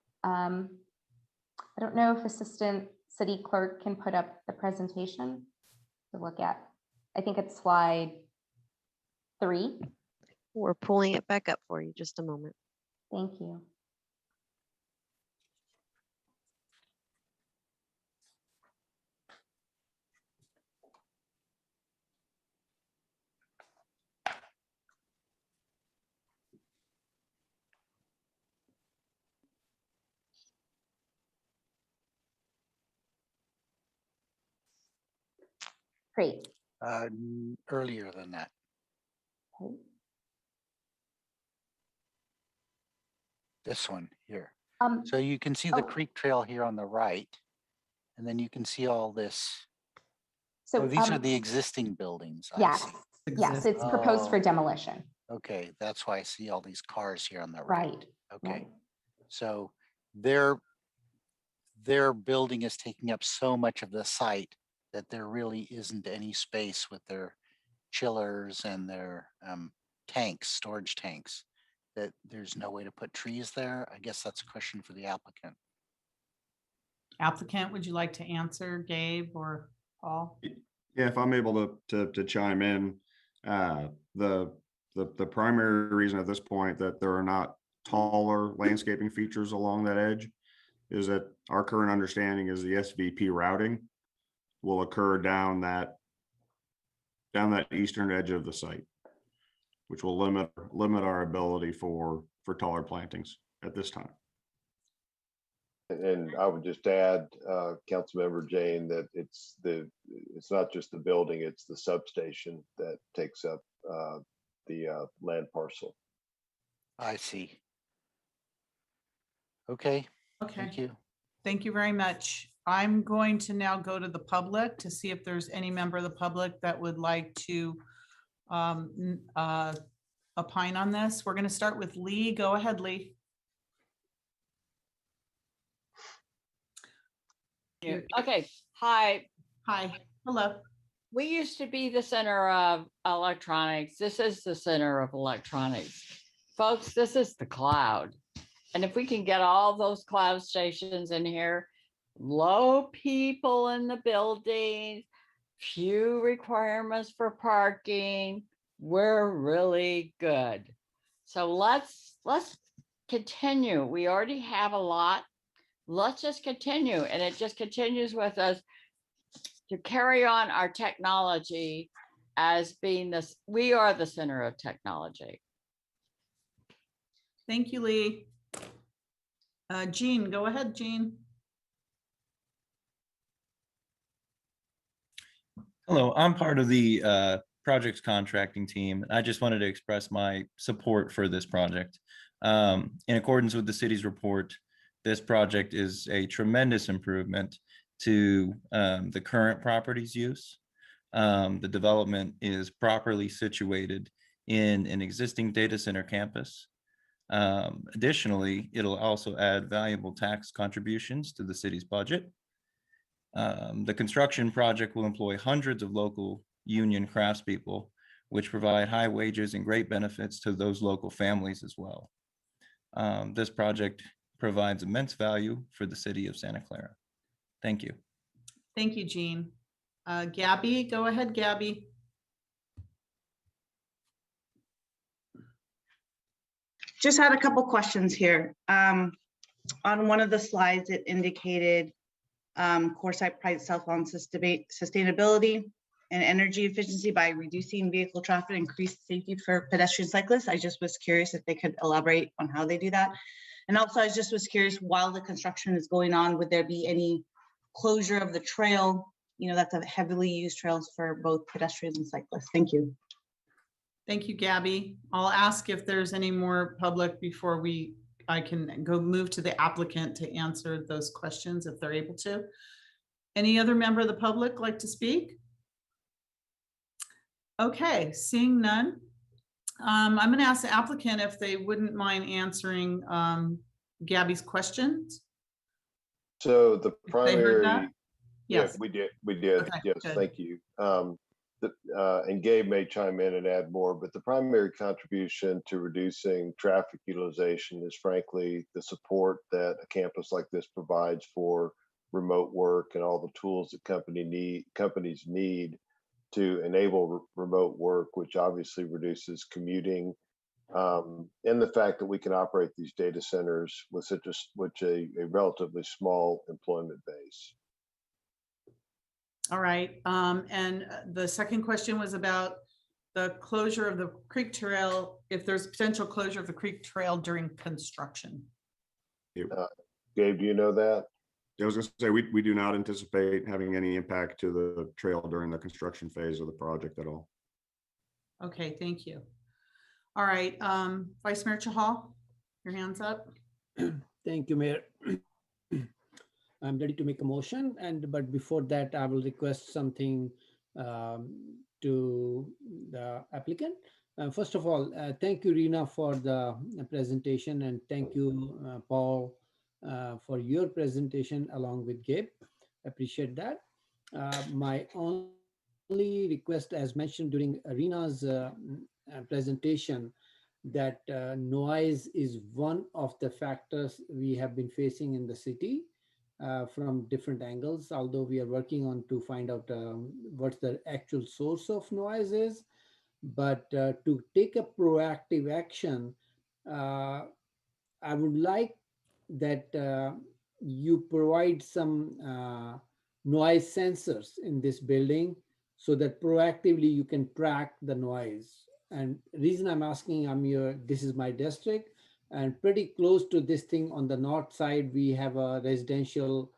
I don't know if Assistant City Clerk can put up the presentation to look at. I think it's slide 3. We're pulling it back up for you. Just a moment. Thank you. Great. Earlier than that. Okay. This one here. So you can see the creek trail here on the right, and then you can see all this. So these are the existing buildings. Yes, yes, it's proposed for demolition. Okay, that's why I see all these cars here on the Right. Okay, Right. so their building is taking up so much of the site that there really isn't any space with their chillers and their tanks, storage tanks, that there's no way to put trees there. I guess that's a question for the applicant. Applicant, would you like to answer, Gabe or Paul? Yeah, if I'm able to chime in, the primary reason at this point that there are not taller landscaping features along that edge is that our current understanding is the SVP routing will occur down that eastern edge of the site, which will limit our ability for taller plantings at this time. And I would just add, Councilmember Jane, that it's not just the building, it's the substation that takes up the land parcel. I see. Okay. Okay. Thank you. Thank you very much. I'm going to now go to the public to see if there's any member of the public that would like to opine on this. We're going to start with Lee. Go ahead, Lee. Okay, hi. Hi, hello. We used to be the center of electronics. This is the center of electronics. Folks, this is the cloud. And if we can get all those cloud stations in here, low people in the building, few requirements for parking, we're really good. So let's continue. We already have a lot. Let's just continue, and it just continues with us to carry on our technology as being this. We are the center of technology. Thank you, Lee. Jean, go ahead, Jean. Hello, I'm part of the projects contracting team. I just wanted to express my support for this project. In accordance with the city's report, this project is a tremendous improvement to the current property's use. The development is properly situated in an existing data center campus. Additionally, it'll also add valuable tax contributions to the city's budget. The construction project will employ hundreds of local union craftspeople, which provide high wages and great benefits to those local families as well. This project provides immense value for the city of Santa Clara. Thank you. Thank you, Jean. Gabby, go ahead, Gabby. Just had a couple questions here. On one of the slides, it indicated Coresight prides itself on sustainability and energy efficiency by reducing vehicle traffic, increased safety for pedestrian cyclists. I just was curious if they could elaborate on how they do that. And also, I just was curious, while the construction is going on, would there be any closure of the trail? You know, that's a heavily used trails for both pedestrians and cyclists. Thank you. Thank you, Gabby. I'll ask if there's any more public before I can go move to the applicant to answer those questions if they're able to. Any other member of the public like to speak? Okay, seeing none. I'm going to ask the applicant if they wouldn't mind answering Gabby's questions. So the primary, yes, we did. Okay, Yes, good. thank you. And Gabe may chime in and add more, but the primary contribution to reducing traffic utilization is frankly the support that a campus like this provides for remote work and all the tools that companies need to enable remote work, which obviously reduces commuting, and the fact that we can operate these data centers with a relatively small employment base. All right. And the second question was about the closure of the creek trail, if there's potential closure of the creek trail during construction. Gabe, do you know that? I was going to say, we do not anticipate having any impact to the trail during the construction phase of the project at all. Okay, thank you. All right, Vice Mayor Chahal, your hand's up. Thank you, Mayor. I'm ready to make a motion, but before that, I will request something to the applicant. First of all, thank you, Rena, for the presentation, and thank you, Paul, for your presentation along with Gabe. Appreciate that. My only request, as mentioned during Rena's presentation, that noise is one of the factors we have been facing in the city. from different angles, although we are working on to find out what's the actual source of noise is. But to take a proactive action, I would like that you provide some noise sensors in this building so that proactively you can track the noise. And reason I'm asking, this is my district, and pretty close to this thing on the north side, we have a residential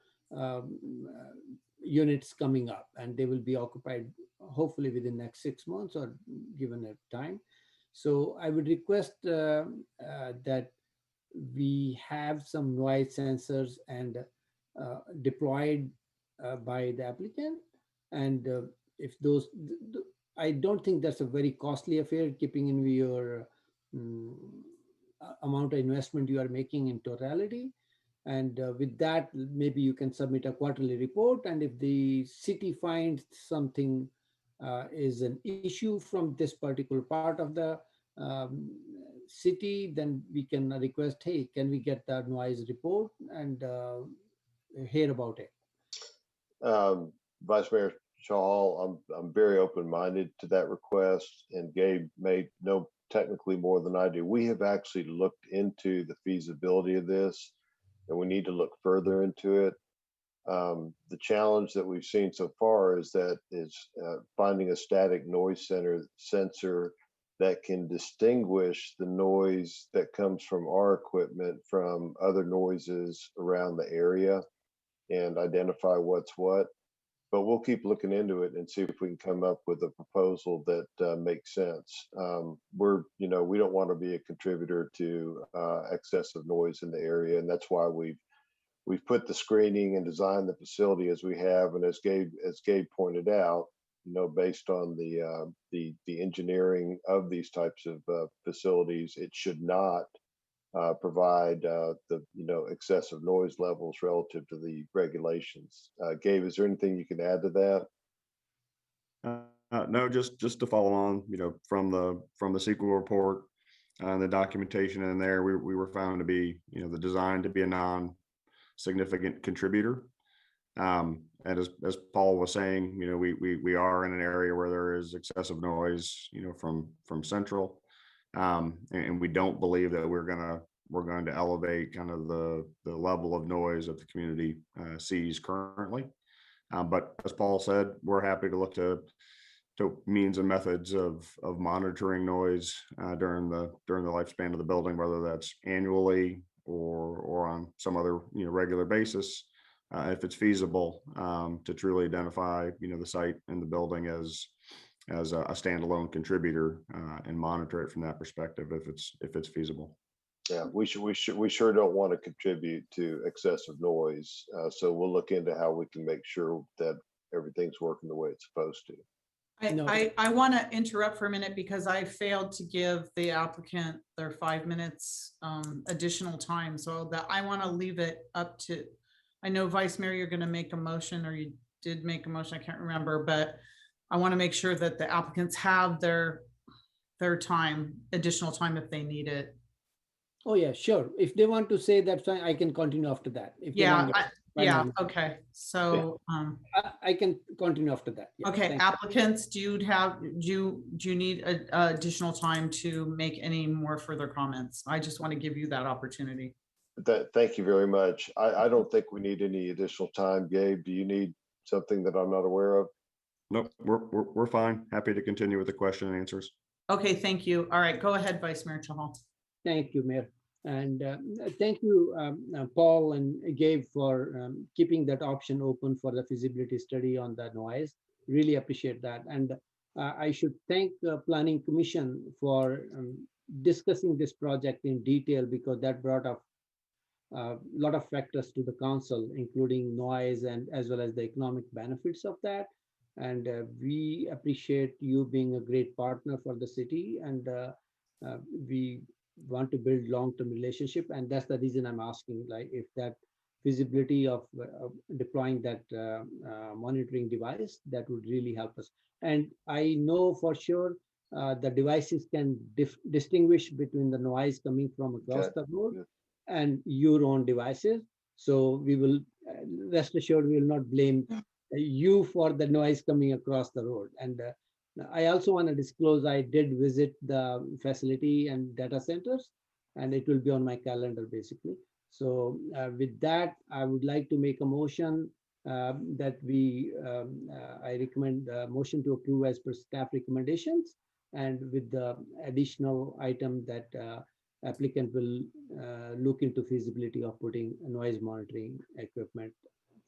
units coming up, and they will be occupied hopefully within the next 6 months or given a time. So I would request that we have some noise sensors and deployed by the applicant. And if those, I don't think that's a very costly affair, keeping in view your amount of investment you are making in totality. And with that, maybe you can submit a quarterly report. And if the city finds something is an issue from this particular part of the city, then we can request, hey, can we get that noise report and hear about it? Vice Mayor Chahal, I'm very open-minded to that request, and Gabe may know technically more than I do. We have actually looked into the feasibility of this, and we need to look further into it. The challenge that we've seen so far is finding a static noise sensor that can distinguish the noise that comes from our equipment from other noises around the area and identify what's what. But we'll keep looking into it and see if we can come up with a proposal that makes sense. We don't want to be a contributor to excessive noise in the area, and that's why we've put the screening and designed the facility as we have. And as Gabe pointed out, based on the engineering of these types of facilities, it should not provide the excessive noise levels relative to the regulations. Gabe, is there anything you can add to that? No, just to follow on, from the sequel report and the documentation in there, we were found to be, the design to be a non-significant contributor. And as Paul was saying, we are in an area where there is excessive noise, from central, and we don't believe that we're going to elevate kind of the level of noise that the community sees currently. But as Paul said, we're happy to look to means and methods of monitoring noise during the lifespan of the building, whether that's annually or on some other regular basis, if it's feasible, to truly identify the site and the building as a standalone contributor, and monitor it from that perspective if it's feasible. Yeah, we sure don't want to contribute to excessive noise. So we'll look into how we can make sure that everything's working the way it's supposed to. I want to interrupt for a minute because I failed to give the applicant their 5 minutes additional time. So that I want to leave it up to, I know Vice Mayor, you're going to make a motion, or you did make a motion, I can't remember, but I want to make sure that the applicants have their time, additional time if they need it. Oh, yeah, sure. If they want to say that, I can continue after that. If Okay. So I can continue after that. Yeah, okay, applicants, do you need additional time to make any more further comments? I just want to give you that opportunity. Thank you very much. I don't think we need any additional time. Gabe, do you need something that I'm not aware of? Nope, we're fine. Happy to continue with the question and answers. Okay, thank you. All right, go ahead, Vice Mayor Chahal. Thank you, Mayor. And thank you, Paul and Gabe, for keeping that option open for the feasibility study on the noise. Really appreciate that. And I should thank the Planning Commission for discussing this project in detail, because that brought up a lot of factors to the council, including noise and as well as the economic benefits of that. And we appreciate you being a great partner for the city, and we want to build long-term relationship. And that's the reason I'm asking, like, if that feasibility of deploying that monitoring device, that would really help us. And I know for sure the devices can distinguish between the noise coming from across the road and your own devices. So we will rest assured, we will not blame you for the noise coming across the road. And I also want to disclose, I did visit the facility and data centers, and it will be on my calendar basically. So with that, I would like to make a motion that I recommend a motion to approve as per staff recommendations, and with the additional item that applicant will look into feasibility of putting a noise monitoring equipment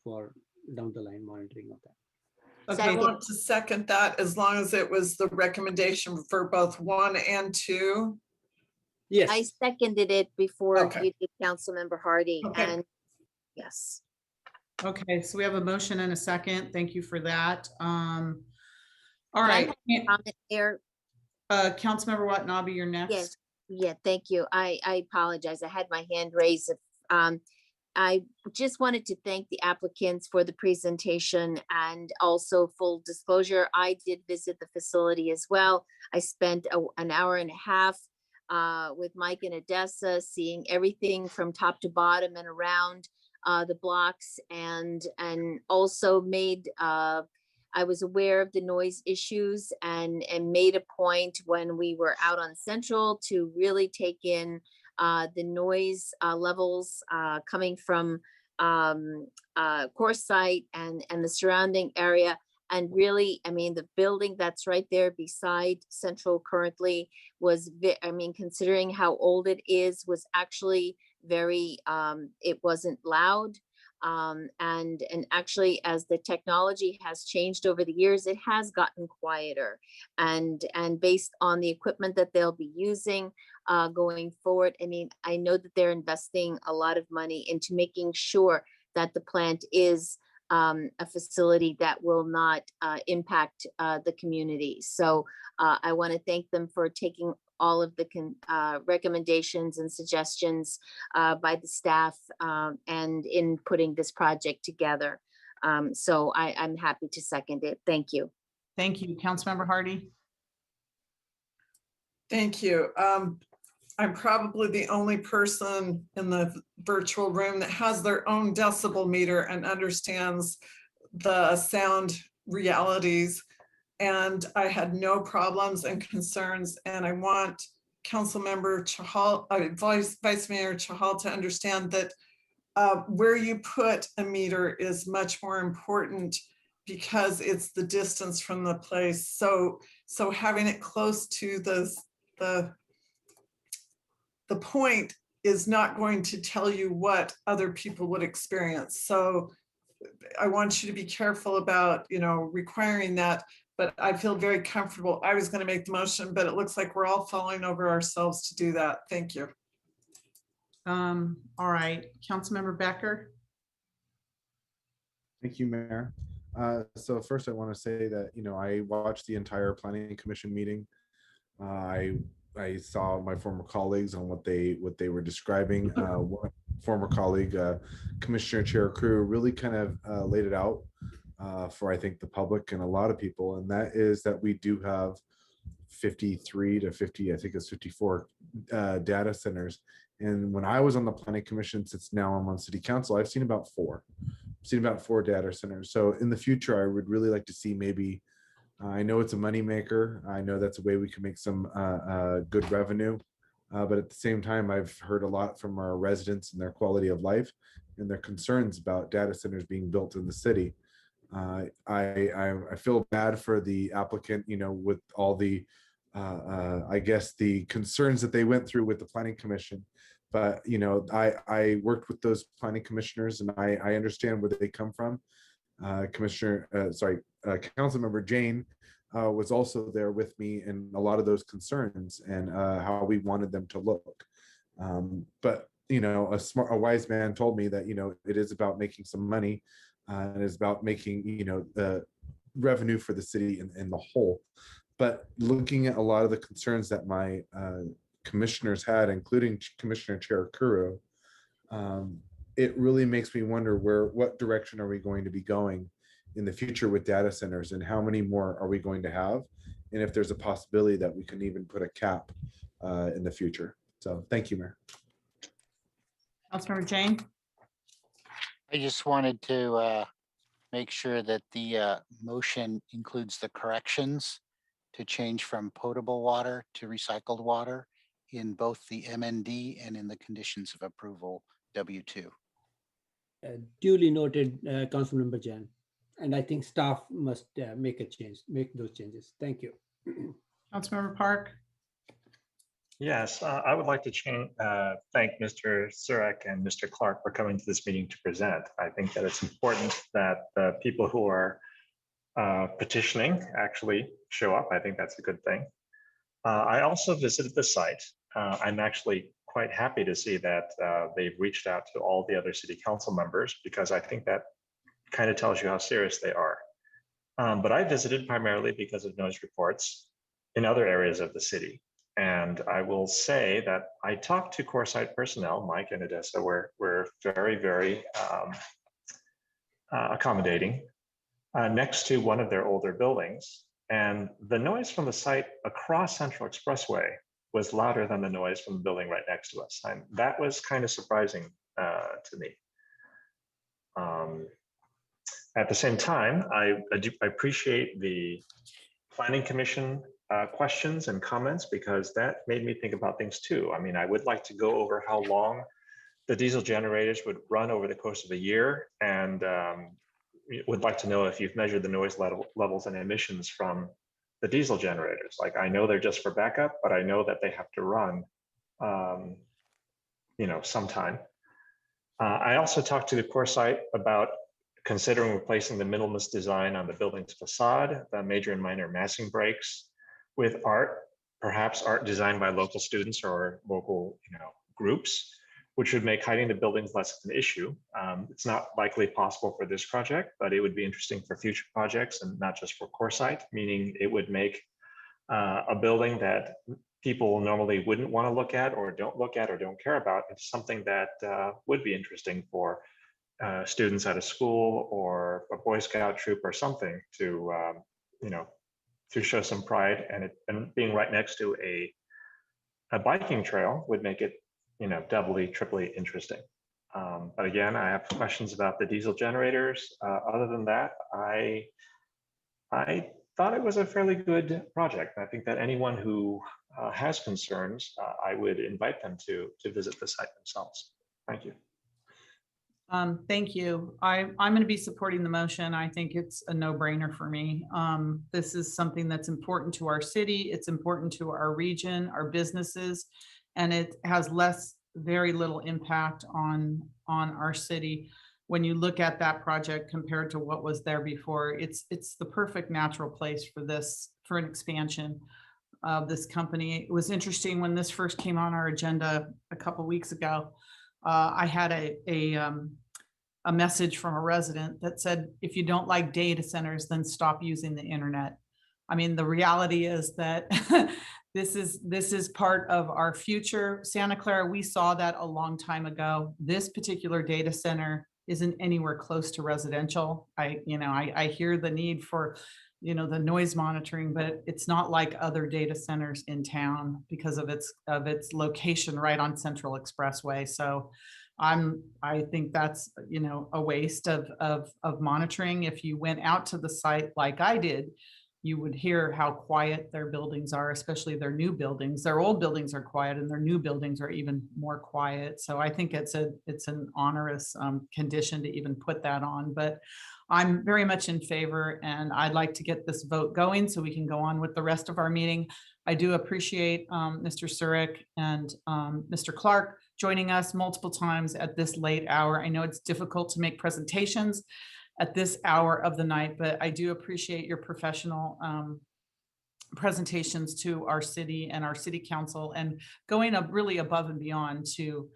for down the line monitoring of that. Okay, I want to second that as long as it was the recommendation for both 1 and 2. Yes. I seconded it before Okay. you did, Councilmember Hardy, Okay. and yes. Okay, so we have a motion and a second. Thank you for that. All Can I right. have a comment there? Councilmember Watanabe, you're next. Yes, yeah, thank you. I apologize. I had my hand raised. I just wanted to thank the applicants for the presentation, and also full disclosure, I did visit the facility as well. I spent an hour and a half with Mike and Odessa, seeing everything from top to bottom and around the blocks, and also made I was aware of the noise issues, and made a point when we were out on Central to really take in the noise levels coming from course site and the surrounding area. And really, I mean, the building that's right there beside Central currently was, I mean, considering how old it is, was actually very, it wasn't loud. And actually, as the technology has changed over the years, it has gotten quieter, and based on the equipment that they'll be using going forward, I mean, I know that they're investing a lot of money into making sure that the plant is a facility that will not impact the community. So I want to thank them for taking all of the recommendations and suggestions by the staff and in putting this project together. So I'm happy to second it. Thank you. Thank you. Councilmember Hardy. Thank you. I'm probably the only person in the virtual room that has their own decibel meter and understands the sound realities. And I had no problems and concerns. And I want Councilmember Chahal, Vice Mayor Chahal, to understand that where you put a meter is much more important, because it's the distance from the place. So having it close to the point is not going to tell you what other people would experience. So I want you to be careful about, requiring that, but I feel very comfortable. I was going to make the motion, but it looks like we're all falling over ourselves to do that. Thank you. All right, Councilmember Becker. Thank you, Mayor. So first I want to say that, I watched the entire Planning Commission meeting. I saw my former colleagues on what they were describing. One former colleague, Commissioner Chair Crew, really kind of laid it out for, I think, the public and a lot of people, and that is that we do have 53 to 50, I think it's 54 data centers. And when I was on the Planning Commission, since now I'm on City Council, I've seen about 4. I've seen about 4 data centers. So in the future, I would really like to see maybe, I know it's a moneymaker. I know that's a way we can make some good revenue. But at the same time, I've heard a lot from our residents and their quality of life and their concerns about data centers being built in the city. I feel bad for the applicant, with all the, I guess, the concerns that they went through with the Planning Commission. But, I worked with those planning commissioners, and I understand where they come from. Councilmember Jane was also there with me in a lot of those concerns and how we wanted them to look. But a wise man told me that it is about making some money, and it's about making the revenue for the city in the whole. But looking at a lot of the concerns that my commissioners had, including Commissioner Chair Kuro, it really makes me wonder what direction are we going to be going in the future with data centers, and how many more are we going to have, and if there's a possibility that we can even put a cap in the future. So thank you, Mayor. Councilmember Jane. I just wanted to make sure that the motion includes the corrections to change from potable water to recycled water in both the MND and in the conditions of approval W2. Duly noted, Councilmember Jan. And I think staff must make those changes. Thank you. Councilmember Park. Yes, I would like to thank Mr. Surek and Mr. Clark for coming to this meeting to present. I think that it's important that the people who are petitioning actually show up. I think that's a good thing. I also visited the site. I'm actually quite happy to see that they've reached out to all the other city council members, because I think that kind of tells you how serious they are. But I visited primarily because of noise reports in other areas of the city. And I will say that I talked to core site personnel, Mike and Odessa, were very, very accommodating next to one of their older buildings. And the noise from the site across Central Expressway was louder than the noise from the building right next to us. And that was kind of surprising to me. At the same time, I appreciate the Planning Commission questions and comments, because that made me think about things too. I mean, I would like to go over how long the diesel generators would run over the course of a year, and would like to know if you've measured the noise levels and emissions from the diesel generators. Like, I know they're just for backup, but I know that they have to run, sometime. I also talked to the core site about considering replacing the minimalist design on the building's facade, the major and minor massing breaks, with art, perhaps art designed by local students or local groups, which would make hiding the buildings less of an issue. It's not likely possible for this project, but it would be interesting for future projects, and not just for core site, meaning it would make a building that people normally wouldn't want to look at or don't care about into something that would be interesting for students at a school or a Boy Scout troop or something to show some pride. And being right next to a biking trail would make it doubly, triply interesting. But again, I have questions about the diesel generators. Other than that, I thought it was a fairly good project. I think that anyone who has concerns, I would invite them to visit the site themselves. Thank you. Thank you. I'm going to be supporting the motion. I think it's a no-brainer for me. This is something that's important to our city. It's important to our region, our businesses, and it has very little impact on our city. When you look at that project compared to what was there before, it's the perfect natural place for an expansion of this company. It was interesting when this first came on our agenda a couple weeks ago. I had a message from a resident that said, if you don't like data centers, then stop using the internet. I mean, the reality is that this is part of our future. Santa Clara, we saw that a long time ago. This particular data center isn't anywhere close to residential. I hear the need for the noise monitoring, but it's not like other data centers in town because of its location right on Central Expressway. So I think that's a waste of monitoring. If you went out to the site like I did, you would hear how quiet their buildings are, especially their new buildings. Their old buildings are quiet and their new buildings are even more quiet. So I think it's an onerous condition to even put that on, but I'm very much in favor, and I'd like to get this vote going so we can go on with the rest of our meeting. I do appreciate Mr. Surek and Mr. Clark joining us multiple times at this late hour. I know it's difficult to make presentations at this hour of the night, but I do appreciate your professional presentations to our city and our city council, and going up really above and beyond to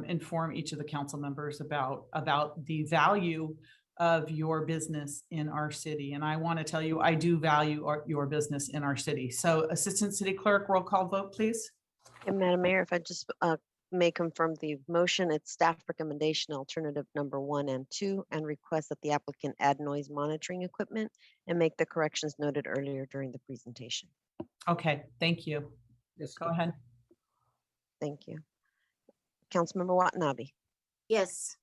inform each of the council members about the value of your business in our city. And I want to tell you, I do value your business in our city. So Assistant City Clerk, roll call vote, please. And Madam Mayor, if I just may confirm the motion, it's staff recommendation alternative number 1 and 2, and request that the applicant add noise monitoring equipment and make the corrections noted earlier during the presentation. Okay, thank you. Yes, go ahead. Thank you. Councilmember Watanabe. Yes.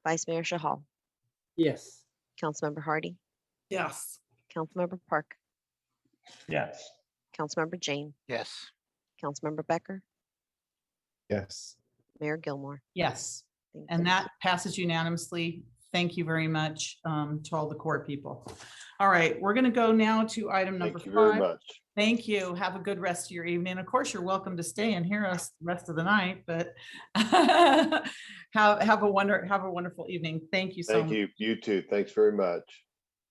Vice Mayor Shahal, Yes. Councilmember Hardy, Yes. Councilmember Park, Yes. Councilmember Jane, Yes. Councilmember Becker, Yes. Mayor Gilmore. Yes, Thank and you. that passes unanimously. Thank you very much to all the court people. All right, we're going to go now to item number Thank you very 5. much. Thank you. Have a good rest of your evening. Of course, you're welcome to stay and hear us the rest of the night, but have a wonderful evening. Thank you so Thank much. you. You too. Thanks very much.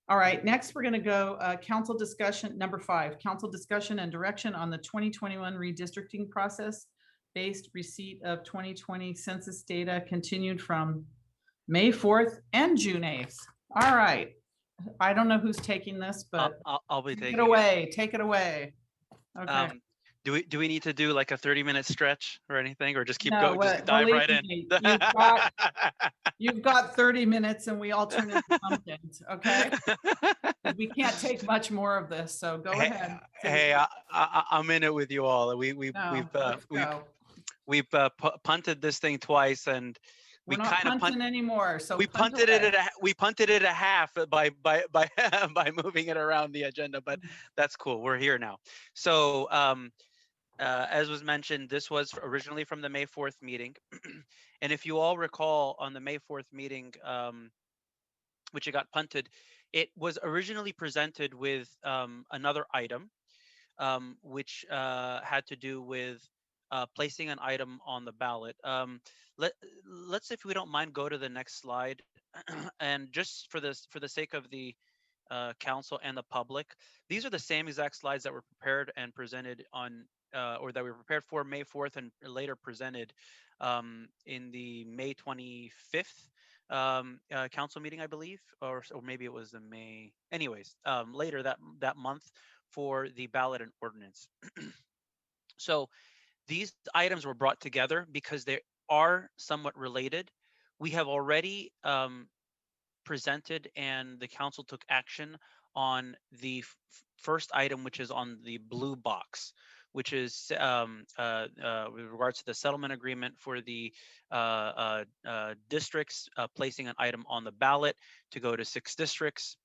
All right, next we're going to go council discussion, number 5, council discussion and direction on the 2021 redistricting process based receipt of 2020 census data continued from May 4th and June 8th. All right. I don't know who's taking this, but I'll be take taking it away. Take it away. Okay. Do we need to do like a 30-minute stretch or anything, or just keep No, going, just well, dive believe right in? me, you've got 30 minutes and we all turn into pumpkins, okay? 'Cause we can't take much more of this, so go ahead. Hey, I'm in it with you all. We've punted this thing twice, and We're we not kind of punting anymore, so we punt punted it away. at a half by by moving it around the agenda, but that's cool. We're here now. So as was mentioned, this was originally from the May 4th meeting. And if you all recall, on the May 4th meeting, which it got punted, it was originally presented with another item, which had to do with placing an item on the ballot. Let's, if we don't mind, go to the next slide. And just for the sake of the council and the public, these are the same exact slides that were prepared and presented on or that we were prepared for May 4th and later presented in the May 25th council meeting, I believe, or maybe it was the May, anyways, later that month for the ballot and ordinance. So these items were brought together because they are somewhat related. We have already presented and the council took action on the first item, which is on the blue box, which is with regards to the settlement agreement for the districts, placing an item on the ballot to go to 6 districts.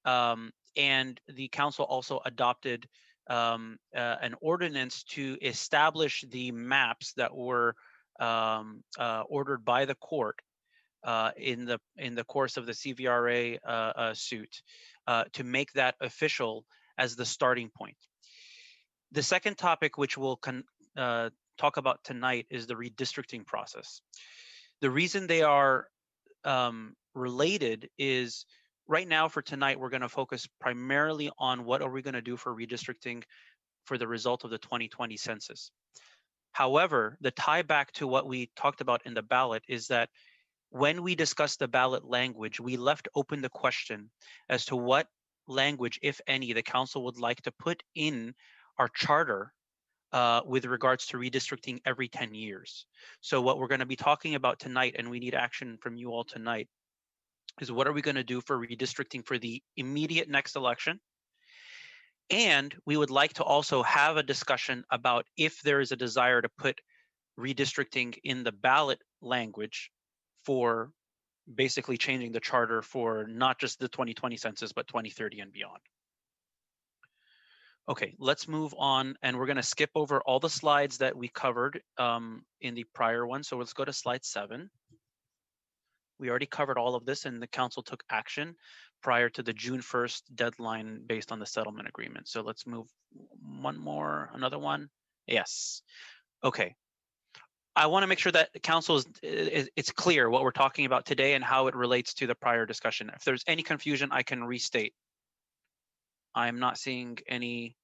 And the council also adopted an ordinance to establish the maps that were ordered by the court in the course of the CVRA suit to make that official as the starting point. The second topic, which we'll talk about tonight, is the redistricting process. The reason they are related is right now for tonight, we're going to focus primarily on what are we going to do for redistricting for the result of the 2020 census. However, the tie back to what we talked about in the ballot is that when we discussed the ballot language, we left open the question as to what language, if any, the council would like to put in our charter with regards to redistricting every 10 years. So what we're going to be talking about tonight, and we need action from you all tonight, is what are we going to do for redistricting for the immediate next election? And we would like to also have a discussion about if there is a desire to put redistricting in the ballot language for basically changing the charter for not just the 2020 census, but 2030 and beyond. Okay, let's move on, and we're going to skip over all the slides that we covered in the prior one. So let's go to slide 7. We already covered all of this, and the council took action prior to the June 1st deadline based on the settlement agreement. So let's move another one. Yes. Okay. I want to make sure that the council it's clear what we're talking about today and how it relates to the prior discussion. If there's any confusion, I can restate. I'm not seeing any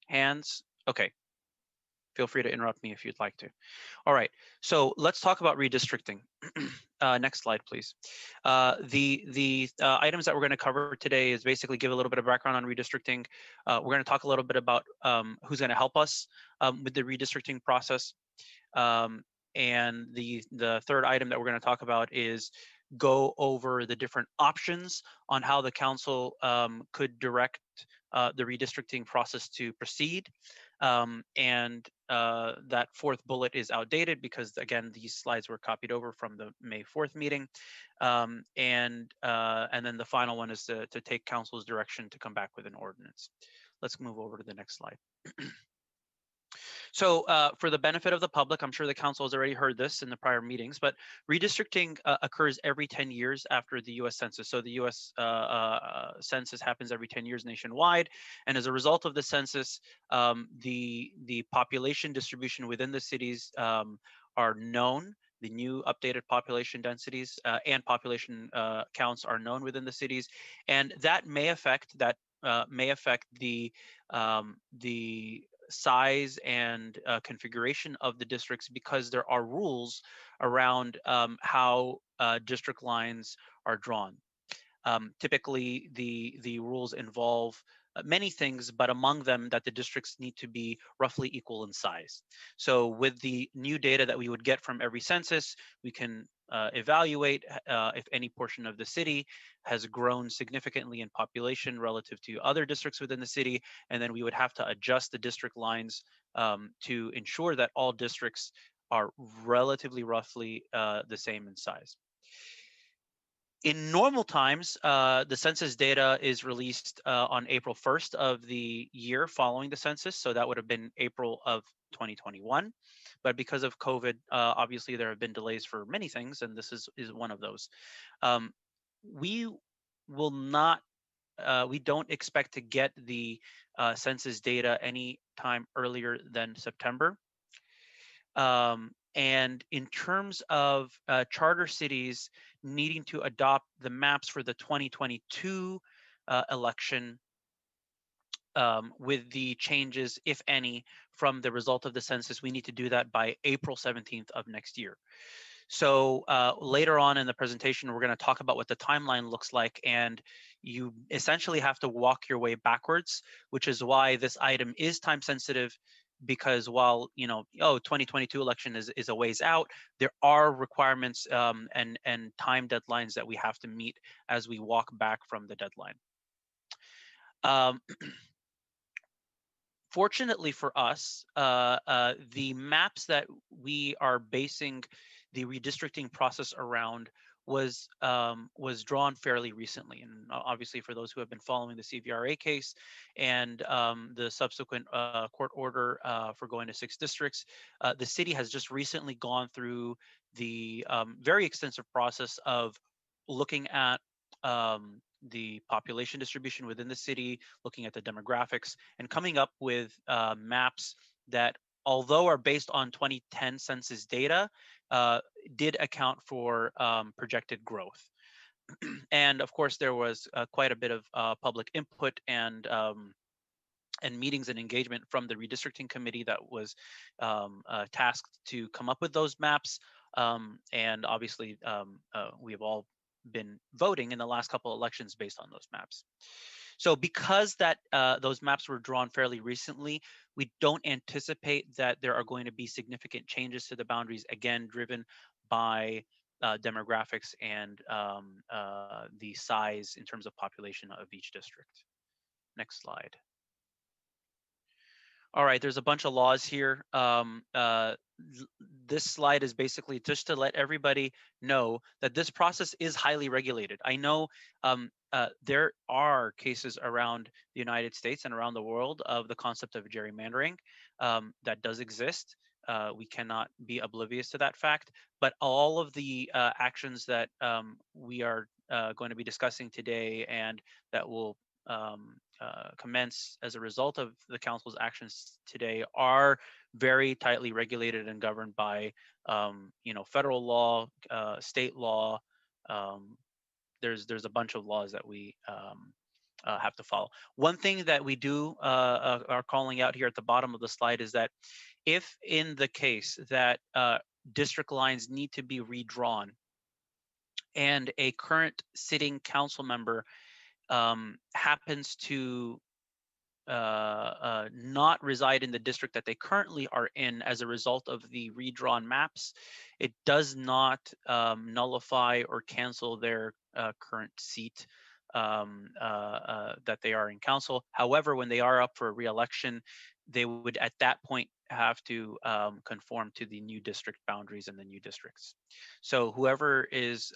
hands. Okay. Feel free to interrupt me if you'd like to. All right, so let's talk about redistricting. Next slide, please. The items that we're going to cover today is basically give a little bit of background on redistricting. We're going to talk a little bit about who's going to help us with the redistricting process. And the third item that we're going to talk about is go over the different options on how the council could direct the redistricting process to proceed. That fourth bullet is outdated because, again, these slides were copied over from the May 4th meeting. And then the final one is to take council's direction to come back with an ordinance. Let's move over to the next slide. So for the benefit of the public, I'm sure the council has already heard this in the prior meetings, but redistricting occurs every 10 years after the US Census. So the US Census happens every 10 years nationwide. And as a result of the census, the population distribution within the cities are known. The new updated population densities and population counts are known within the cities. And that may affect the size and configuration of the districts, because there are rules around how district lines are drawn. Typically, the rules involve many things, but among them that the districts need to be roughly equal in size. So with the new data that we would get from every census, we can evaluate if any portion of the city has grown significantly in population relative to other districts within the city, and then we would have to adjust the district lines to ensure that all districts are relatively roughly the same in size. In normal times, the census data is released on April 1st of the year following the census. So that would have been April of 2021. But because of COVID, obviously there have been delays for many things, and this is one of those. We will not, we don't expect to get the census data any time earlier than September. And in terms of charter cities needing to adopt the maps for the 2022 election with the changes, if any, from the result of the census, we need to do that by April 17th of next year. So later on in the presentation, we're going to talk about what the timeline looks like, and you essentially have to walk your way backwards, which is why this item is time sensitive, because while 2022 election is a ways out, there are requirements and time deadlines that we have to meet as we walk back from the deadline. Fortunately for us, the maps that we are basing the redistricting process around was drawn fairly recently, and obviously for those who have been following the CVRA case and the subsequent court order for going to 6 districts, the city has just recently gone through the very extensive process of looking at the population distribution within the city, looking at the demographics, and coming up with maps that, although are based on 2010 census data, did account for projected growth. And of course, there was quite a bit of public input and meetings and engagement from the redistricting committee that was tasked to come up with those maps. And obviously, we have all been voting in the last couple of elections based on those maps. So because that those maps were drawn fairly recently, we don't anticipate that there are going to be significant changes to the boundaries, again, driven by demographics and the size in terms of population of each district. Next slide. All right, there's a bunch of laws here. This slide is basically just to let everybody know that this process is highly regulated. I know there are cases around the United States and around the world of the concept of gerrymandering that does exist. We cannot be oblivious to that fact, but all of the actions that we are going to be discussing today and that will commence as a result of the council's actions today are very tightly regulated and governed by federal law, state law. There's a bunch of laws that we have to follow. One thing that we do are calling out here at the bottom of the slide is that if in the case that district lines need to be redrawn and a current sitting council member happens to not reside in the district that they currently are in as a result of the redrawn maps, it does not nullify or cancel their current seat that they are in council. However, when they are up for re-election, they would at that point have to conform to the new district boundaries and the new districts. So whoever is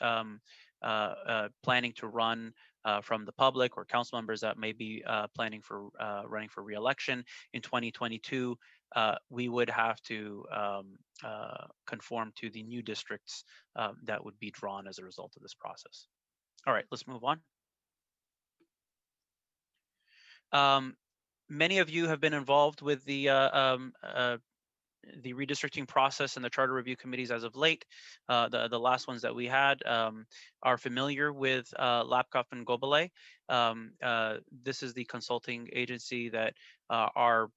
planning to run from the public or council members that may be planning for running for re-election in 2022, we would have to conform to the new districts that would be drawn as a result of this process. All right, let's move on. Many of you have been involved with the redistricting process and the charter review committees as of late. The last ones that we had are familiar with Lapkov and Gobele. This is the consulting agency that are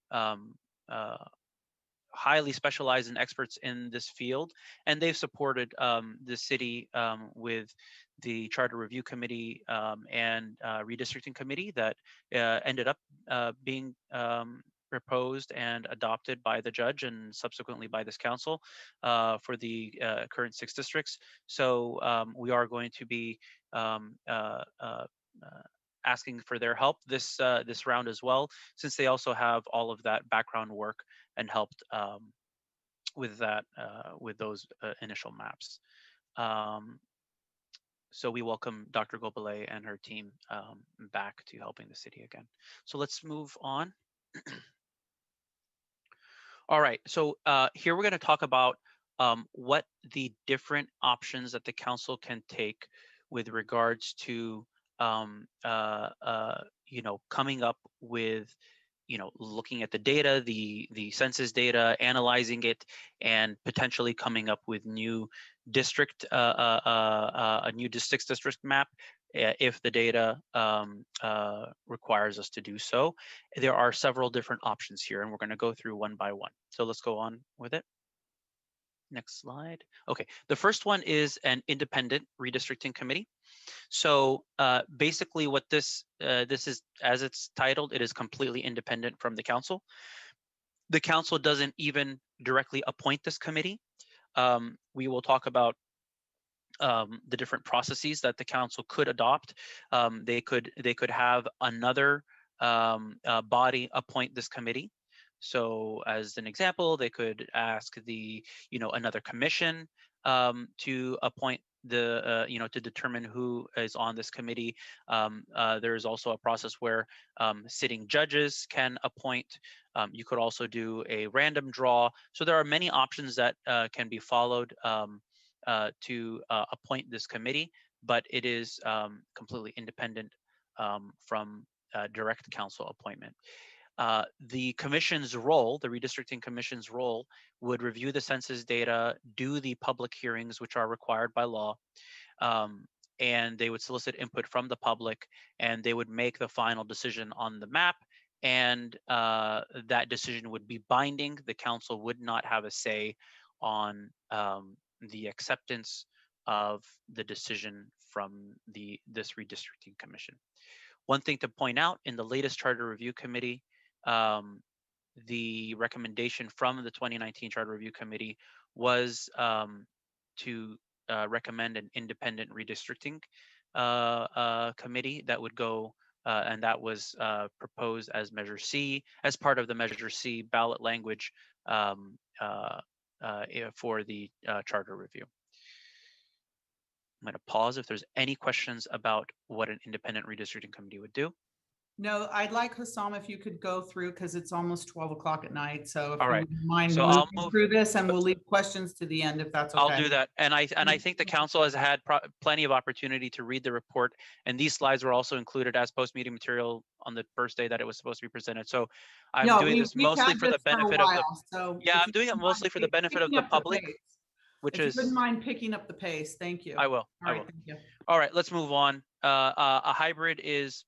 highly specialized and experts in this field, and they've supported the city with the charter review committee and redistricting committee that ended up being proposed and adopted by the judge and subsequently by this council for the current 6 districts. So we are going to be asking for their help this round as well, since they also have all of that background work and helped with that with those initial maps. So we welcome Dr. Gobele and her team back to helping the city again. So let's move on. All right, so here we're going to talk about what the different options that the council can take with regards to coming up with, looking at the data, the census data, analyzing it, and potentially coming up with new district, a new district map if the data requires us to do so. There are several different options here, and we're going to go through one by one. So let's go on with it. Next slide. Okay, the first one is an independent redistricting committee. So basically what this is, as it's titled, it is completely independent from the council. The council doesn't even directly appoint this committee. We will talk about the different processes that the council could adopt. They could have another body appoint this committee. So as an example, they could ask another commission to appoint to determine who is on this committee. There is also a process where sitting judges can appoint. You could also do a random draw. So there are many options that can be followed to appoint this committee, but it is completely independent from direct council appointment. The commission's role, the redistricting commission's role, would review the census data, do the public hearings, which are required by law, and they would solicit input from the public, and they would make the final decision on the map, and that decision would be binding. The council would not have a say on the acceptance of the decision from this redistricting commission. One thing to point out, in the latest charter review committee, the recommendation from the 2019 Charter Review Committee was to recommend an independent redistricting committee that would go, and that was proposed as Measure C, as part of the Measure C ballot language for the charter review. I'm going to pause if there's any questions about what an independent redistricting committee would do. No, I'd like Hussam if you could go through, because it's almost 12 o'clock at night. So if All you right. wouldn't mind So I'll moving move through this, and we'll leave questions to the end if that's okay. I'll do that. And I think the council has had plenty of opportunity to read the report. And these slides were also included as post-meeting material on the first day that it was supposed to be presented. So I'm doing this mostly for the benefit of the, yeah, I'm doing it mostly for the benefit of the public, which is, if you wouldn't mind picking up the pace. Thank you. I will. All I right, will. thank you. All right, let's move on. A hybrid is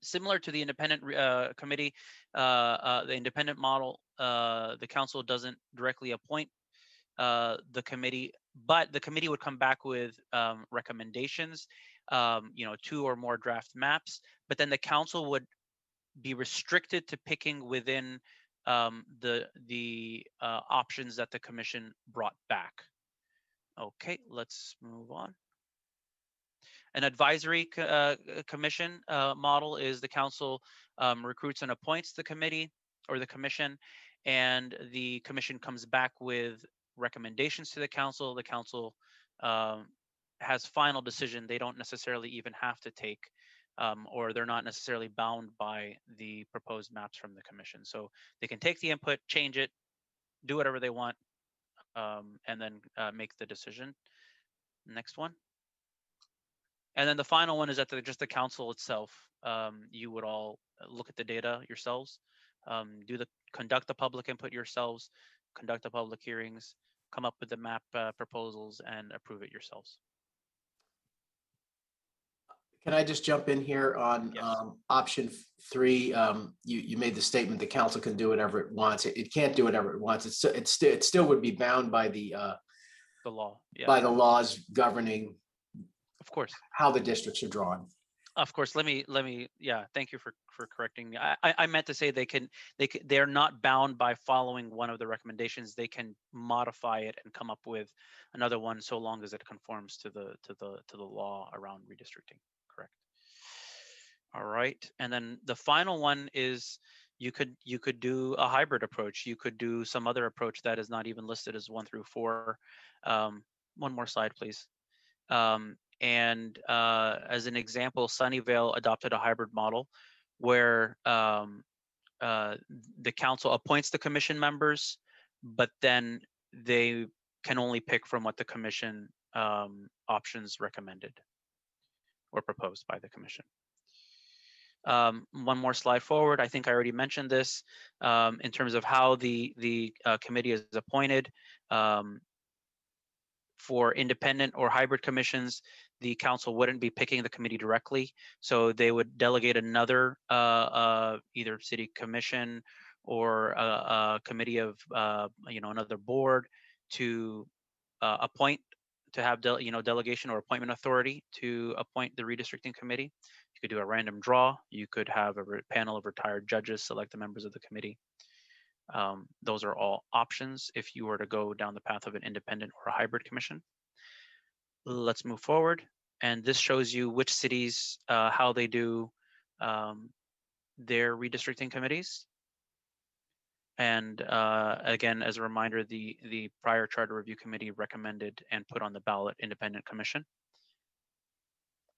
similar to the independent committee, the independent model. The council doesn't directly appoint the committee, but the committee would come back with recommendations, 2 or more draft maps, but then the council would be restricted to picking within the options that the commission brought back. Okay, let's move on. An advisory commission model is the council recruits and appoints the committee or the commission, and the commission comes back with recommendations to the council. The council has final decision. They don't necessarily even have to take or they're not necessarily bound by the proposed maps from the commission. So they can take the input, change it, do whatever they want, and then make the decision. Next one. And then the final one is that just the council itself, you would all look at the data yourselves, conduct the public input yourselves, conduct the public hearings, come up with the map proposals and approve it yourselves. Can I just jump in here on option 3? You made the statement the council can do whatever it wants. It can't do whatever it wants. It still would be bound by the law, by the laws governing, of course, how the districts are drawn. Of course, let me thank you for correcting me. I meant to say they're not bound by following one of the recommendations. They can modify it and come up with another one so long as it conforms to the law around redistricting. Correct. All right, and then the final one is you could do a hybrid approach. You could do some other approach that is not even listed as 1 through 4. One more slide, please. And as an example, Sunnyvale adopted a hybrid model where the council appoints the commission members, but then they can only pick from what the commission options recommended or proposed by the commission. One more slide forward. I think I already mentioned this in terms of how the committee is appointed. For independent or hybrid commissions, the council wouldn't be picking the committee directly. So they would delegate another either city commission or a committee of another board to appoint, to have delegation or appointment authority to appoint the redistricting committee. You could do a random draw. You could have a panel of retired judges select the members of the committee. Those are all options if you were to go down the path of an independent or a hybrid commission. Let's move forward. And this shows you which cities, how they do their redistricting committees. And again, as a reminder, the prior charter review committee recommended and put on the ballot independent commission.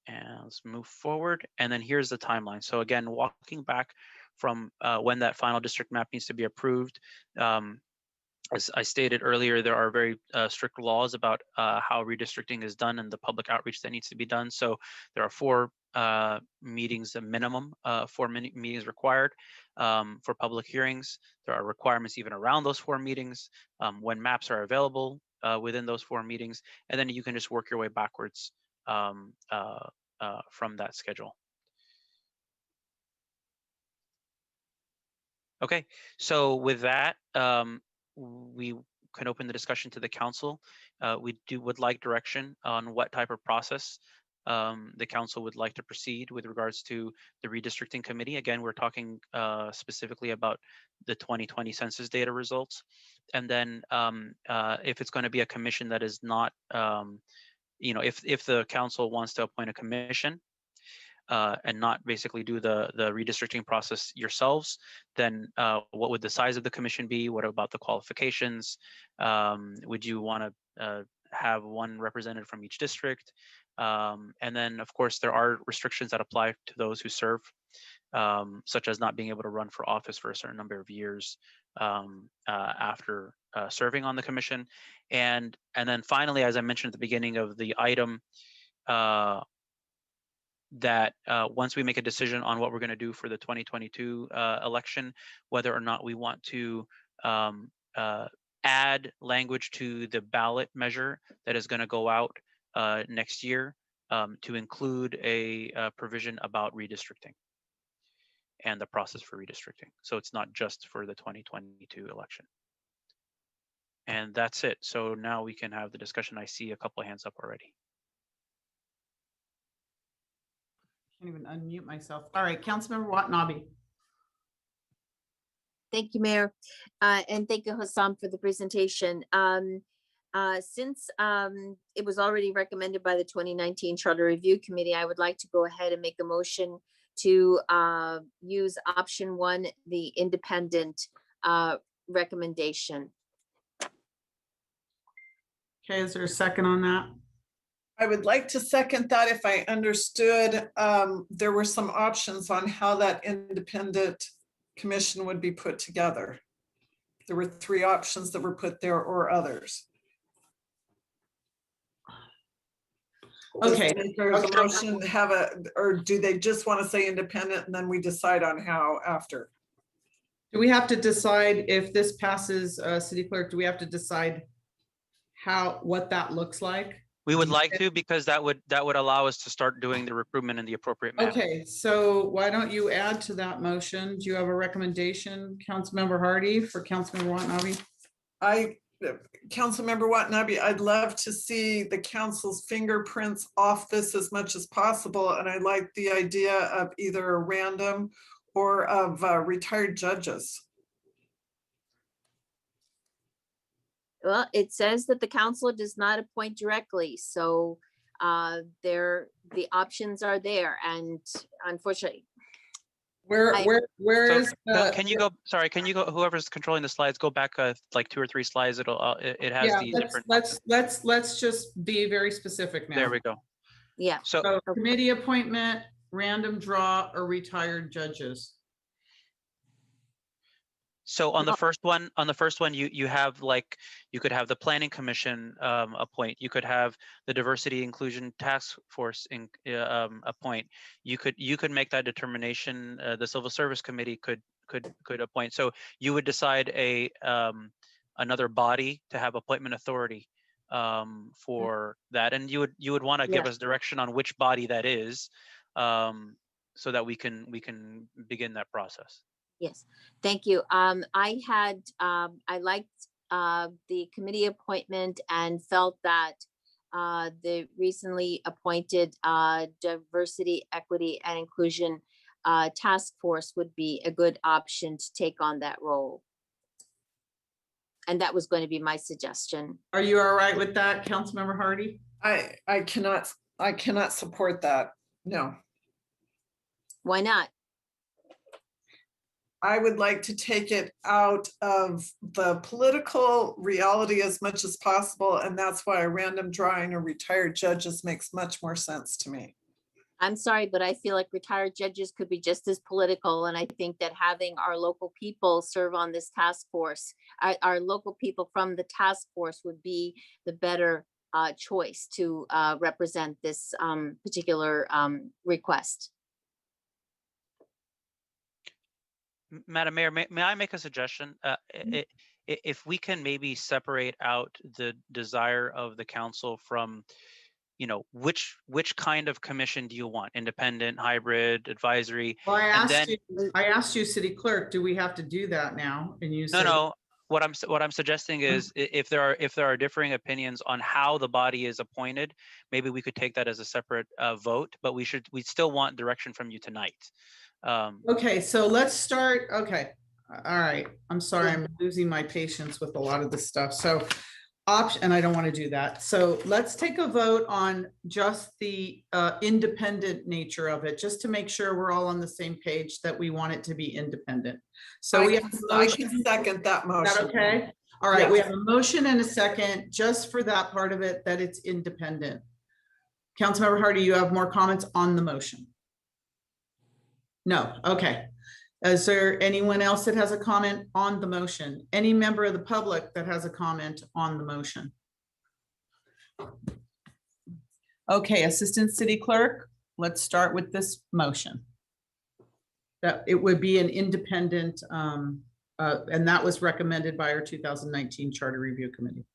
And let's move forward. And then here's the timeline. So again, walking back from when that final district map needs to be approved. As I stated earlier, there are very strict laws about how redistricting is done and the public outreach that needs to be done. So there are 4 meetings, a minimum, 4 meetings required for public hearings. There are requirements even around those 4 meetings, when maps are available within those 4 meetings, and then you can just work your way backwards from that schedule. Okay, so with that, we can open the discussion to the council. We would like direction on what type of process the council would like to proceed with regards to the redistricting committee. Again, we're talking specifically about the 2020 census data results. And then if it's going to be a commission that is not, if the council wants to appoint a commission, and not basically do the redistricting process yourselves, then what would the size of the commission be? What about the qualifications? Would you want to have one representative from each district? And then, of course, there are restrictions that apply to those who serve, such as not being able to run for office for a certain number of years after serving on the commission. And then finally, as I mentioned at the beginning of the item, that once we make a decision on what we're going to do for the 2022 election, whether or not we want to add language to the ballot measure that is going to go out next year to include a provision about redistricting and the process for redistricting. So it's not just for the 2022 election. And that's it. So now we can have the discussion. I see a couple of hands up already. Can't even unmute myself. All right, Councilmember Watanabe. Thank you, Mayor. And thank you, Hassan, for the presentation. Since it was already recommended by the 2019 Charter Review Committee, I would like to go ahead and make a motion to use option 1, the independent recommendation. Okay, is there a second on that? I would like to second that. If I understood, there were some options on how that independent commission would be put together. There were 3 options that were put there, or others. Okay. There's a motion to have or do they just want to say independent and then we decide on how after? Do we have to decide if this passes, City Clerk? Do we have to decide what that looks like? We would like to, because that would allow us to start doing the recruitment in the appropriate manner. Okay, so why don't you add to that motion? Do you have a recommendation, Councilmember Hardy, for Councilmember Watanabe? Councilmember Watanabe, I'd love to see the council's fingerprints off this as much as possible. And I like the idea of either a random or of retired judges. Well, it says that the council does not appoint directly, so the options are there, and unfortunately. Where is can you go, sorry, can you go, whoever's controlling the slides, go back like 2 or 3 slides. It has the different. Let's just be very specific now. There we go. Yeah. So committee appointment, random draw, or retired judges. So on the first one, you have like, you could have the planning commission appoint, you could have the diversity inclusion task force appoint. You could make that determination. The civil service committee could appoint. So you would decide another body to have appointment authority for that, and you would want to give us direction on which body that is, so that we can begin that process. Yes, thank you. I liked the committee appointment and felt that the recently appointed Diversity, Equity, and Inclusion Task Force would be a good option to take on that role. And that was going to be my suggestion. Are you all right with that, Councilmember Hardy? I cannot support that. No. Why not? I would like to take it out of the political reality as much as possible. And that's why a random drawing of retired judges makes much more sense to me. I'm sorry, but I feel like retired judges could be just as political. And I think that having our local people serve on this task force, our local people from the task force would be the better choice to represent this particular request. Madam Mayor, may I make a suggestion? If we can maybe separate out the desire of the council from, which kind of commission do you want? Independent, hybrid, advisory? Well, I asked you, City Clerk, do we have to do that now? And you said no. What I'm suggesting is, if there are differing opinions on how the body is appointed, maybe we could take that as a separate vote. But we still want direction from you tonight. Okay, so let's start. Okay, all right. I'm sorry, I'm losing my patience with a lot of this stuff. So and I don't want to do that. So let's take a vote on just the independent nature of it, just to make sure we're all on the same page that we want it to be independent. So I can second that motion. Is that okay? All right, Yes. We have a motion and a second just for that part of it, that it's independent. Councilmember Hardy, you have more comments on the motion? No, okay. Is there anyone else that has a comment on the motion? Any member of the public that has a comment on the motion? Okay, Assistant City Clerk, let's start with this motion. That it would be an independent, and that was recommended by our 2019 Charter Review Committee.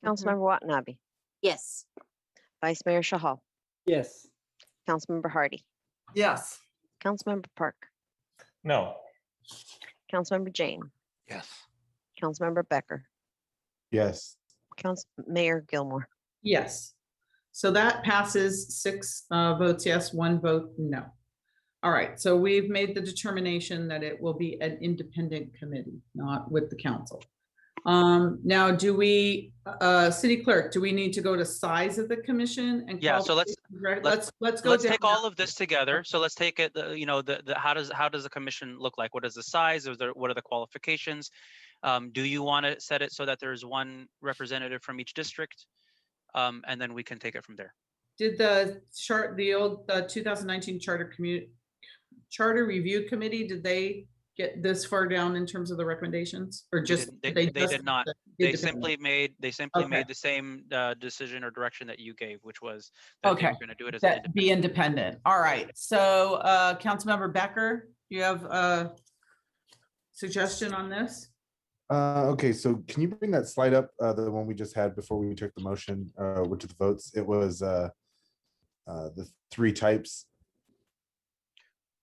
Councilmember Watanabe. Yes. Vice Mayor Shahal. Yes. Councilmember Hardy. Yes. Councilmember Park. No. Councilmember Jane. Yes. Councilmember Becker. Yes. Mayor Gilmore. Yes. So that passes 6 votes yes, 1 vote no. All right, so we've made the determination that it will be an independent committee, not with the council. Now, do we, city clerk, do we need to go to size of the commission and? Yeah, so let's go let's down take that. all of this together. So let's take it, you know, the how does the commission look like? What is the size? What are the qualifications? Do you want to set it so that there's one representative from each district? And then we can take it from there. Did the old 2019 charter review committee, did they get this far down in terms of the recommendations, or just They did not. They simply made Okay. the same decision or direction that you gave, which was that they Okay, were going to do it as that be independent. All right, so Councilmember Becker, you have a suggestion on this? Okay, so can you bring that slide up, the one we just had before we took the motion, which of the votes? It was the 3 types.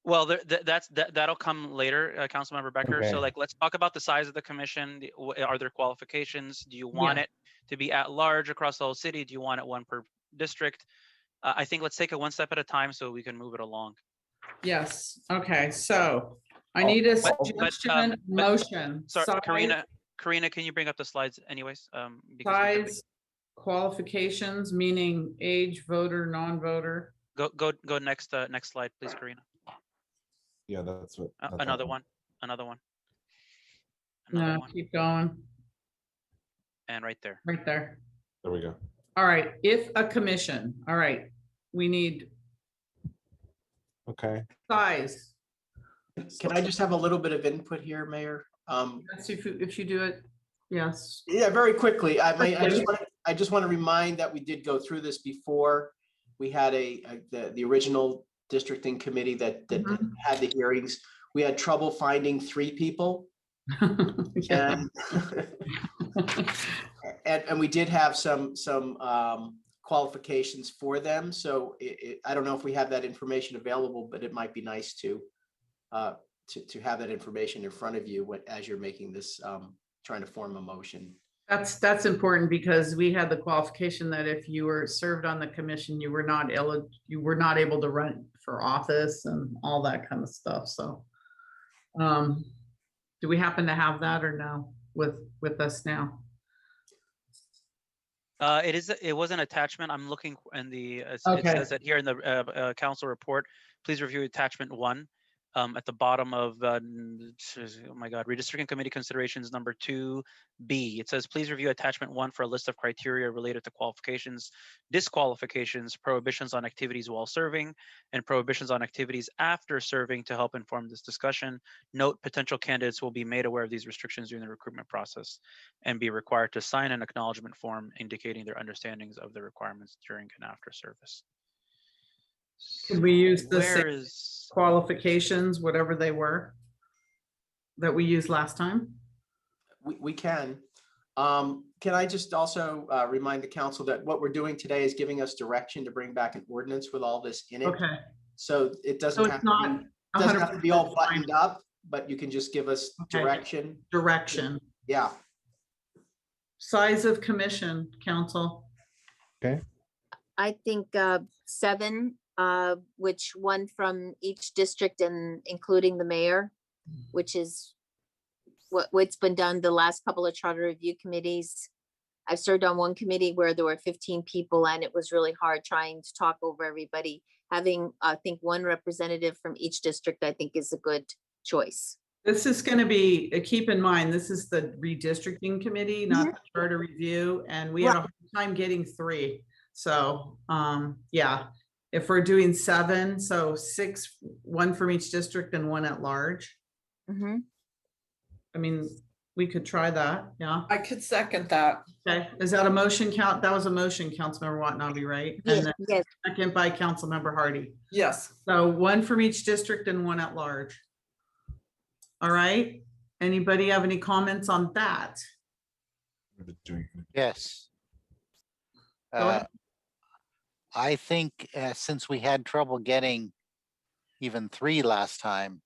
Well, that'll come later, Councilmember Becker. Okay. So like, let's talk about the size of the commission. Are there qualifications? Do you want it to be at large across the whole city? Do you want it one per district? I think let's take it one step at a time so we can move it along. Yes, okay, so I need a suggestion, motion. Sorry, Size, Karina, can you bring up the slides anyways? Because size, qualifications, meaning age, voter, non-voter. go next slide, please, Karina. Yeah, that's what. Another one. Another No, one. keep going. And right there. Right there. There we go. All right, if a commission, all right, we need Okay. size. Can I just have a little bit of input here, Mayor? Yes, if you do it, yes. Yeah, very quickly. I just want to remind that we did go through this before. We had the original districting committee that had the hearings. We had trouble finding 3 people. and we did have some qualifications for them. So I don't know if we have that information available, but it might be nice to have that information in front of you as you're making this, trying to form a motion. That's important, because we had the qualification that if you were served on the commission, you were not able to run for office and all that kind of stuff. So do we happen to have that or no with us now? It was an attachment. I'm looking in the it says that here in the council report. Please review attachment 1 at the bottom of oh my God, redistricting committee considerations number 2B. It says please review attachment 1 for a list of criteria related to qualifications, disqualifications, prohibitions on activities while serving, and prohibitions on activities after serving to help inform this discussion. Note, potential candidates will be made aware of these restrictions during the recruitment process and be required to sign an acknowledgement form indicating their understandings of the requirements during and after service. Can we use the Where same is qualifications, whatever they were, that we used last time? We can. Can I just also remind the council that what we're doing today is giving us direction to bring back an ordinance with all this in it. Okay. So it doesn't have to be all buttoned up, but you can just give us direction. Direction. Yeah. Size of commission, council. Okay. I think 7, which one from each district and including the mayor, which is what's been done the last couple of charter review committees. I've served on one committee where there were 15 people and it was really hard trying to talk over everybody. Having, I think, one representative from each district, I think, is a good choice. This is going to be, keep in mind, this is the redistricting committee, not the charter review. And we had a hard time getting 3. So yeah, if we're doing 7, so 6, 1 from each district and 1 at large. I mean, we could try that. Yeah, I could second that. Okay, is that a motion count? That was a motion, Councilmember Watanabe, right? Yes, And then second by Councilmember Hardy. Yes. So 1 from each district and 1 at large. All right. Anybody have any comments on that? Yes. Go ahead. I think since we had trouble getting even 3 last time,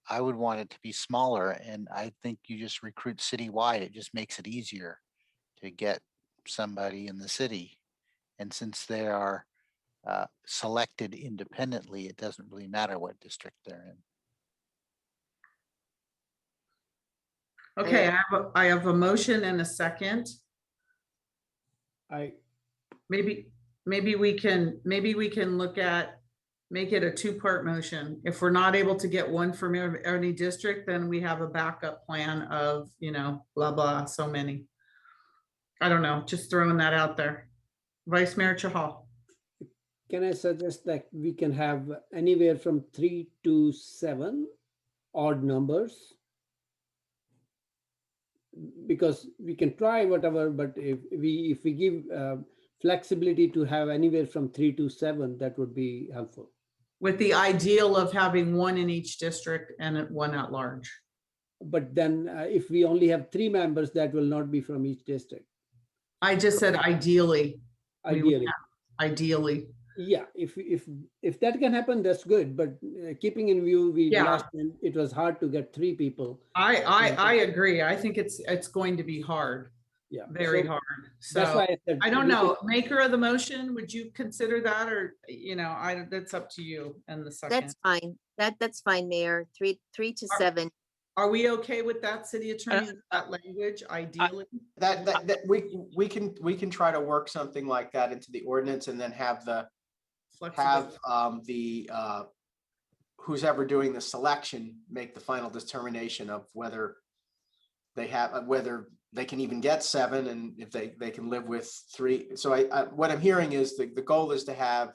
I would want it to be smaller. And I think you just recruit citywide. It just makes it easier to get somebody in the city. And since there are selected independently, it doesn't really matter what district they're in. Okay, I have a motion and a second. Maybe we can look at, make it a two-part motion. If we're not able to get one from any district, then we have a backup plan of, blah, blah, so many. I don't know, just throwing that out there. Vice Mayor Chahal. Can I suggest that we can have anywhere from 3 to 7 odd numbers? Because we can try whatever, but if we give flexibility to have anywhere from 3 to 7, that would be helpful. With the ideal of having one in each district and one at large. But then if we only have 3 members, that will not be from each district. I just said ideally. Ideally. Yeah, if that can happen, that's good. But keeping in view, last time it was hard to get 3 people. I agree. I think it's going to be hard. Yeah, very hard. So that's why I said, I don't know. Maker of the motion, would you consider that, or that's up to you and the second. That's fine. That's fine, Mayor. 3 to 7. Are we okay with that, City Attorney? That language, ideally? That we can try to work something like that into the ordinance, and then have who's ever doing the selection make the final determination of whether they can even get 7, and if they can live with 3. So what I'm hearing is the goal is to have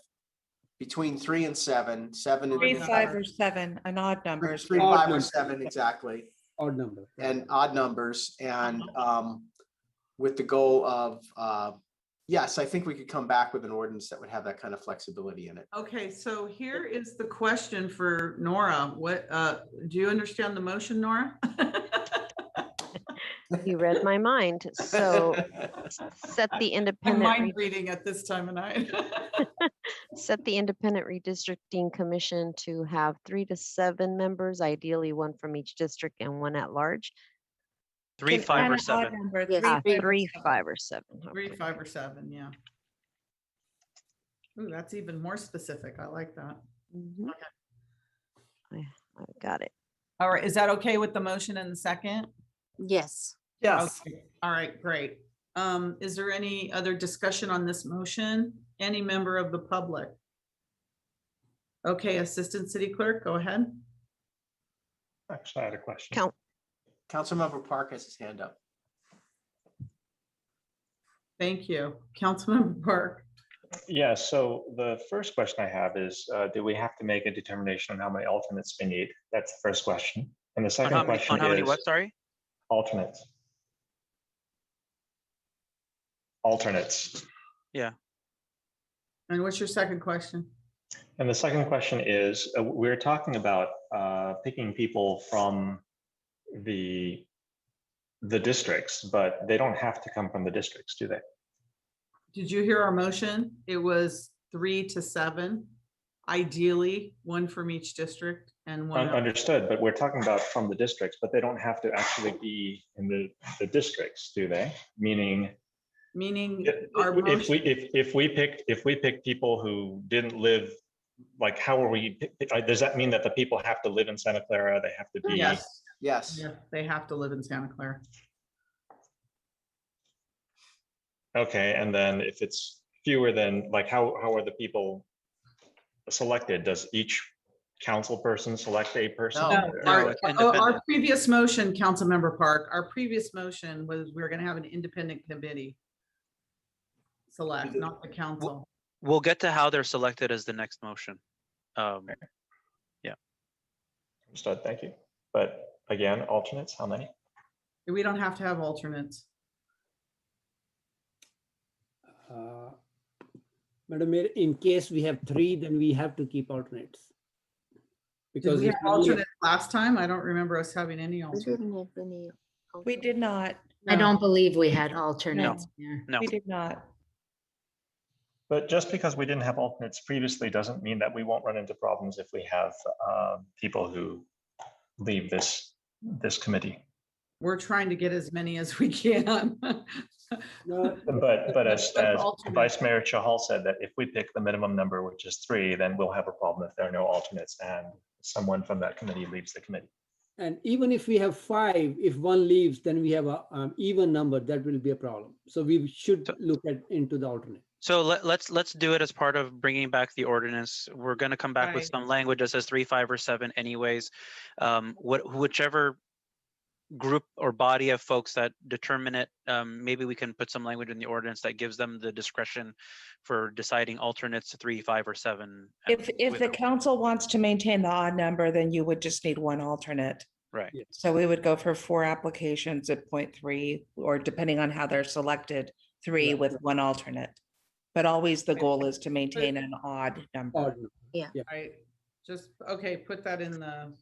between 3 and 7, 7 3, 5, or 7, an odd number. 3, 5, or 7, exactly. Odd number. And odd numbers, and with the goal of yes, I think we could come back with an ordinance that would have that kind of flexibility in it. Okay, so here is the question for Nora. What do you understand the motion, Nora? You read my mind. So set the independent. Mind reading at this time of night. Set the independent redistricting commission to have 3 to 7 members, ideally 1 from each district and 1 at large. 3, 5, or 7. Yes, 3, 5, or 7. 3, 5, or 7. Yeah. Ooh, that's even more specific. I like that. Okay. I got it. All right. Is that okay with the motion and the second? Yes. Yes. Okay. All right, great. Is there any other discussion on this motion? Any member of the public? Okay, Assistant City Clerk, go ahead. Actually, I had a question. Councilmember Park has his hand up. Thank you. Councilmember Park. Yeah, so the first question I have is, do we have to make a determination on how many alternates we need? That's the first question. And the second question on how many is what, sorry? Alternates. Alternates. Yeah. And what's your second question? And the second question is, we're talking about picking people from the districts, but they don't have to come from the districts, do they? Did you hear our motion? It was 3 to 7, ideally 1 from each district and 1. Understood, but we're talking about from the districts, but they don't have to actually be in the districts, do they? Meaning our motion, if we pick people who didn't live, like, how are we, does that mean that the people have to live in Santa Clara? They have to be? Yes. Yes. Yeah, they have to live in Santa Clara. Okay, and then if it's fewer than, like, how are the people selected? Does each council person select a person? Our previous motion, Councilmember Park, our previous motion was we were going to have an independent committee select, not the council. We'll get to how they're selected as the next motion. Yeah. Understood, thank you. But again, alternates, how many? We don't have to have alternates. Madam Mayor, in case we have 3, then we have to keep alternates. Did we have alternates last time? I don't remember us having any alternates. We did not. I don't believe we had alternates. No. We did not. But just because we didn't have alternates previously doesn't mean that we won't run into problems if we have people who leave this committee. We're trying to get as many as we can. No, But as alternate. Vice Mayor Chahal said, that if we pick the minimum number, which is 3, then we'll have a problem if there are no alternates and someone from that committee leaves the committee. and even if we have 5, if one leaves, then we have a even number, that will be a problem. So we should look at into the alternate. So let's do it as part of bringing back the ordinance. We're going to come back with Right. some language that says 3, 5, or 7 anyways. Whichever group or body of folks that determine it, maybe we can put some language in the ordinance that gives them the discretion for deciding alternates 3, 5, or 7. If the council wants to maintain the odd number, then you would just need one alternate. Right. So we would go for 4 applications at 0.3, or depending on how they're selected, 3 Right. with one alternate. But always the goal is to maintain an odd number. Odd. Yeah. Right, just, okay, put that in the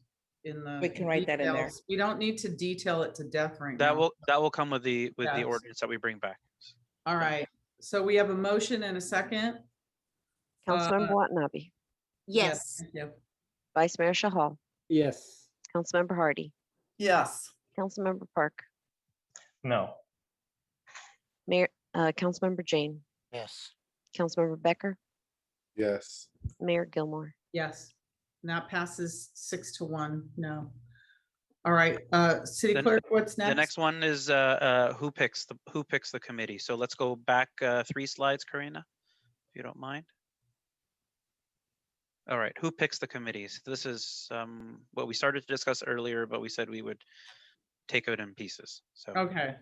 We can write that in there. details. We don't need to detail it to death right That now. will come with the Yes. ordinance that we bring back. All right, so we have a motion and a second. Councilmember Watanabe, Yes. Thank you. Vice Mayor Shahal, Yes. Councilmember Hardy, Yes. Councilmember Park, No. Councilmember Jane, Yes. Councilmember Becker, Yes. Mayor Gilmore. Yes, and that passes 6-1, no. All right, city Then clerk, what's next? The next one is who picks the committee. So let's go back 3 slides, Karina, if you don't mind. All right, who picks the committees? This is what we started to discuss earlier, but we said we would take it in pieces. So Okay,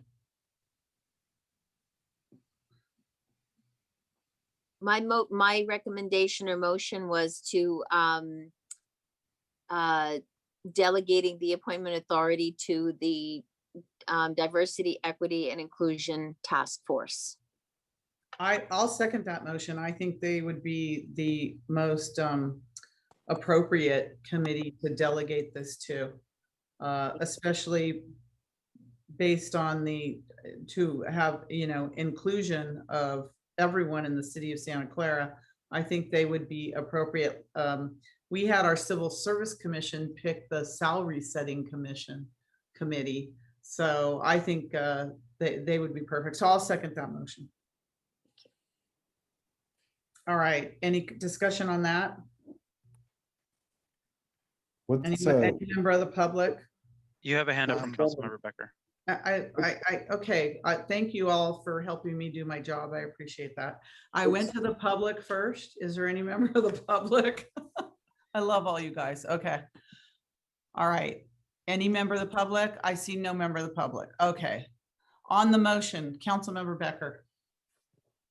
My recommendation or motion was to delegating the appointment authority to the Diversity, Equity, and Inclusion Task Force. I'll second that motion. I think they would be the most appropriate committee to delegate this to, especially based on to have, inclusion of everyone in the city of Santa Clara. I think they would be appropriate. We had our Civil Service Commission pick the Salary Setting Committee. So I think they would be perfect. So I'll second that motion. All right, any discussion on that? Any What's member of the public? you have a hand up from Councilmember Becker. Okay, thank you all for helping me do my job. I appreciate that. I went to the public first. Is there any member of the public? I love all you guys. Okay. All right. Any member of the public? I see no member of the public. Okay. On the motion, Councilmember Becker.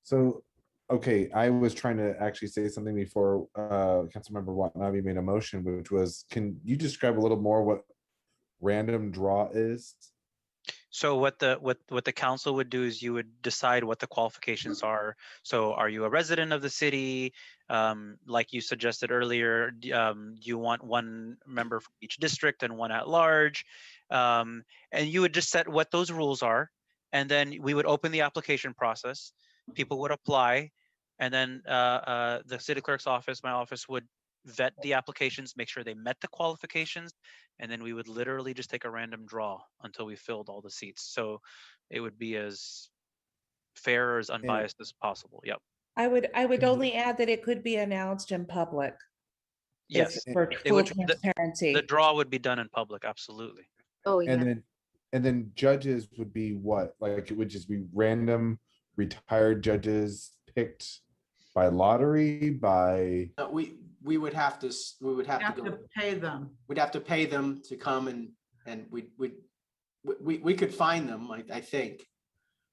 So, okay, I was trying to actually say something before Councilmember Watanabe made a motion, which was, can you describe a little more what random draw is? So what the council would do is you would decide what the qualifications are. So are you a resident of the city? Like you suggested earlier, do you want 1 member from each district and 1 at large? And you would just set what those rules are. And then we would open the application process. People would apply. And then the city clerk's office, my office, would vet the applications, make sure they met the qualifications, and then we would literally just take a random draw until we filled all the seats. So it would be as fair or as unbiased as possible. Yep. I would only add that it could be announced in public. Yes. For It full would, transparency. the draw would be done in public. Absolutely. Oh, yeah. And then judges would be what? Like it would just be random retired judges picked by lottery, by We would have to Pay them. we'd have to pay them to come and we could find them, I think.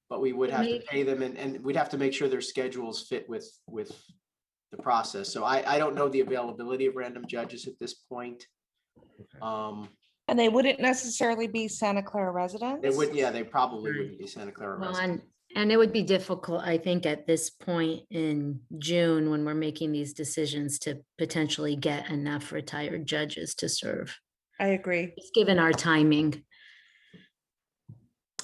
But we would have to pay them and we'd have to make sure their schedules fit with the process. So I don't know the availability of random judges at this point. And they wouldn't necessarily be Santa Clara residents? They probably wouldn't be Santa Clara Well, residents. and it would be difficult, I think, at this point in June when we're making these decisions to potentially get enough retired judges to serve. I agree. Just given our timing.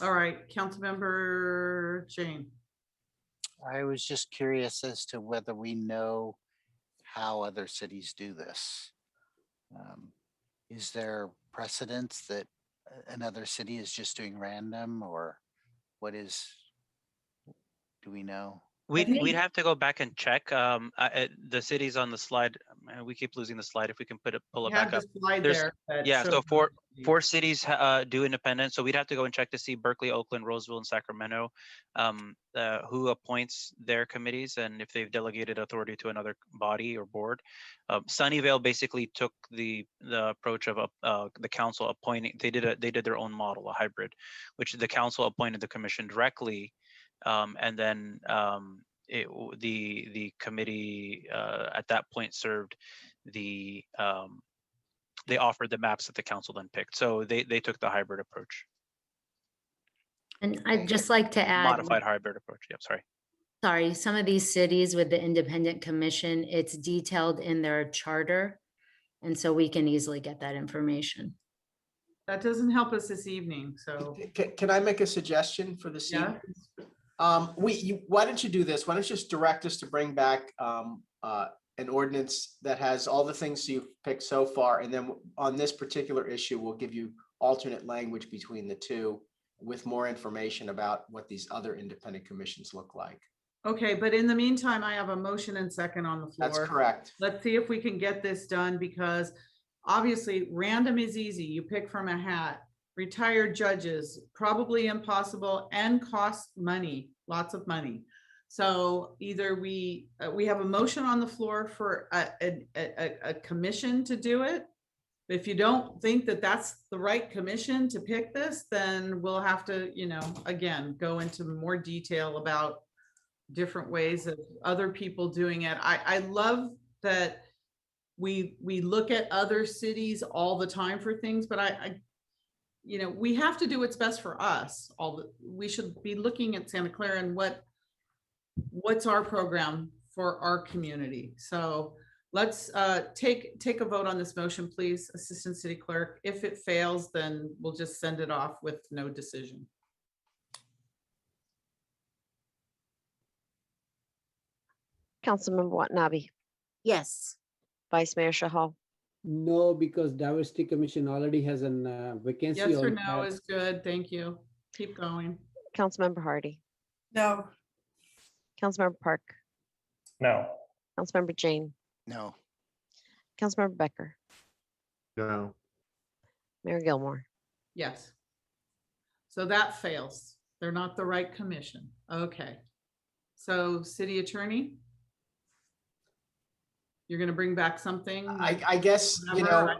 All right, Councilmember Jane. I was just curious as to whether we know how other cities do this. Is there precedence that another city is just doing random, or what is Do we know? We'd have to go back and check. The city's on the slide. We keep losing the slide. If we can pull it You have back the up. slide There's there that yeah. shows So the four cities do independent. So we'd have to go and check to see Berkeley, Oakland, Roseville, and Sacramento, who appoints their committees and if they've delegated authority to another body or board. Sunnyvale basically took the approach of the council appointing. They did their own model, a hybrid, which the council appointed the commission directly. And then the committee at that point served they offered the maps that the council then picked. So they took the hybrid approach, And I'd just like to add, modified hybrid approach. Yep, sorry. some of these cities with the independent commission, it's detailed in their charter. And so we can easily get that information. That doesn't help us this evening, so. Can I make a suggestion for the Yeah. evening? Why don't you do this? Why don't you just direct us to bring back an ordinance that has all the things you've picked so far, and then on this particular issue, we'll give you alternate language between the two with more information about what these other independent commissions look like. Okay, but in the meantime, I have a motion and second on the floor. That's correct. Let's see if we can get this done, because obviously random is easy. You pick from a hat. Retired judges, probably impossible and cost money, lots of money. So either we have a motion on the floor for a commission to do it. If you don't think that that's the right commission to pick this, then we'll have to, again, go into more detail about different ways of other people doing it. I love that we look at other cities all the time for things, but we have to do what's best for us. We should be looking at Santa Clara and what's our program for our community. So let's take a vote on this motion, please, Assistant City Clerk. If it fails, then we'll just send it off with no decision. Councilmember Watanabe, Yes. Vice Mayor Shahal, No, because Diversity Commission already has a vacancy. Yes or on no that. is good. Thank you. Keep going. Councilmember Hardy, No. Councilmember Park, No. Councilmember Jane, No. Councilmember Becker, No. Mayor Gilmore. Yes. So that fails. They're not the right commission. Okay. So City Attorney? You're going to bring back something? I guess, No. well,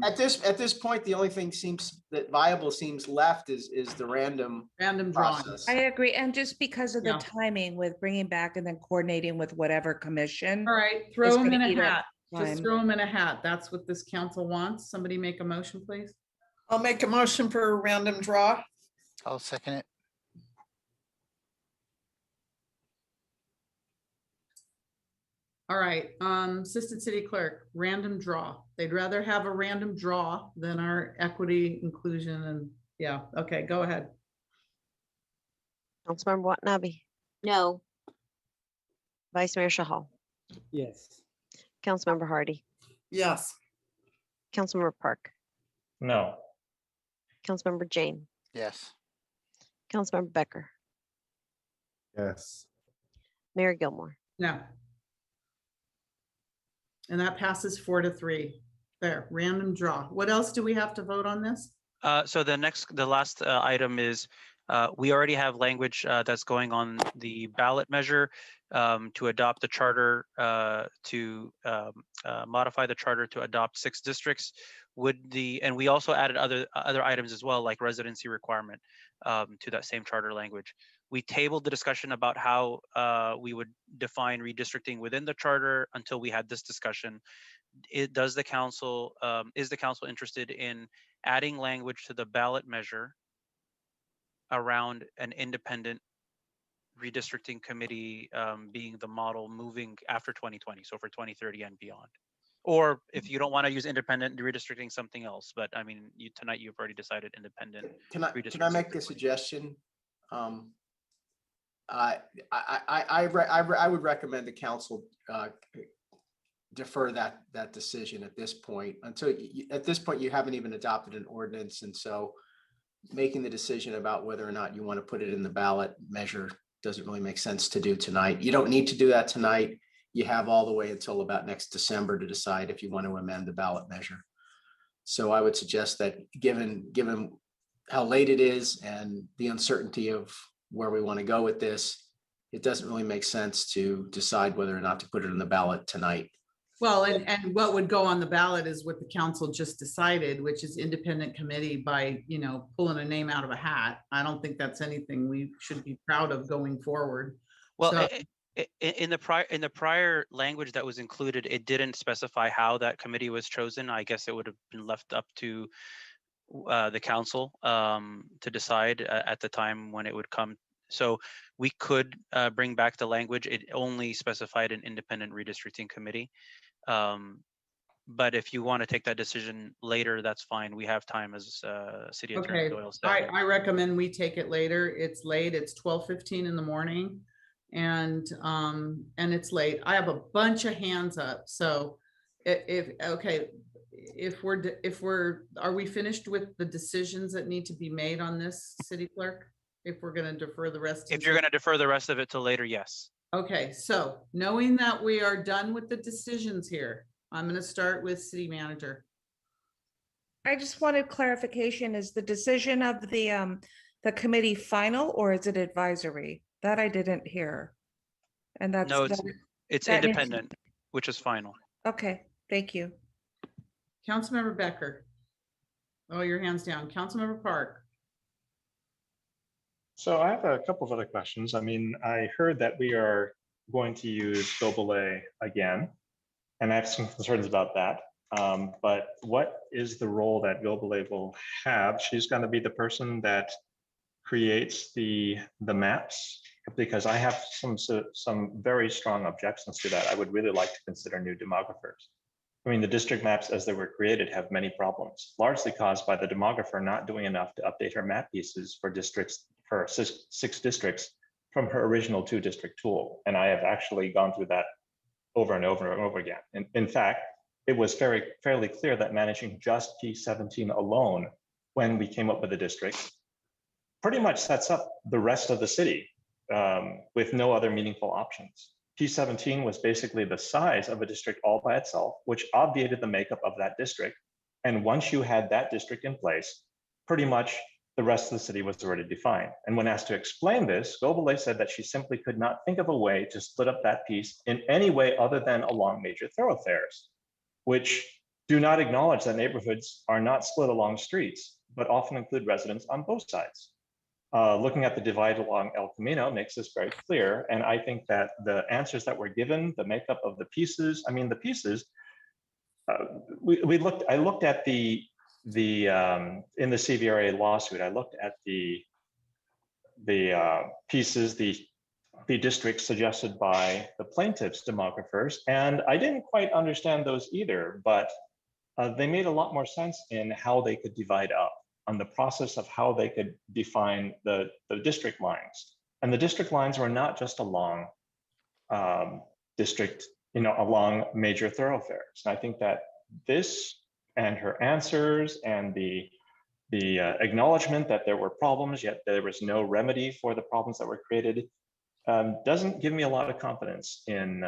at this point, the only thing seems left is the random drawing. process. I agree. And just because of the Yeah. timing with bringing back and then coordinating with whatever commission. All right, is throw them gonna in a eat up hat. Just time. throw them in a hat. That's what this council wants. Somebody make a motion, please. I'll make a motion for a random draw. I'll second it. All right, Assistant City Clerk, random draw. They'd rather have a random draw than our equity, inclusion, and yeah, okay, go ahead. Councilmember Watanabe, No. Vice Mayor Shahal, Yes. Councilmember Hardy, Yes. Councilmember Park, No. Councilmember Jane, Yes. Councilmember Becker, Yes. Mayor Gilmore. No. And that passes 4-3. There, random draw. What else do we have to vote on this? So the last item is we already have language that's going on the ballot measure to adopt the charter to modify the charter to adopt 6 districts. And we also added other items as well, like residency requirement to that same charter language. We tabled the discussion about how we would define redistricting within the charter until we had this discussion. Is the council interested in adding language to the ballot measure around an independent redistricting committee being the model moving after 2020, so for 2030 and beyond? Or if you don't want to use independent redistricting, something else. But I mean, tonight you've already decided independent. Can I make a suggestion? I would recommend the council defer that decision at this point until at this point you haven't even adopted an ordinance, and so making the decision about whether or not you want to put it in the ballot measure doesn't really make sense to do tonight. You don't need to do that tonight. You have all the way until about next December to decide if you want to amend the ballot measure. So I would suggest that given how late it is and the uncertainty of where we want to go with this, it doesn't really make sense to decide whether or not to put it on the ballot tonight. Well, and what would go on the ballot is what the council just decided, which is independent committee by, you know, pulling a name out of a hat. I don't think that's anything we should be proud of going forward. Well, So- in the prior language that was included, it didn't specify how that committee was chosen. I guess it would have been left up to the council to decide at the time when it would come. So we could bring back the language. It only specified an independent redistricting committee. But if you want to take that decision later, that's fine. We have time, as City Attorney Okay, Doyle said. I recommend we take it later. It's late. It's 12:15 in the morning. And it's late. I have a bunch of hands up. So are we finished with the decisions that need to be made on this, City Clerk? If we're going to defer the rest. If you're going to defer the rest of it till later, yes. Okay, so knowing that we are done with the decisions here, I'm going to start with City Manager. I just wanted clarification. Is the decision of the committee final or is it advisory? That I didn't hear. And that's. No, it's that needs- independent, which is final. Okay, thank you. Councilmember Becker. Oh, your hand's down. Councilmember Park. So I have a couple of other questions. I mean, I heard that we are going to use Gobelay again, and I have some concerns about that. But what is the role that Gobelay will have? She's going to be the person that creates the maps, because I have some very strong objections to that. I would really like to consider new demographers. I mean, the district maps as they were created have many problems, largely caused by the demographer not doing enough to update her map pieces for districts, for six districts from her original 2-district tool. And I have actually gone through that over and over and over again. And in fact, it was fairly clear that managing just P17 alone when we came up with the district pretty much sets up the rest of the city with no other meaningful options. P17 was basically the size of a district all by itself, which obviated the makeup of that district. And once you had that district in place, pretty much the rest of the city was already defined. And when asked to explain this, Gobelay said that she simply could not think of a way to split up that piece in any way other than along major thoroughfares, which do not acknowledge that neighborhoods are not split along streets, but often include residents on both sides. Looking at the divide along El Camino makes this very clear. And I think that the answers that were given, the makeup of the pieces, I mean, the pieces, I looked at in the CVRA lawsuit, I looked at the pieces, the districts suggested by the plaintiffs' demographers, and I didn't quite understand those either, but they made a lot more sense in how they could divide up, on the process of how they could define the district lines. And the district lines were not just along along major thoroughfares. And I think that this and her answers and the acknowledgement that there were problems, yet there was no remedy for the problems that were created, doesn't give me a lot of confidence in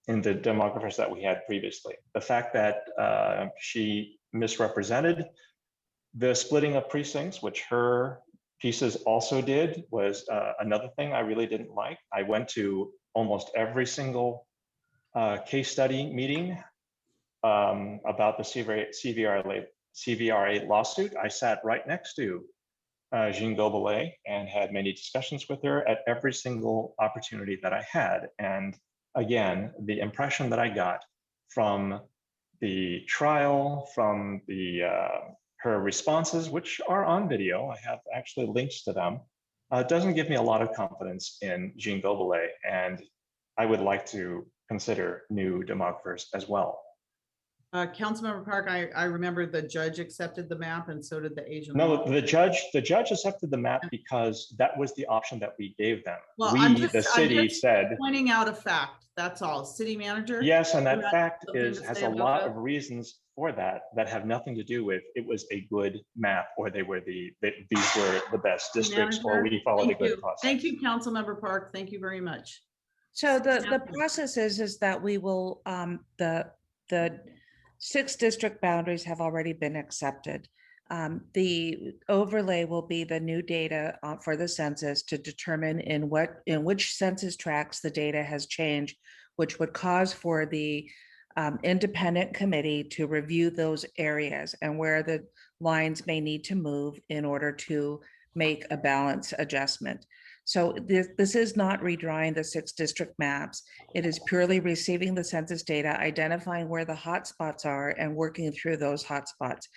the demographers that we had previously. The fact that she misrepresented the splitting of precincts, which her pieces also did, was another thing I really didn't like. I went to almost every single case study meeting about the CVRA lawsuit. I sat right next to Jean Gobelay and had many discussions with her at every single opportunity that I had. And again, the impression that I got from the trial, from her responses, which are on video, I have actually links to them, doesn't give me a lot of confidence in Jean Gobelay, and I would like to consider new demographers as well. Councilmember Park, I remember the judge accepted the map and so did the Asian. No, the judge accepted the map because that was the option that we gave them. Well, The city said, pointing out a fact, that's all. City Manager? yes, and that You had fact something to has say a about lot that? of reasons for that have nothing to do with it was a good map or these were the best districts or we followed a good process. Thank you, Councilmember Park. Thank you very much. So the process is that we will, the 6 district boundaries have already been accepted. The overlay will be the new data for the census to determine in which census tracts the data has changed, which would cause for the independent committee to review those areas and where the lines may need to move in order to make a balance adjustment. So this is not redrawing the 6 district maps. It is purely receiving the census data, identifying where the hotspots are and working through those hotspots.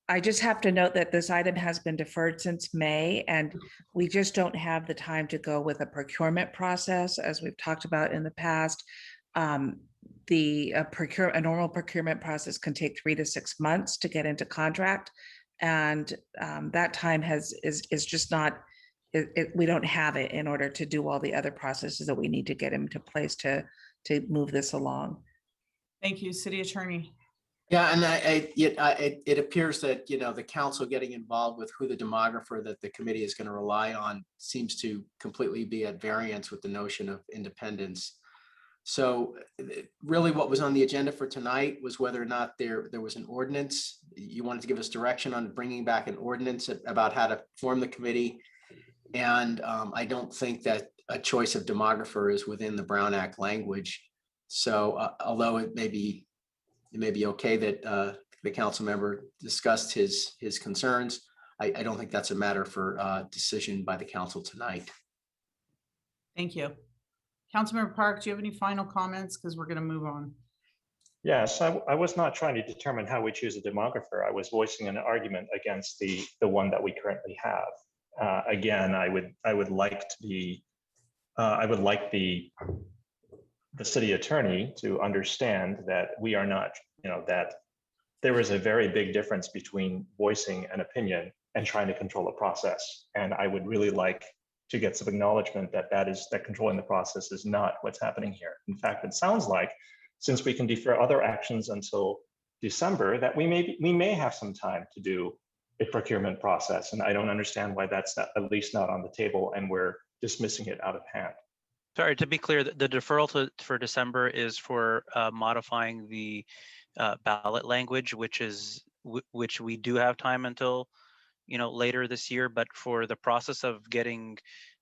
I just have to note that this item has been deferred since May, and we just don't have the time to go with a procurement process, as we've talked about in the past. A normal procurement process can take 3 to 6 months to get into contract, and that time is just not. We don't have it in order to do all the other processes that we need to get into place to move this along. Thank you, City Attorney. Yeah, and it appears that, the council getting involved with who the demographer that the committee is going to rely on seems to completely be at variance with the notion of independence. So really what was on the agenda for tonight was whether or not there was an ordinance. You wanted to give us direction on bringing back an ordinance about how to form the committee. And I don't think that a choice of demographer is within the Brown Act language. So although it may be okay that the council member discussed his concerns, I don't think that's a matter for decision by the council tonight. Thank you. Councilmember Park, do you have any final comments? Because we're going to move on. Yes, I was not trying to determine how we choose a demographer. I was voicing an argument against the one that we currently have. Again, I would like the city attorney to understand that we are not, that there is a very big difference between voicing an opinion and trying to control a process. And I would really like to get some acknowledgement that controlling the process is not what's happening here. In fact, it sounds like since we can defer other actions until December, that we may have some time to do a procurement process. And I don't understand why that's not, at least not on the table, and we're dismissing it out of hand. Sorry, to be clear, the deferral for December is for modifying the ballot language, which we do have time until later this year. But for the process of getting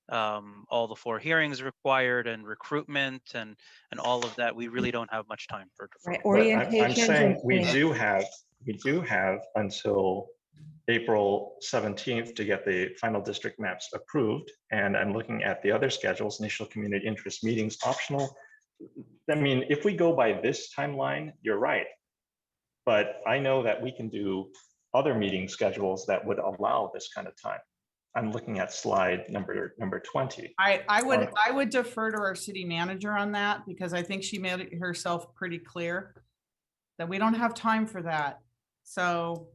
all the 4 hearings required and recruitment and all of that, we really don't have much time for deferral. Right, orientation. I'm saying we do have until April 17th to get the final district maps approved. And I'm looking at the other schedules, initial community interest meetings, optional. I mean, if we go by this timeline, you're right. But I know that we can do other meeting schedules that would allow this kind of time. I'm looking at slide number 20. I would defer to our city manager on that, because I think she made it herself pretty clear that we don't have time for that. So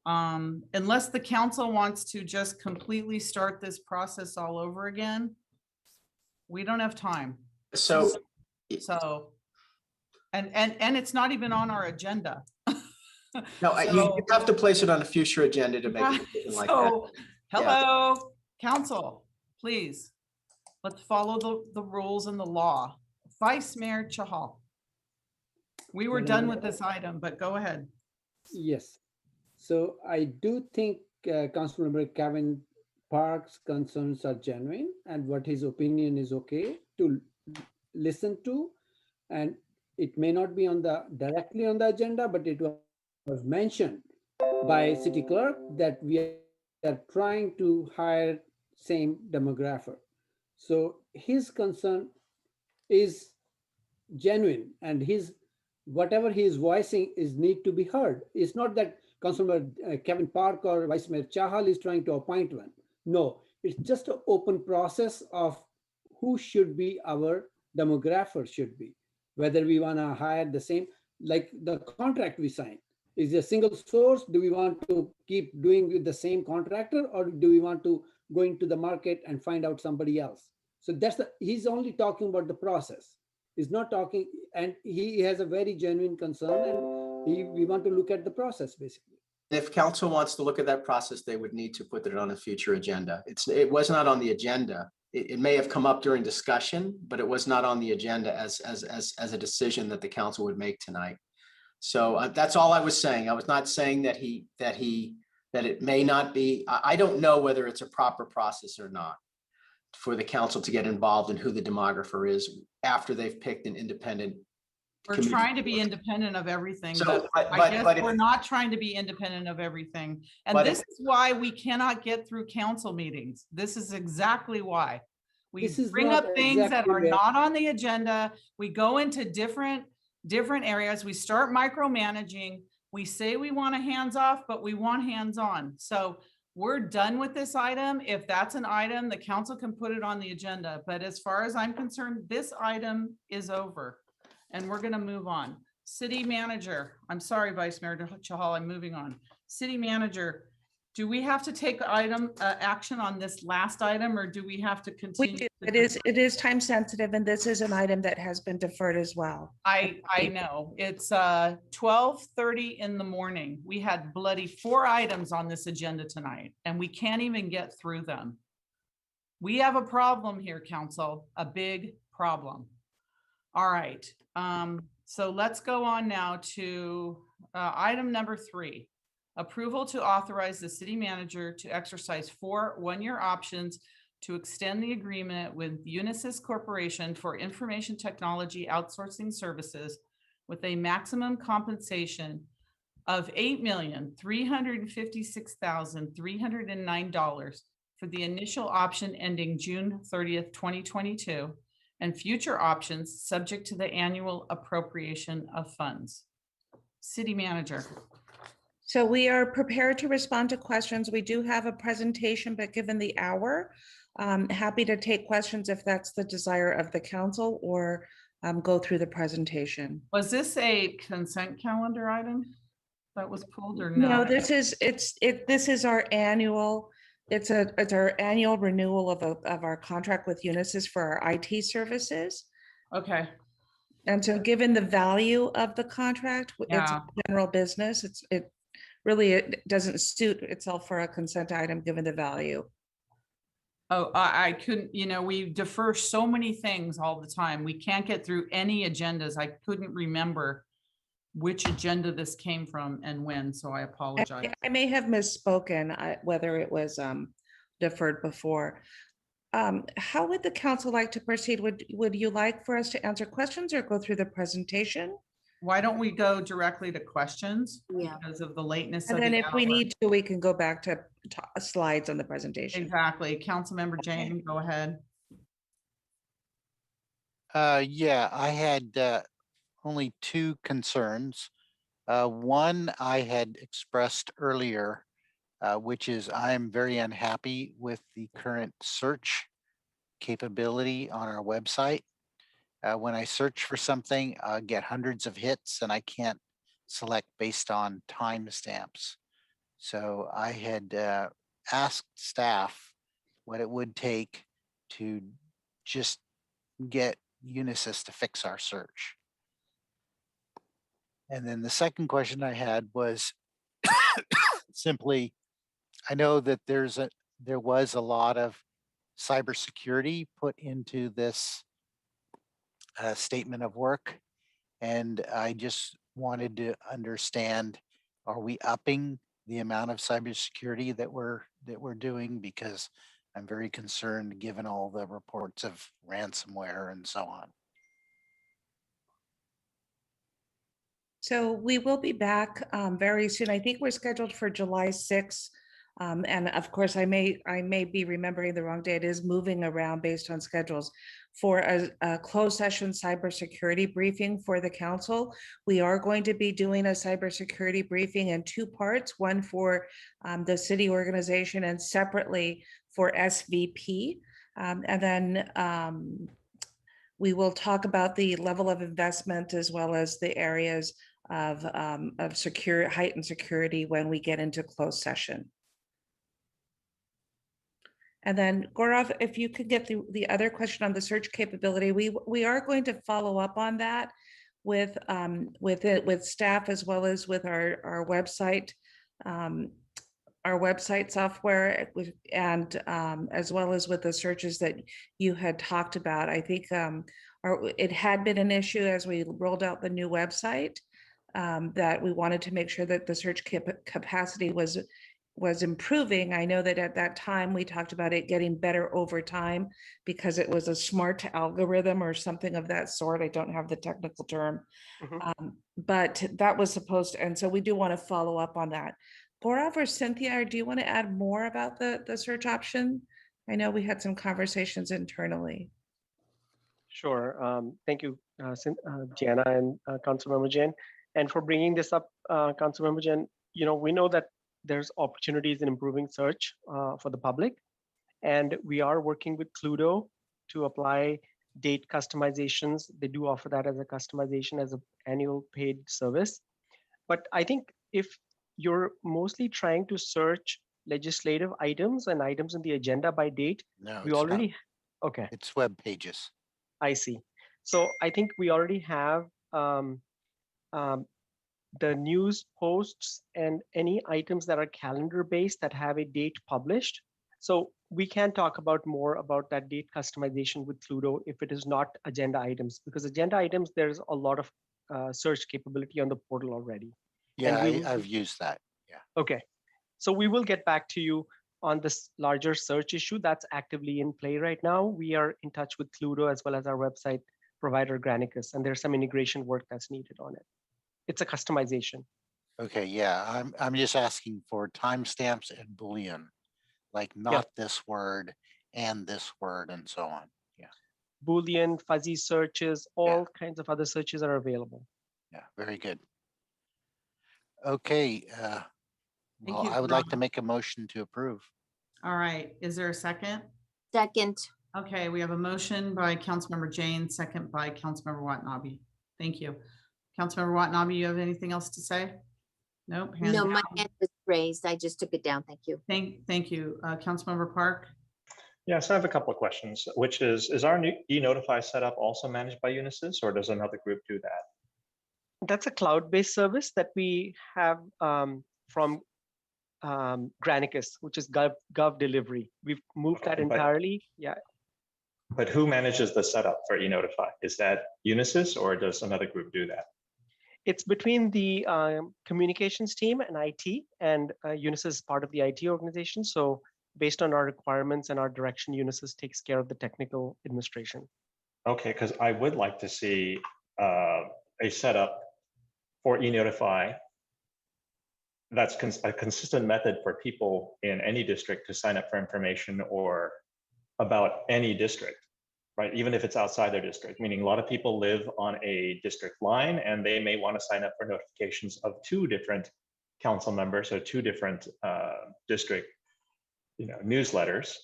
unless the council wants to just completely start this process all over again, we don't have time. So and it's not even on our agenda. No, you have to place it on a future agenda to make a decision like that. Hello, council, please, let's follow the rules and the law. Vice Mayor Chahal. We were done with this item, but go ahead. Yes. So I do think Councilmember Kevin Park's concerns are genuine, and what his opinion is okay to listen to. And it may not be directly on the agenda, but it was mentioned by city clerk that we are trying to hire same demographer. So his concern is genuine, and whatever he is voicing is need to be heard. It's not that Councilor Kevin Park or Vice Mayor Chahal is trying to appoint one. No, it's just an open process of who should be our demographer should be. Whether we want to hire the same, like the contract we signed. Is it a single source? Do we want to keep doing with the same contractor, or do we want to go into the market and find out somebody else? So he's only talking about the process. He's not talking, and he has a very genuine concern, and We want to look at the process, basically. If council wants to look at that process, they would need to put it on a future agenda. It was not on the agenda. It may have come up during discussion, but it was not on the agenda as a decision that the council would make tonight. So that's all I was saying. I was not saying that it may not be. I don't know whether it's a proper process or not for the council to get involved in who the demographer is after they've picked an independent. We're committee. trying to be independent of everything, So, but but- I but- guess but if- we're not trying to be independent of everything. And But this if- is why we cannot get through council meetings. This is exactly why. We This is bring not up things that exactly are where- not on the agenda. We go into different areas. We start micromanaging. We say we want a hands off, but we want hands on. So we're done with this item. If that's an item, the council can put it on the agenda. But as far as I'm concerned, this item is over and we're going to move on. City manager, I'm sorry, Vice Mayor Chahal, I'm moving on. City manager, do we have to take action on this last item, or do we have to We continue? do. It is time sensitive, and this is an item that has been deferred as well. I know, it's 12:30 in the morning. We had bloody 4 items on this agenda tonight, and we can't even get through them. We have a problem here, council, a big problem. All right, so let's go on now to item number 3. Approval to authorize the city manager to exercise 4 one-year options to extend the agreement with Unisys Corporation for information technology outsourcing services with a maximum compensation of $8,356,309 for the initial option ending June 30th, 2022, and future options subject to the annual appropriation of funds. City manager. So we are prepared to respond to questions. We do have a presentation, but given the hour, happy to take questions if that's the desire of the council, or go through the presentation. Was this a consent calendar item that was pulled or No, no? this is our annual, it's our annual renewal of our contract with Unisys for our IT services. Okay, And so given the value of the contract, it's Yeah. general business, it really doesn't suit itself for a consent item, given the value. oh, I couldn't, we defer so many things all the time. We can't get through any agendas. I couldn't remember which agenda this came from and when, so I apologize. I may have misspoken, whether it was deferred before. How would the council like to proceed? Would you like for us to answer questions or go through the presentation? Why don't we go directly to questions? Yeah. Because of the lateness And of then the if we hour. need to, we can go back to slides on the presentation. Exactly. Councilmember Jane, go ahead. Yeah, I had only 2 concerns. One I had expressed earlier, which is I am very unhappy with the current search capability on our website. When I search for something, I get hundreds of hits and I can't select based on timestamps. So I had asked staff what it would take to just get Unisys to fix our search. And then the second question I had was simply, I know that there was a lot of cybersecurity put into this statement of work. And I just wanted to understand, are we upping the amount of cybersecurity that we're doing? Because I'm very concerned given all the reports of ransomware and so on. So we will be back very soon. I think we're scheduled for July 6th. And of course, I may be remembering the wrong day. It is moving around based on schedules for a closed session cybersecurity briefing for the council. We are going to be doing a cybersecurity briefing in 2 parts, one for the city organization and separately for SVP. And then we will talk about the level of investment as well as the areas of heightened security when we get into closed session. And then Gaurav, if you could get the other question on the search capability, we are going to follow up on that. with staff as well as with our website, software and as well as with the searches that you had talked about. I think it had been an issue as we rolled out the new website, that we wanted to make sure that the search capacity was improving. I know that at that time we talked about it getting better over time because it was a smart algorithm or something of that sort. I don't have the technical term, but that was supposed to, and so we do want to follow up on that. Gaurav or Cynthia, do you want to add more about the search option? I know we had some conversations internally. Sure. Thank you, Jana and Councilmember Jain. And for bringing this up, Councilmember Jain, we know that there's opportunities in improving search for the public. And we are working with Cluedo to apply date customizations. They do offer that as a customization as an annual paid service. But I think if you're mostly trying to search legislative items and items in the agenda by date, No, we it's already, not. okay. It's web pages. I see. So I think we already have the news posts and any items that are calendar based that have a date published. So we can talk about more about that date customization with Cluedo if it is not agenda items, because agenda items, there's a lot of search capability on the portal already. Yeah, I've used that. Yeah. Okay. So we will get back to you on this larger search issue that's actively in play right now. We are in touch with Cluedo as well as our website provider Granicus, and there's some integration work that's needed on it. It's a customization. Okay, yeah, I'm just asking for timestamps and Boolean, like not this word and this word and so on. Yeah. Boolean, fuzzy searches, all kinds of other searches are available. Yeah, very good. Okay, well, you, I would like to make a motion to approve. All right, is there a second? Second. Okay, we have a motion by Councilmember Jain, second by Councilmember Watanabe. Thank you. Councilmember Watanabe, you have anything else to say? Nope. No, down. my hand was raised. I just took it down. Thank you. Thank you. Councilmember Park. Yes, I have a couple of questions, which is our new e-notify setup also managed by Unisys, or does another group do that? That's a cloud-based service that we have from Granicus, which is Gov Delivery. We've moved that entirely. Yeah. But who manages the setup for e-notify? Is that Unisys or does another group do that? It's between the communications team and IT, and Unisys is part of the IT organization. So based on our requirements and our direction, Unisys takes care of the technical administration. Okay, because I would like to see a setup for e-notify that's a consistent method for people in any district to sign up for information or about any district, right? Even if it's outside their district, meaning a lot of people live on a district line and they may want to sign up for notifications of two different council members or two different district newsletters.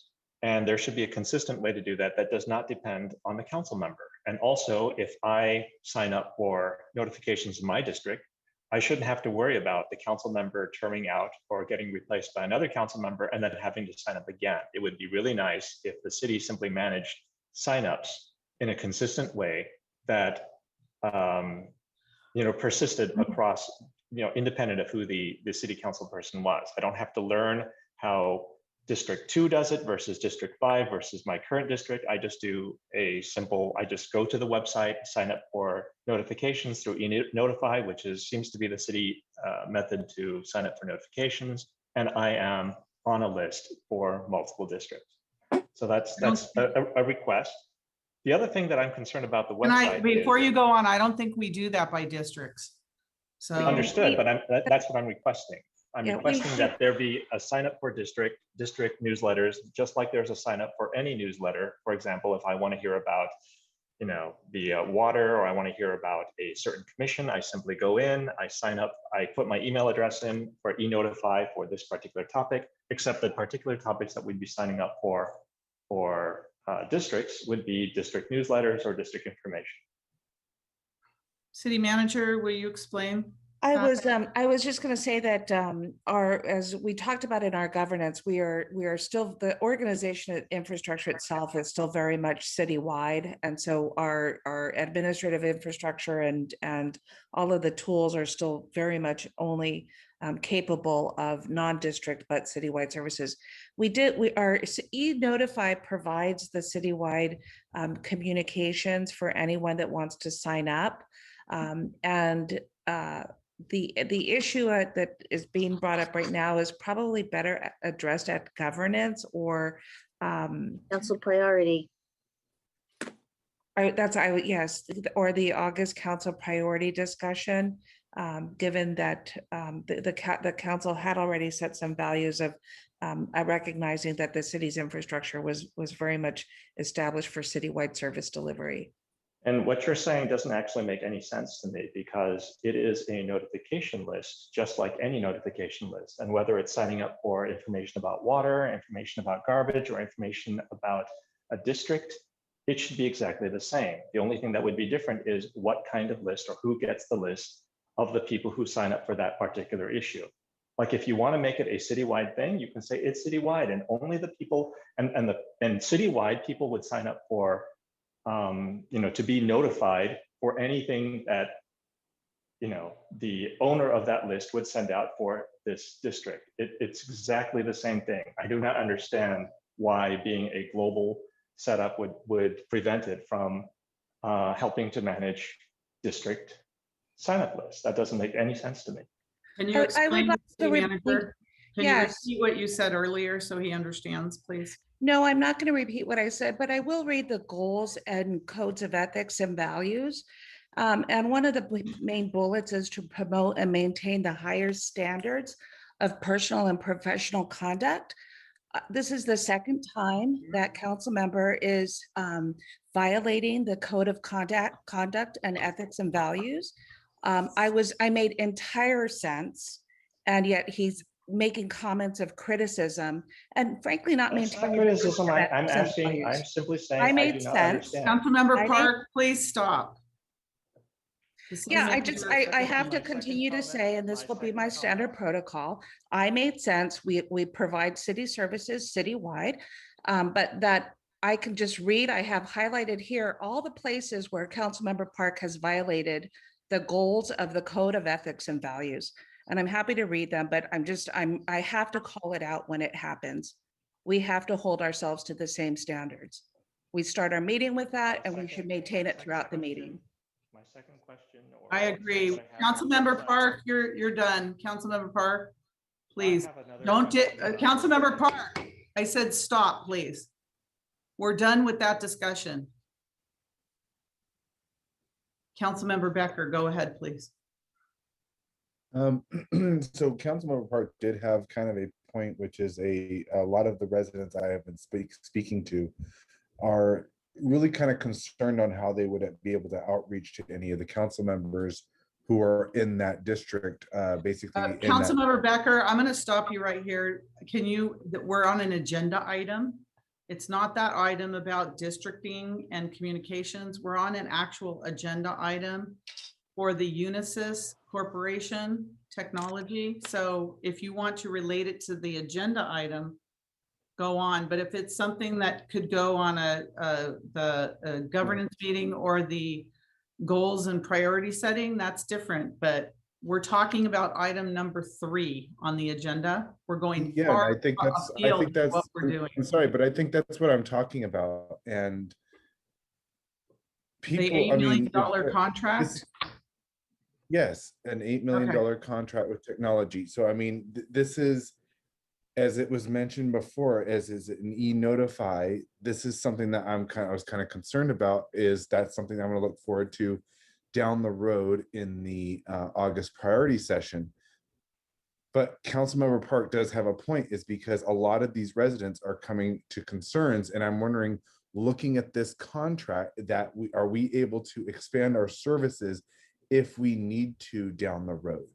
And there should be a consistent way to do that that does not depend on the council member. And also, if I sign up for notifications in my district, I shouldn't have to worry about the council member terming out or getting replaced by another council member and then having to sign up again. It would be really nice if the city simply managed signups in a consistent way that persisted across, independent of who the city council person was. I don't have to learn how District 2 does it versus District 5 versus my current district. I just do I just go to the website, sign up for notifications through e-notify, which seems to be the city method to sign up for notifications. And I am on a list for multiple districts. So that's a request. The other thing that I'm concerned about the website Before you go on, I don't think we do that by districts. So understood, but that's what I'm requesting. I'm requesting that there be a sign up for district newsletters, just like there's a sign up for any newsletter. For example, if I want to hear about, the water, or I want to hear about a certain commission, I simply go in, I sign up, I put my email address in for e-notify for this particular topic, except that particular topics that we'd be signing up for districts would be district newsletters or district information. City manager, will you explain? I was just going to say that as we talked about in our governance, we are still, the organization infrastructure itself is still very much citywide. And so our administrative infrastructure and all of the tools are still very much only capable of non-district but citywide services. Our e-Notify provides the citywide communications for anyone that wants to sign up. The issue that is being brought up right now is probably better addressed at governance or council priority. Yes, or the August council priority discussion, given that the council had already set some values of recognizing that the city's infrastructure was very much established for citywide service delivery. And what you're saying doesn't actually make any sense to me because it is a notification list, just like any notification list. And whether it's signing up for information about water, information about garbage, or information about a district, it should be exactly the same. The only thing that would be different is what kind of list or who gets the list of the people who sign up for that particular issue. Like if you want to make it a citywide thing, you can say it's citywide and only the people and citywide people would sign up for to be notified for anything that, the owner of that list would send out for this district. It's exactly the same thing. I do not understand why being a global setup would prevent it from helping to manage district sign-up lists. That doesn't make any sense to me. Can you explain, City Manager? Can you Yes. repeat what you said earlier so he understands, please? No, I'm not going to repeat what I said, but I will read the goals and codes of ethics and values. And one of the main bullets is to promote and maintain the higher standards of personal and professional conduct. This is the second time that council member is violating the code of conduct and ethics and values. I made entire sense, and yet he's making comments of criticism and frankly not maintaining. Criticism. I'm simply saying I made do not sense. understand. Councilmember Park, please stop. Yeah, I have to continue to say, and this will be my standard protocol. I made sense. We provide city services citywide, but that I can just read, I have highlighted here all the places where Councilmember Park has violated the goals of the code of ethics and values. And I'm happy to read them, but I have to call it out when it happens. We have to hold ourselves to the same standards. We start our meeting with that and we should maintain it throughout the meeting. My second question. I agree. Councilmember Park, you're done. Councilmember Park, please don't. Councilmember Park, I said stop, please. We're done with that discussion. Councilmember Becker, go ahead, please. So Councilmember Park did have kind of a point, which is a lot of the residents I have been speaking to are really kind of concerned on how they would be able to outreach to any of the council members who are in that district, basically. Councilmember Becker, I'm going to stop you right here. We're on an agenda item. It's not that item about districting and communications. We're on an actual agenda item for the Unisys Corporation technology. So if you want to relate it to the agenda item, go on. But if it's something that could go on the governance meeting or the goals and priority setting, that's different. But we're talking about item number 3 on the agenda. We're going far I think that's what we're doing. I'm sorry, but I think that's what I'm talking about. And people, the $8 million contract. Yes, an $8 million contract with technology. So I mean, this is, as it was mentioned before, as is an e-Notify. This is something that I was kind of concerned about. Is that something I'm going to look forward to down the road in the August priority session? But Councilmember Park does have a point, is because a lot of these residents are coming to concerns, and I'm wondering, looking at this contract, that are we able to expand our services if we need to down the road?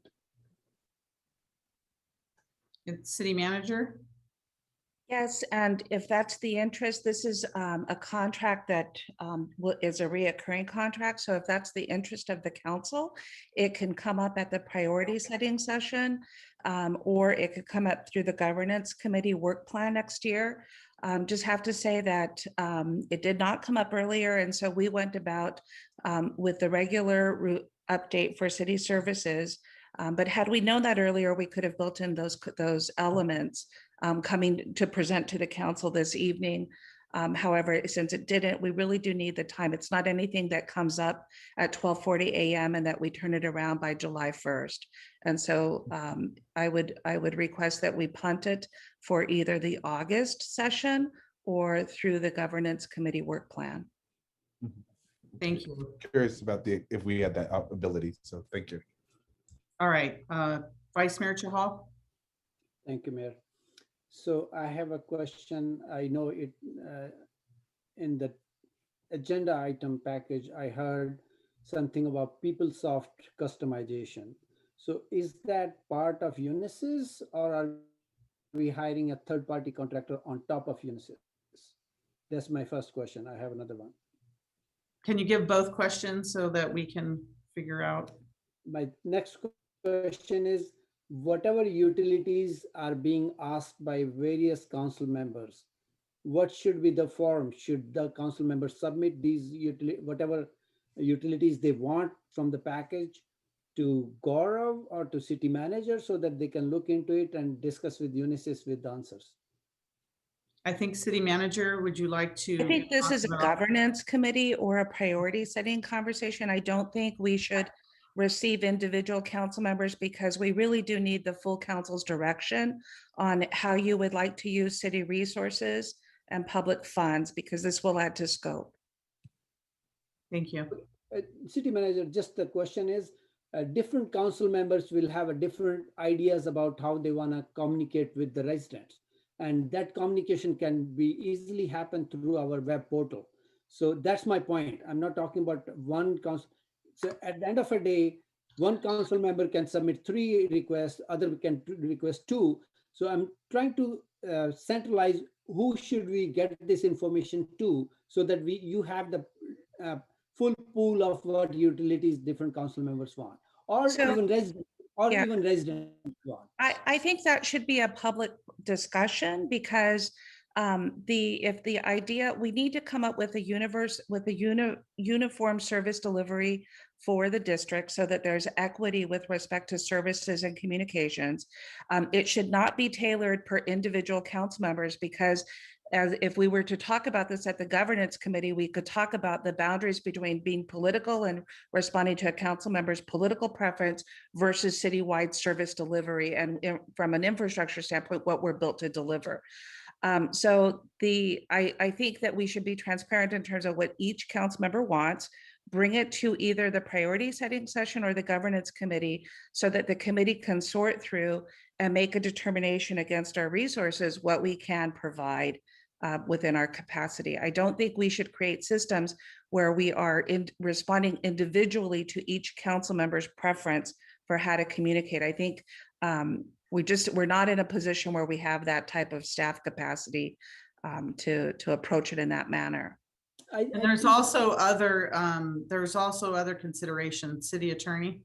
City Manager. Yes, and if that's the interest, this is a contract that is a reoccurring contract. So if that's the interest of the council, it can come up at the priority setting session, or it could come up through the governance committee work plan next year. Just have to say that it did not come up earlier, and so we went about with the regular update for city services. But had we known that earlier, we could have built in those elements coming to present to the council this evening. However, since it didn't, we really do need the time. It's not anything that comes up at 12:40 a.m. and that we turn it around by July 1st. And so I would request that we punt it for either the August session or through the governance committee work plan. Thank you. Curious about if we had that ability. So thank you. All right, Vice Mayor Chahal. Thank you, Mayor. So I have a question. I know it in the agenda item package, I heard something about PeopleSoft customization. So is that part of Unisys, or are we hiring a third-party contractor on top of Unisys? That's my first question. I have another one. Can you give both questions so that we can figure out? My next question is, whatever utilities are being asked by various council members, what should be the form? Should the council members submit these whatever utilities they want from the package to Gaurav or to city manager so that they can look into it and discuss with Unisys with the answers? I think city manager, would you like to? I think this talk is a about- governance committee or a priority setting conversation. I don't think we should receive individual council members because we really do need the full council's direction on how you would like to use city resources and public funds, because this will add to scope. Thank you. City manager, just the question is, different council members will have a different ideas about how they want to communicate with the residents. And that communication can be easily happen through our web portal. So that's my point. I'm not talking about one council. So at the end of the day, one council member can submit 3 requests, other can request 2. So I'm trying to centralize who should we get this information to, so that you have the full pool of what utilities different council members want, or even residents, even residents want. I think that should be a public discussion, because if the idea, we need to come up with a uniform service delivery for the district so that there's equity with respect to services and communications. It should not be tailored per individual council members, because if we were to talk about this at the governance committee, we could talk about the boundaries between being political and responding to a council member's political preference versus citywide service delivery, and from an infrastructure standpoint, what we're built to deliver. So I think that we should be transparent in terms of what each council member wants, bring it to either the priority setting session or the governance committee so that the committee can sort through and make a determination against our resources, what we can provide within our capacity. I don't think we should create systems where we are responding individually to each council member's preference for how to communicate. I think we're not in a position where we have that type of staff capacity to approach it in that manner. And there's also other considerations, city attorney.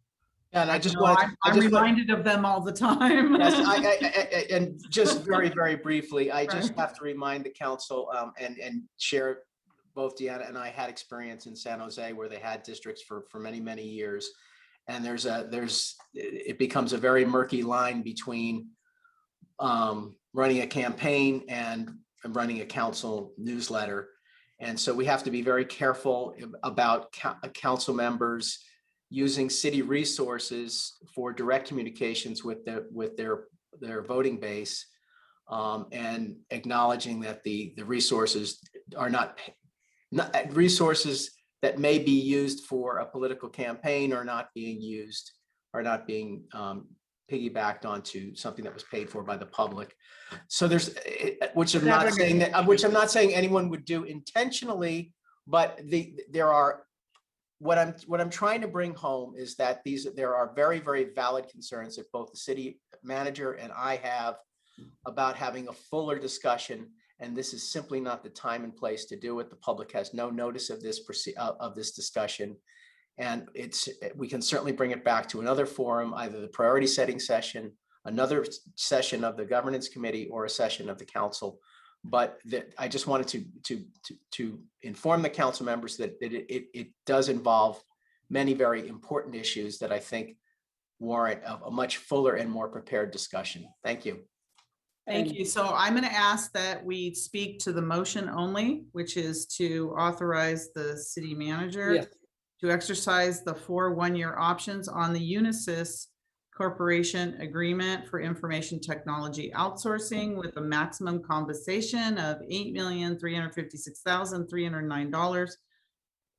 Yeah, and I just wanted. I'm reminded of them all the time. Yes, and just very, very briefly, I just have to remind the council and share. Both Deanna and I had experience in San Jose where they had districts for many, many years, and it becomes a very murky line between running a campaign and running a council newsletter. And so we have to be very careful about council members using city resources for direct communications with their voting base, and acknowledging that the resources are not resources that may be used for a political campaign are not being piggybacked onto something that was paid for by the public. So which I'm not saying anyone would do intentionally, but there are, what I'm trying to bring home is that there are very, very valid concerns that both the city manager and I have about having a fuller discussion, and this is simply not the time and place to do it. The public has no notice of this discussion. And we can certainly bring it back to another forum, either the priority setting session, another session of the governance committee, or a session of the council. But I just wanted to inform the council members that it does involve many very important issues that I think warrant a much fuller and more prepared discussion. Thank you. Thank you. So I'm going to ask that we speak to the motion only, which is to authorize the city manager Yes. to exercise the 4 one-year options on the Unisys Corporation Agreement for Information Technology Outsourcing with a maximum compensation of $8,356,309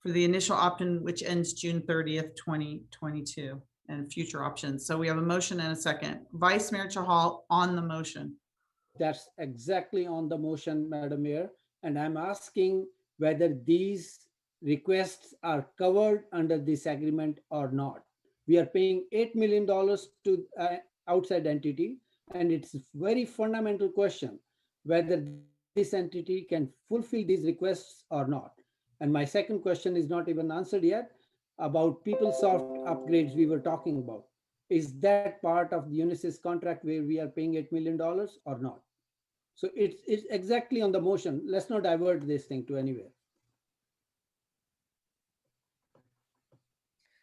for the initial option, which ends June 30th, 2022, and future options. So we have a motion and a second. Vice Mayor Chahal on the motion. That's exactly on the motion, Madam Mayor. And I'm asking whether these requests are covered under this agreement or not. We are paying $8 million to outside entity, and it's a very fundamental question whether this entity can fulfill these requests or not. And my second question is not even answered yet about PeopleSoft upgrades we were talking about. Is that part of the Unisys contract where we are paying $8 million or not? So it's exactly on the motion. Let's not divert this thing to anywhere.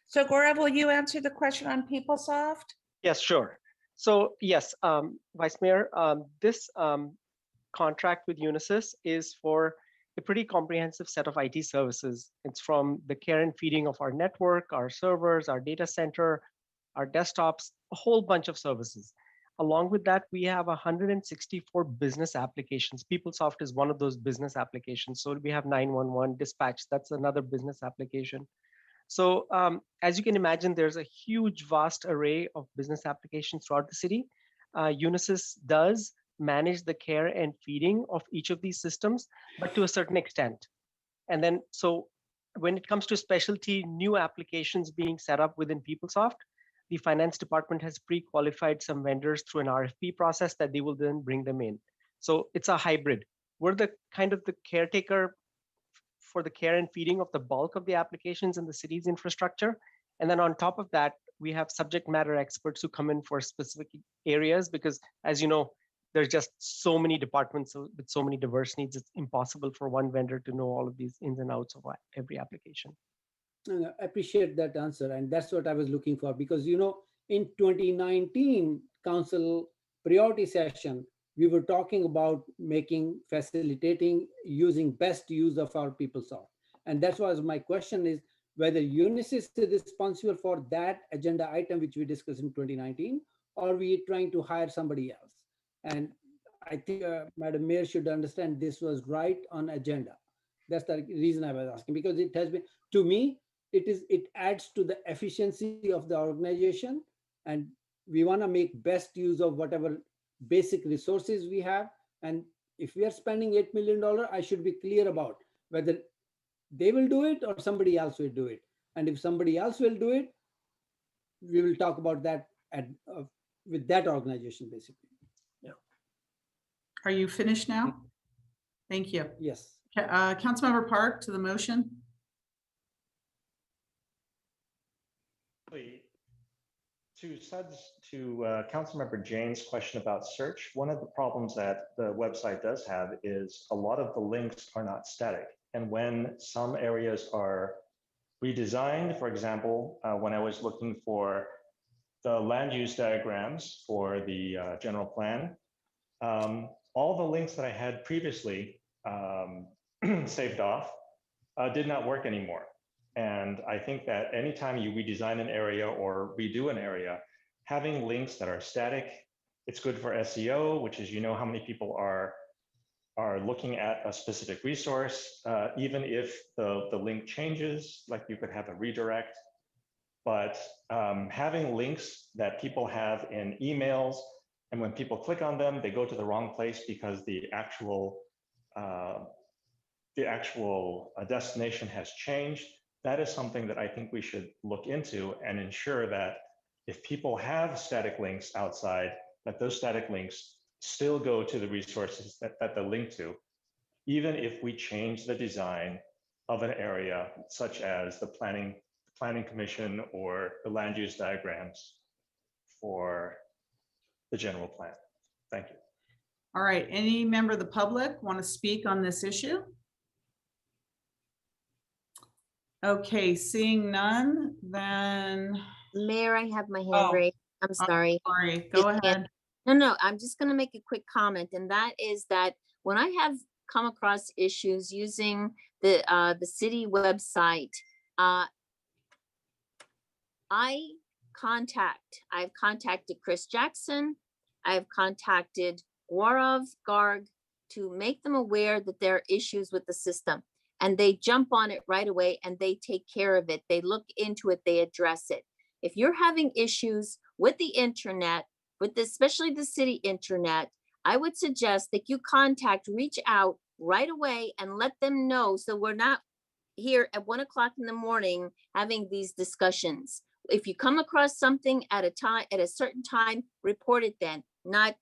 So Gaurav, will you answer the question on PeopleSoft? Yes, sure. So yes, Vice Mayor, this contract with Unisys is for a pretty comprehensive set of IT services. It's from the care and feeding of our network, our servers, our data center, our desktops, a whole bunch of services. Along with that, we have 164 business applications. PeopleSoft is one of those business applications. So we have 911 dispatch. That's another business application. So as you can imagine, there's a huge, vast array of business applications throughout the city. Unisys does manage the care and feeding of each of these systems, but to a certain extent. And then, so when it comes to specialty new applications being set up within PeopleSoft, the finance department has pre-qualified some vendors through an RFP process that they will then bring them in. So it's a hybrid. We're the kind of the caretaker for the care and feeding of the bulk of the applications in the city's infrastructure. And then on top of that, we have subject matter experts who come in for specific areas because, as you know, there's just so many departments with so many diverse needs. It's impossible for one vendor to know all of these ins and outs of every application. I appreciate that answer. And that's what I was looking for because, you know, in 2019 council priority session, we were talking about facilitating, using best use of our PeopleSoft. And that's why my question is whether Unisys is responsible for that agenda item, which we discussed in 2019, or we trying to hire somebody else. And I think Madam Mayor should understand this was right on agenda. That's the reason I was asking, because it has been, to me, it adds to the efficiency of the organization, and we want to make best use of whatever basic resources we have. And if we are spending $8 million, I should be clear about whether they will do it or somebody else will do it. And if somebody else will do it, we will talk about that with that organization, basically. Yeah. Are you finished now? Thank you. Yes. Councilmember Park to the motion. To Councilmember Jane's question about search, one of the problems that the website does have is a lot of the links are not static. And when some areas are redesigned, for example, when I was looking for the land use diagrams for the general plan, all the links that I had previously saved off did not work anymore. And I think that anytime you redesign an area or redo an area, having links that are static, it's good for SEO, which is, you know, how many people are looking at a specific resource, even if the link changes, like you could have a redirect. But having links that people have in emails, and when people click on them, they go to the wrong place because the actual destination has changed. That is something that I think we should look into and ensure that if people have static links outside, that those static links still go to the resources that they link to, even if we change the design of an area, such as the planning commission or the land use diagrams for the general plan. Thank you. All right, any member of the public want to speak on this issue? Okay, seeing none, then. Mayor, I have my hand Oh, raised. I'm sorry. Sorry, go Just can't- ahead. No, I'm just gonna make a quick comment, and that is that when I have come across issues using the city website, I've contacted Chris Jackson, I've contacted Gaurav Garg to make them aware that there are issues with the system. And they jump on it right away and they take care of it. They look into it, they address it. If you're having issues with the internet, especially the city internet, I would suggest that you reach out right away and let them know, so we're not here at 1 o'clock in the morning having these discussions. If you come across something at a certain time, report it then, not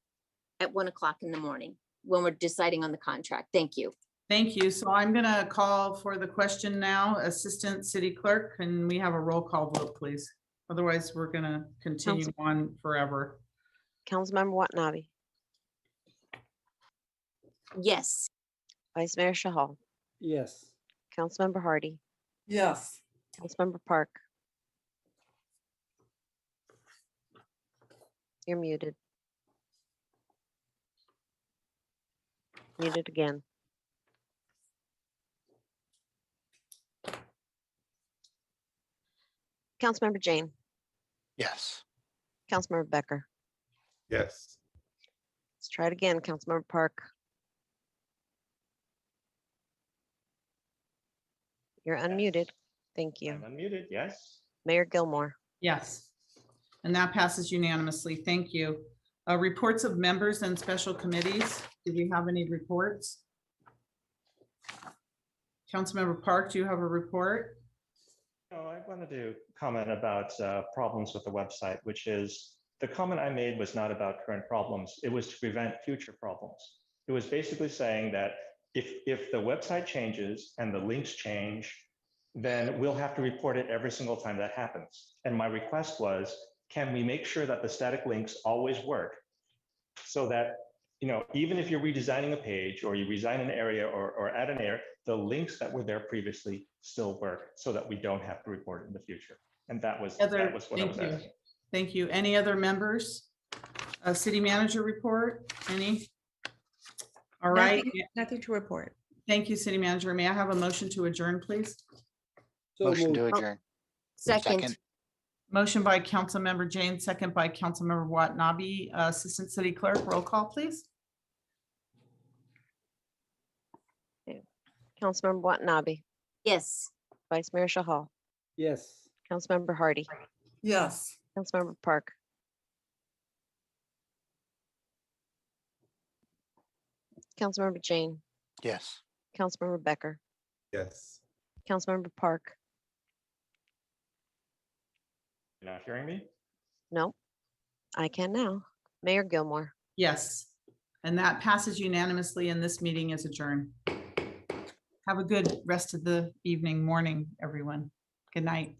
at 1 o'clock in the morning when we're deciding on the contract. Thank you. Thank you. So I'm going to call for the question now. Assistant City Clerk, can we have a roll call vote, please? Otherwise, we're going to continue on forever. Councilmember Watanabe, Yes. Vice Mayor Shahal, Yes. Councilmember Hardy, Yes. Councilmember Park. You're muted. Muted again. Councilmember Jane, Yes. Councilmember Becker. Yes. Let's try it again, Councilmember Park. You're unmuted. Thank you. I'm unmuted, yes. Mayor Gilmore. Yes. And that passes unanimously. Thank you. Reports of members and special committees. Do we have any reports? Councilmember Park, do you have a report? No, I wanted to comment about problems with the website, which is the comment I made was not about current problems. It was to prevent future problems. It was basically saying that if the website changes and the links change, then we'll have to report it every single time that happens. And my request was, can we make sure that the static links always work so that, even if you're redesigning a page or you redesign an area or add an area, the links that were there previously still work so that we don't have to report it in the future. And that was what I was asking. Thank you. Any other members? City manager report? Any? All right. Nothing to report. Thank you, city manager. May I have a motion to adjourn, please? Motion to adjourn. Second. Motion by Councilmember Jane, second by Councilmember Watanabe. Assistant City Clerk, roll call, please. Councilmember Watanabe, Yes. Vice Mayor Shahal, Yes. Councilmember Hardy, Yes. Councilmember Park. Councilmember Jane, Yes. Councilmember Becker, Yes. Councilmember Park. You're not hearing me? No, I can now. Mayor Gilmore. Yes. And that passes unanimously and this meeting is adjourned. Have a good rest of the evening, morning, everyone. Good night.